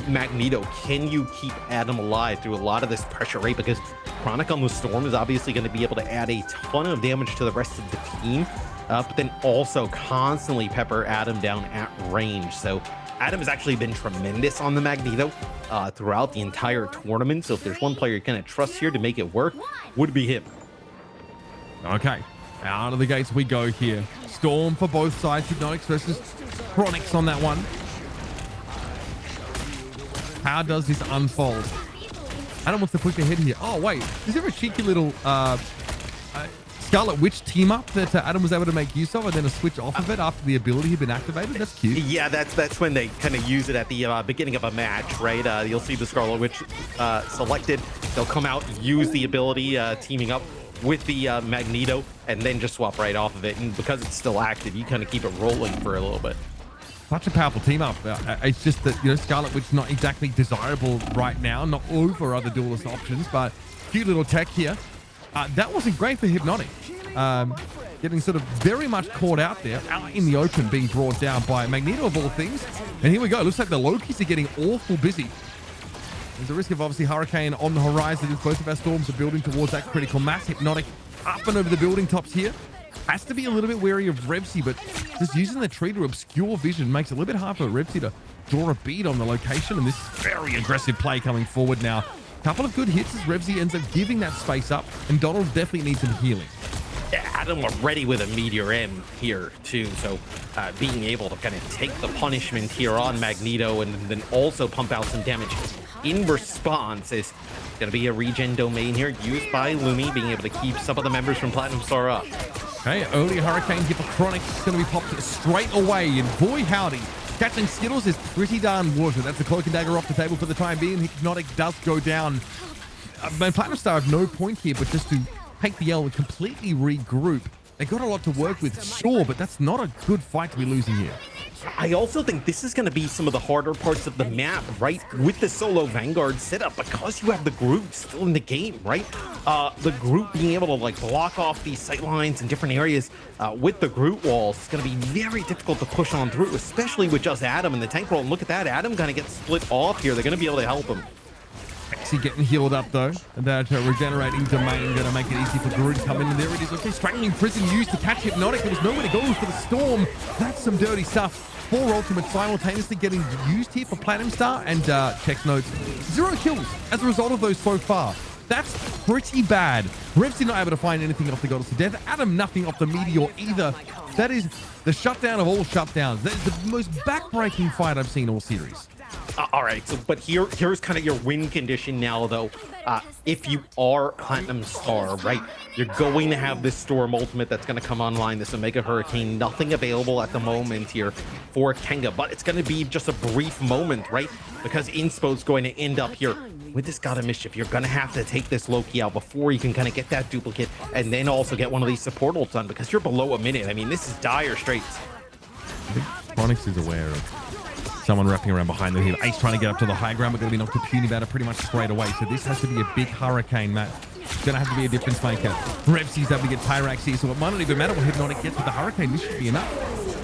Magneto, can you keep Adam alive through a lot of this pressure, right? Because Chronic on the Storm is obviously going to be able to add a ton of damage to the rest of the team, but then also constantly pepper Adam down at range. So Adam has actually been tremendous on the Magneto throughout the entire tournament. So if there's one player you're going to trust here to make it work, would be him. Okay, out of the gates we go here. Storm for both sides. Hypnotics versus Chronics on that one. How does this unfold? Adam wants to push ahead here. Oh, wait. Is there a cheeky little Scarlet Witch team up that Adam was able to make use of and then a switch off of it after the ability had been activated? That's cute. Yeah, that's when they kind of use it at the beginning of a match, right? You'll see the Scarlet Witch selected. They'll come out, use the ability, teaming up with the Magneto, and then just swap right off of it. And because it's still active, you kind of keep it rolling for a little bit. Such a powerful team up. It's just that, Scarlet Witch not exactly desirable right now, not over other duelist options, but cute little tech here. That wasn't great for Hypnotic. Getting sort of very much caught out there, out in the open, being brought down by Magneto of all things. And here we go. Looks like the Lokis are getting awful busy. There's a risk of obviously Hurricane on the horizon as both of our Storms are building towards that critical mass. Hypnotic up and over the building tops here. Has to be a little bit wary of Revsy, but just using the tree to obscure vision makes it a little bit hard for Revsy to draw a bead on the location. And this very aggressive play coming forward now. Couple of good hits as Revsy ends up giving that space up, and Donald definitely needs some healing. Yeah, Adam were ready with a Meteor M here too, so being able to kind of take the punishment here on Magneto and then also pump out some damage in response is going to be a regen domain here used by Lumi, being able to keep some of the members from Platinum Star up. Okay, early Hurricane Hippochronic is going to be popped straight away, and boy howdy, catching Skittles is pretty darn worth it. That's the Cloak and Dagger off the table for the time being. Hypnotic does go down. Platinum Star have no point here, but just to take the L and completely regroup. They got a lot to work with, sure, but that's not a good fight to be losing here. I also think this is going to be some of the harder parts of the map, right? With the solo Vanguard setup, because you have the group still in the game, right? The group being able to like block off these sight lines in different areas with the group walls is going to be very difficult to push on through, especially with just Adam in the tank role. And look at that, Adam kind of gets split off here. They're going to be able to help him. Actually getting healed up though. That regenerating domain going to make it easy for Groot to come in. And there it is. Okay, Strangling Prison used to catch Hypnotic. There was nowhere to go for the Storm. That's some dirty stuff. 4 ultimates simultaneously getting used here for Platinum Star, and check notes, 0 kills as a result of those so far. That's pretty bad. Revsy not able to find anything off the Goddess of Death. Adam nothing off the Meteor either. That is the shutdown of all shutdowns. That is the most backbreaking fight I've seen all series. All right, so but here's kind of your win condition now, though. If you are Platinum Star, right, you're going to have this Storm ultimate that's going to come online, this Omega Hurricane. Nothing available at the moment here for Kanga, but it's going to be just a brief moment, right? Because Inspo's going to end up here with this God of Mischief. You're going to have to take this Loki out before you can kind of get that duplicate, and then also get one of these support ults done, because you're below a minute. I mean, this is dire straits. Chronix is aware of someone wrapping around behind them here. Ace trying to get up to the high ground, but going to be knocked to puny about it pretty much straight away. So this has to be a big hurricane, Matt. It's going to have to be a difference maker. Revsy's able to get Tyrax here, so it might not even matter what Hypnotic gets with the hurricane. This should be enough.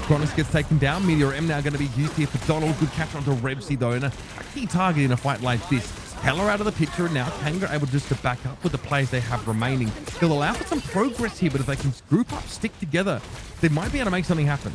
Chronix gets taken down. Meteor M now going to be used here for Donald. Good catch onto Revsy though, and a key target in a fight like this. Heller out of the picture, and now Kanga able just to back up with the players they have remaining. They'll allow for some progress here, but if they can group up, stick together, they might be able to make something happen.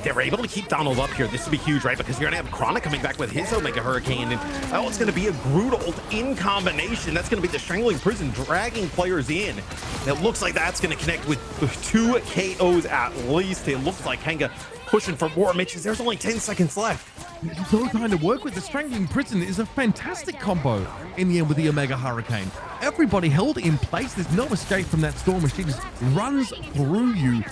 They're able to keep Donald up here. This would be huge, right? Because you're going to have Chronic coming back with his Omega Hurricane. And oh, it's going to be a Groot ult in combination. That's going to be the Strangling Prison dragging players in. And it looks like that's going to connect with 2 KOs at least. It looks like Kanga pushing for more Mitches. There's only 10 seconds left. It's all kind of work with. The Strangling Prison is a fantastic combo in the end with the Omega Hurricane. Everybody held in place. There's no escape from that Storm. She just runs through you.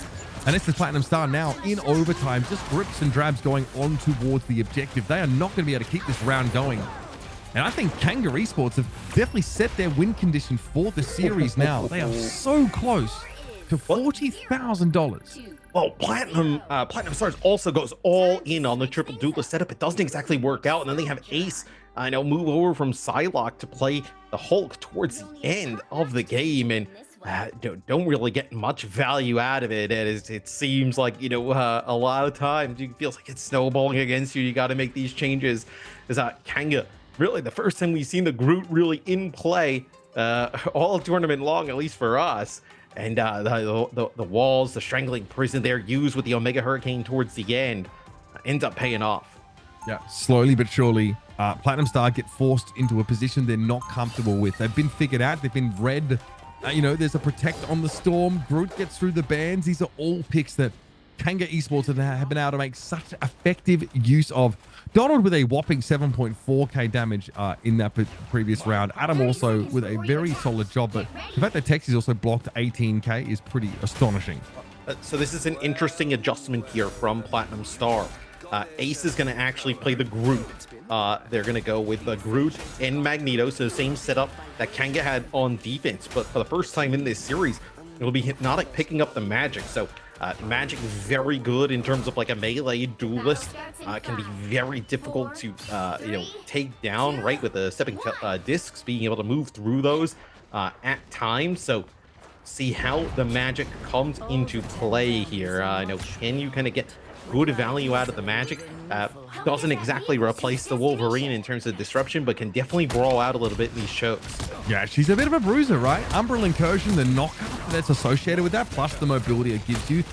And it's the Platinum Star now in overtime, just drips and drabs going on towards the objective. They are not going to be able to keep this round going. And I think Kanga Esports have definitely set their win condition for the series now. They are so close to $40,000. Well, Platinum Stars also goes all in on the triple duelist setup. It doesn't exactly work out. And then they have Ace, move over from Psylocke to play the Hulk towards the end of the game. And don't really get much value out of it. It seems like, a lot of times it feels like it's snowballing against you. You got to make these changes. Is Kanga, really the first time we've seen the Groot really in play all tournament long, at least for us. And the walls, the Strangling Prison there used with the Omega Hurricane towards the end ends up paying off. Yeah, slowly but surely, Platinum Star get forced into a position they're not comfortable with. They've been figured out. They've been read. There's a protect on the Storm. Groot gets through the bans. These are all picks that Kanga Esports have been able to make such effective use of. Donald with a whopping 7.4k damage in that previous round. Adam also with a very solid job, but the fact that Texas also blocked 18k is pretty astonishing. So this is an interesting adjustment here from Platinum Star. Ace is going to actually play the Groot. They're going to go with Groot and Magneto, so the same setup that Kanga had on defense. But for the first time in this series, it'll be Hypnotic picking up the Magic. So Magic very good in terms of like a melee duelist. Can be very difficult to take down, right, with the stepping discs, being able to move through those at times. So see how the Magic comes into play here. Can you kind of get good value out of the Magic? Doesn't exactly replace the Wolverine in terms of disruption, but can definitely brawl out a little bit in these shows. Yeah, she's a bit of a bruiser, right? Umbral Incursion, the knockup that's associated with that, plus the mobility it gives you,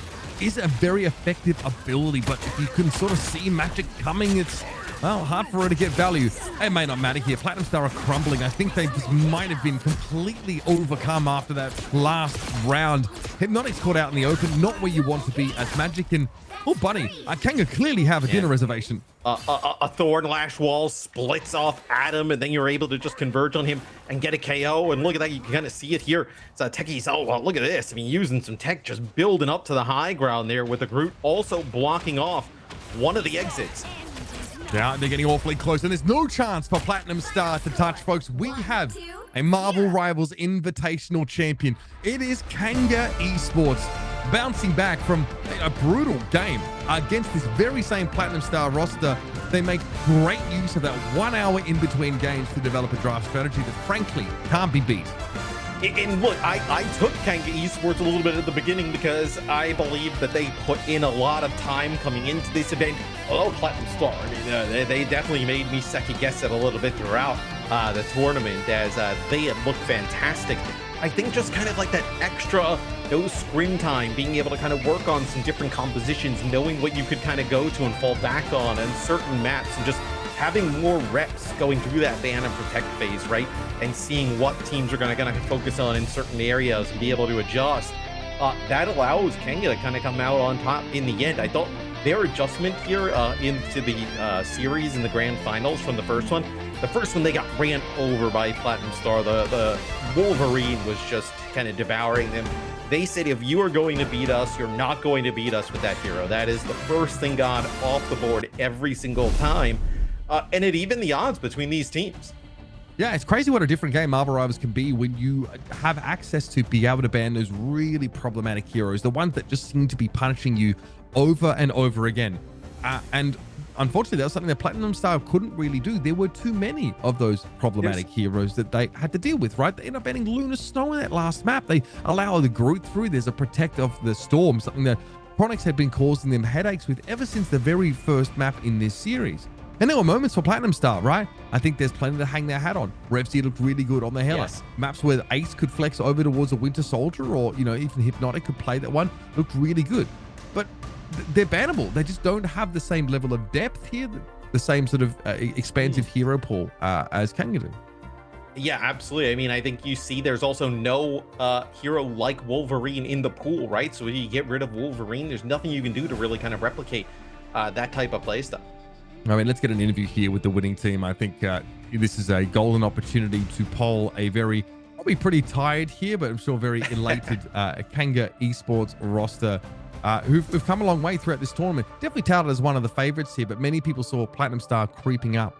is a very effective ability. But if you can sort of see Magic coming, it's Well, hard for her to get value. It may not matter here. Platinum Star are crumbling. I think they just might have been completely overcome after that last round. Hypnotic's caught out in the open, not where you want to be as Magic and, oh, buddy, Kanga clearly have a dinner reservation. A Thorn Lash Wall splits off Adam, and then you're able to just converge on him and get a KO. And look at that, you can kind of see it here. So Techie's, oh, well, look at this. I mean, using some tech, just building up to the high ground there with the Groot also blocking off one of the exits. Yeah, they're getting awfully close, and there's no chance for Platinum Star to touch, folks. We have a Marvel Rivals Invitational champion. It is Kanga Esports, bouncing back from a brutal game against this very same Platinum Star roster. They make great use of that 1 hour in between games to develop a draft strategy that frankly can't be beat. And look, I took Kanga Esports a little bit at the beginning because I believe that they put in a lot of time coming into this event. Although Platinum Star, I mean, they definitely made me second guess it a little bit throughout the tournament as they had looked fantastic. I think just kind of like that extra screen time, being able to kind of work on some different compositions, knowing what you could kind of go to and fall back on and certain maps, and just having more reps going through that ban and protect phase, right? And seeing what teams are going to focus on in certain areas and be able to adjust. That allows Kanga to kind of come out on top in the end. I thought their adjustment here into the series in the grand finals from the first one they got ran over by Platinum Star. The Wolverine was just kind of devouring them. They said, if you are going to beat us, you're not going to beat us with that hero. That is the first thing gone off the board every single time. And it evened the odds between these teams. Yeah, it's crazy what a different game Marvel Rivals can be when you have access to be able to ban those really problematic heroes, the ones that just seem to be punishing you over and over again. And unfortunately, that was something that Platinum Star couldn't really do. There were too many of those problematic heroes that they had to deal with, right? They ended up banning Lunar Snow in that last map. They allow the Groot through. There's a Protect of the Storm, something that Chronix had been causing them headaches with ever since the very first map in this series. And there were moments for Platinum Star, right? I think there's plenty to hang their hat on. Revsy looked really good on the Hela. Yes. Maps where Ace could flex over towards a Winter Soldier, or, you know, even Hypnotic could play that one, looked really good. But they're bannable. They just don't have the same level of depth here, the same sort of expansive hero pool as Kanga do. Yeah, absolutely. I mean, I think you see there's also no hero like Wolverine in the pool, right? So when you get rid of Wolverine, there's nothing you can do to really kind of replicate that type of playstyle. I mean, let's get an interview here with the winning team. I think this is a golden opportunity to poll a very, probably pretty tired here, but I'm sure very elated Kanga Esports roster who've come a long way throughout this tournament. Definitely touted as one of the favorites here, but many people saw Platinum Star creeping up,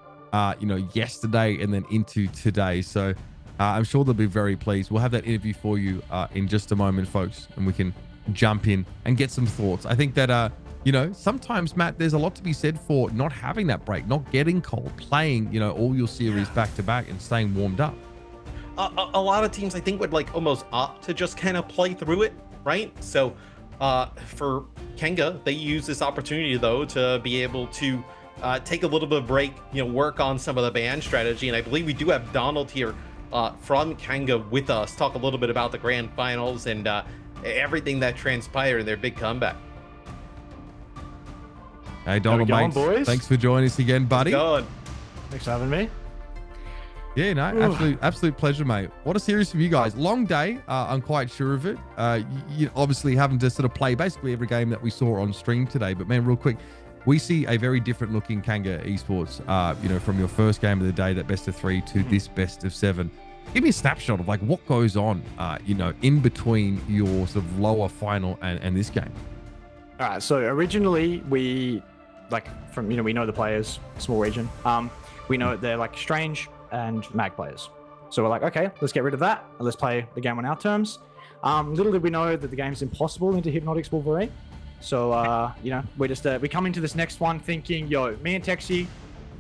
yesterday and then into today. So I'm sure they'll be very pleased. We'll have that interview for you in just a moment, folks, and we can jump in and get some thoughts. I think that, sometimes, Matt, there's a lot to be said for not having that break, not getting cold, playing, all your series back to back and staying warmed up. A lot of teams, I think, would almost opt to just kind of play through it, right? So for Kanga, they use this opportunity, though, to be able to take a little bit of break, work on some of the ban strategy. And I believe we do have Donald here from Kanga with us, talk a little bit about the grand finals and everything that transpired in their big comeback. Hey, Donald, mate. Boys? Thanks for joining us again, buddy. Thanks for having me. Yeah, no, absolute pleasure, mate. What a series from you guys. Long day, I'm quite sure of it. You obviously having to sort of play basically every game that we saw on stream today. But man, real quick, we see a very different looking Kanga Esports, from your first game of the day, that best of 3 to this best of 7. Give me a snapshot of what goes on, in between your sort of lower final and this game. All right, so originally we we know the players, small region. We know they're Strange and Mag players. So we're like, okay, let's get rid of that and let's play the game on our terms. Little did we know that the game's impossible into Hypnotic's Wolverine. So, we just we come into this next one thinking, me and Texie,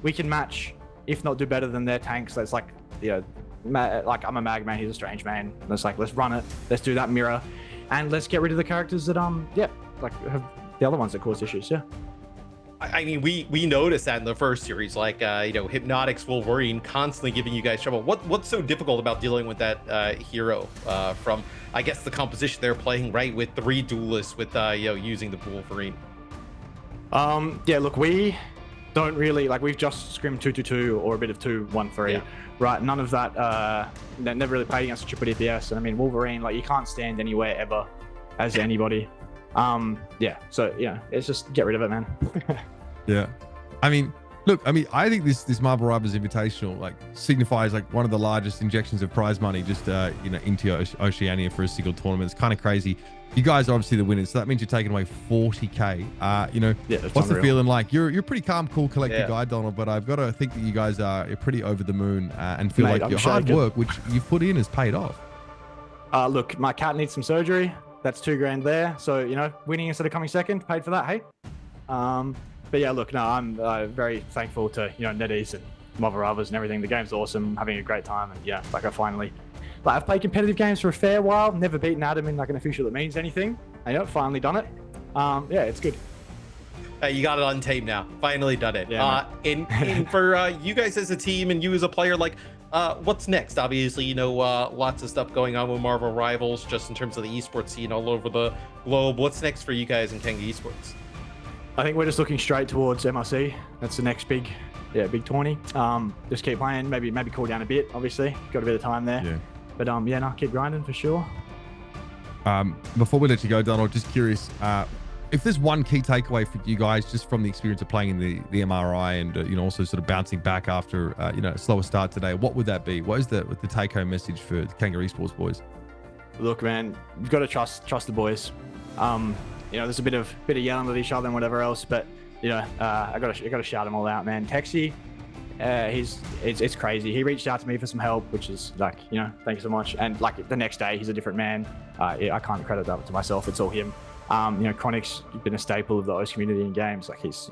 we can match, if not do better than their tanks. That's I'm a Mag man, he's a Strange man. Let's run it. Let's do that mirror, and let's get rid of the characters that have the other ones that cause issues. Yeah. I mean, we noticed that in the first series, Hypnotic's Wolverine constantly giving you guys trouble. What's so difficult about dealing with that hero from, I guess, the composition they're playing, right, with 3 duelists with using the Wolverine? Look, we don't really like. We've just scrimmed 2-2-2 or a bit of 2-1-3, right? None of that. Never really played against a triple DPS, and I mean Wolverine, like you can't stand anywhere ever as anybody. Yeah. So it's just get rid of it, man. Yeah. I mean, look, I think this Marvel Rivals Invitational like signifies like one of the largest injections of prize money just into Oceania for a single tournament. It's kind of crazy. You guys are obviously the winners, so that means you're taking away 40k. What's the feeling like? You're a pretty calm, cool, collected guy, Donald, but I've got to think that you guys are pretty over the moon and feel like your hard work, which you've put in, has paid off. Look, my cat needs some surgery. That's $2,000 there. So winning instead of coming second, paid for that. Hey. But yeah, look, no, I'm very thankful to NetEase and Marvel Rivals and everything. The game's awesome, I'm having a great time, and I've played competitive games for a fair while, never beaten Adam in like an official that means anything. Finally done it. Yeah, it's good. You got it on tape now. Finally done it. Yeah, and for you guys as a team and you as a player, like, what's next? Obviously, lots of stuff going on with Marvel Rivals, just in terms of the esports scene all over the globe. What's next for you guys in Kanga Esports? I think we're just looking straight towards MRC. That's the next big tourney. Just keep playing. Maybe cool down a bit. Obviously, got a bit of time there. Yeah. But keep grinding for sure. Before we let you go, Donald, just curious, if there's one key takeaway for you guys just from the experience of playing in the MRI and also sort of bouncing back after a slower start today, what would that be? What is the take-home message for the Kanga Esports boys? Look, man, you've got to trust the boys. There's a bit of yelling at each other and whatever else, but I got to shout them all out, man. Texie, it's crazy. He reached out to me for some help, which is like, thank you so much. And like the next day, he's a different man. I can't credit that to myself. It's all him. Chronic's been a staple of the OCE community in games. Like he's,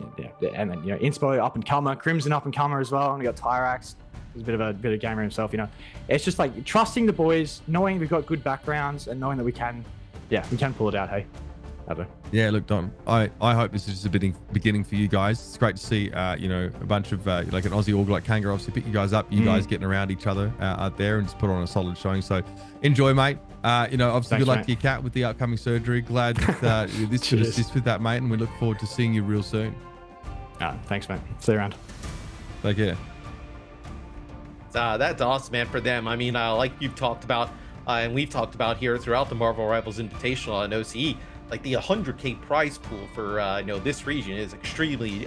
and then Inspo up and comer, Crimson up and comer as well. And we got Tyrax. He's a bit of gamer himself. It's just like trusting the boys, knowing we've got good backgrounds, and knowing that we can pull it out. Hey. Yeah, look, Don, I hope this is just a beginning for you guys. It's great to see, a bunch of like an Aussie org like Kanga obviously pick you guys up, you guys getting around each other out there and just put on a solid showing. So enjoy, mate. Obviously good luck to your cat with the upcoming surgery. Glad that this could assist with that, mate. And we look forward to seeing you real soon. Thanks, mate. See you around. Take care. That's awesome, man, for them. I mean, like you've talked about, and we've talked about here throughout the Marvel Rivals Invitational on OCE, like the 100k prize pool for this region is extremely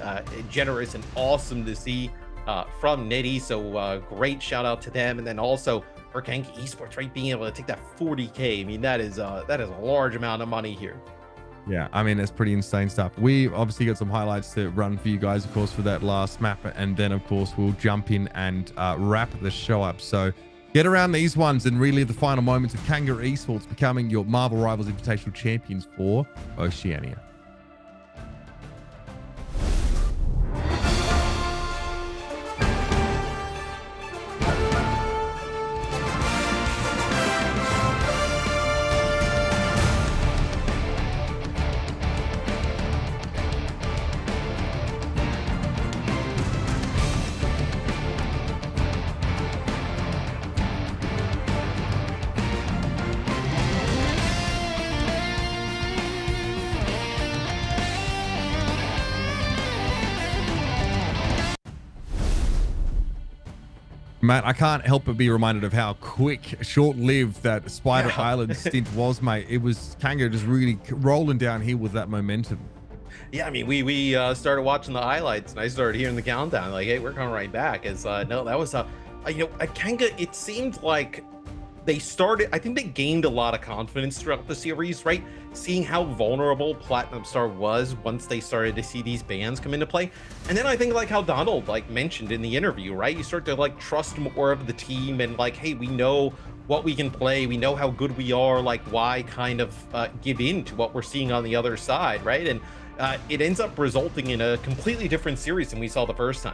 generous and awesome to see from NetEase. So great shout out to them, and then also for Kanga Esports, right, being able to take that 40k. I mean, that is a large amount of money here. Yeah, I mean, that's pretty insane stuff. We obviously got some highlights to run for you guys, of course, for that last map, and then of course we'll jump in and wrap the show up. So get around these ones and relive the final moments of Kanga Esports becoming your Marvel Rivals Invitational champions for Oceania. Matt, I can't help but be reminded of how quick, short-lived that Spider Island stint was, mate. It was Kanga just really rolling downhill with that momentum. Yeah, I mean, we started watching the highlights, and I started hearing the countdown, like, hey, we're coming right back. As no, that was at Kanga, it seemed like they started, I think they gained a lot of confidence throughout the series, right? Seeing how vulnerable Platinum Star was once they started to see these bans come into play. And then I think like how Donald mentioned in the interview, right? You start to trust more of the team and hey, we know what we can play. We know how good we are. Why kind of give in to what we're seeing on the other side, right? And it ends up resulting in a completely different series than we saw the first time.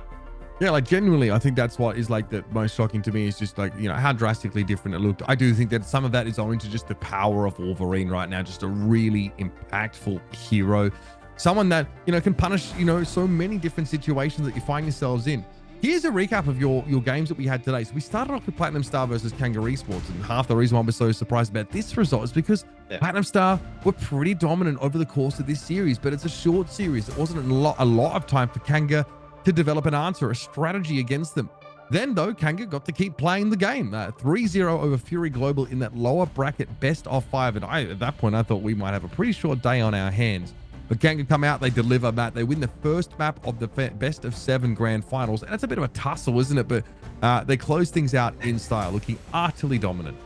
Yeah, genuinely, I think that's what is the most shocking to me is just how drastically different it looked. I do think that some of that is owing to just the power of Wolverine right now, just a really impactful hero, someone that, can punish, so many different situations that you find yourselves in. Here's a recap of your games that we had today. So we started off with Platinum Star versus Kanga Esports, and half the reason why we're so surprised about this result is because Platinum Star were pretty dominant over the course of this series, but it's a short series. It wasn't a lot of time for Kanga to develop an answer, a strategy against them. Then, though, Kanga got to keep playing the game. 3-0 over Fury Global in that lower bracket best of 5. And at that point, I thought we might have a pretty short day on our hands. But Kanga come out, they deliver, Matt. They win the first map of the best of 7 grand finals. And it's a bit of a tussle, isn't it? But they close things out in style, looking utterly dominant.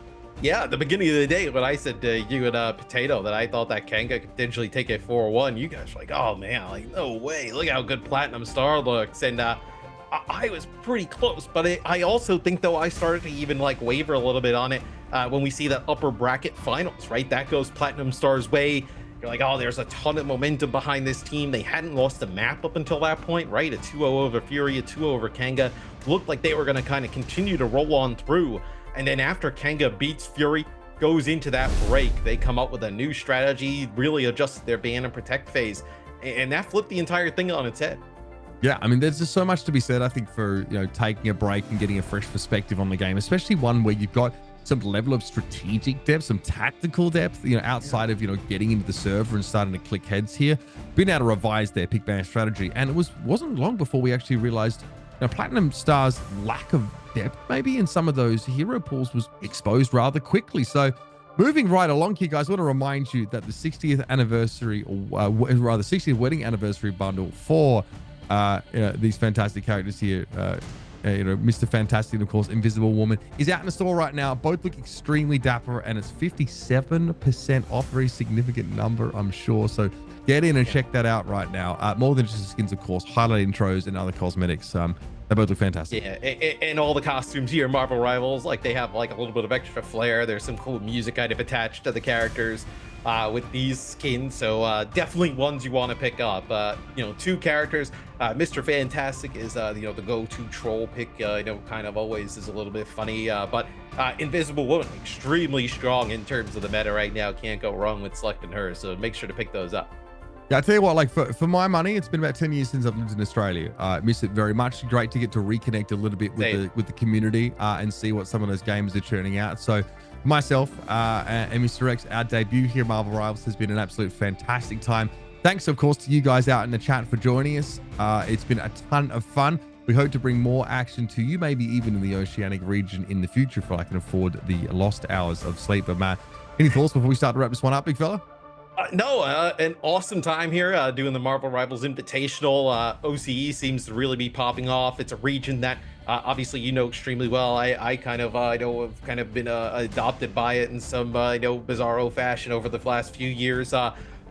Yeah, at the beginning of the day, when I said to you and Potato that I thought that Kanga could potentially take a 4-1, you guys were like, oh man, like no way. Look how good Platinum Star looks. And I was pretty close, but I also think though I started to even like waver a little bit on it when we see that upper bracket finals, right? That goes Platinum Star's way. You're like, oh, there's a ton of momentum behind this team. They hadn't lost a map up until that point, right? A 2-0 over Fury, a 2-0 over Kanga. Looked like they were going to kind of continue to roll on through. And then after Kanga beats Fury, goes into that break, they come up with a new strategy, really adjusted their ban and protect phase. And that flipped the entire thing on its head. Yeah, I mean, there's just so much to be said, I think, for, taking a break and getting a fresh perspective on the game, especially one where you've got some level of strategic depth, some tactical depth, outside of, getting into the server and starting to click heads here. Been able to revise their pick ban strategy. And it wasn't long before we actually realized Platinum Star's lack of depth maybe in some of those hero pools was exposed rather quickly. So moving right along here, guys, I want to remind you that the 60th anniversary, or rather 60th wedding anniversary bundle for these fantastic characters here, Mr. Fantastic and of course Invisible Woman, is out in the store right now. Both look extremely dapper, and it's 57% off. Very significant number, I'm sure. So get in and check that out right now. More than just the skins, of course, highlight intros and other cosmetics. They both look fantastic. Yeah, and all the costumes here, Marvel Rivals, like they have like a little bit of extra flair. There's some cool music kind of attached to the characters with these skins, so definitely ones you want to pick up. 2 characters. Mr. Fantastic is the go-to troll pick. Kind of always is a little bit funny, but Invisible Woman, extremely strong in terms of the meta right now. Can't go wrong with selecting her, so make sure to pick those up. Yeah, I tell you what, like for my money, it's been about 10 years since I've lived in Australia. I miss it very much. Great to get to reconnect a little bit with the community and see what some of those games are churning out. So myself and Mr. X, our debut here at Marvel Rivals has been an absolute fantastic time. Thanks, of course, to you guys out in the chat for joining us. It's been a ton of fun. We hope to bring more action to you, maybe even in the Oceanic region in the future, if I can afford the lost hours of sleep. But Matt, any thoughts before we start to wrap this one up, big fella? An awesome time here doing the Marvel Rivals Invitational. OCE seems to really be popping off. It's a region that obviously extremely well. I kind of have kind of been adopted by it in some bizarro fashion over the last few years.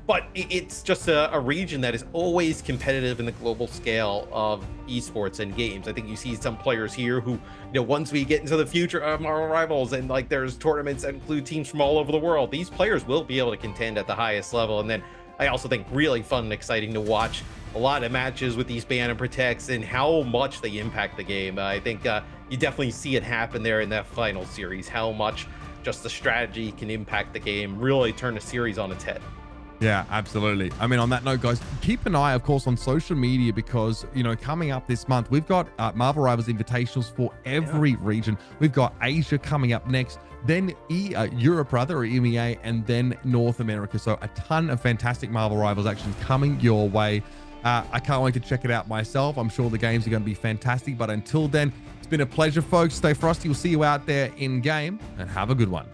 But it's just a region that is always competitive in the global scale of esports and games. I think you see some players here who, once we get into the future of Marvel Rivals and like there's tournaments that include teams from all over the world, these players will be able to contend at the highest level. And then I also think really fun and exciting to watch a lot of matches with these ban and protects and how much they impact the game. I think you definitely see it happen there in that final series, how much just the strategy can impact the game, really turn the series on its head. Yeah, absolutely. I mean, on that note, guys, keep an eye, of course, on social media because, coming up this month, we've got Marvel Rivals Invitationals for every region. We've got Asia coming up next, then Europe, or EMEA, and then North America. So a ton of fantastic Marvel Rivals action coming your way. I can't wait to check it out myself. I'm sure the games are going to be fantastic. But until then, it's been a pleasure, folks. Stay frosty. We'll see you out there in game and have a good one.